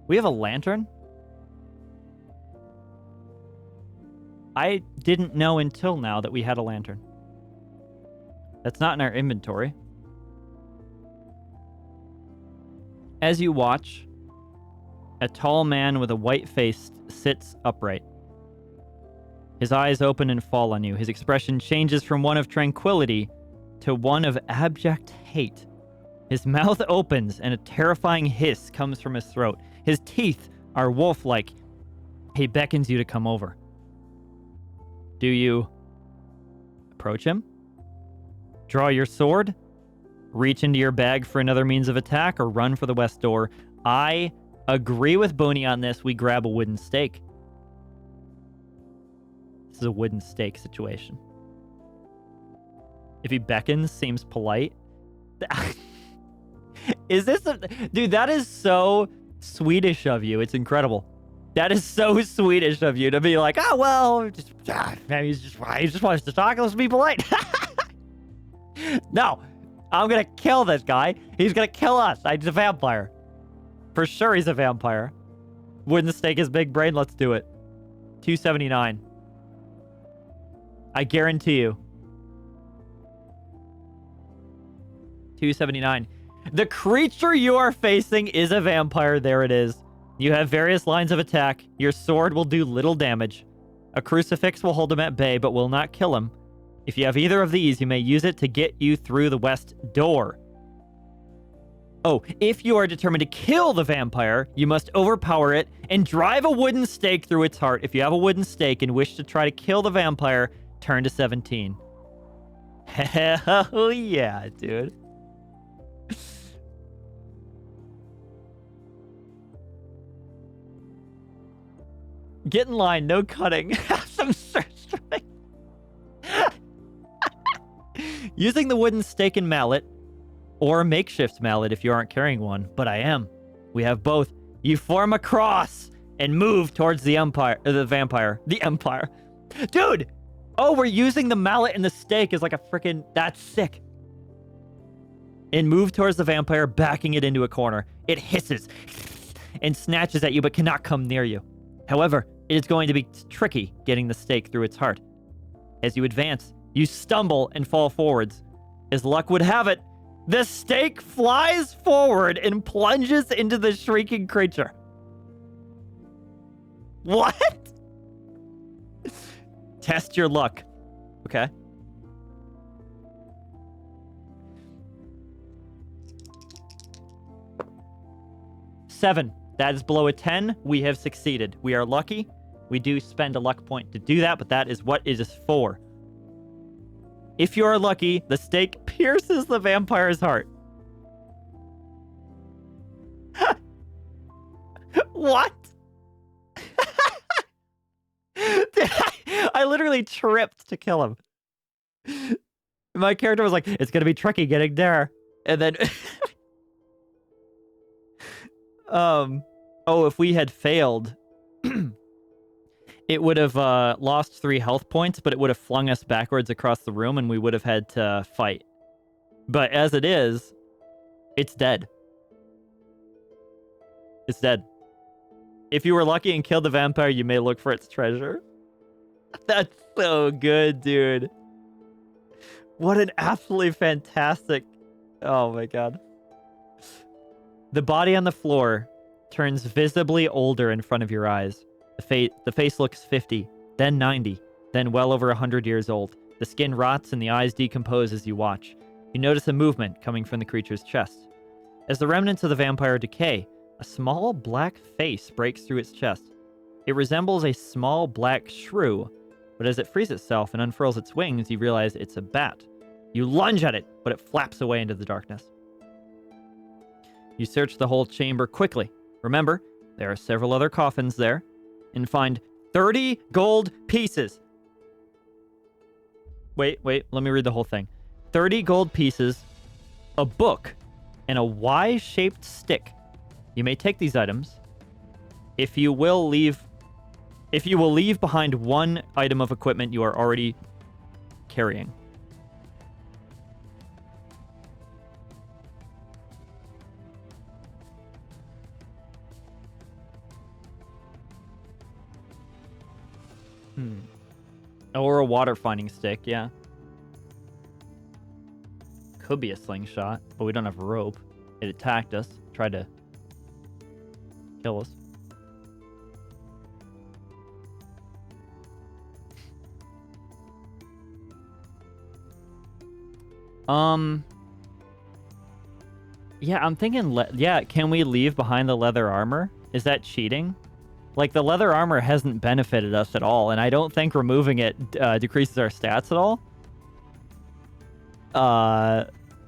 We have a lantern? I didn't know until now that we had a lantern. That's not in our inventory. As you watch, a tall man with a white face sits upright. His eyes open and fall on you. His expression changes from one of tranquility to one of abject hate. His mouth opens and a terrifying hiss comes from his throat. His teeth are wolf-like. He beckons you to come over. Do you approach him? Draw your sword? Reach into your bag for another means of attack, or run for the west door? I agree with Booney on this. We grab a wooden stake. This is a wooden stake situation. If he beckons, seems polite. Is this a... Dude, that is so Swedish of you. It's incredible. That is so Swedish of you to be like, oh, well, just, man, he just wants to talk. Let's be polite. No, I'm going to kill this guy. He's going to kill us. He's a vampire. For sure he's a vampire. Wouldn't stake his big brain? Let's do it. 279. I guarantee you. 279. The creature you are facing is a vampire. There it is. You have various lines of attack. Your sword will do little damage. A crucifix will hold him at bay, but will not kill him. If you have either of these, you may use it to get you through the west door. Oh, if you are determined to kill the vampire, you must overpower it and drive a wooden stake through its heart. If you have a wooden stake and wish to try to kill the vampire, turn to 17. Hell yeah, dude. Get in line, no cutting. Have some search strike. Using the wooden stake and mallet, or a makeshift mallet if you aren't carrying one, but I am. We have both. You form a cross and move towards the vampire. The empire. Dude! Oh, we're using the mallet and the stake as like a freaking... That's sick. And move towards the vampire, backing it into a corner. It hisses and snatches at you, but cannot come near you. However, it is going to be tricky getting the stake through its heart. As you advance, you stumble and fall forwards. As luck would have it, the stake flies forward and plunges into the shrieking creature. What? Test your luck. Okay. Seven. That is below a 10. We have succeeded. We are lucky. We do spend a luck point to do that, but that is what it is for. If you are lucky, the stake pierces the vampire's heart. What? I literally tripped to kill him. My character was like, it's going to be tricky getting there. And then... Oh, if we had failed... It would have lost 3 health points, but it would have flung us backwards across the room and we would have had to fight. But as it is, it's dead. It's dead. If you were lucky and killed the vampire, you may look for its treasure. That's so good, dude. What an absolutely fantastic... Oh my god. The body on the floor turns visibly older in front of your eyes. The face looks 50, then 90, then well over 100 years old. The skin rots and the eyes decompose as you watch. You notice a movement coming from the creature's chest. As the remnants of the vampire decay, a small black face breaks through its chest. It resembles a small black shrew, but as it frees itself and unfurls its wings, you realize it's a bat. You lunge at it, but it flaps away into the darkness. You search the whole chamber quickly. Remember, there are several other coffins there. And find 30 gold pieces. Wait, let me read the whole thing. 30 gold pieces, a book, and a Y-shaped stick. You may take these items if you will leave behind one item of equipment you are already carrying. Or a water finding stick, yeah. Could be a slingshot, but we don't have rope. It attacked us, tried to kill us. Yeah, I'm thinking, can we leave behind the leather armor? Is that cheating? Like, the leather armor hasn't benefited us at all, and I don't think removing it decreases our stats at all.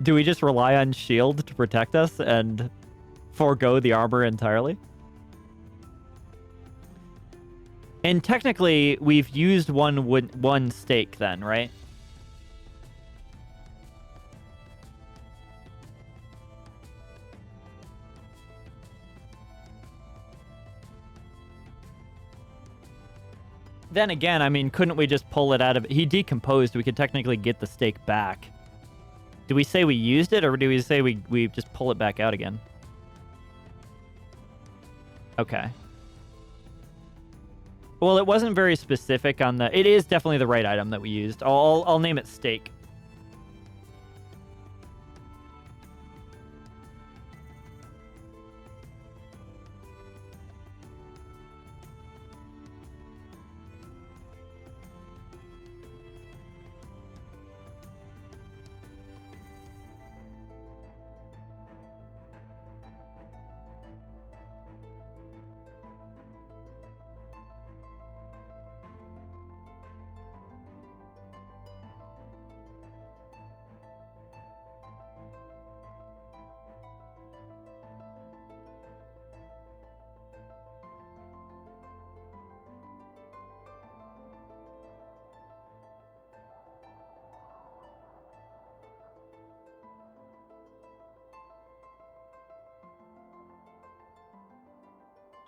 Do we just rely on shield to protect us and forego the armor entirely? And technically, we've used one stake then, right? Then again, I mean, couldn't we just pull it out of... He decomposed. We could technically get the stake back. Do we say we used it, or do we say we just pull it back out again? Okay. Well, it wasn't very specific on the... It is definitely the right item that we used. I'll name it stake.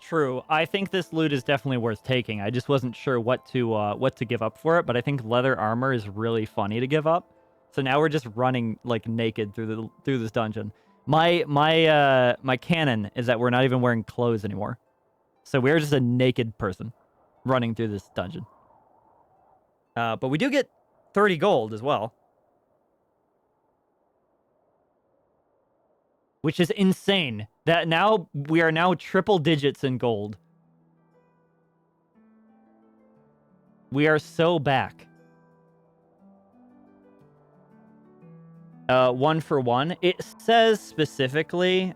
True. I think this loot is definitely worth taking. I just wasn't sure what to give up for it, but I think leather armor is really funny to give up. So now we're just running like naked through this dungeon. My canon is that we're not even wearing clothes anymore. So we're just a naked person running through this dungeon. But we do get 30 gold as well. Which is insane. That now we are now triple digits in gold. We are so back. 1 for 1. It says specifically,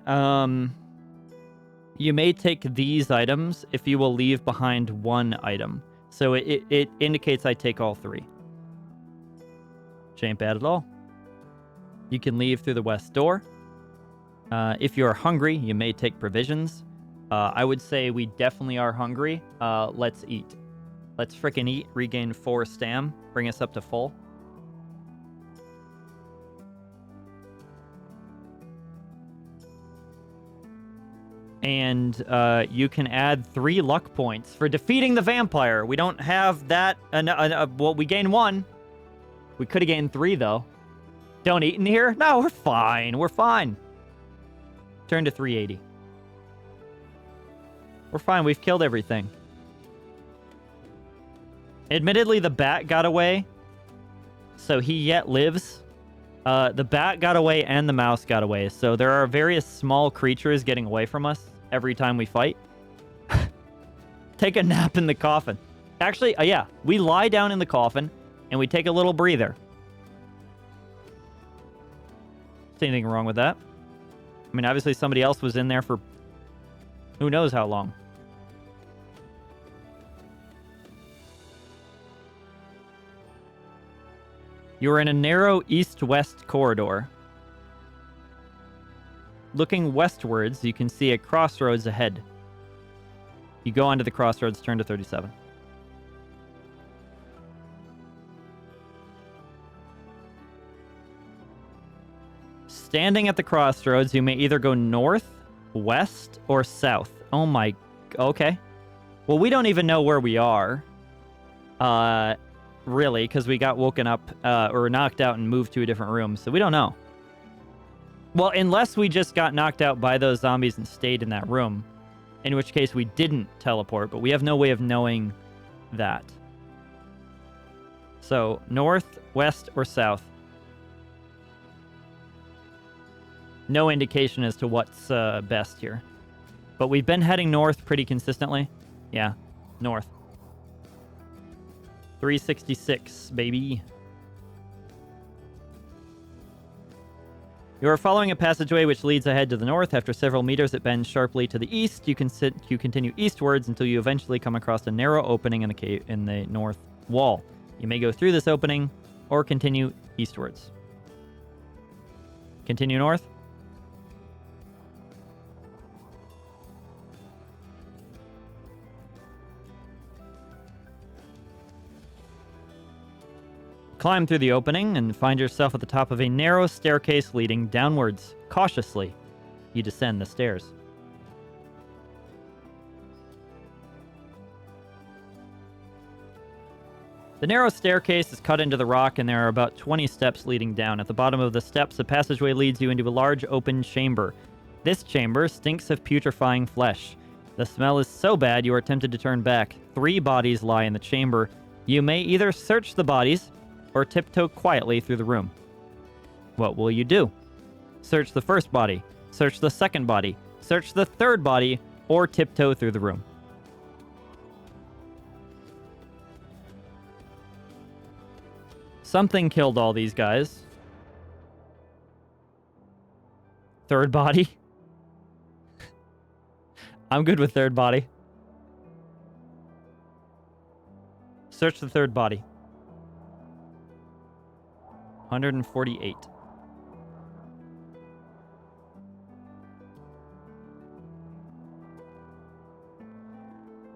you may take these items if you will leave behind 1 item. So it indicates I take all 3. Which ain't bad at all. You can leave through the west door. If you're hungry, you may take provisions. I would say we definitely are hungry. Let's eat. Let's frickin' eat. Regain 4 stam. Bring us up to full. And you can add 3 luck points for defeating the vampire. We don't have that. Well, we gain 1. We could have gained 3, though. Don't eat in here? No, we're fine. We're fine. Turn to 380. We're fine. We've killed everything. Admittedly, the bat got away, so he yet lives. The bat got away and the mouse got away, so there are various small creatures getting away from us every time we fight. Take a nap in the coffin. Actually, yeah, we lie down in the coffin, and we take a little breather. Is anything wrong with that? I mean, obviously somebody else was in there for who knows how long. You are in a narrow east-west corridor. Looking westwards, you can see a crossroads ahead. You go onto the crossroads, turn to 37. Standing at the crossroads, you may either go north, west, or south. Oh my... Okay. Well, we don't even know where we are. Really, because we got woken up, or knocked out and moved to a different room, so we don't know. Well, unless we just got knocked out by those zombies and stayed in that room, in which case we didn't teleport, but we have no way of knowing that. So, north, west, or south. No indication as to what's best here. But we've been heading north pretty consistently. Yeah, north. 366, baby. You are following a passageway which leads ahead to the north. After several meters, it bends sharply to the east. You continue eastwards until you eventually come across a narrow opening in the cave in the north wall. You may go through this opening or continue eastwards. Continue north. Climb through the opening and find yourself at the top of a narrow staircase leading downwards. Cautiously, you descend the stairs. The narrow staircase is cut into the rock, and there are about 20 steps leading down. At the bottom of the steps, a passageway leads you into a large open chamber. This chamber stinks of putrefying flesh. The smell is so bad you are tempted to turn back. 3 bodies lie in the chamber. You may either search the bodies or tiptoe quietly through the room. What will you do? Search the first body, search the second body, search the third body, or tiptoe through the room. Something killed all these guys. Third body. I'm good with third body. Search the third body. 148.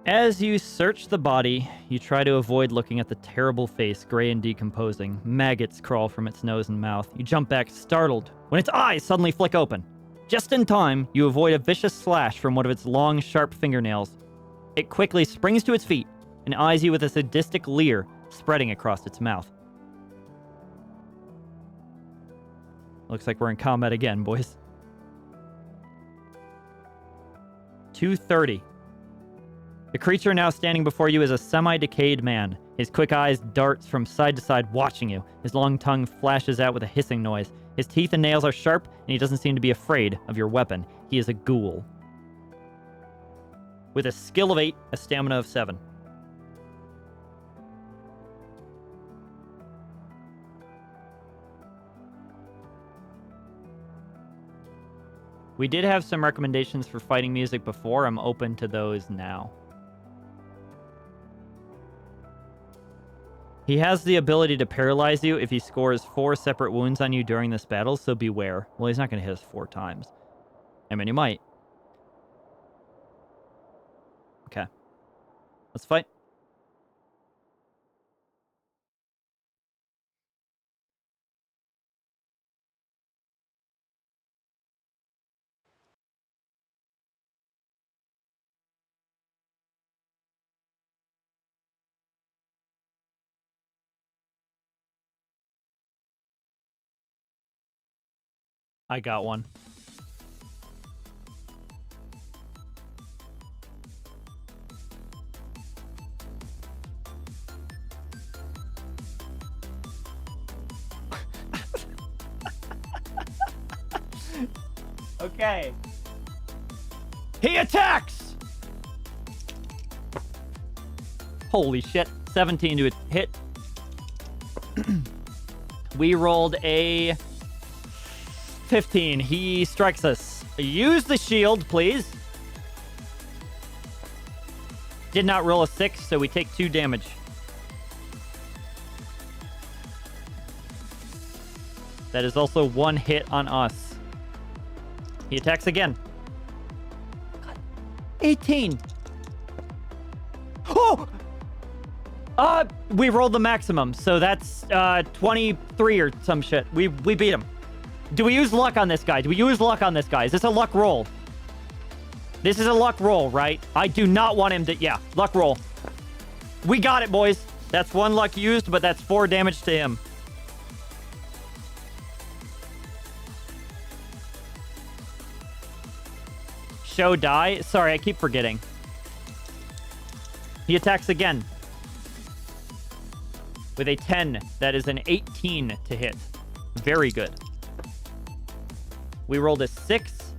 As you search the body, you try to avoid looking at the terrible face, gray and decomposing. Maggots crawl from its nose and mouth. You jump back, startled, when its eyes suddenly flick open. Just in time, you avoid a vicious slash from one of its long, sharp fingernails. It quickly springs to its feet and eyes you with a sadistic leer spreading across its mouth. Looks like we're in combat again, boys. 230. The creature now standing before you is a semi-decayed man. His quick eyes darts from side to side watching you. His long tongue flashes out with a hissing noise. His teeth and nails are sharp, and he doesn't seem to be afraid of your weapon. He is a ghoul. With a skill of 8, a stamina of 7. We did have some recommendations for fighting music before. I'm open to those now. He has the ability to paralyze you if he scores 4 separate wounds on you during this battle, so beware. Well, he's not going to hit us 4 times. I mean, he might. Okay. Let's fight. I got one. Okay. He attacks! Holy shit. 17 to hit. We rolled a 15. He strikes us. Use the shield, please. Did not roll a 6, so we take 2 damage. That is also 1 hit on us. He attacks again. 18. Oh! We rolled the maximum, so that's 23 or some shit. We beat him. Do we use luck on this guy? Is this a luck roll? This is a luck roll, right? I do not want him to... Yeah, luck roll. We got it, boys. That's 1 luck used, but that's 4 damage to him. Show die. Sorry, I keep forgetting. He attacks again. With a 10. That is an 18 to hit. Very good. We rolled a 6.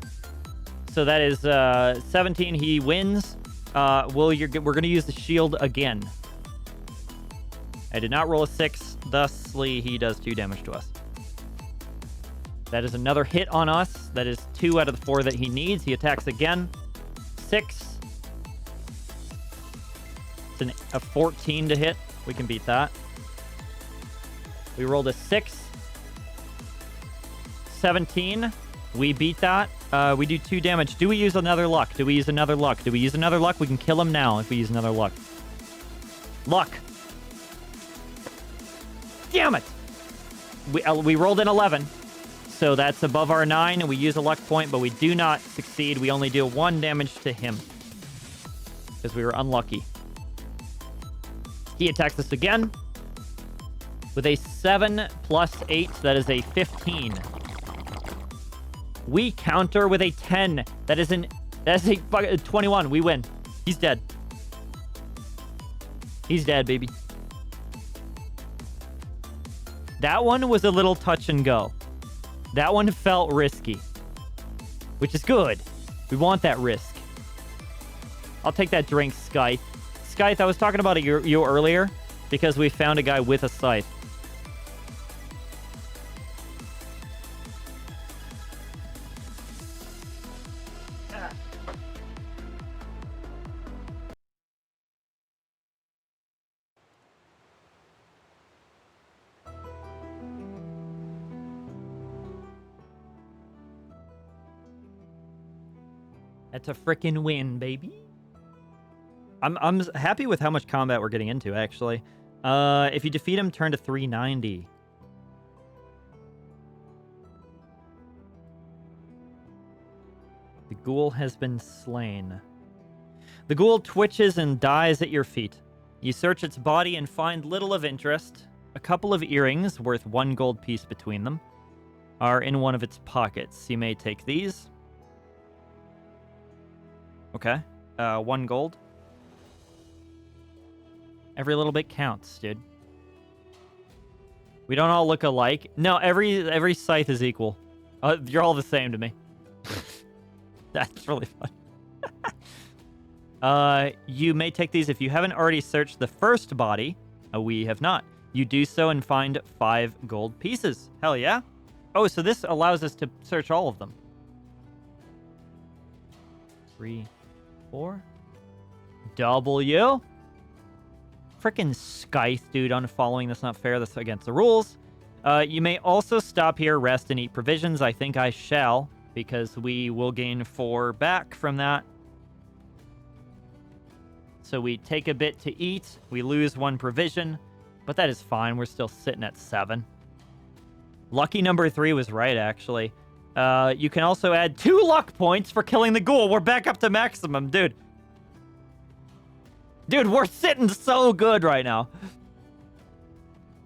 So that is 17. He wins. We're going to use the shield again. I did not roll a 6. Thusly, he does 2 damage to us. That is another hit on us. That is 2 out of the 4 that he needs. He attacks again. 6. It's a 14 to hit. We can beat that. We rolled a 6. 17. We beat that. We do 2 damage. Do we use another luck? We can kill him now if we use another luck. Luck. Damn it! We rolled an 11. So that's above our 9, and we use a luck point, but we do not succeed. We only deal 1 damage to him. Because we were unlucky. He attacks us again. With a 7 plus 8, that is a 15. We counter with a 10. That's a 21. We win. He's dead. He's dead, baby. That one was a little touch and go. That one felt risky. Which is good. We want that risk. I'll take that drink, Scythe. Scythe, I was talking about you earlier because we found a guy with a scythe. That's a frickin' win, baby. I'm happy with how much combat we're getting into, actually. If you defeat him, turn to 390. Ghoul has been slain. The ghoul twitches and dies at your feet. You search its body and find little of interest. A couple of earrings, worth 1 gold piece between them, are in one of its pockets. You may take these. Okay. 1 gold. Every little bit counts, dude. We don't all look alike. No, every scythe is equal. You're all the same to me. That's really fun. You may take these if you haven't already searched the first body. We have not. You do so and find 5 gold pieces. Hell yeah. Oh, so this allows us to search all of them. 3, 4. W. Frickin' Scythe, dude, unfollowing. That's not fair. That's against the rules. You may also stop here, rest, and eat provisions. I think I shall, because we will gain 4 back from that. So we take a bit to eat. We lose 1 provision, but that is fine. We're still sitting at 7. Lucky number 3 was right, actually. You can also add 2 luck points for killing the ghoul. We're back up to maximum, dude. Dude, we're sitting so good right now.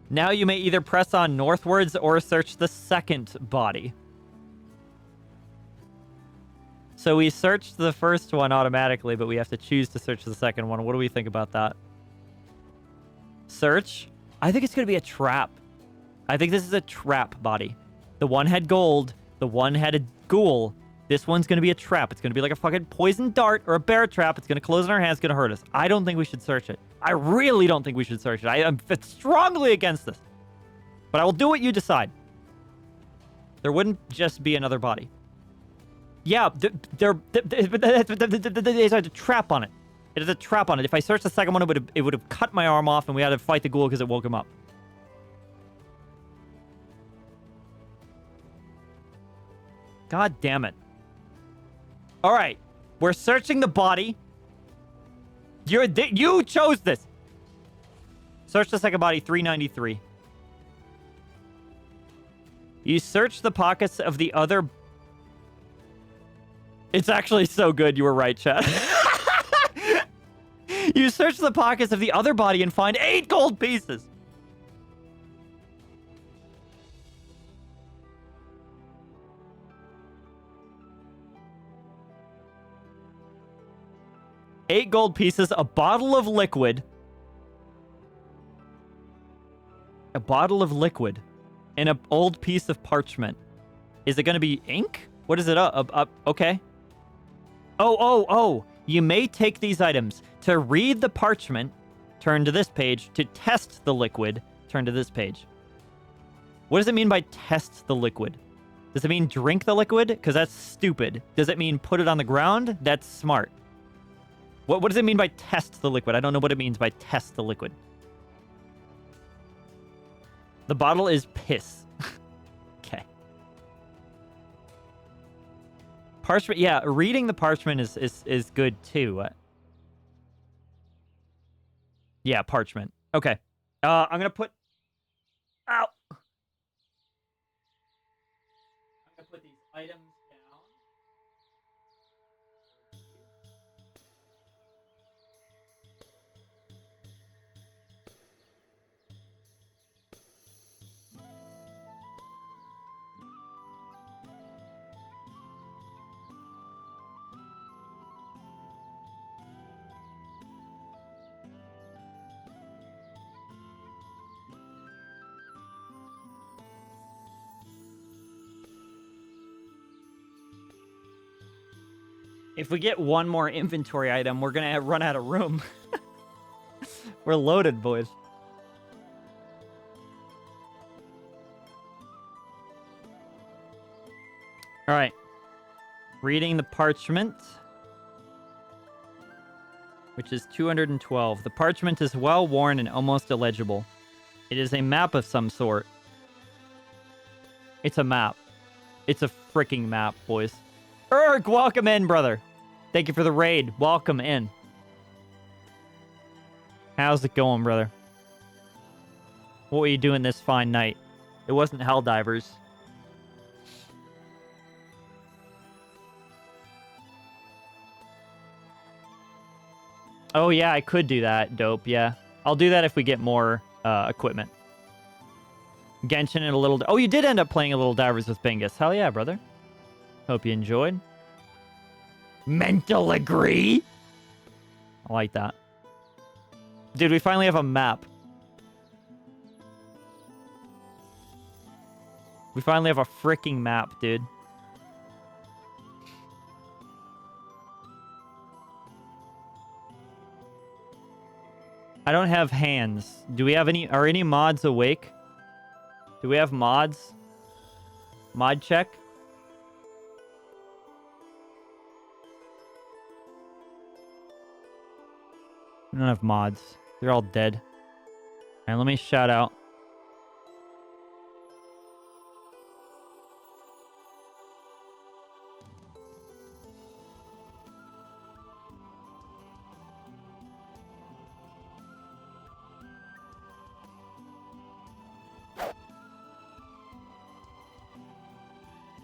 Now you may either press on northwards or search the second body. So we searched the first one automatically, but we have to choose to search the second one. What do we think about that? Search? I think it's going to be a trap. I think this is a trap body. The one had gold. The one had a ghoul. This one's going to be a trap. It's going to be like a fucking poison dart or a bear trap. It's going to close in our hands. It's going to hurt us. I don't think we should search it. I really don't think we should search it. I am strongly against this. But I will do what you decide. There wouldn't just be another body. Yeah, there's a trap on it. It is a trap on it. If I searched the second one, it would have cut my arm off and we had to fight the ghoul because it woke him up. God damn it. All right, we're searching the body. You chose this. Search the second body, 393. You search the pockets of the other. It's actually so good. You were right, chat. You search the pockets of the other body and find 8 gold pieces. Eight gold pieces, a bottle of liquid. A bottle of liquid. And an old piece of parchment. Is it going to be ink? What is it? Okay. Oh. You may take these items. To read the parchment, turn to this page. To test the liquid, turn to this page. What does it mean by test the liquid? Does it mean drink the liquid? Because that's stupid. Does it mean put it on the ground? That's smart. What does it mean by test the liquid? I don't know what it means by test the liquid. The bottle is piss. Okay. Parchment, yeah, reading the parchment is good too. Yeah, parchment. Okay. I'm gonna put. Ow. I'm gonna put these items down. If we get one more inventory item, we're gonna run out of room. We're loaded, boys. All right. Reading the parchment, which is 212. The parchment is well worn and almost illegible. It is a map of some sort. It's a map. It's a freaking map, boys. Erg, welcome in, brother. Thank you for the raid. Welcome in. How's it going, brother? What were you doing this fine night? It wasn't Helldivers. Oh, yeah, I could do that. Dope, yeah. I'll do that if we get more equipment. Genshin and a little... Oh, you did end up playing a little Divers with Bingus. Hell yeah, brother. Hope you enjoyed. Mental agree? I like that. Dude, we finally have a map. We finally have a freaking map, dude. I don't have hands. Do we have any... Are any mods awake? Do we have mods? Mod check? We don't have mods. They're all dead. Alright, let me shout out.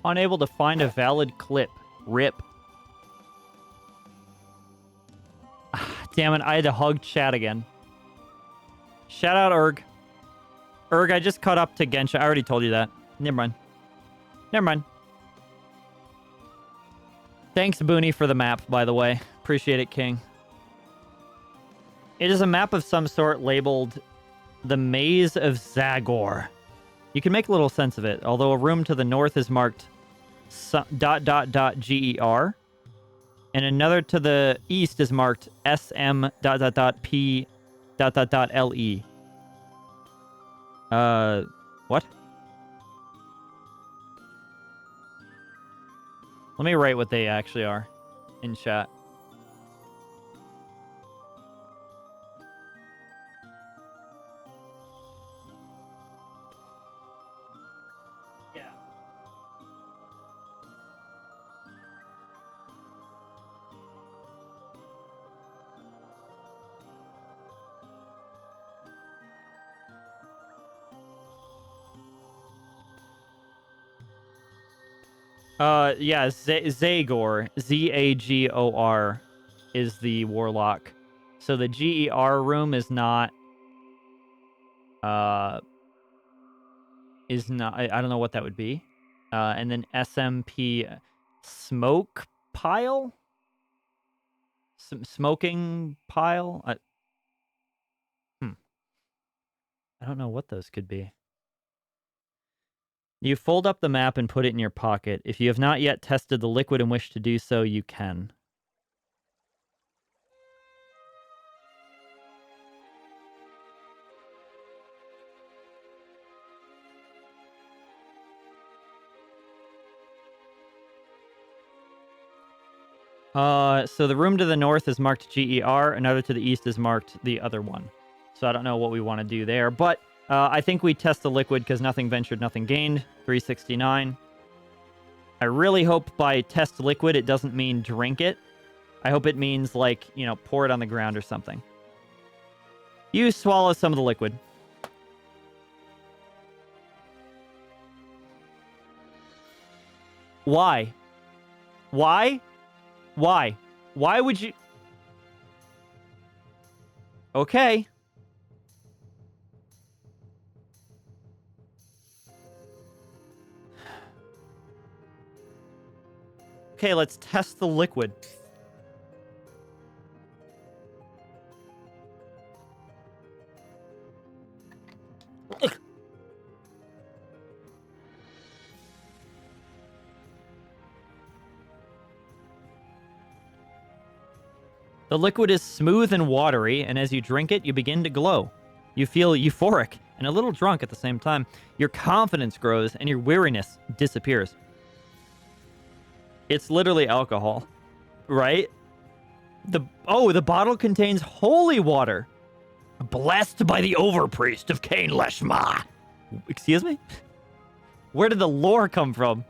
Unable to find a valid clip. RIP. Damn it, I had to hug chat again. Shout out Erg. Erg, I just caught up to Genshin. I already told you that. Never mind. Never mind. Thanks, Booney, for the map, by the way. Appreciate it, King. It is a map of some sort labeled the Maze of Zagor. You can make a little sense of it, although a room to the north is marked .GER, and another to the east is marked SM.P.LE. What? Let me write what they actually are in chat. Yeah, Zagor, Z-A-G-O-R, is the warlock. So the GER room is not, I don't know what that would be. And then SMP, smoke pile? Smoking pile? I don't know what those could be. You fold up the map and put it in your pocket. If you have not yet tested the liquid and wish to do so, you can. So the room to the north is marked GER, another to the east is marked the other one. So I don't know what we want to do there, but I think we test the liquid because nothing ventured, nothing gained. 369. I really hope by test liquid it doesn't mean drink it. I hope it means, like, you know, pour it on the ground or something. You swallow some of the liquid. Why? Why? Why? Why would you... Okay. Okay, let's test the liquid. The liquid is smooth and watery, and as you drink it, you begin to glow. You feel euphoric and a little drunk at the same time. Your confidence grows, and your weariness disappears. It's literally alcohol, right? The bottle contains holy water. Blessed by the overpriest of Cain Leshma. Excuse me? Where did the lore come from?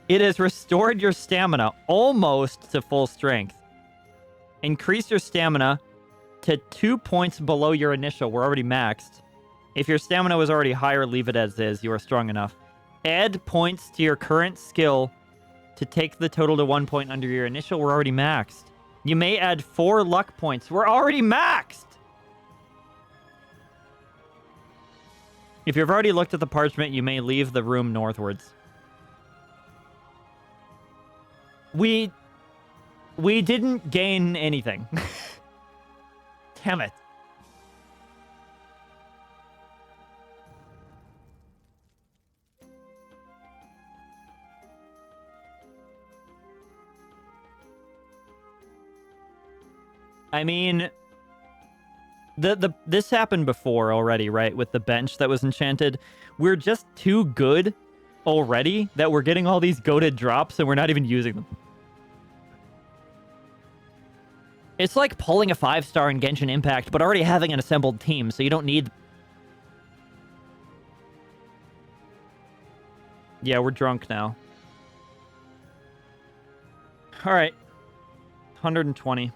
It has restored your stamina almost to full strength. Increase your stamina to 2 points below your initial. We're already maxed. If your stamina was already higher, leave it as is. You are strong enough. Add points to your current skill to take the total to 1 point under your initial. We're already maxed. You may add 4 luck points. We're already maxed! If you've already looked at the parchment, you may leave the room northwards. We didn't gain anything. Damn it. I mean, this happened before already, right? With the bench that was enchanted. We're just too good already that we're getting all these goated drops and we're not even using them. It's like pulling a 5-star in Genshin Impact, but already having an assembled team, so you don't need... Yeah, we're drunk now. Alright. 120.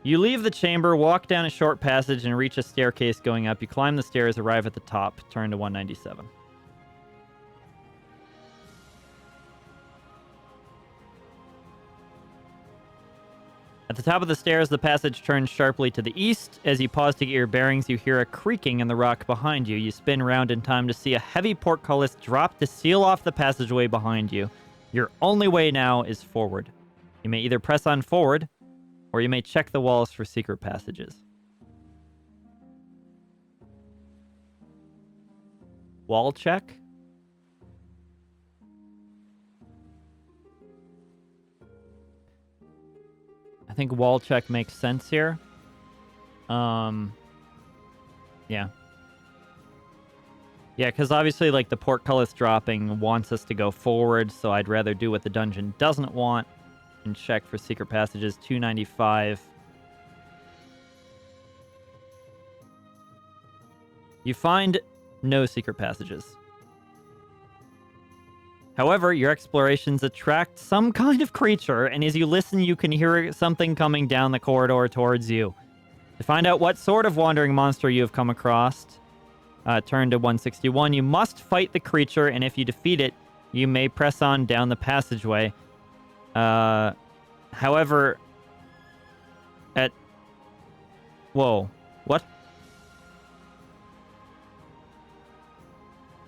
You leave the chamber, walk down a short passage, and reach a staircase going up. You climb the stairs, arrive at the top, turn to 197. At the top of the stairs, the passage turns sharply to the east. As you pause to get your bearings, you hear a creaking in the rock behind you. You spin round in time to see a heavy portcullis drop to seal off the passageway behind you. Your only way now is forward. You may either press on forward, or you may check the walls for secret passages. Wall check? I think wall check makes sense here. Yeah. Yeah, because obviously, like, the portcullis dropping wants us to go forward, so I'd rather do what the dungeon doesn't want and check for secret passages. 295. You find no secret passages. However, your explorations attract some kind of creature, and as you listen, you can hear something coming down the corridor towards you. To find out what sort of wandering monster you have come across, turn to 161. You must fight the creature, and if you defeat it, you may press on down the passageway. However, Whoa. What?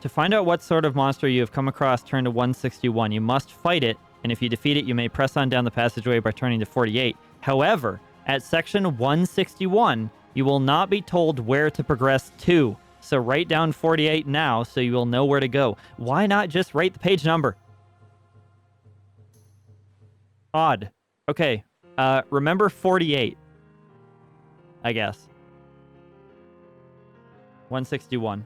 To find out what sort of monster you have come across, turn to 161. You must fight it, and if you defeat it, you may press on down the passageway by turning to 48. However, at section 161, you will not be told where to progress to. So write down 48 now so you will know where to go. Why not just write the page number? Odd. Okay. Remember 48. I guess. 161.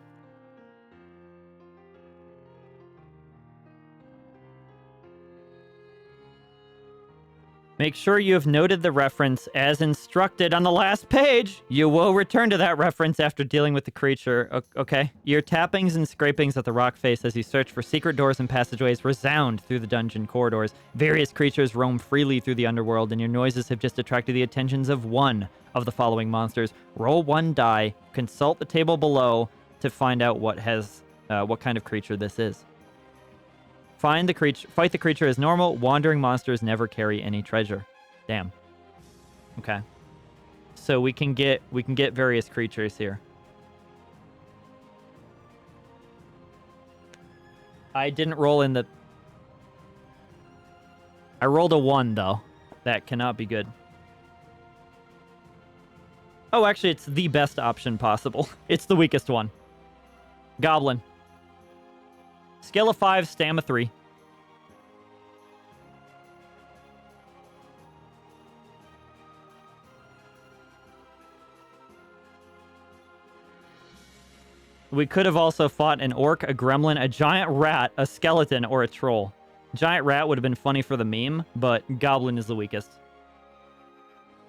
Make sure you have noted the reference as instructed on the last page. You will return to that reference after dealing with the creature. Okay. Your tappings and scrapings at the rock face as you search for secret doors and passageways resound through the dungeon corridors. Various creatures roam freely through the underworld, and your noises have just attracted the attentions of one of the following monsters. Roll 1 die. Consult the table below to find out what kind of creature this is. Fight the creature as normal. Wandering monsters never carry any treasure. Damn. Okay. So we can get various creatures here. I didn't roll in the... I rolled a 1 though. That cannot be good. Oh, actually, it's the best option possible. It's the weakest one. Goblin. Skill of 5, stamina 3. We could have also fought an orc, a gremlin, a giant rat, a skeleton, or a troll. Giant rat would have been funny for the meme, but goblin is the weakest.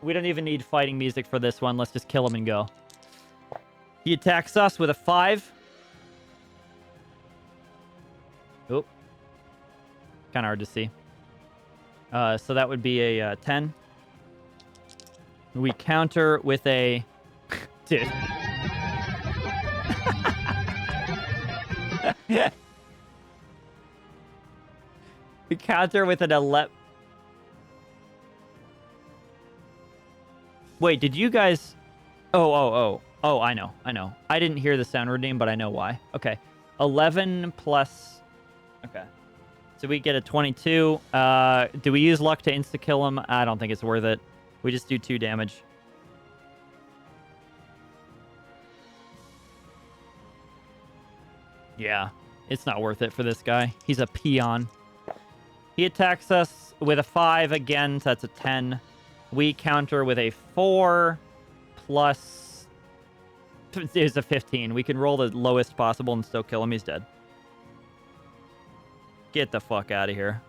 We don't even need fighting music for this one. Let's just kill him and go. He attacks us with a 5. Oop. Kind of hard to see. So that would be a 10. We counter with a... Dude. We counter with an 11. Wait, did you guys... Oh, I know. I didn't hear the sound routine, but I know why. Okay. 11 plus... Okay. So we get a 22. Do we use luck to insta-kill him? I don't think it's worth it. We just do 2 damage. Yeah, it's not worth it for this guy. He's a peon. He attacks us with a 5 again, so that's a 10. We counter with a 4 plus... It's a 15. We can roll the lowest possible and still kill him. He's dead. Get the fuck out of here.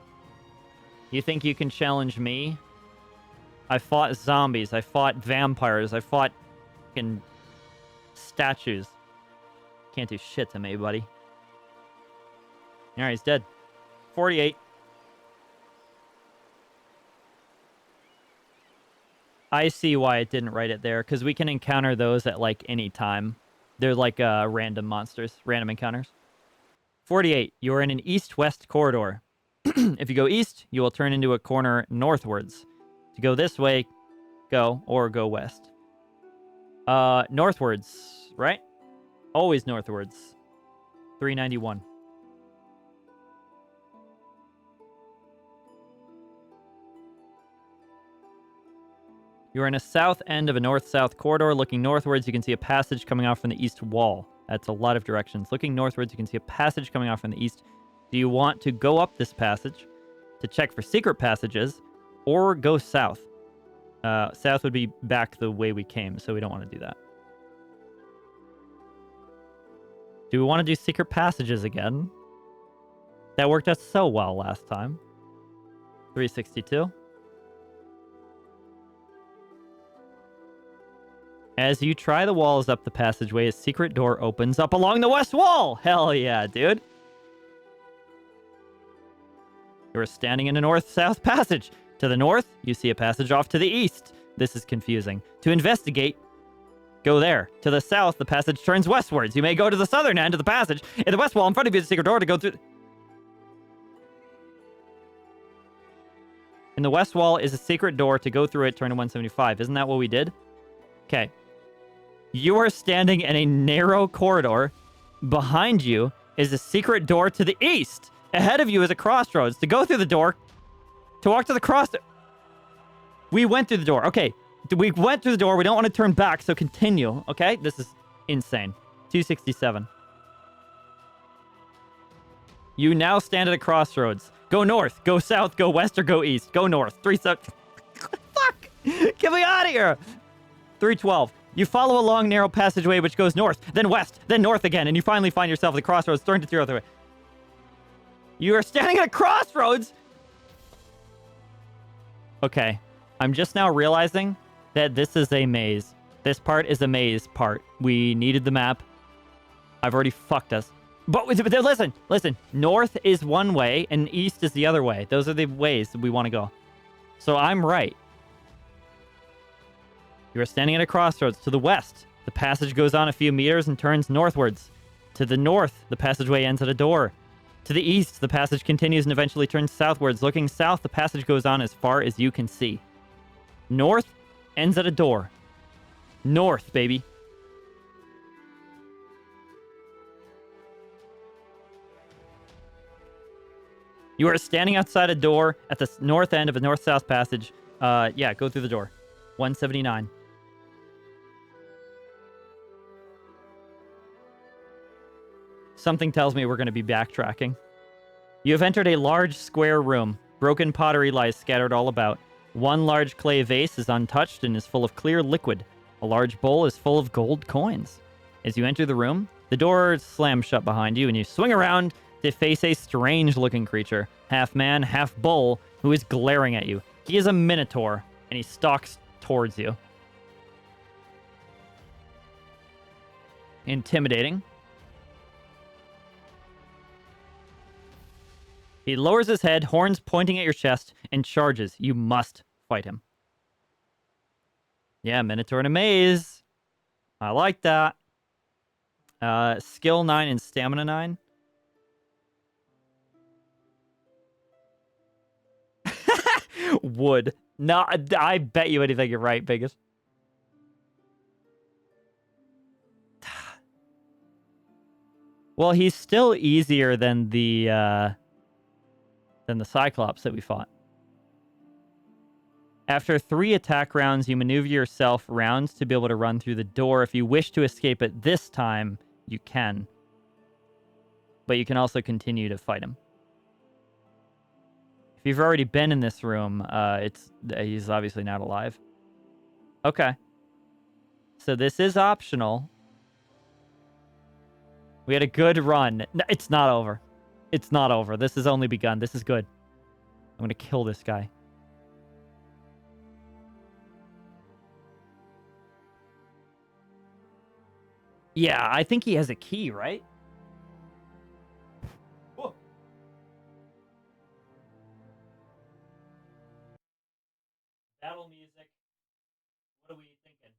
You think you can challenge me? I fought zombies. I fought vampires. I fought fucking statues. Can't do shit to me, buddy. Alright, he's dead. 48. I see why it didn't write it there, because we can encounter those at, like, any time. They're like random monsters, random encounters. 48. You are in an east-west corridor. If you go east, you will turn into a corner northwards. To go this way, go, or go west. Northwards, right? Always northwards. 391. You are in a south end of a north-south corridor. Looking northwards, you can see a passage coming out from the east wall. That's a lot of directions. Looking northwards, you can see a passage coming out from the east. Do you want to go up this passage to check for secret passages, or go south? South would be back the way we came, so we don't want to do that. Do we want to do secret passages again? That worked out so well last time. 362. As you try the walls up the passageway, a secret door opens up along the west wall! Hell yeah, dude. You are standing in a north-south passage. To the north, you see a passage off to the east. This is confusing. To investigate, go there. To the south, the passage turns westwards. You may go to the southern end of the passage. In the west wall in front of you is a secret door to go through. In the west wall is a secret door to go through it, turn to 175. Isn't that what we did? Okay. You are standing in a narrow corridor. Behind you is a secret door to the east. Ahead of you is a crossroads. To go through the door, to walk to the cross... We went through the door. Okay. We went through the door. We don't want to turn back, so continue. Okay? This is insane. 267. You now stand at a crossroads. Go north, go south, go west, or go east. Go north. 37. Fuck! Get me out of here! 312. You follow a long, narrow passageway which goes north, then west, then north again, and you finally find yourself at the crossroads, turn to the other way. You are standing at a crossroads! Okay. I'm just now realizing that this is a maze. This part is a maze part. We needed the map. I've already fucked us. But listen. North is one way, and east is the other way. Those are the ways that we want to go. So I'm right. You are standing at a crossroads. To the west, the passage goes on a few meters and turns northwards. To the north, the passageway ends at a door. To the east, the passage continues and eventually turns southwards. Looking south, the passage goes on as far as you can see. North ends at a door. North, baby. You are standing outside a door at the north end of a north-south passage. Yeah, go through the door. 179. Something tells me we're going to be backtracking. You have entered a large square room. Broken pottery lies scattered all about. One large clay vase is untouched and is full of clear liquid. A large bowl is full of gold coins. As you enter the room, the door slams shut behind you and you swing around to face a strange-looking creature, half man, half bull, who is glaring at you. He is a minotaur, and he stalks towards you. Intimidating. He lowers his head, horns pointing at your chest, and charges. You must fight him. Yeah, Minotaur in a maze. I like that. Skill 9 and Stamina 9. Wood. No, I bet you anything you're right, Biggest. Well, he's still easier than the Cyclops that we fought. After 3 attack rounds, you maneuver yourself rounds to be able to run through the door. If you wish to escape it this time, you can. But you can also continue to fight him. If you've already been in this room, he's obviously not alive. Okay. So this is optional. We had a good run. No, it's not over. It's not over. This has only begun. This is good. I'm going to kill this guy. Yeah, I think he has a key, right? Whoa. Battle music. What are we thinking?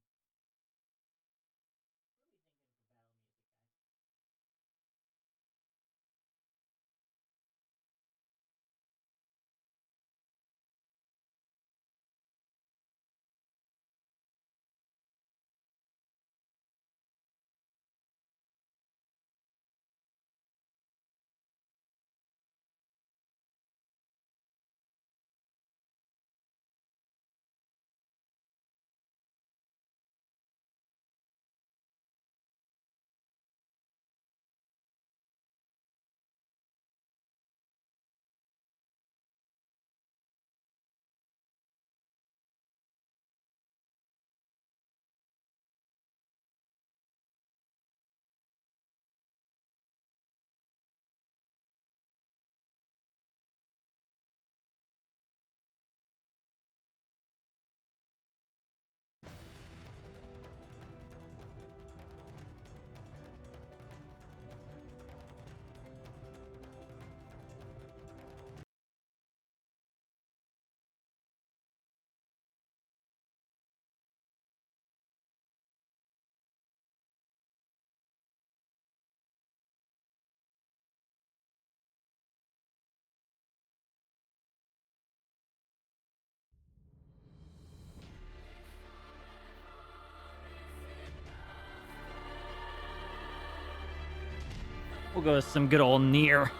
We'll go with some good old Nier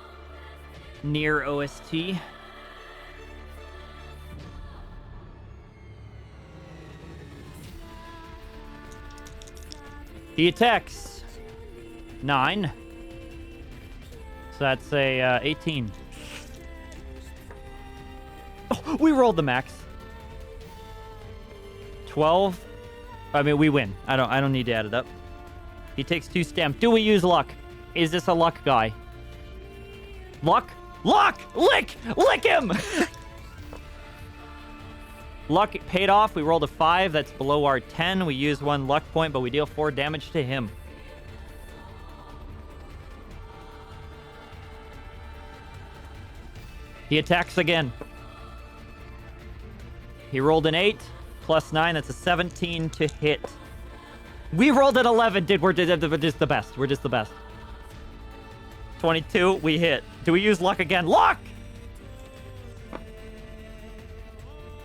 OST. He attacks 9. So that's a 18. Oh, we rolled the max. 12. I mean, we win. I don't need to add it up. He takes 2 stamp. Do we use luck? Is this a luck guy? Luck? Luck! Lick! Lick him! Luck paid off. We rolled a 5. That's below our 10. We use 1 luck point, but we deal 4 damage to him. He attacks again. He rolled an 8 plus 9. That's a 17 to hit. We rolled an 11. We're just the best. We're just the best. 22. We hit. Do we use luck again? Luck!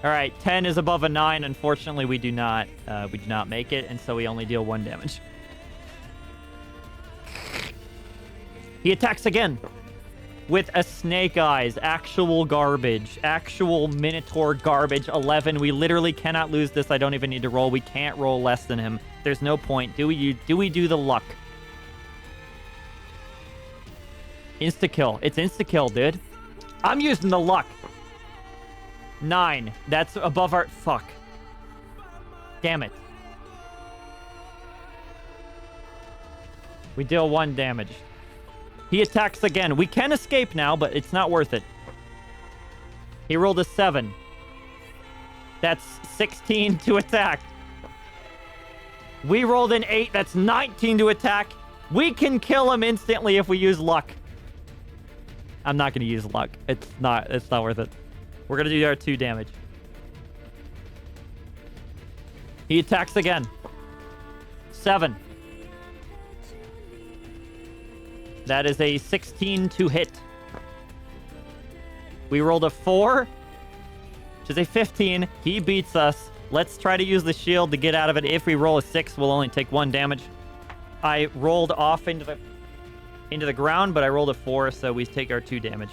All right. 10 is above a 9. Unfortunately, we do not make it, and so we only deal 1 damage. He attacks again. With a Snake Eyes. Actual garbage. Actual Minotaur garbage. 11. We literally cannot lose this. I don't even need to roll. We can't roll less than him. There's no point. Do we do the luck? Insta-kill. It's insta-kill, dude. I'm using the luck. 9. That's above our... Fuck. Damn it. We deal 1 damage. He attacks again. We can escape now, but it's not worth it. He rolled a 7. That's 16 to attack. We rolled an 8. That's 19 to attack. We can kill him instantly if we use luck. I'm not going to use luck. It's not worth it. We're going to do our 2 damage. He attacks again. 7. That is a 16 to hit. We rolled a 4, which is a 15. He beats us. Let's try to use the shield to get out of it. If we roll a 6, we'll only take 1 damage. I rolled off into into the ground, but I rolled a 4, so we take our 2 damage.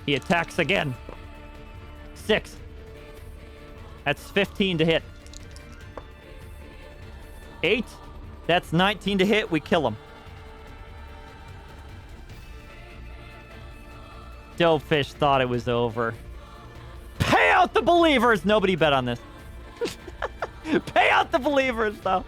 He attacks again. 6. That's 15 to hit. 8. That's 19 to hit. We kill him. Dopefish thought it was over. Pay out the believers! Nobody bet on this. Pay out the believers, though.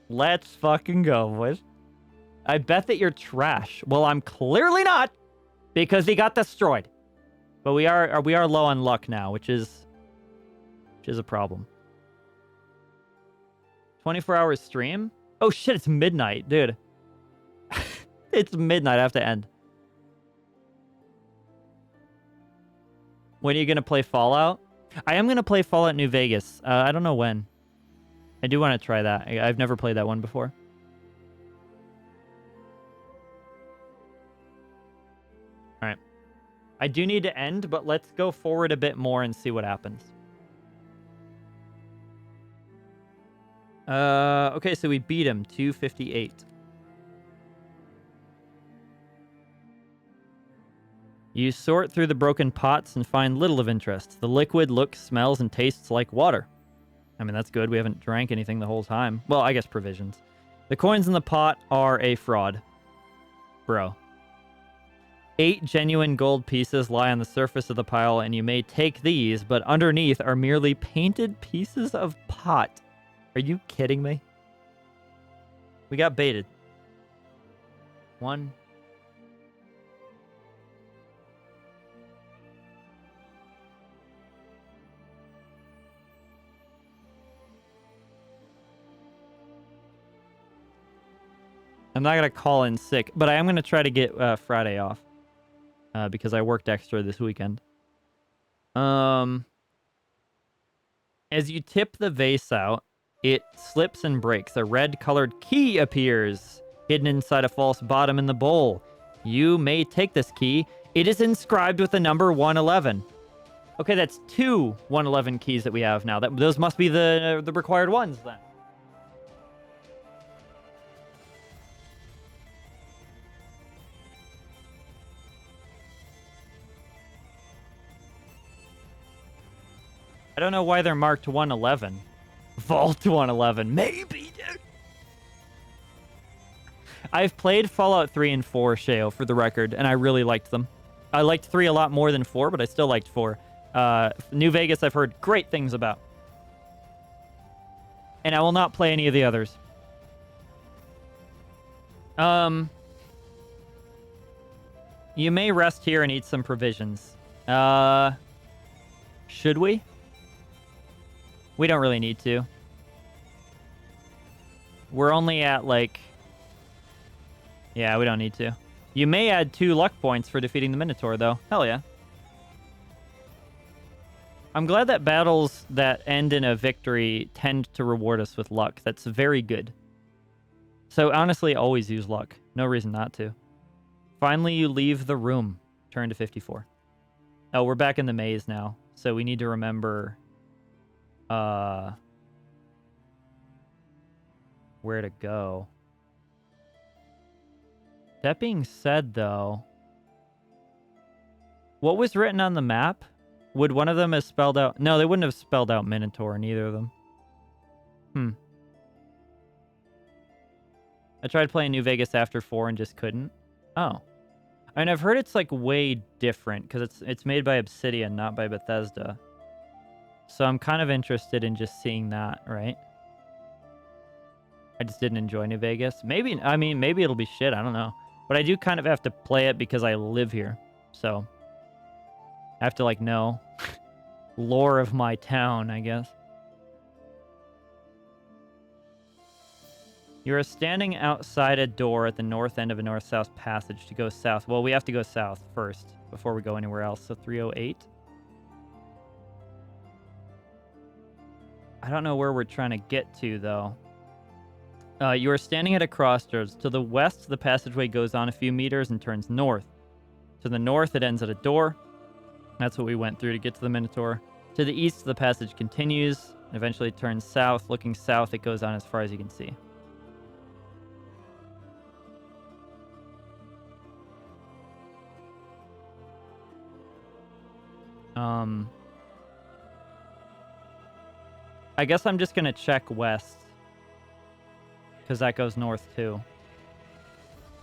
Let's fucking go, boys. I bet that you're trash. Well, I'm clearly not, because he got destroyed. But we are low on luck now, which is a problem. 24-hour stream? Oh shit, it's midnight, dude. It's midnight. I have to end. When are you gonna play Fallout? I am gonna play Fallout New Vegas. I don't know when. I do want to try that. I've never played that one before. All right. I do need to end, but let's go forward a bit more and see what happens. Okay, so we beat him. 258. You sort through the broken pots and find little of interest. The liquid looks, smells, and tastes like water. I mean, that's good. We haven't drank anything the whole time. Well, I guess provisions. The coins in the pot are a fraud. Bro. 8 genuine gold pieces lie on the surface of the pile, and you may take these, but underneath are merely painted pieces of pot. Are you kidding me? We got baited. 1. I'm not going to call in sick, but I am going to try to get Friday off because I worked extra this weekend. As you tip the vase out, it slips and breaks. A red-colored key appears, hidden inside a false bottom in the bowl. You may take this key. It is inscribed with the number 111. Okay, that's 2 111 keys that we have now. Those must be the required ones then. I don't know why they're marked 111. Vault 111. Maybe, dude. I've played Fallout 3 and 4, Sheo, for the record, and I really liked them. I liked 3 a lot more than 4, but I still liked 4. New Vegas I've heard great things about. And I will not play any of the others. You may rest here and eat some provisions. Should we? We don't really need to. We're only at, like... Yeah, we don't need to. You may add 2 luck points for defeating the Minotaur, though. Hell yeah. I'm glad that battles that end in a victory tend to reward us with luck. That's very good. So, honestly, always use luck. No reason not to. Finally, you leave the room. Turn to 54. Oh, we're back in the maze now. So we need to remember... where to go. That being said, though, what was written on the map? Would one of them have spelled out... No, they wouldn't have spelled out Minotaur in either of them. I tried playing New Vegas after 4 and just couldn't. Oh. I mean, I've heard it's, like, way different, because it's made by Obsidian, not by Bethesda. So I'm kind of interested in just seeing that, right? I just didn't enjoy New Vegas. Maybe it'll be shit, I don't know. But I do kind of have to play it because I live here. So I have to, like, know lore of my town, I guess. You are standing outside a door at the north end of a north-south passage to go south. Well, we have to go south first before we go anywhere else. So 308. I don't know where we're trying to get to, though. You are standing at a crossroads. To the west, the passageway goes on a few meters and turns north. To the north, it ends at a door. That's what we went through to get to the Minotaur. To the east, the passage continues and eventually turns south. Looking south, it goes on as far as you can see. I guess I'm just going to check west. Because that goes north, too.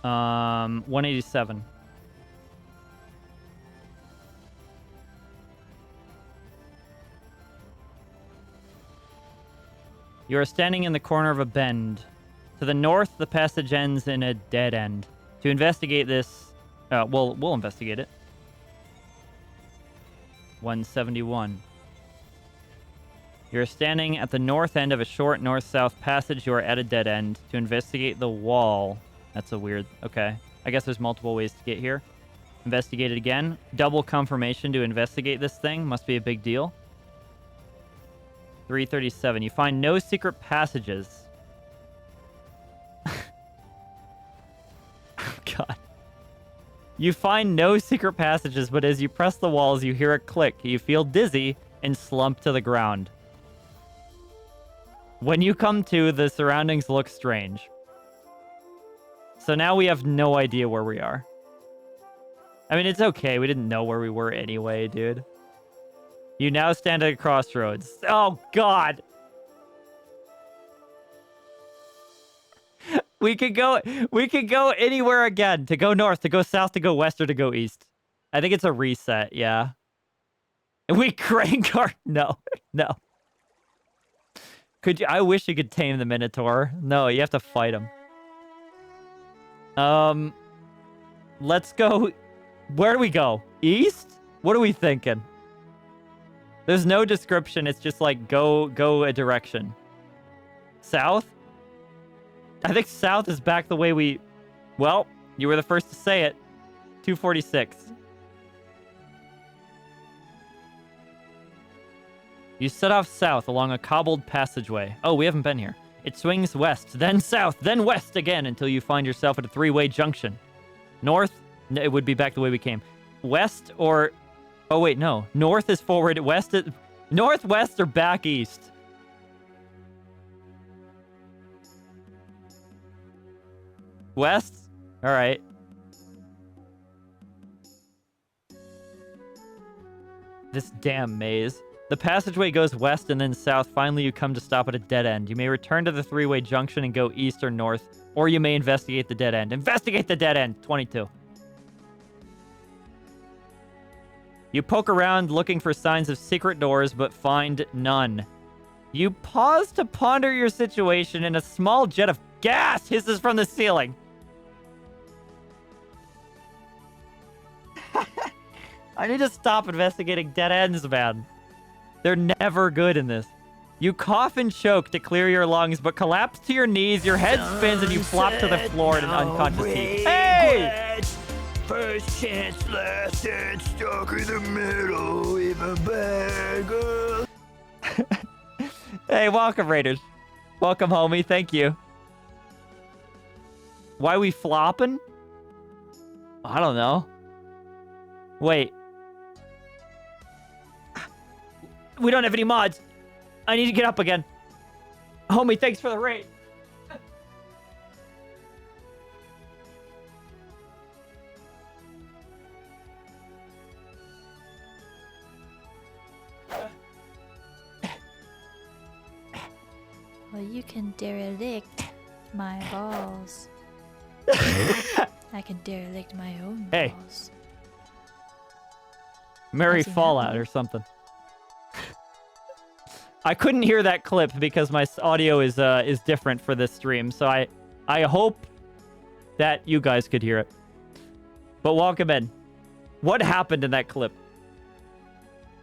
187. You are standing in the corner of a bend. To the north, the passage ends in a dead end. To investigate this... we'll investigate it. 171. You're standing at the north end of a short north-south passage. You are at a dead end. To investigate the wall... That's a weird... Okay. I guess there's multiple ways to get here. Investigate it again. Double confirmation to investigate this thing. Must be a big deal. 337. You find no secret passages. Oh, God. You find no secret passages, but as you press the walls, you hear a click. You feel dizzy and slump to the ground. When you come to, the surroundings look strange. So now we have no idea where we are. I mean, it's okay. We didn't know where we were anyway, dude. You now stand at a crossroads. Oh, God. We could go anywhere again. To go north, to go south, to go west, or to go east. I think it's a reset, yeah. We crank our... No. Could you... I wish you could tame the Minotaur. No, you have to fight him. Let's go... Where do we go? East? What are we thinking? There's no description. It's just like, go a direction. South? I think south is back the way we... Well, you were the first to say it. 246. You set off south along a cobbled passageway. Oh, we haven't been here. It swings west, then south, then west again until you find yourself at a three-way junction. North, it would be back the way we came. West or... Oh, wait, no. North is forward, west is... Northwest or back east? West? All right. This damn maze. The passageway goes west and then south. Finally, you come to stop at a dead end. You may return to the three-way junction and go east or north, or you may investigate the dead end. Investigate the dead end! 22. You poke around looking for signs of secret doors, but find none. You pause to ponder your situation, and a small jet of gas hisses from the ceiling. I need to stop investigating dead ends, man. They're never good in this. You cough and choke to clear your lungs, but collapse to your knees, your head spins, and you flop to the floor in an unconscious heap. Hey! First chance, last chance, stuck in the middle, even better. Hey, welcome, Raiders. Welcome, homie. Thank you. Why we flopping? I don't know. Wait. We don't have any mods. I need to get up again. Homie, thanks for the raid. Well, you can derelict my balls. I can derelict my own Hey. balls. Merry How's he Fallout happy? or something. I couldn't hear that clip because my audio is different for this stream, so I hope that you guys could hear it. But welcome in. What happened in that clip?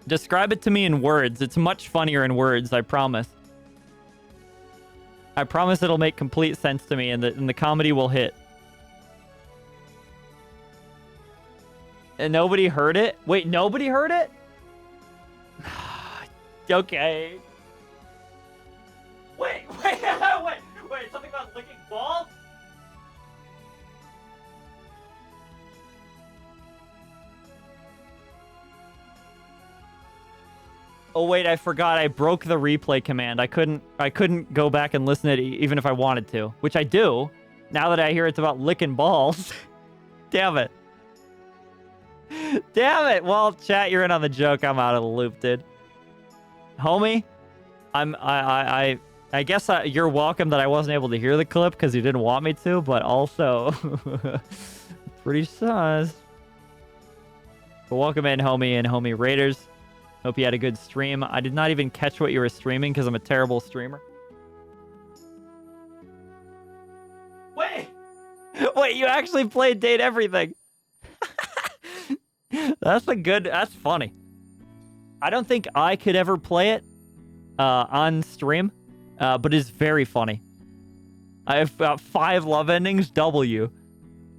Describe it to me in words. It's much funnier in words, I promise. I promise it'll make complete sense to me and the comedy will hit. And nobody heard it? Wait, nobody heard it? Okay. Wait, something about licking Oh wait, I forgot. I broke the replay command. I couldn't go back and listen to it even if I wanted to, which I do. Now that I hear it's about licking balls. Damn it. Damn it. Well, chat, you're in on the joke. I'm out of the loop, dude. Homie, I guess you're welcome that I wasn't able to hear the clip because you didn't want me to, but also pretty sus. But welcome in, homie and homie raiders. Hope you had a good stream. I did not even catch what you were streaming because I'm a terrible streamer. Wait! Wait, you actually played Date Everything. That's funny. I don't think I could ever play it on stream, but it's very funny. I have got 5 love endings, W.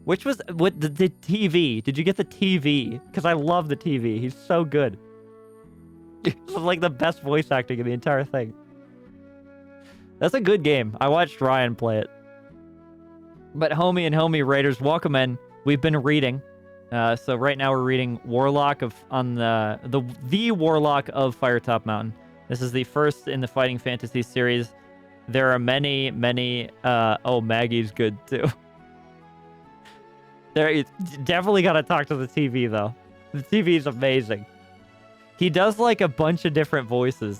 Which was with the TV. Did you get the TV? Because I love the TV. He's so good. It's like the best voice acting in the entire thing. That's a good game. I watched Ryan play it. But homie and homie raiders, welcome in. We've been reading. So right now we're reading Warlock the Warlock of Firetop Mountain. This is the first in the Fighting Fantasy series. There are many. Oh, Maggie's good too. You definitely gotta talk to the TV though. The TV is amazing. He does like a bunch of different voices.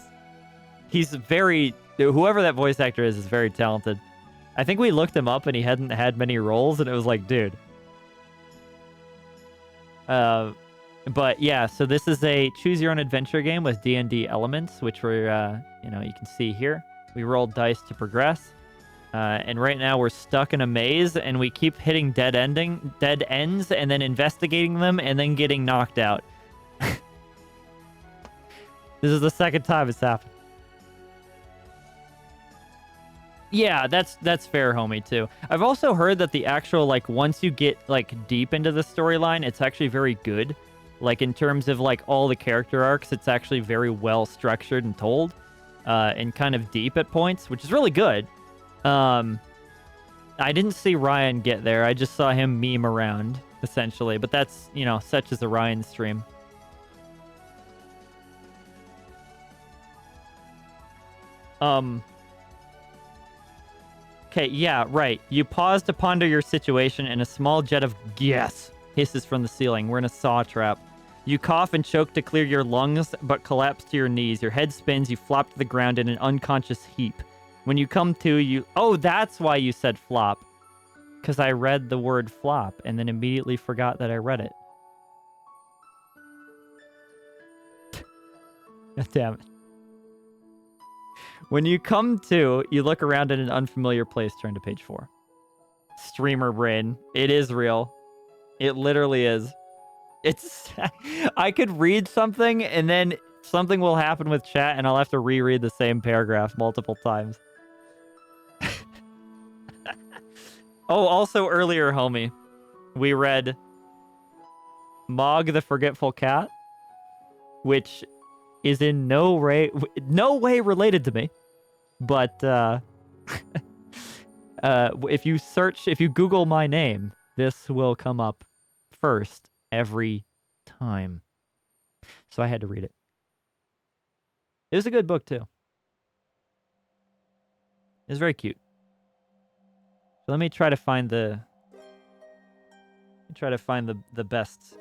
Whoever that voice actor is very talented. I think we looked him up and he hadn't had many roles and it was like, dude. But yeah, so this is a choose your own adventure game with D&D elements, which we're, you can see here. We rolled dice to progress. And right now we're stuck in a maze and we keep hitting dead ends and then investigating them and then getting knocked out. This is the second time it's happened. Yeah, that's fair, homie, too. I've also heard that the actual, once you get, deep into the storyline, it's actually very good. In terms of, all the character arcs, it's actually very well structured and told. And kind of deep at points, which is really good. I didn't see Ryan get there. I just saw him meme around, essentially. But that's, such as a Ryan stream. Okay, yeah, right. You pause to ponder your situation and a small jet of gas hisses from the ceiling. We're in a saw trap. You cough and choke to clear your lungs, but collapse to your knees. Your head spins, you flop to the ground in an unconscious heap. When you come to, you... Oh, that's why you said flop. Because I read the word flop and then immediately forgot that I read it. God damn it. When you come to, you look around in an unfamiliar place. Turn to page 4. Streamer brain. It is real. It literally is. I could read something and then something will happen with chat and I'll have to reread the same paragraph multiple times. Oh, also earlier, homie, we read Mog the Forgetful Cat, which is in no way related to me. But if you Google my name, this will come up first every time. So I had to read it. It was a good book too. It was very cute. So let me try to find the best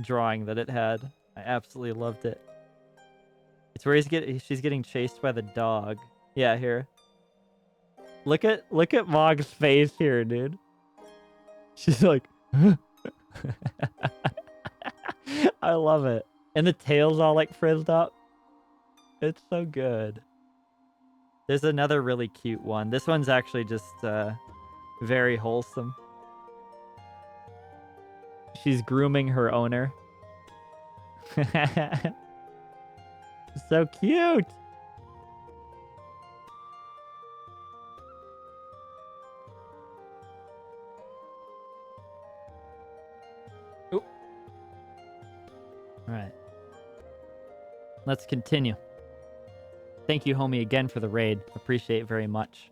drawing that it had. I absolutely loved it. It's where she's getting chased by the dog. Yeah, here. Look at Mog's face here, dude. She's like, I love it. And the tail's all frizzed up. It's so good. There's another really cute one. This one's actually just very wholesome. She's grooming her owner. So cute. Oop. All right. Let's continue. Thank you, homie, again for the raid. Appreciate it very much.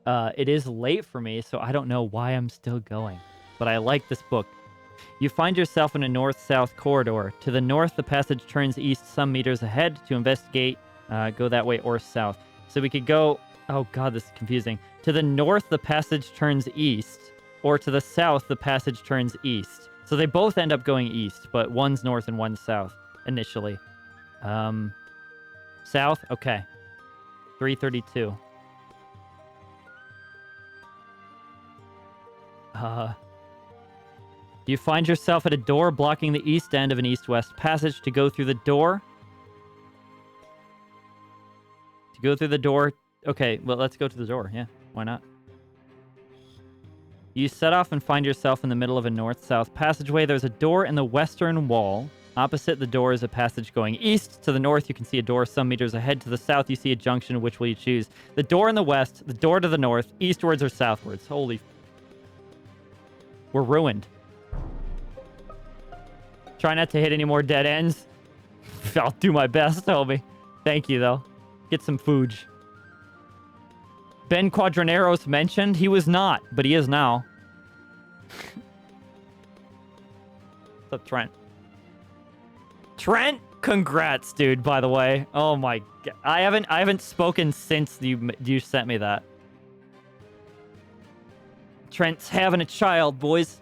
It is late for me, so I don't know why I'm still going. But I like this book You find yourself in a north-south corridor. To the north, the passage turns east some meters ahead. To investigate, go that way or south. So we could go... Oh god, this is confusing. To the north, the passage turns east. Or to the south, the passage turns east. So they both end up going east, but one's north and one's south initially. South? Okay. 332. You find yourself at a door blocking the east end of an east-west passage. To go through the door... Okay, well, let's go to the door. Yeah, why not? You set off and find yourself in the middle of a north-south passageway. There's a door in the western wall. Opposite the door is a passage going east. To the north, you can see a door some meters ahead. To the south, you see a junction. Which will you choose? The door in the west, the door to the north, eastwards or southwards? Holy... We're ruined. Try not to hit any more dead ends. I'll do my best, homie. Thank you, though. Get some food. Ben Quadraneros mentioned he was not, but he is now. What's up, Trent? Trent, congrats, dude. By the way, oh my god, I haven't spoken since you sent me that. Trent's having a child, boys.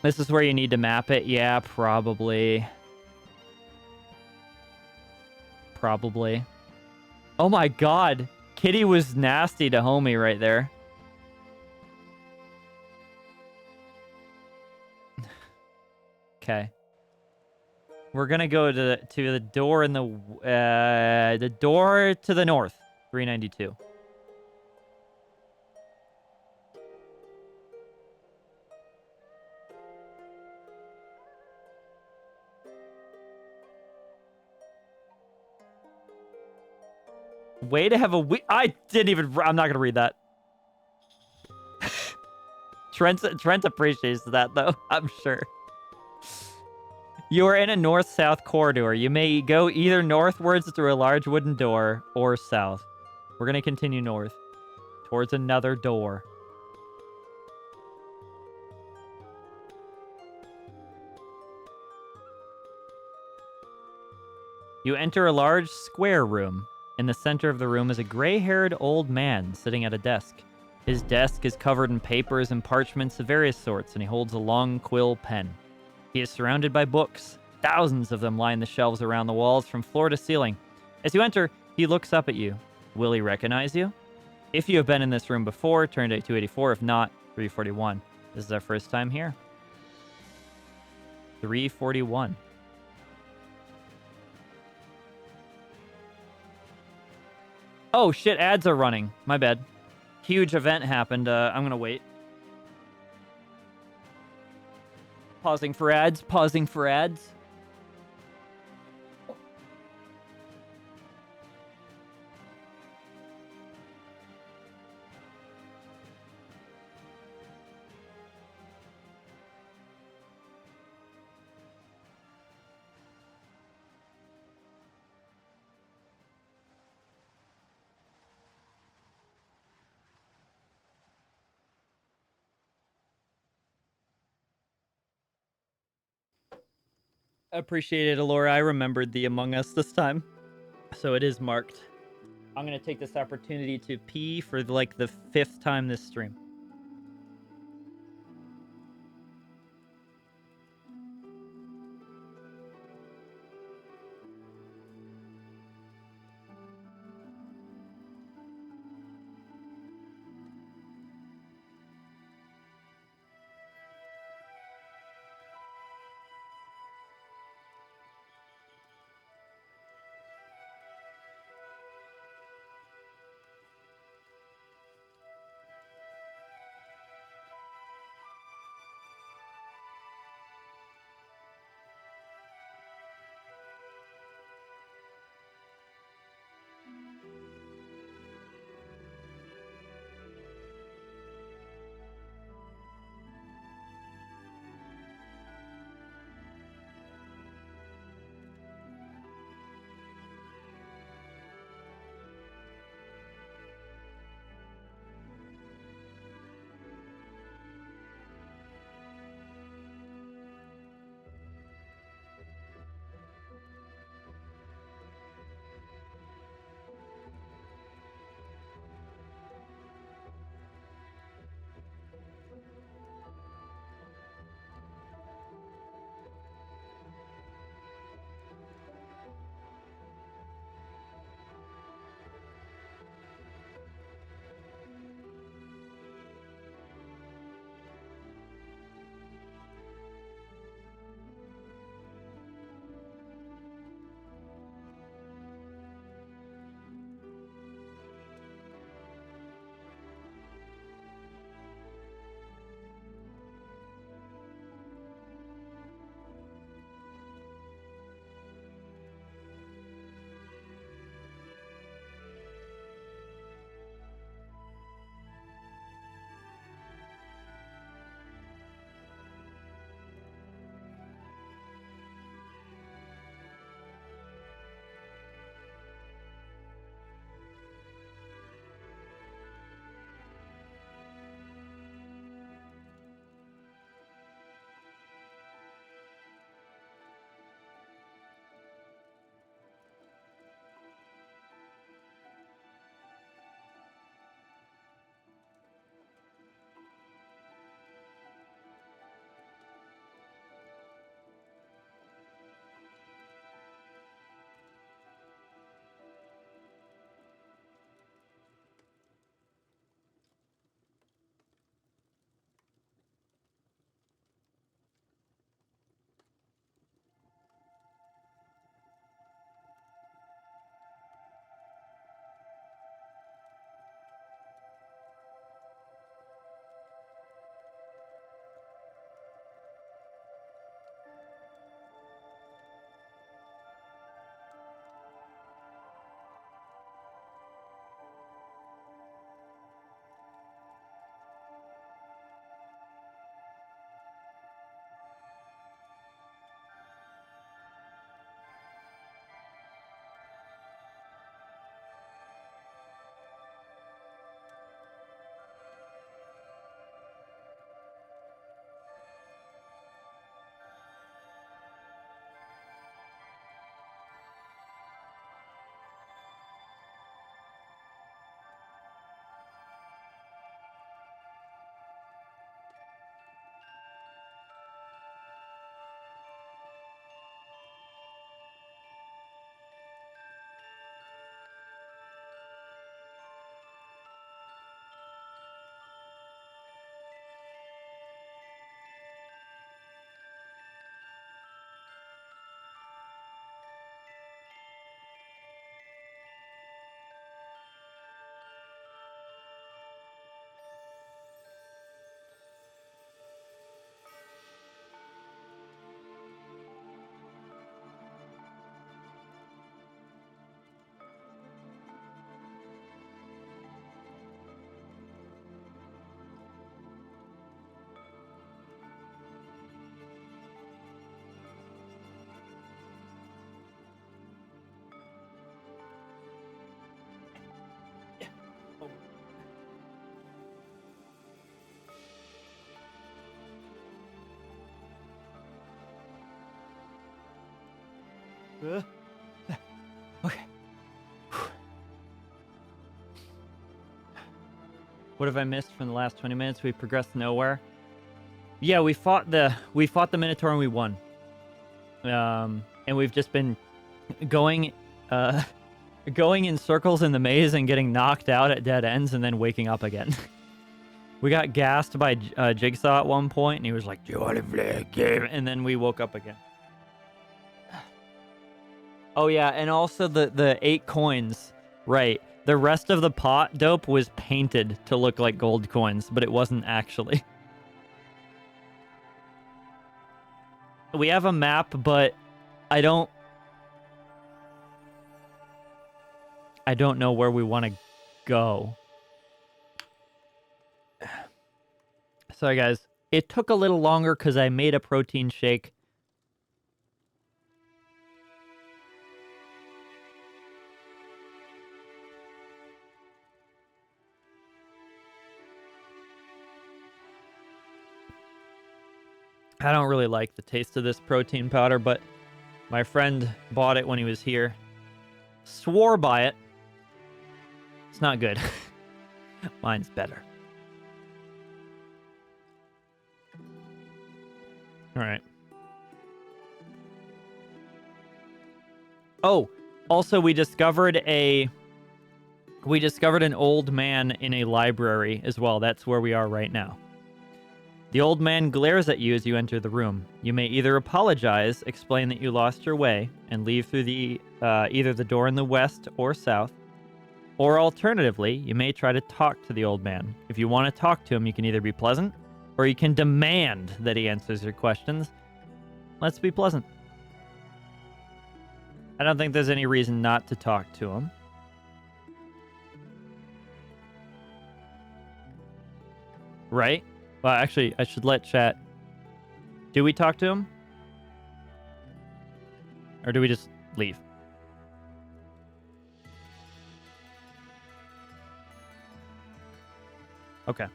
This is where you need to map it. Yeah, probably. Probably. Oh my god. Kitty was nasty to homie right there. Okay. We're gonna go to the door in the door to the north. 392. Way to have a I didn't even... I'm not gonna read that. Trent appreciates that, though, I'm sure. You are in a north-south corridor. You may go either northwards through a large wooden door or south. We're gonna continue north towards another door. You enter a large square room. In the center of the room is a gray-haired old man sitting at a desk. His desk is covered in papers and parchments of various sorts, and he holds a long quill pen. He is surrounded by books. Thousands of them line the shelves around the walls from floor to ceiling. As you enter, he looks up at you. Will he recognize you? If you have been in this room before, turn to 284. If not, 341. This is our first time here. 341. Oh, shit, ads are running. My bad. Huge event happened. I'm gonna wait. Pausing for ads. Pausing for ads. Appreciate it, Alora. I remembered the Among Us this time. So it is marked. I'm going to take this opportunity to pee for like the 5th time this stream. Okay. What have I missed from the last 20 minutes? We progressed nowhere. Yeah, we fought the Minotaur and we won. And we've just been going going in circles in the maze and getting knocked out at dead ends and then waking up again. We got gassed by Jigsaw at one point and he was like, "Do you want to play a game?" And then we woke up again. Oh yeah, and also the 8 coins, right? The rest of the pot dope was painted to look like gold coins, but it wasn't actually. We have a map, but I don't know where we want to go. Sorry guys, it took a little longer because I made a protein shake. I don't really like the taste of this protein powder, but my friend bought it when he was here. Swore by it. It's not good. Mine's better. All right. Oh, also we discovered an old man in a library as well. That's where we are right now. The old man glares at you as you enter the room. You may either apologize, explain that you lost your way, and leave through the either the door in the west or south, or alternatively, you may try to talk to the old man. If you want to talk to him, you can either be pleasant, or you can demand that he answers your questions. Let's be pleasant. I don't think there's any reason not to talk to him. Right? Well, actually, I should let chat. Do we talk to him? Or do we just leave? Okay.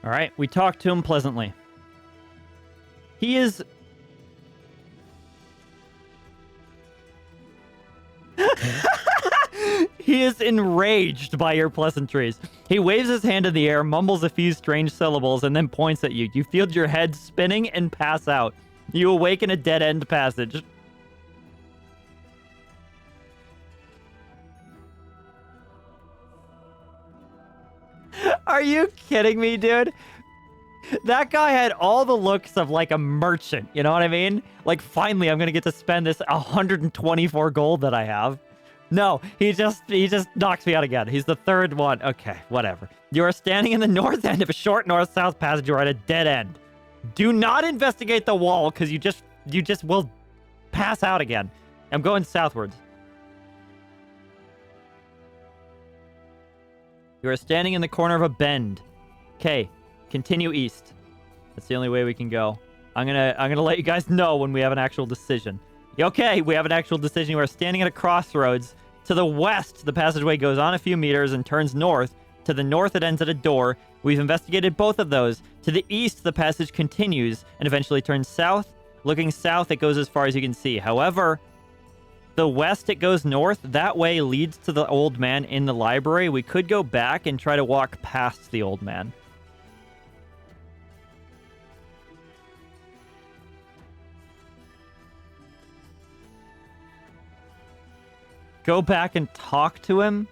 All right, we talked to him pleasantly. He is... He is enraged by your pleasantries. He waves his hand in the air, mumbles a few strange syllables, and then points at you. You feel your head spinning and pass out. You awake in a dead-end passage. Are you kidding me, dude? That guy had all the looks of like a merchant, you know what I mean? Like, finally, I'm gonna get to spend this 124 gold that I have. No, he just knocks me out again. He's the third one. Okay, whatever. You are standing in the north end of a short north-south passage. You are at a dead end. Do not investigate the wall, because you just will pass out again. I'm going southwards. You are standing in the corner of a bend. Okay, continue east. That's the only way we can go. I'm gonna let you guys know when we have an actual decision. Okay, we have an actual decision. You are standing at a crossroads. To the west, the passageway goes on a few meters and turns north. To the north, it ends at a door. We've investigated both of those. To the east, the passage continues and eventually turns south. Looking south, it goes as far as you can see. However, the west, it goes north. That way leads to the old man in the library. We could go back and try to walk past the old man. Go back and talk to him?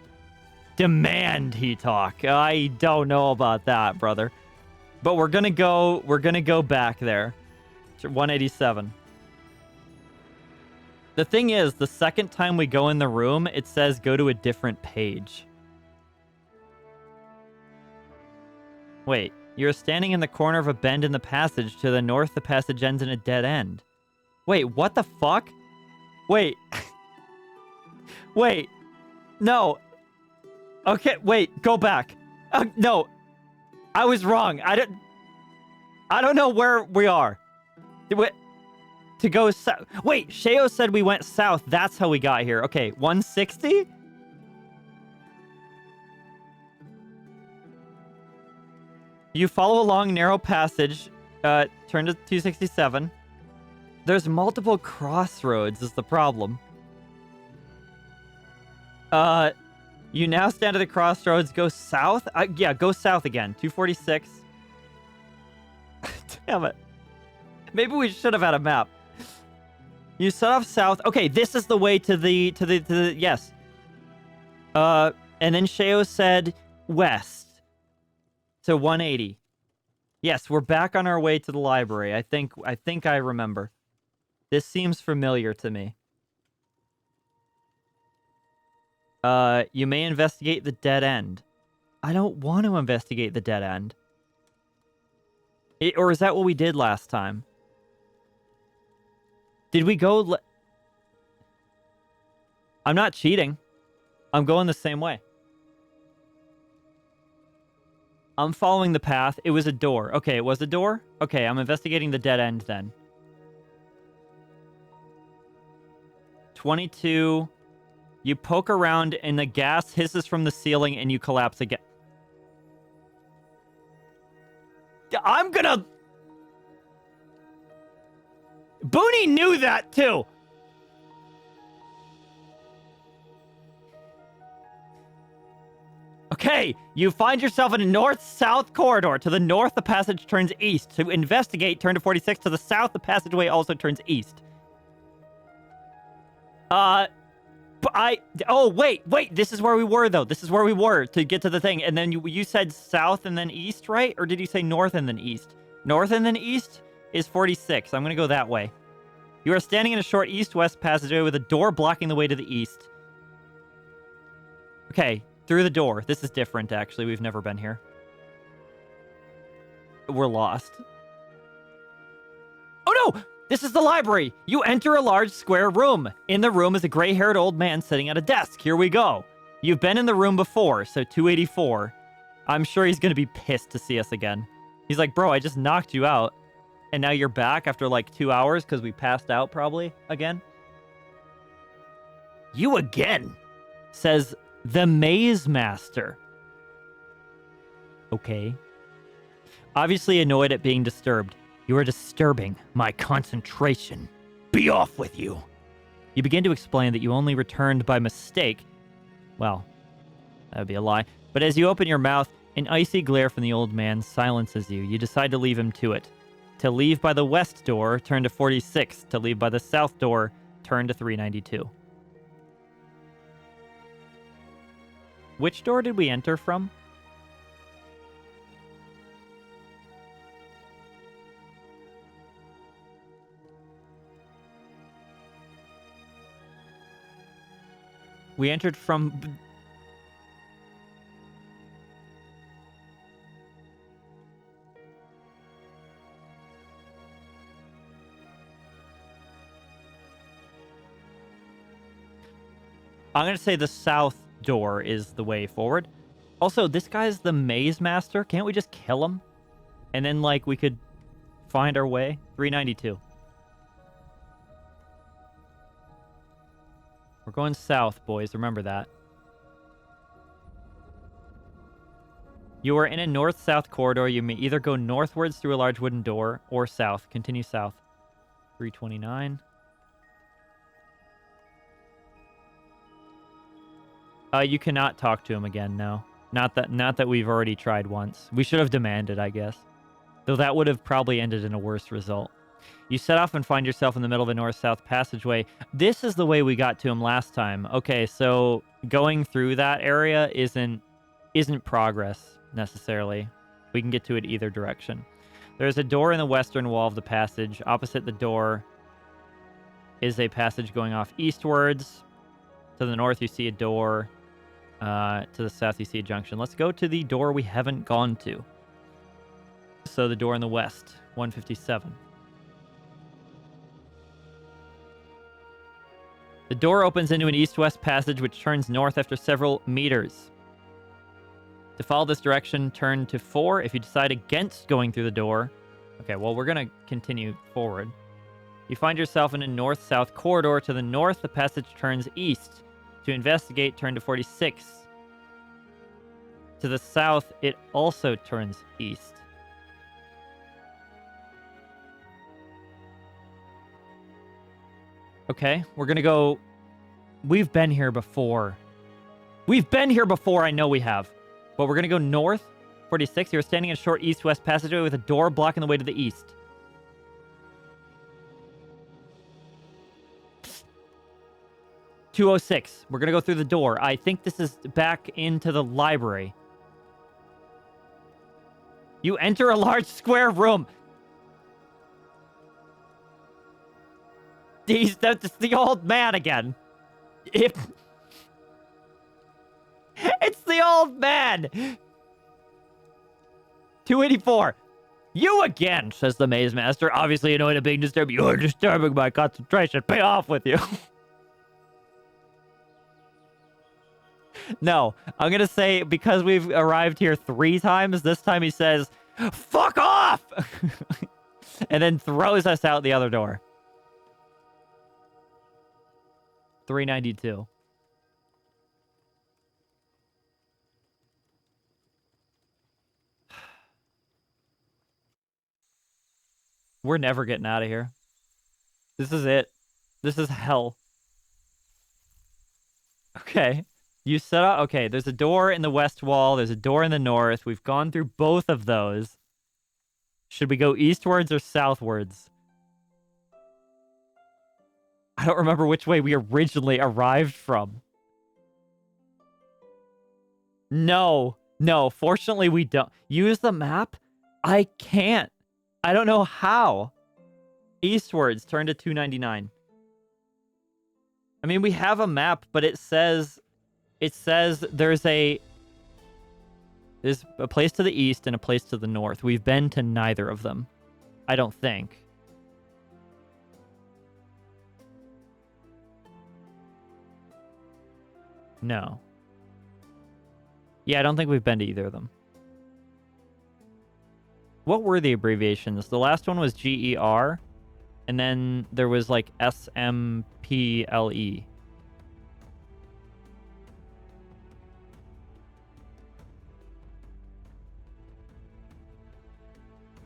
Demand he talk. I don't know about that, brother. But we're gonna go back there. 187. The thing is, the second time we go in the room, it says go to a different page. Wait, you're standing in the corner of a bend in the passage. To the north, the passage ends in a dead end. Wait, what the fuck? Wait. Wait. No. Okay, wait, go back. No. I was wrong. I don't know where we are. To go south. Wait, Sheo said we went south. That's how we got here. Okay, 160? You follow along narrow passage. Turn to 267. There's multiple crossroads is the problem. You now stand at the crossroads. Go south. Yeah, go south again. 246. Damn it. Maybe we should have had a map. You set off south. Okay, this is the way to the yes. And then Sheo said west. So 180. Yes, we're back on our way to the library. I think I remember. This seems familiar to me. You may investigate the dead end. I don't want to investigate the dead end. Or is that what we did last time? Did we go... I'm not cheating. I'm going the same way. I'm following the path. It was a door. Okay, it was a door? Okay, I'm investigating the dead end then. 22. You poke around and the gas hisses from the ceiling and you collapse again. I'm gonna... Booney knew that too! Okay, you find yourself in a north-south corridor. To the north, the passage turns east. To investigate, turn to 46. To the south, the passageway also turns east. Oh, wait. This is where we were, though. This is where we were to get to the thing. And then you said south and then east, right? Or did you say north and then east? North and then east is 46. I'm going to go that way. You are standing in a short east-west passageway with a door blocking the way to the east. Okay, through the door. This is different, actually. We've never been here. We're lost. Oh, no! This is the library! You enter a large square room. In the room is a gray-haired old man sitting at a desk. Here we go. You've been in the room before, so 284. I'm sure he's going to be pissed to see us again. He's like, bro, I just knocked you out. And now you're back after like 2 hours because we passed out probably again. You again, says the Maze Master. Okay. Obviously annoyed at being disturbed. You are disturbing my concentration. Be off with you. You begin to explain that you only returned by mistake. Well, that would be a lie. But as you open your mouth, an icy glare from the old man silences you. You decide to leave him to it. To leave by the west door, turn to 46. To leave by the south door, turn to 392. Which door did we enter from? We entered from... I'm going to say the south door is the way forward. Also, this guy's the Maze Master. Can't we just kill him? And then, like, we could find our way? 392. We're going south, boys. Remember that. You are in a north-south corridor. You may either go northwards through a large wooden door or south. Continue south. 329. You cannot talk to him again, no. Not that we've already tried once. We should have demanded, I guess. Though that would have probably ended in a worse result. You set off and find yourself in the middle of a north-south passageway. This is the way we got to him last time. Okay, so going through that area isn't progress, necessarily. We can get to it either direction. There's a door in the western wall of the passage. Opposite the door is a passage going off eastwards. To the north, you see a door. To the south, you see a junction. Let's go to the door we haven't gone to. So the door in the west, 157. The door opens into an east-west passage which turns north after several meters. To follow this direction, turn to 4. If you decide against going through the door... Okay, well, we're going to continue forward. You find yourself in a north-south corridor. To the north, the passage turns east. To investigate, turn to 46. To the south, it also turns east. Okay, we're gonna go... We've been here before. We've been here before, I know we have. But we're gonna go north. 46, you're standing in a short east-west passageway with a door blocking the way to the east. .206, we're gonna go through the door. I think this is back into the library. You enter a large square room. That's the old man again. It's the old man. 284. You again, says the maze master. Obviously annoyed at being disturbed. You're disturbing my concentration. Pay off with you. No, I'm going to say because we've arrived here 3 times, this time he says, fuck off! And then throws us out the other door. 392. We're never getting out of here. This is it. This is hell. Okay. You set up... Okay, there's a door in the west wall. There's a door in the north. We've gone through both of those. Should we go eastwards or southwards? I don't remember which way we originally arrived from. No. No, fortunately we don't. Use the map? I can't. I don't know how. Eastwards, turn to 299. I mean, we have a map, but it says there's a place to the east and a place to the north. We've been to neither of them. I don't think. No. Yeah, I don't think we've been to either of them. What were the abbreviations? The last one was GER, and then there was like SMPLE.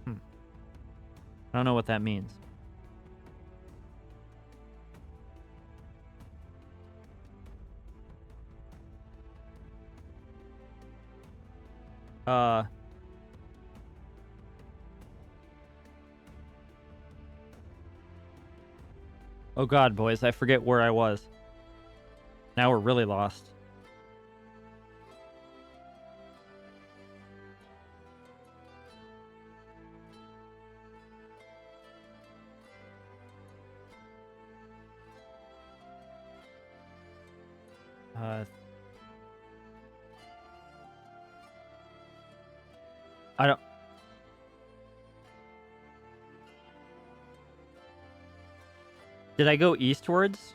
I don't know what that means. Oh god, boys, I forget where I was. Now we're really lost. I don't... Did I go eastwards?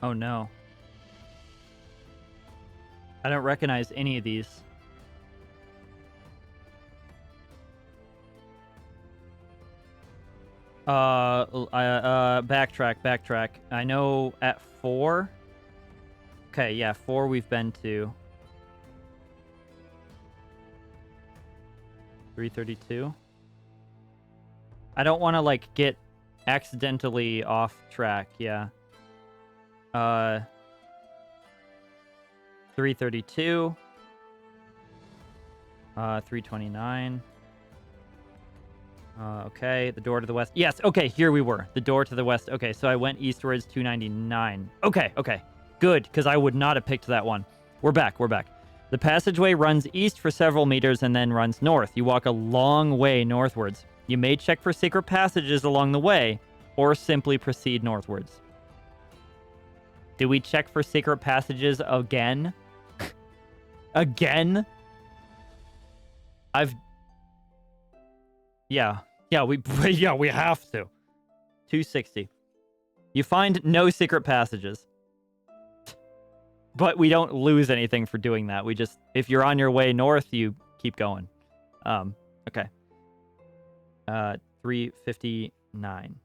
Oh no. I don't recognize any of these. Backtrack. I know at 4. Okay, yeah, 4 we've been to. 332. I don't want to like get accidentally off track, yeah. 332. 329. Okay, the door to the west. Yes, okay, here we were. The door to the west. Okay, so I went eastwards, 299. Okay. Good, because I would not have picked that one. We're back. The passageway runs east for several meters and then runs north. You walk a long way northwards. You may check for secret passages along the way, or simply proceed northwards. Do we check for secret passages again? Again? Yeah, we have to. 260. You find no secret passages. But we don't lose anything for doing that. We just, if you're on your way north, you keep going. Okay. 359.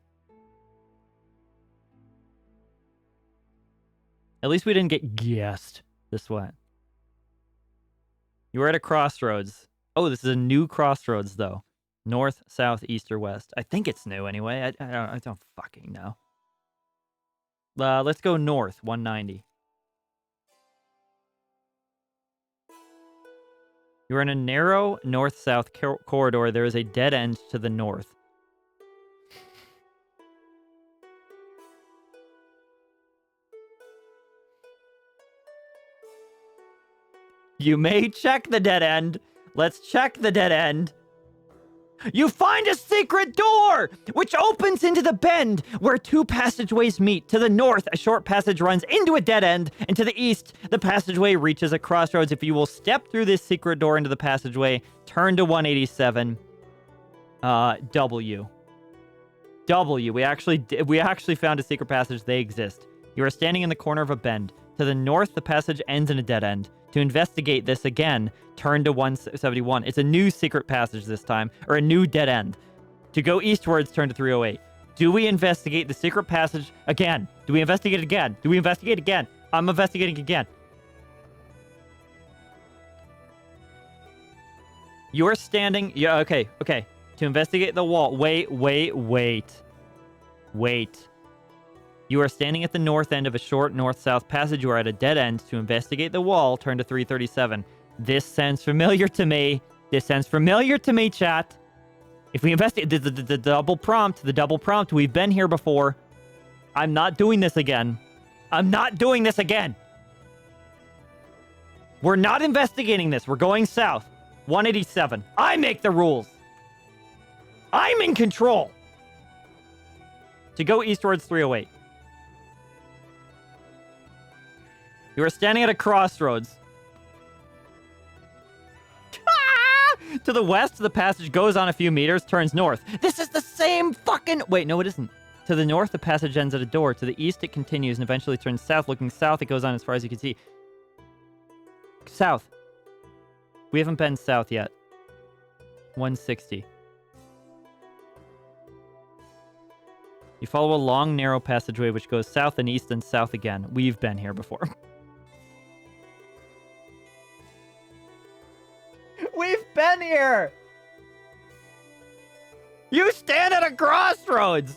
At least we didn't get guessed this way. You were at a crossroads. Oh, this is a new crossroads, though. North, south, east, or west. I think it's new anyway. I don't fucking know. Let's go north, 190. You're in a narrow north-south corridor. There is a dead end to the north. You may check the dead end. Let's check the dead end. You find a secret door, which opens into the bend where two passageways meet. To the north, a short passage runs into a dead end, and to the east, the passageway reaches a crossroads. If you will step through this secret door into the passageway, turn to 187. W. We actually found a secret passage. They exist. You are standing in the corner of a bend. To the north, the passage ends in a dead end. To investigate this again, turn to 171. It's a new secret passage this time, or a new dead end. To go eastwards, turn to 308. Do we investigate the secret passage again? Do we investigate it again? Do we investigate again? I'm investigating again. You're standing... Yeah, okay. To investigate the wall... Wait. You are standing at the north end of a short north-south passage. You are at a dead end. To investigate the wall, turn to 337. This sounds familiar to me. Chat. If we investigate the double prompt, we've been here before. I'm not doing this again. We're not investigating this. We're going south. 187. I make the rules. I'm in control. To go eastwards, 308. You are standing at a crossroads. To the west, the passage goes on a few meters, turns north. This is the same fucking... Wait, no, it isn't. To the north, the passage ends at a door. To the east, it continues and eventually turns south. Looking south, it goes on as far as you can see. South. We haven't been south yet. 160. You follow a long, narrow passageway which goes south and east and south again. We've been here before. We've been here! You stand at a crossroads!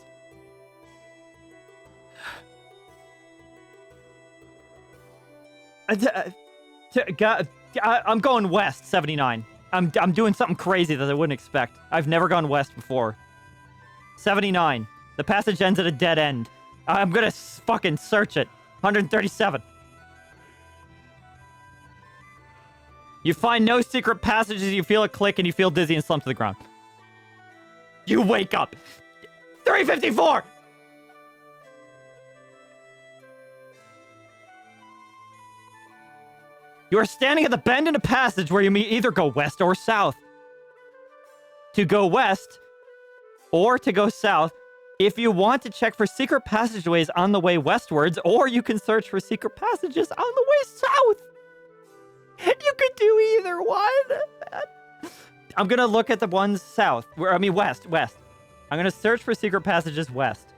I'm going west, 79. I'm doing something crazy that I wouldn't expect. I've never gone west before. 79. The passage ends at a dead end. I'm gonna fucking search it. 137. You find no secret passages, you feel a click, and you feel dizzy and slump to the ground. You wake up. 354! You are standing at the bend in a passage where you may either go west or south. To go west, or to go south, if you want to check for secret passageways on the way westwards, or you can search for secret passages on the way south. You could do either one. I'm going to look at the ones south. West. I'm going to search for secret passages west.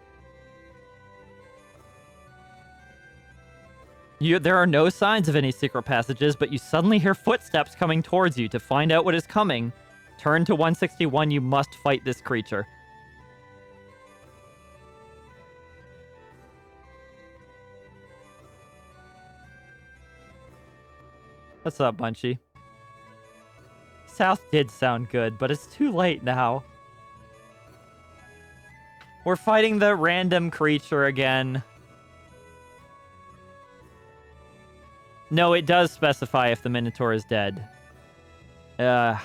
There are no signs of any secret passages, but you suddenly hear footsteps coming towards you. To find out what is coming, turn to 161. You must fight this creature. What's up, Bunchy? South did sound good, but it's too late now. We're fighting the random creature again. No, it does specify if the Minotaur is dead. Okay,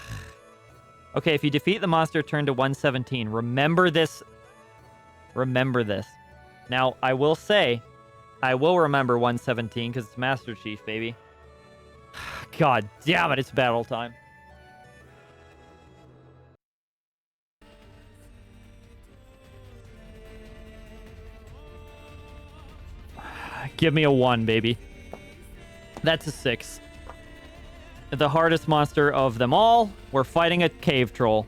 if you defeat the monster, turn to 117. Remember this. Now, I will say, I will remember 117 because it's Master Chief, baby. God damn it, it's battle time. Give me a 1, baby. That's a 6. The hardest monster of them all. We're fighting a cave troll.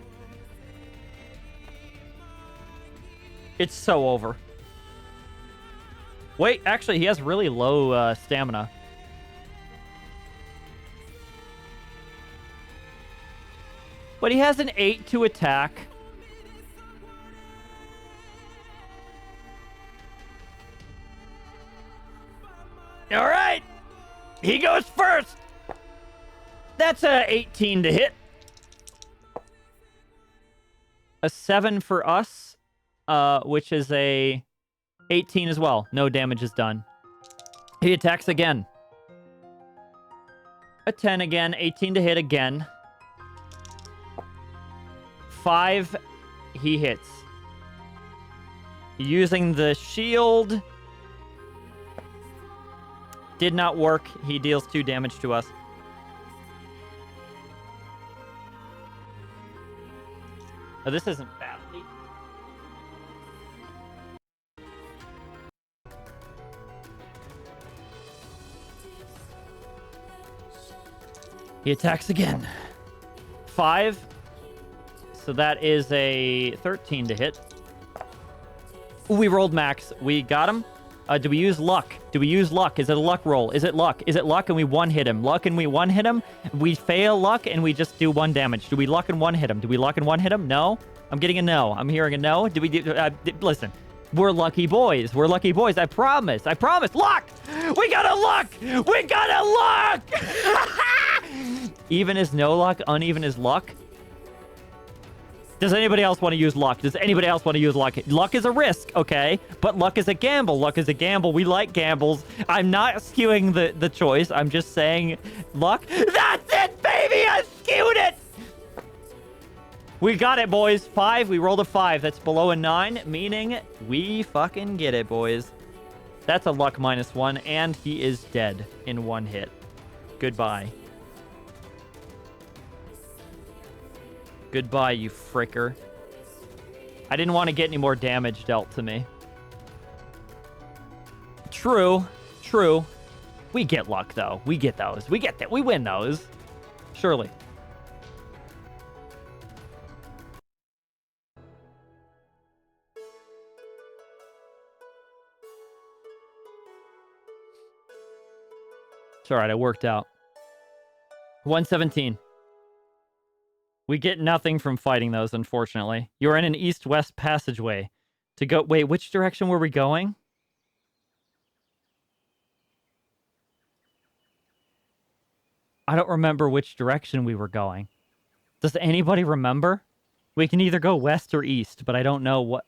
It's so over. Wait, actually, he has really low stamina. But he has an 8 to attack. All right. He goes first. That's a 18 to hit. A 7 for us, which is a 18 as well. No damage is done. He attacks again. A 10 again. 18 to hit again. 5, he hits. Using the shield. Did not work. He deals 2 damage to us. Oh, this isn't bad. He attacks again. 5. So that is a 13 to hit. Ooh, we rolled max. We got him. Do we use luck? Do we use luck? Is it a luck roll? Is it luck? Is it luck and we 1-hit him? Luck and we 1-hit him? We fail luck and we just do 1 damage. Do we luck and 1-hit him? Do we luck and 1-hit him? No? I'm getting a no. I'm hearing a no. Do we do... listen. We're lucky boys. We're lucky boys. I promise. I promise. Luck! We got a luck! We got a luck! Even is no luck. Uneven is luck. Does anybody else want to use luck? Does anybody else want to use luck? Luck is a risk, okay? But luck is a gamble. Luck is a gamble. We like gambles. I'm not skewing the choice. I'm just saying luck. That's it, baby! I skewed it! We got it, boys. 5. We rolled a 5. That's below a 9, meaning we fucking get it, boys. That's a luck -1, and he is dead in 1 hit. Goodbye. Goodbye, you fricker. I didn't want to get any more damage dealt to me. True. True. We get luck, though. We get those. We get that. We win those. Surely. It's alright. I worked out. 117. We get nothing from fighting those, unfortunately. You're in an east-west passageway. To go... Wait, which direction were we going? I don't remember which direction we were going. Does anybody remember? We can either go west or east, but I don't know what...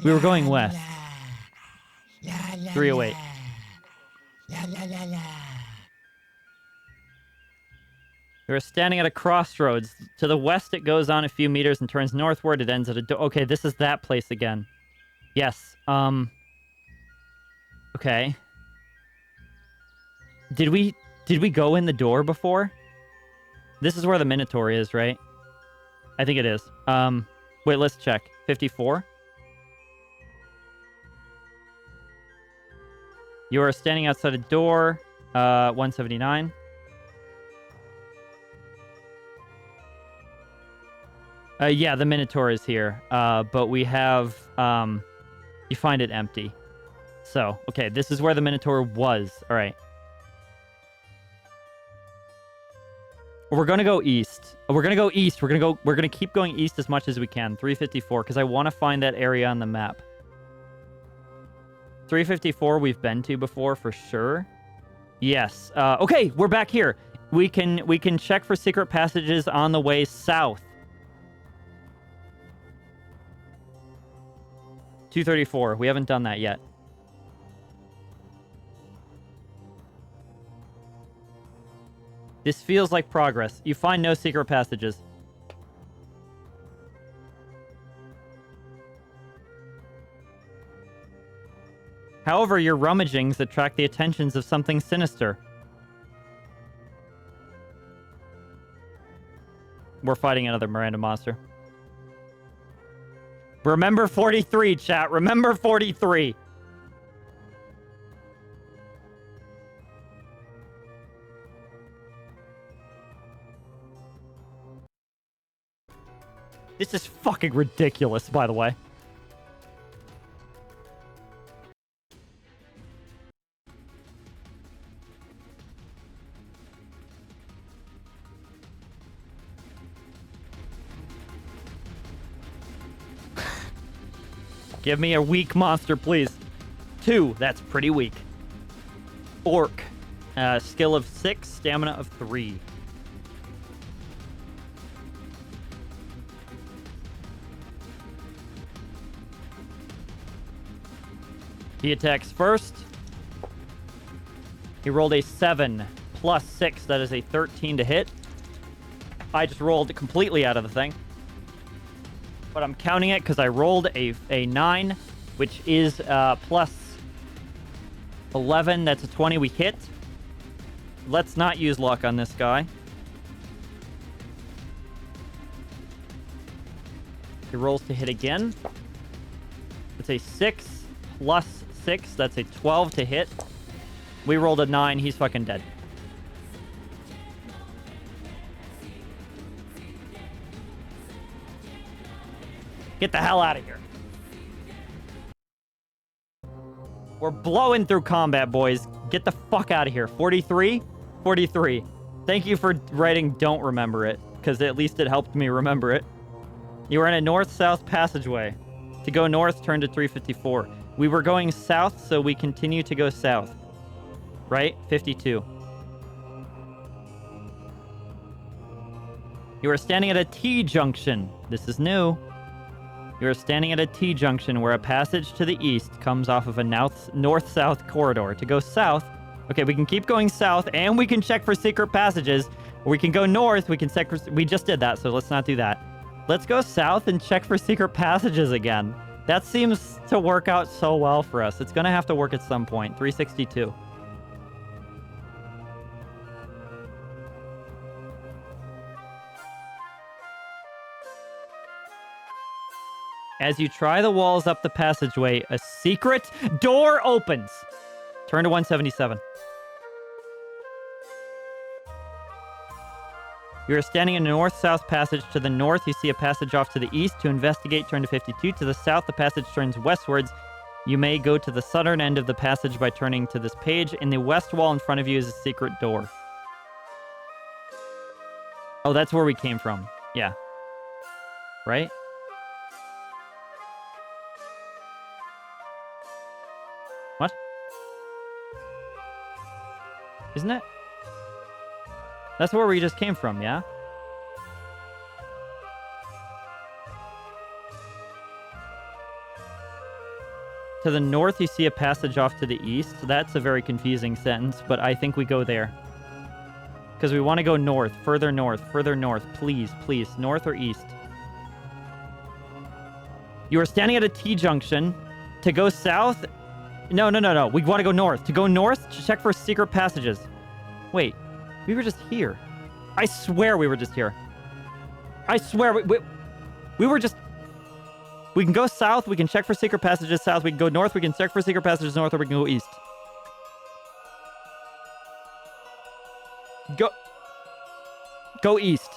We were going west. 308. We were standing at a crossroads. To the west, it goes on a few meters and turns northward. It ends at a door. Okay, this is that place again. Yes. Okay. Did we go in the door before? This is where the Minotaur is, right? I think it is. Wait, let's check. 54. You are standing outside a door. 179. Yeah, the Minotaur is here. But we have... you find it empty. So, okay, this is where the Minotaur was. All right. We're going to go east. We're going to go east. We're going to keep going east as much as we can. 354, because I want to find that area on the map. 354 we've been to before for sure. Yes. Okay, we're back here. We can check for secret passages on the way south. 234. We haven't done that yet. This feels like progress. You find no secret passages. However, your rummagings attract the attentions of something sinister. We're fighting another Miranda monster. Remember 43, chat. Remember 43. This is fucking ridiculous, by the way. Give me a weak monster, please. 2. That's pretty weak. Orc. Skill of 6, stamina of 3. He attacks first. He rolled a 7 plus 6. That is a 13 to hit. I just rolled completely out of the thing. But I'm counting it because I rolled a 9, which is plus 11. That's a 20. We hit. Let's not use luck on this guy. He rolls to hit again. It's a 6 plus 6. That's a 12 to hit. We rolled a 9. He's fucking dead. Get the hell out of here. We're blowing through combat, boys. Get the fuck out of here. 43? 43. Thank you for writing don't remember it, because at least it helped me remember it. You are in a north-south passageway. To go north, turn to 354. We were going south, so we continue to go south. Right? 52. You are standing at a T-junction. This is new. You are standing at a T-junction where a passage to the east comes off of a north-south corridor. To go south, okay, we can keep going south, and we can check for secret passages. Or we can go north, we can check for... We just did that, so let's not do that. Let's go south and check for secret passages again. That seems to work out so well for us. It's going to have to work at some point. 362. As you try the walls up the passageway, a secret door opens. Turn to 177. You are standing in a north-south passage. To the north, you see a passage off to the east. To investigate, turn to 52. To the south, the passage turns westwards. You may go to the southern end of the passage by turning to this page. In the west wall in front of you is a secret door. Oh, that's where we came from. Yeah. Right? What? Isn't it? That's where we just came from, yeah? To the north, you see a passage off to the east. That's a very confusing sentence, but I think we go there. Because we want to go north, further north, please, please, north or east. You are standing at a T-junction. To go south... No. We want to go north. To go north, check for secret passages. Wait. We were just here. I swear we were just here. I swear we were just... We can go south. We can check for secret passages south. We can go north. We can check for secret passages north, or we can go east. Go east.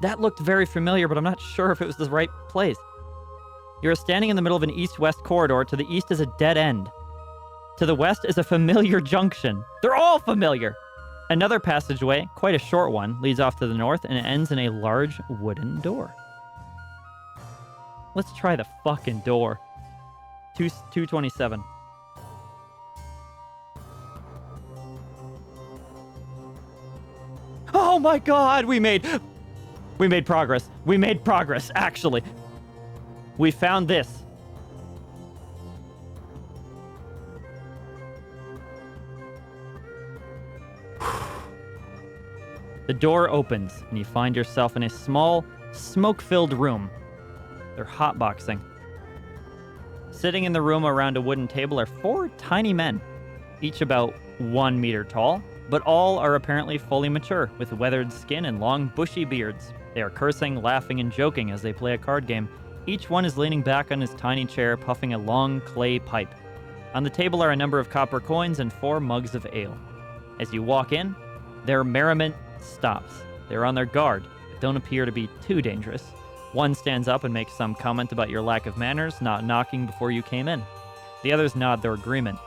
That looked very familiar, but I'm not sure if it was the right place. You're standing in the middle of an east-west corridor. To the east is a dead end. To the west is a familiar junction. They're all familiar. Another passageway, quite a short one, leads off to the north, and it ends in a large wooden door. Let's try the fucking door. 227. Oh my god, we made progress. We made progress, actually. We found this. The door opens, and you find yourself in a small, smoke-filled room. They're hotboxing. Sitting in the room around a wooden table are 4 tiny men, each about 1 meter tall, but all are apparently fully mature, with weathered skin and long, bushy beards. They are cursing, laughing, and joking as they play a card game. Each one is leaning back on his tiny chair, puffing a long clay pipe. On the table are a number of copper coins and 4 mugs of ale. As you walk in, their merriment stops. They're on their guard, but don't appear to be too dangerous. One stands up and makes some comment about your lack of manners, not knocking before you came in. The others nod their agreement.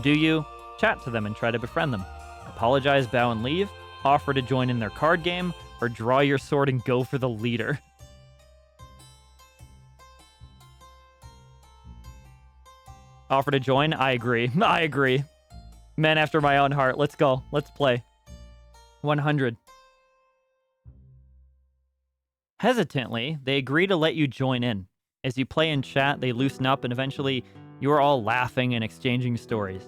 Do you chat to them and try to befriend them? Apologize, bow, and leave? Offer to join in their card game? Or draw your sword and go for the leader? Offer to join? I agree. I agree. Man after my own heart. Let's go. Let's play. 100. Hesitantly, they agree to let you join in. As you play and chat, they loosen up, and eventually you are all laughing and exchanging stories.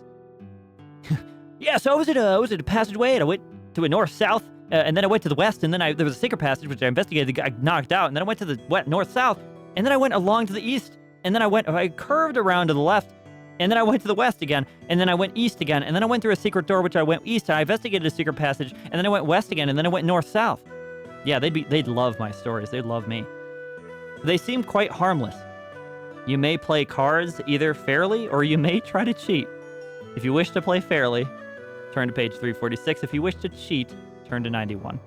Yeah, so I was at a passageway, and I went to a north-south, and then I went to the west, and then there was a secret passage, which I investigated, I knocked out, and then I went to the north-south, and then I went along to the east, and then I curved around to the left, and then I went to the west again, and then I went east again, and then I went through a secret door, which I went east, and I investigated a secret passage, and then I went west again, and then I went north-south. Yeah, they'd love my stories. They'd love me. They seem quite harmless. You may play cards either fairly, or you may try to cheat. If you wish to play fairly, turn to page 346. If you wish to cheat, turn to 91.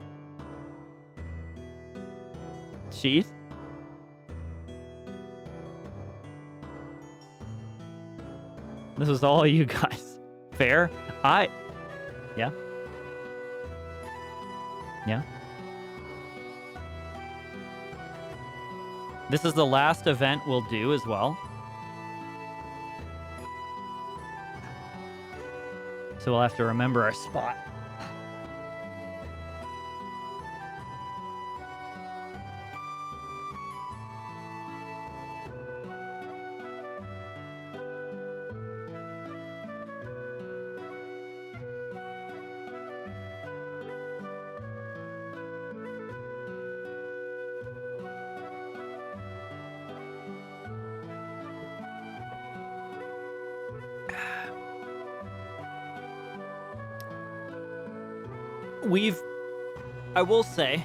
Cheat? This is all you guys. Fair? Yeah. Yeah. This is the last event we'll do as well. So we'll have to remember our spot. I will say,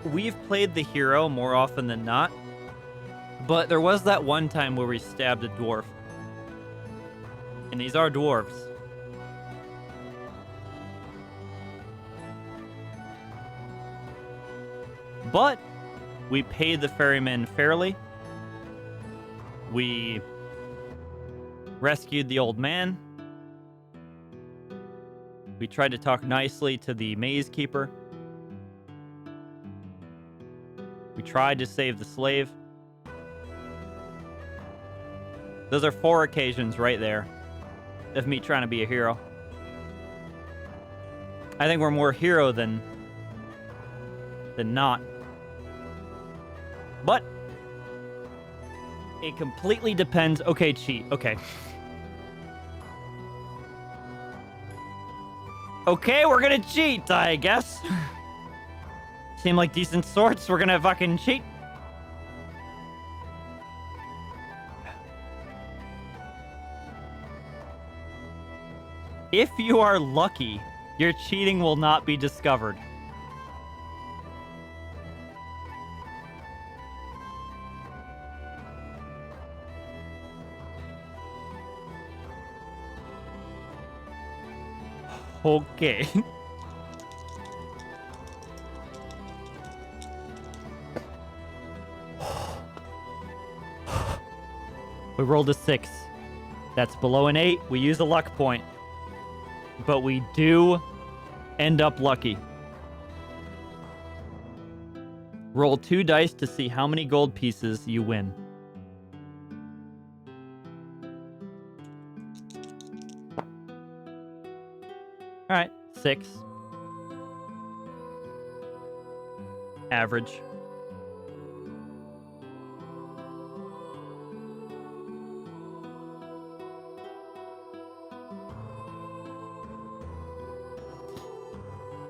we've played the hero more often than not, but there was that one time where we stabbed a dwarf. And these are dwarves. But we paid the ferryman fairly. We rescued the old man. We tried to talk nicely to the maze keeper. We tried to save the slave. Those are 4 occasions right there of me trying to be a hero. I think we're more hero than not. But it completely depends. Okay, cheat. Okay. Okay, we're gonna cheat, I guess. Seem like decent sorts. We're gonna fucking cheat. If you are lucky, your cheating will not be discovered. Okay. We rolled a 6. That's below an 8. We use a luck point. But we do end up lucky. Roll 2 dice to see how many gold pieces you win. All right, 6. Average.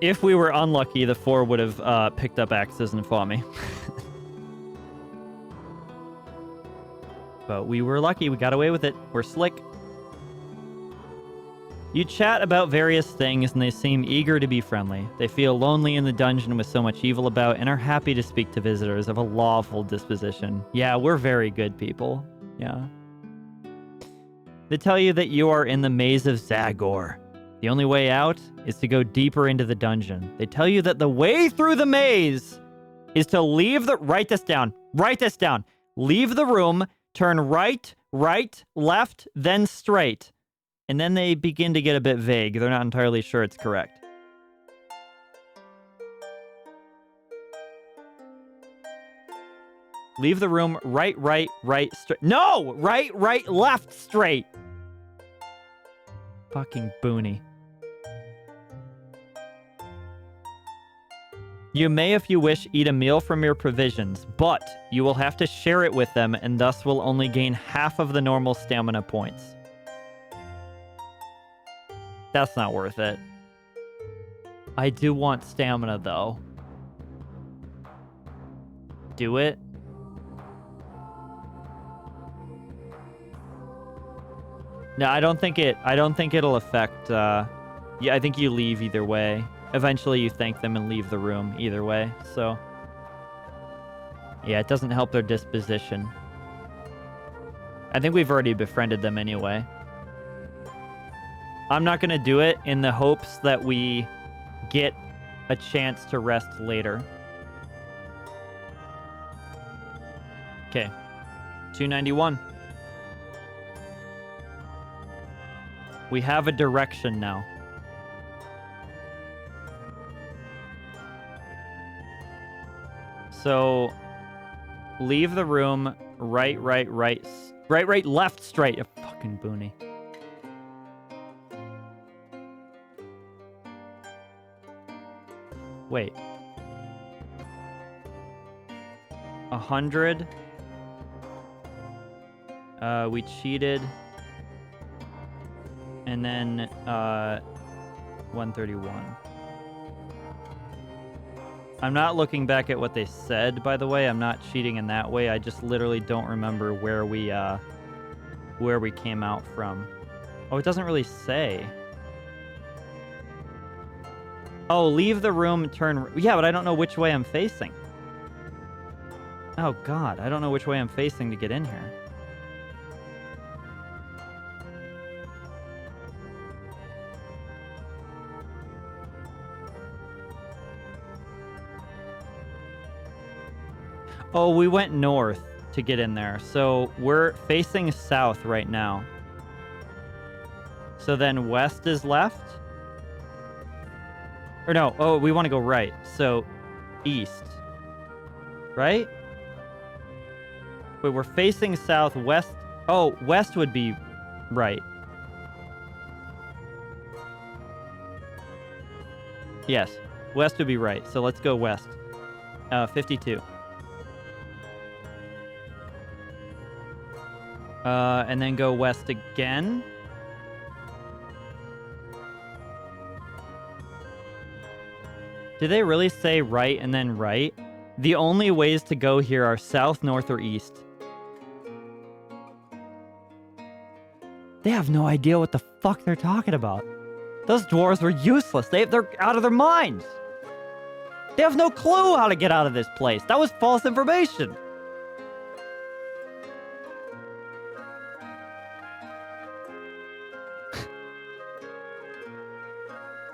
If we were unlucky, the 4 would have picked up axes and fought me. But we were lucky. We got away with it. We're slick. You chat about various things, and they seem eager to be friendly. They feel lonely in the dungeon with so much evil about, and are happy to speak to visitors of a lawful disposition. Yeah, we're very good people. Yeah. They tell you that you are in the maze of Zagor. The only way out is to go deeper into the dungeon. They tell you that the way through the maze is to leave the... Write this down. Write this down. Leave the room, turn right, left, then straight. And then they begin to get a bit vague. They're not entirely sure it's correct. Leave the room. Right, right, right, straight. No! Right, right, left, straight. Fucking Booney. You may, if you wish, eat a meal from your provisions, but you will have to share it with them and thus will only gain half of the normal stamina points. That's not worth it. I do want stamina, though. Do it. No, I don't think it'll affect, yeah, I think you leave either way. Eventually you thank them and leave the room either way, so. Yeah, it doesn't help their disposition. I think we've already befriended them anyway. I'm not gonna do it in the hopes that we get a chance to rest later. Okay, 291. We have a direction now. So, leave the room. Right, right, right. Right, right, left, straight. You fucking Booney. Wait. 100. We cheated. And then, 131. I'm not looking back at what they said, by the way. I'm not cheating in that way. I just literally don't remember where we came out from. Oh, it doesn't really say. Oh, leave the room, turn... Yeah, but I don't know which way I'm facing. Oh, God. I don't know which way I'm facing to get in here. Oh, we went north to get in there. So we're facing south right now. So then west is left? Or no, oh, we want to go right. So east. Right? Wait, we're facing south, west. Oh, west would be right. Yes, west would be right. So let's go west. 52. And then go west again. Did they really say right and then right? The only ways to go here are south, north, or east. They have no idea what the fuck they're talking about. Those dwarves were useless. They're out of their minds. They have no clue how to get out of this place. That was false information.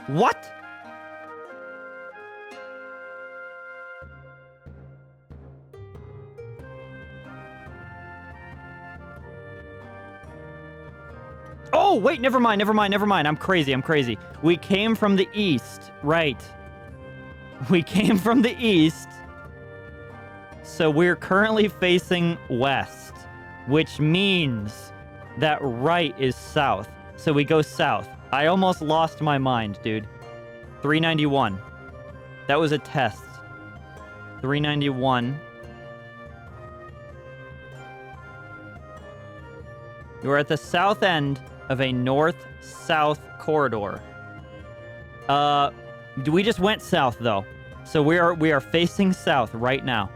What? Oh, wait, never mind. I'm crazy. We came from the east, right? We came from the east. So we're currently facing west, which means that right is south. So we go south. I almost lost my mind, dude. 391. That was a test. 391. You're at the south end of a north-south corridor. We just went south, though. So we are facing south right now.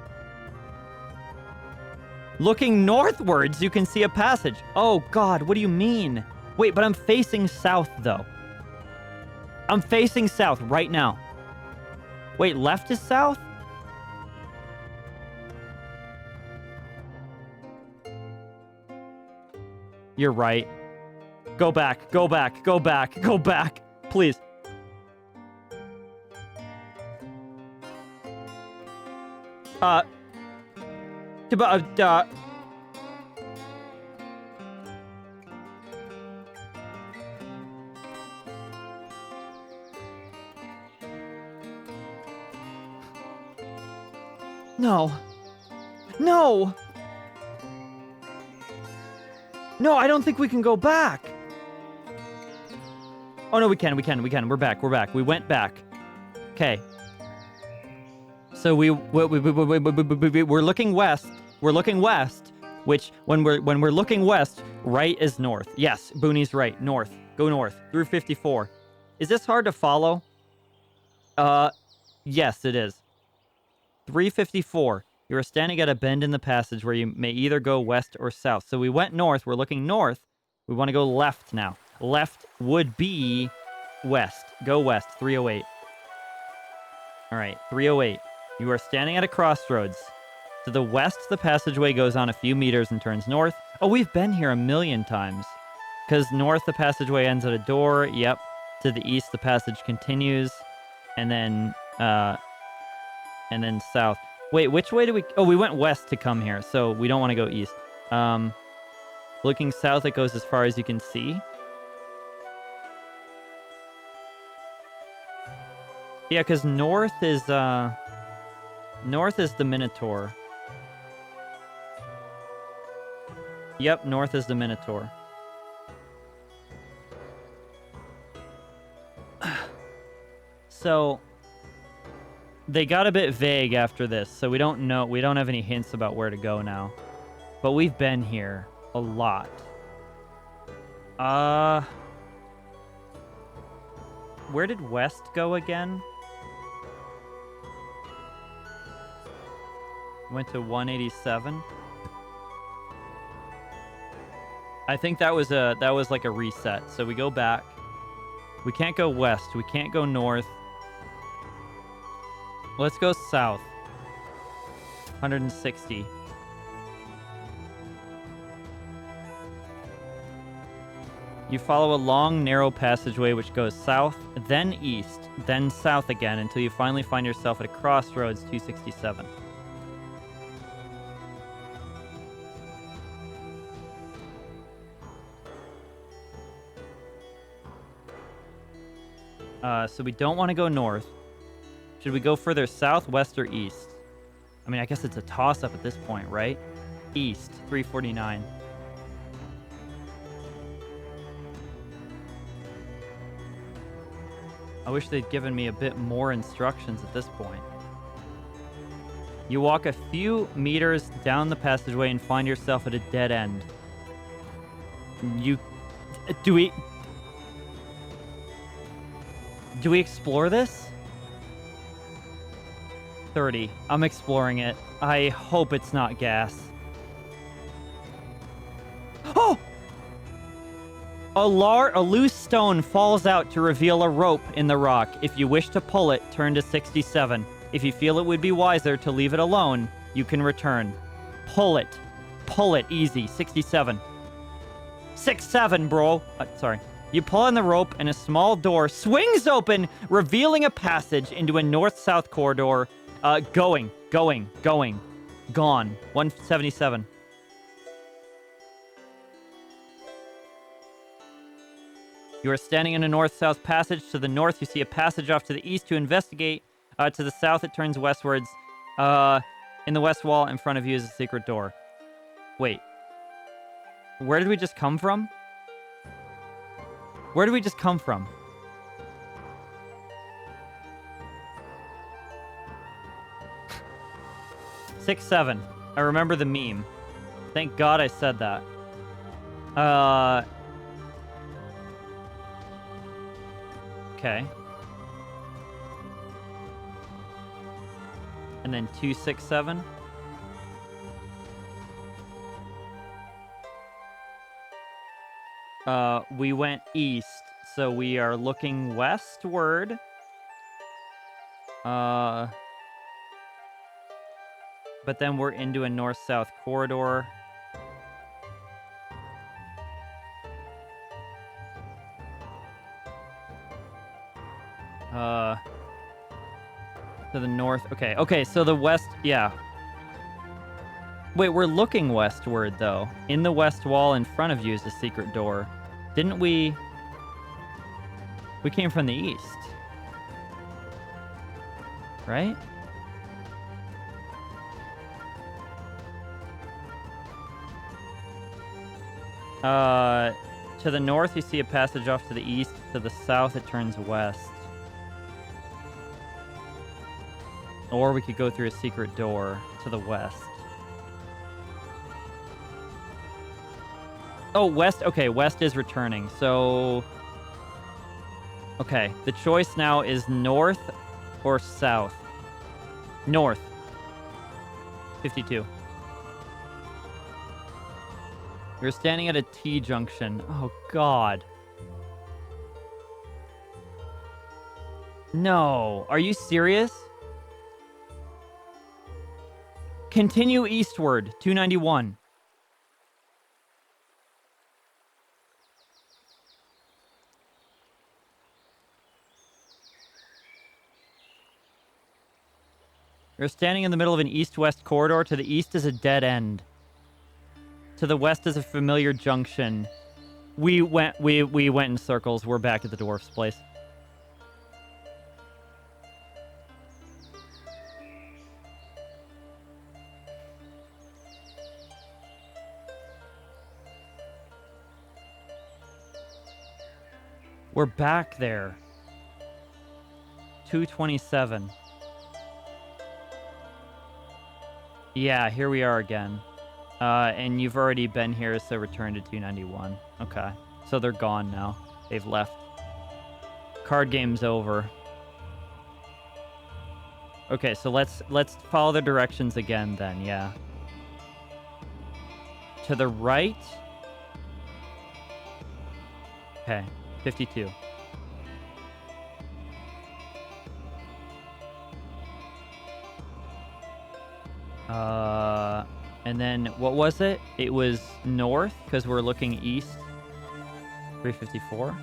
Looking northwards, you can see a passage. Oh, God, what do you mean? Wait, but I'm facing south, though. I'm facing south right now. Wait, left is south? You're right. Go back. Please. No! No, I don't think we can go back. Oh, no, we can. We're back. We went back. Okay. So we're looking west. We're looking west, which when we're looking west, right is north. Yes, Booney's right. North. Go north through 54. Is this hard to follow? Yes, it is. 354. You are standing at a bend in the passage where you may either go west or south. So we went north. We're looking north. We want to go left now. Left would be west. Go west. 308. All right, 308. You are standing at a crossroads. To the west, the passageway goes on a few meters and turns north. Oh, we've been here a million times. Because north, the passageway ends at a door. Yep. To the east, the passage continues. And then south. Wait, which way do we... Oh, we went west to come here, so we don't want to go east. Looking south, it goes as far as you can see. Yeah, because north is the Minotaur. Yep, north is the Minotaur. So they got a bit vague after this, so we don't know. We don't have any hints about where to go now. But we've been here a lot. Where did west go again? Went to 187. I think that was like a reset. So we go back. We can't go west. We can't go north. Let's go south. 160. You follow a long, narrow passageway which goes south, then east, then south again until you finally find yourself at a crossroads 267. So we don't want to go north. Should we go further south, west, or east? I mean, I guess it's a toss-up at this point, right? East, 349. I wish they'd given me a bit more instructions at this point. You walk a few meters down the passageway and find yourself at a dead end. Do we explore this? 30. I'm exploring it. I hope it's not gas. Oh! A loose stone falls out to reveal a rope in the rock. If you wish to pull it, turn to 67. If you feel it would be wiser to leave it alone, you can return. Pull it. Pull it. Easy. 67. 67, bro. Sorry. You pull on the rope and a small door swings open, revealing a passage into a north-south corridor. Gone. 177. You are standing in a north-south passage. To the north, you see a passage off to the east to investigate. To the south, it turns westwards. In the west wall in front of you is a secret door. Wait. Where did we just come from? Where did we just come from? Six, 7. I remember the meme. Thank God I said that. Okay. And then 267. We went east, so we are looking westward. But then we're into a north-south corridor. To the north. Okay, so the west, yeah. Wait, we're looking westward, though. In the west wall in front of you is a secret door. Didn't we... We came from the east. Right? To the north, you see a passage off to the east. To the south, it turns west. Or we could go through a secret door to the west. Oh, west. Okay, west is returning. So, okay. The choice now is north or south. North. 52. You're standing at a T-junction. Oh, God. No. Are you serious? Continue eastward. 291. You're standing in the middle of an east-west corridor. To the east is a dead end. To the west is a familiar junction. We went in circles. We're back at the dwarf's place. We're back there. 227. Yeah, here we are again. And you've already been here, so return to 291. Okay. So they're gone now. They've left. Card game's over. Okay, so let's follow the directions again then, yeah. To the right. Okay, 52. And then what was it? It was north because we're looking east. 354.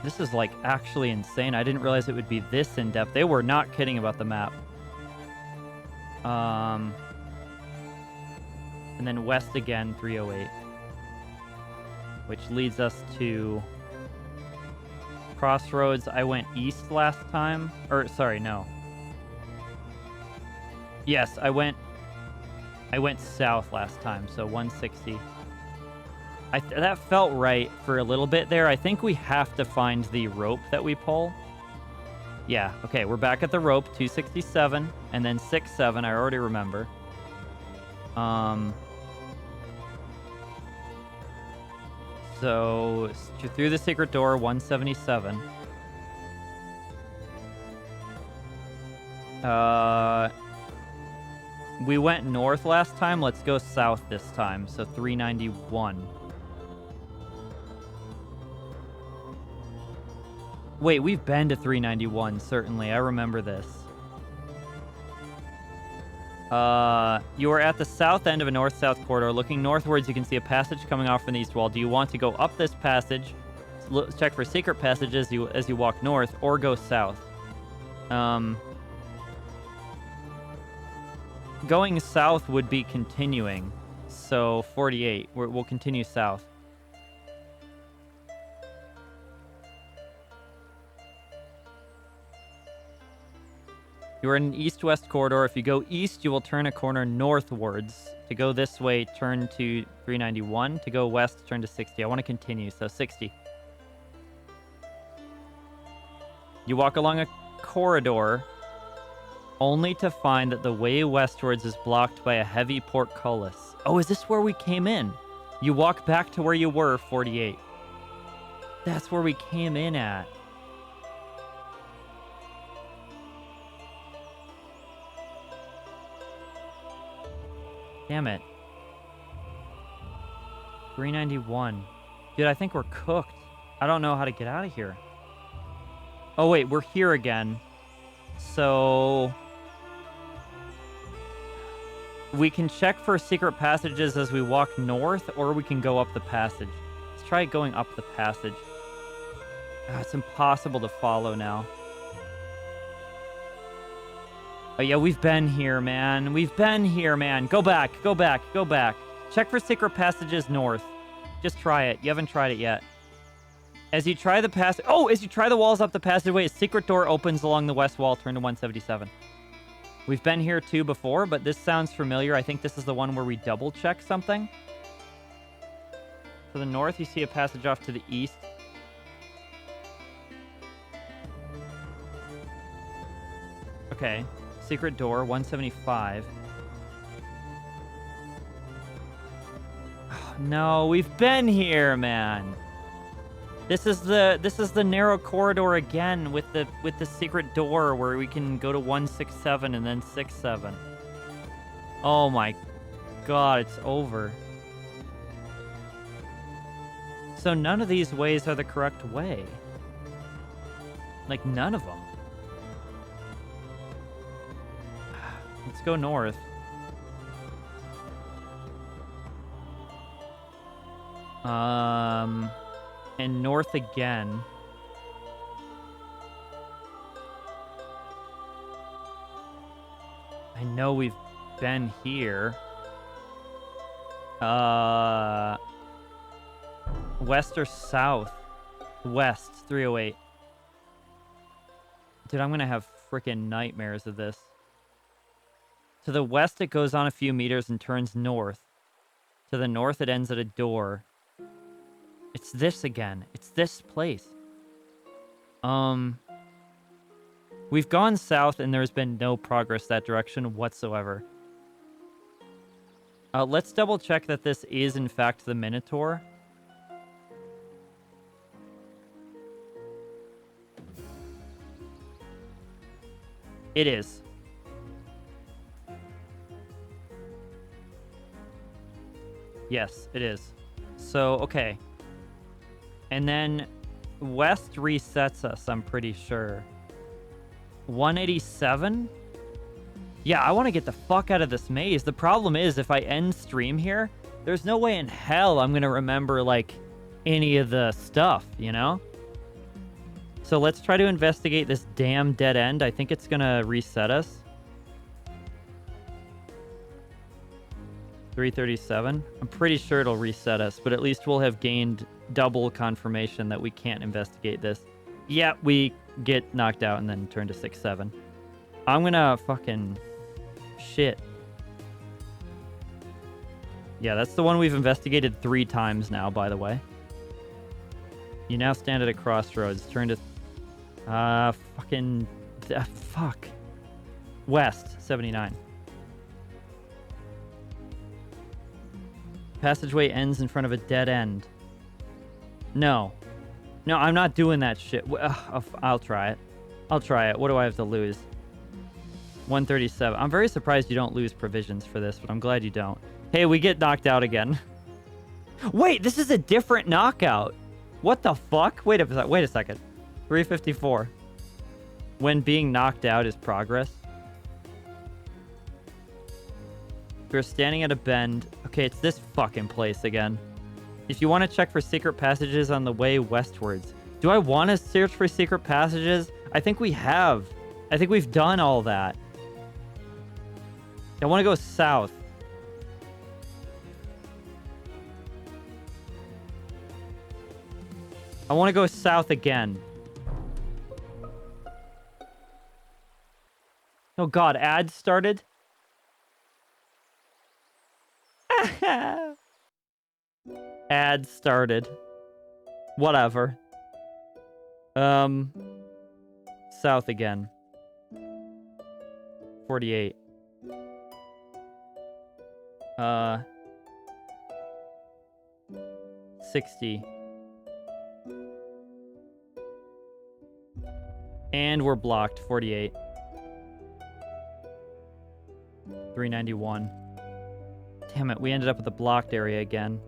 This is like actually insane. I didn't realize it would be this in depth. They were not kidding about the map. And then west again, 308. Which leads us to Crossroads. I went east last time. Or sorry, no. Yes, I went south last time, so 160. That felt right for a little bit there. I think we have to find the rope that we pull. Yeah, okay, we're back at the rope, 267, and then 67, I already remember. So, through the secret door, 177. We went north last time. Let's go south this time. So 391. Wait, we've been to 391, certainly. I remember this. You are at the south end of a north-south corridor. Looking northwards, you can see a passage coming off from the east wall. Do you want to go up this passage, check for secret passages as you walk north, or go south? Going south would be continuing. So 48. We'll continue south. You are in an east-west corridor. If you go east, you will turn a corner northwards. To go this way, turn to 391. To go west, turn to 60. I want to continue, so 60. You walk along a corridor only to find that the way westwards is blocked by a heavy portcullis. Oh, is this where we came in? You walk back to where you were, 48. That's where we came in at. Damn it. 391. Dude, I think we're cooked. I don't know how to get out of here. Oh, wait, we're here again. So we can check for secret passages as we walk north, or we can go up the passage. Let's try going up the passage. It's impossible to follow now. Oh, yeah, we've been here, man. We've been here, man. Go back, go back, go back. Check for secret passages north. Just try it. You haven't tried it yet. As you try the walls up the passageway, a secret door opens along the west wall. Turn to 177. We've been here too before, but this sounds familiar. I think this is the one where we double check something. To the north, you see a passage off to the east. Okay. Secret door, 175. No, we've been here, man. This is the narrow corridor again with the secret door where we can go to 167 and then 67. Oh my god, it's over. So none of these ways are the correct way. Like none of them. Let's go north. And north again. I know we've been here. West or south? West, 308. Dude, I'm gonna have freaking nightmares of this. To the west, it goes on a few meters and turns north. To the north, it ends at a door. It's this again. It's this place. We've gone south and there's been no progress that direction whatsoever. Let's double check that this is in fact the Minotaur. It is. Yes, it is. So, okay. And then west resets us, I'm pretty sure. 187? Yeah, I want to get the fuck out of this maze. The problem is, if I end stream here, there's no way in hell I'm going to remember, like, any of the stuff, you know? So let's try to investigate this damn dead end. I think it's going to reset us. 337. I'm pretty sure it'll reset us, but at least we'll have gained double confirmation that we can't investigate this. Yeah, we get knocked out and then turn to 6-7. I'm gonna fucking... Shit. Yeah, that's the one we've investigated 3 times now, by the way. You now stand at a crossroads. Turn to... fuck. West, 79. Passageway ends in front of a dead end. No. No, I'm not doing that shit. I'll try it. I'll try it. What do I have to lose? 137. I'm very surprised you don't lose provisions for this, but I'm glad you don't. Hey, we get knocked out again. Wait, this is a different knockout. What the fuck? Wait a second. 354. When being knocked out is progress. We're standing at a bend. Okay, it's this fucking place again. If you want to check for secret passages on the way westwards. Do I want to search for secret passages? I think we have. I think we've done all that. I want to go south. I want to go south again. Oh god, ads started? Ad started. Whatever. South again. 48. 60. And we're blocked. 48. 391. Damn it, we ended up with the blocked area again.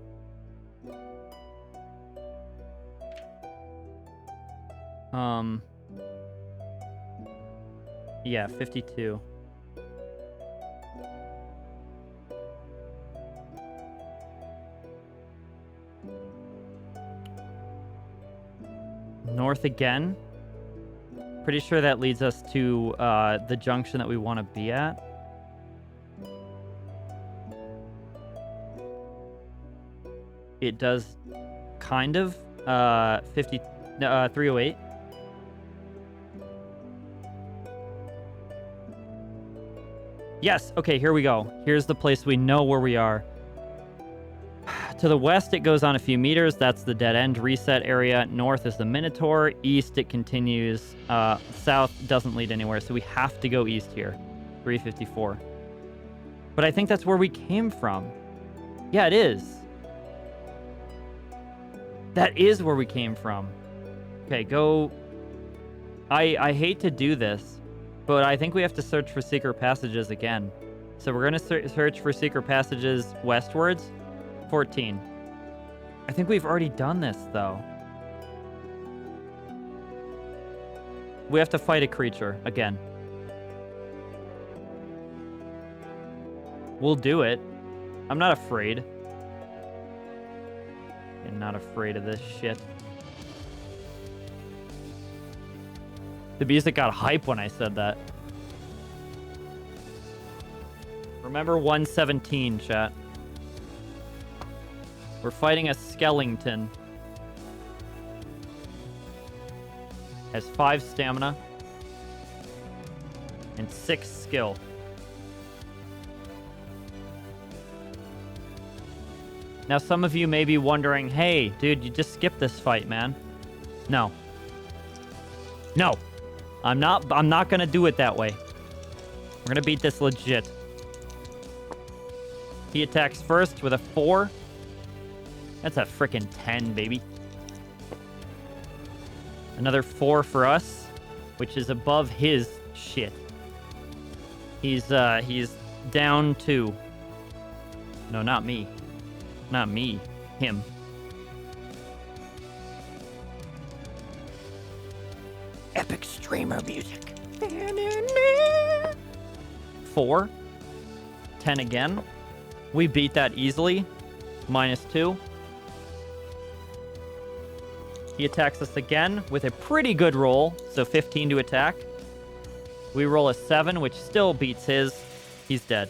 Yeah, 52. North again? Pretty sure that leads us to the junction that we want to be at. It does kind of 308. Yes, okay, here we go. Here's the place we know where we are. To the west, it goes on a few meters. That's the dead end reset area. North is the Minotaur. East, it continues. South doesn't lead anywhere, so we have to go east here. 354. But I think that's where we came from. Yeah, it is. That is where we came from. Okay, go... I hate to do this, but I think we have to search for secret passages again. So we're going to search for secret passages westwards. 14. I think we've already done this, though. We have to fight a creature again. We'll do it. I'm not afraid. I'm not afraid of this shit. The music got hype when I said that. Remember 117, chat. We're fighting a skeleton. Has 5 stamina. And 6 skill. Now some of you may be wondering, hey, dude, you just skipped this fight, man. No. No. I'm not gonna do it that way. We're gonna beat this legit. He attacks first with a 4. That's a frickin' 10, baby. Another 4 for us, which is above his shit. He's down 2. No, not me. Not me. Him. Epic streamer music. 4. 10 again. We beat that easily. -2. He attacks us again with a pretty good roll, so 15 to attack. We roll a 7, which still beats his. He's dead.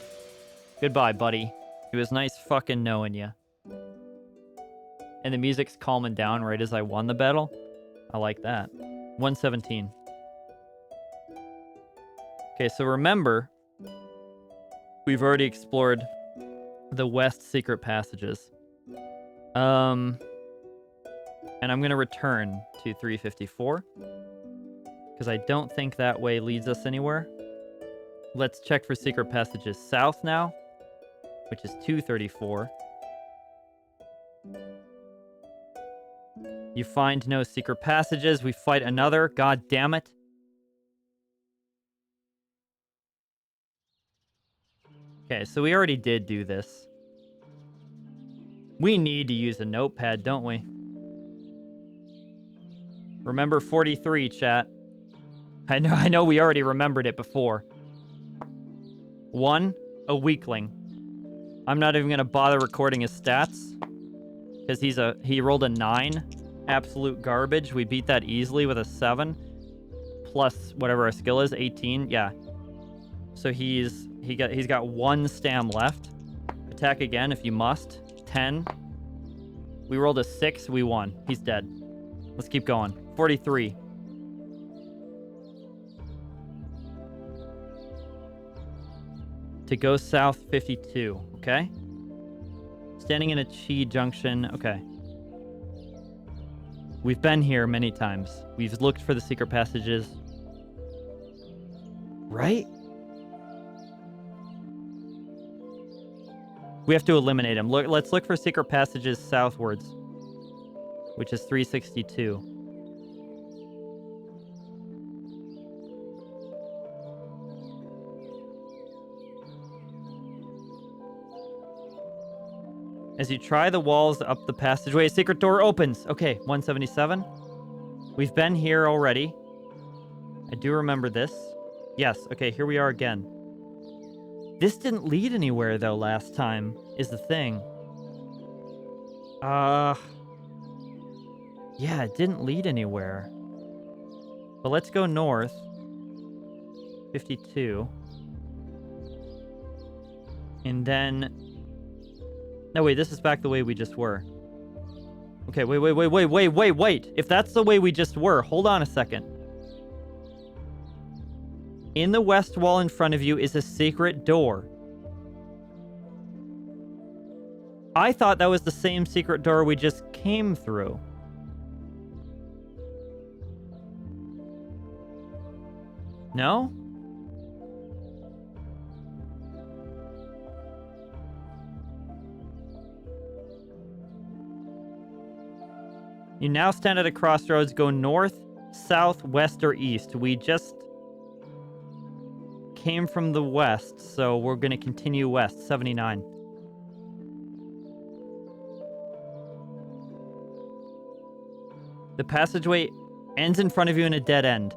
Goodbye, buddy. It was nice fucking knowing you. And the music's calming down right as I won the battle. I like that. 117. Okay, so remember, we've already explored the west secret passages. And I'm going to return to 354 because I don't think that way leads us anywhere. Let's check for secret passages south now, which is 234. You find no secret passages. We fight another. God damn it. Okay, so we already did do this. We need to use a notepad, don't we? Remember 43, chat. I know we already remembered it before. 1, a weakling. I'm not even gonna bother recording his stats because he rolled a 9. Absolute garbage. We beat that easily with a 7 plus whatever our skill is, 18. Yeah. So he's got 1 stam left. Attack again if you must. 10. We rolled a 6. We won. He's dead. Let's keep going. 43. To go south, 52. Okay. Standing in a Chi junction. Okay. We've been here many times. We've looked for the secret passages. Right? We have to eliminate him. Let's look for secret passages southwards, which is 362. As you try the walls up the passageway, a secret door opens. Okay, 177. We've been here already. I do remember this. Yes, okay, here we are again. This didn't lead anywhere, though, last time, is the thing. Yeah, it didn't lead anywhere. But let's go north. 52. And then... No, wait, this is back the way we just were. Okay, wait. If that's the way we just were, hold on a second. In the west wall in front of you is a secret door. I thought that was the same secret door we just came through. No? You now stand at a crossroads. Go north, south, west, or east. We just came from the west, so we're going to continue west. 79. The passageway ends in front of you in a dead end.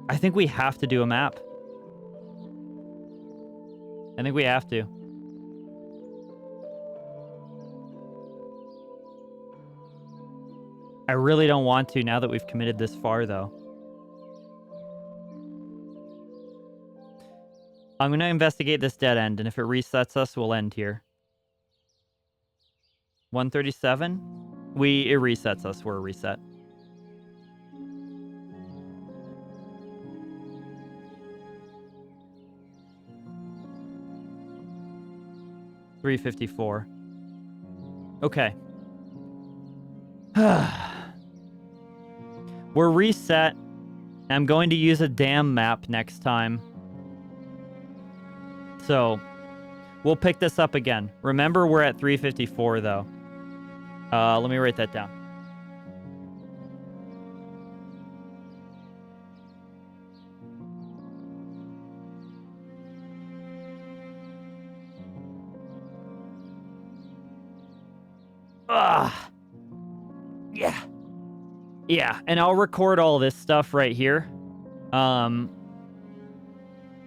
I think we have to do a map. I think we have to. I really don't want to now that we've committed this far, though. I'm going to investigate this dead end, and if it resets us, we'll end here. 137? It resets us. We're a reset. $354. Okay. We're reset. I'm going to use a damn map next time. So, we'll pick this up again. Remember, we're at 354, though. Let me write that down. Yeah. Yeah, and I'll record all this stuff right here.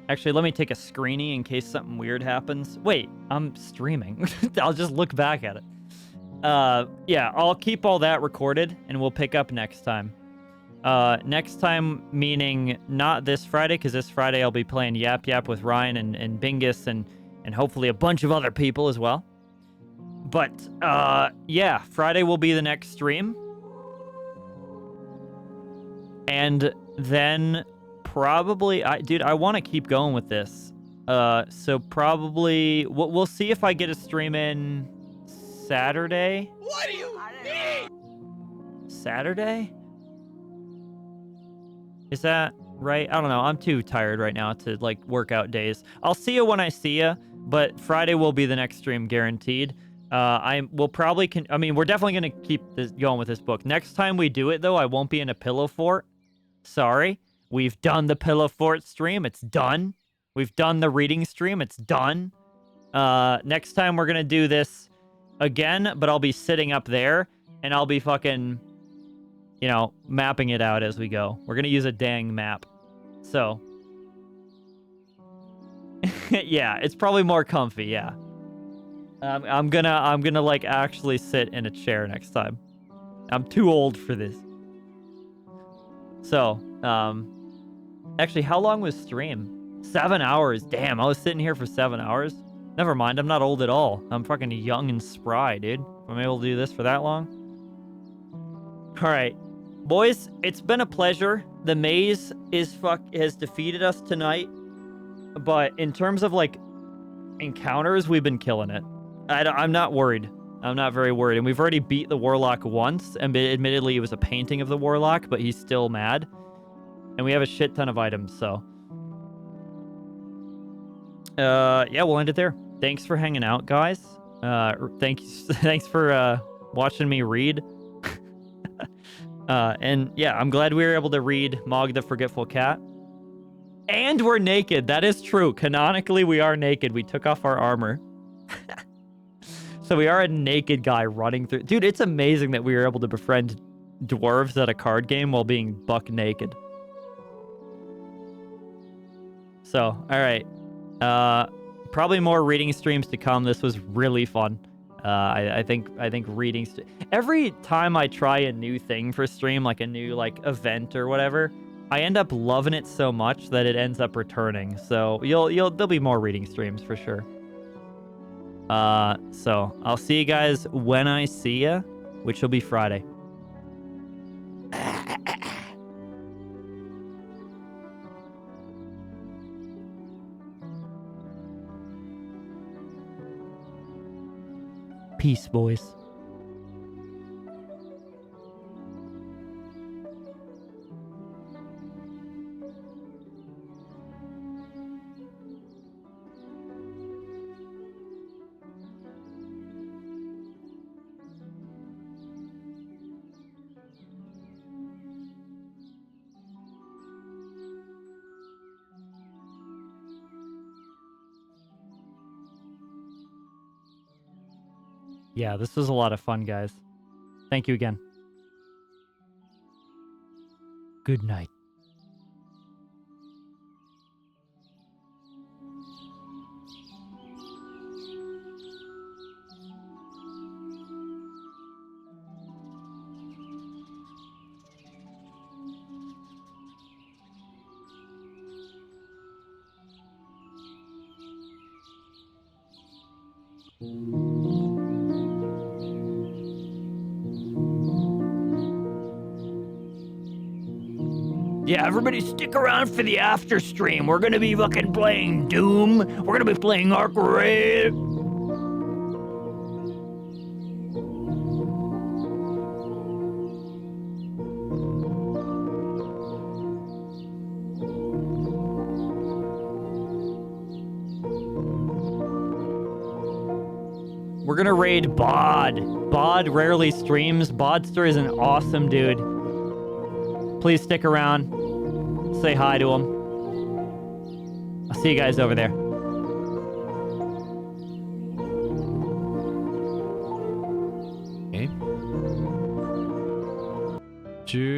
Actually, let me take a screenie in case something weird happens. Wait, I'm streaming. I'll just look back at it. Yeah, I'll keep all that recorded, and we'll pick up next time. Next time meaning not this Friday, because this Friday I'll be playing Yap Yap with Ryan and Bingus and hopefully a bunch of other people as well. But, yeah, Friday will be the next stream. And then probably, dude, I want to keep going with this. So probably, we'll see if I get a stream in Saturday. What do you mean? Saturday? Is that right? I don't know. I'm too tired right now to, like, work out days. I'll see you when I see you, but Friday will be the next stream, guaranteed. We'll probably I mean, we're definitely going to keep this going with this book. Next time we do it, though, I won't be in a pillow fort. Sorry. We've done the pillow fort stream. It's done. We've done the reading stream. It's done. Next time we're going to do this again, but I'll be sitting up there and I'll be fucking, you know, mapping it out as we go. We're going to use a dang map. So, yeah, it's probably more comfy. Yeah. I'm gonna like actually sit in a chair next time. I'm too old for this. So, actually, how long was stream? 7 hours. Damn, I was sitting here for 7 hours. Never mind, I'm not old at all. I'm fucking young and spry, dude. If I'm able to do this for that long. All right, boys, it's been a pleasure. The maze has defeated us tonight, but in terms of like encounters, we've been killing it. I'm not worried. I'm not very worried. And we've already beat the Warlock once, and admittedly it was a painting of the Warlock, but he's still mad. And we have a shit ton of items, so. Yeah, we'll end it there. Thanks for hanging out, guys. Thanks for watching me read. And yeah, I'm glad we were able to read Mog the Forgetful Cat. And we're naked. That is true. Canonically, we are naked. We took off our armor. So we are a naked guy running through. Dude, it's amazing that we were able to befriend dwarves at a card game while being buck naked. So, all right. Probably more reading streams to come. This was really fun. I think reading every time I try a new thing for stream, like a new like event or whatever, I end up loving it so much that it ends up returning. So there'll be more reading streams for sure. So I'll see you guys when I see you. which will be Friday. Peace, boys. Yeah, this was a lot of fun, guys. Thank you again. Good night. Yeah, everybody stick around for the after stream. We're gonna be fucking playing Doom. We're gonna be playing Arc Raid. We're gonna raid Bod. Bod rarely streams. Bodster is an awesome dude. Please stick around. Say hi to him. I'll see you guys over there. Dude.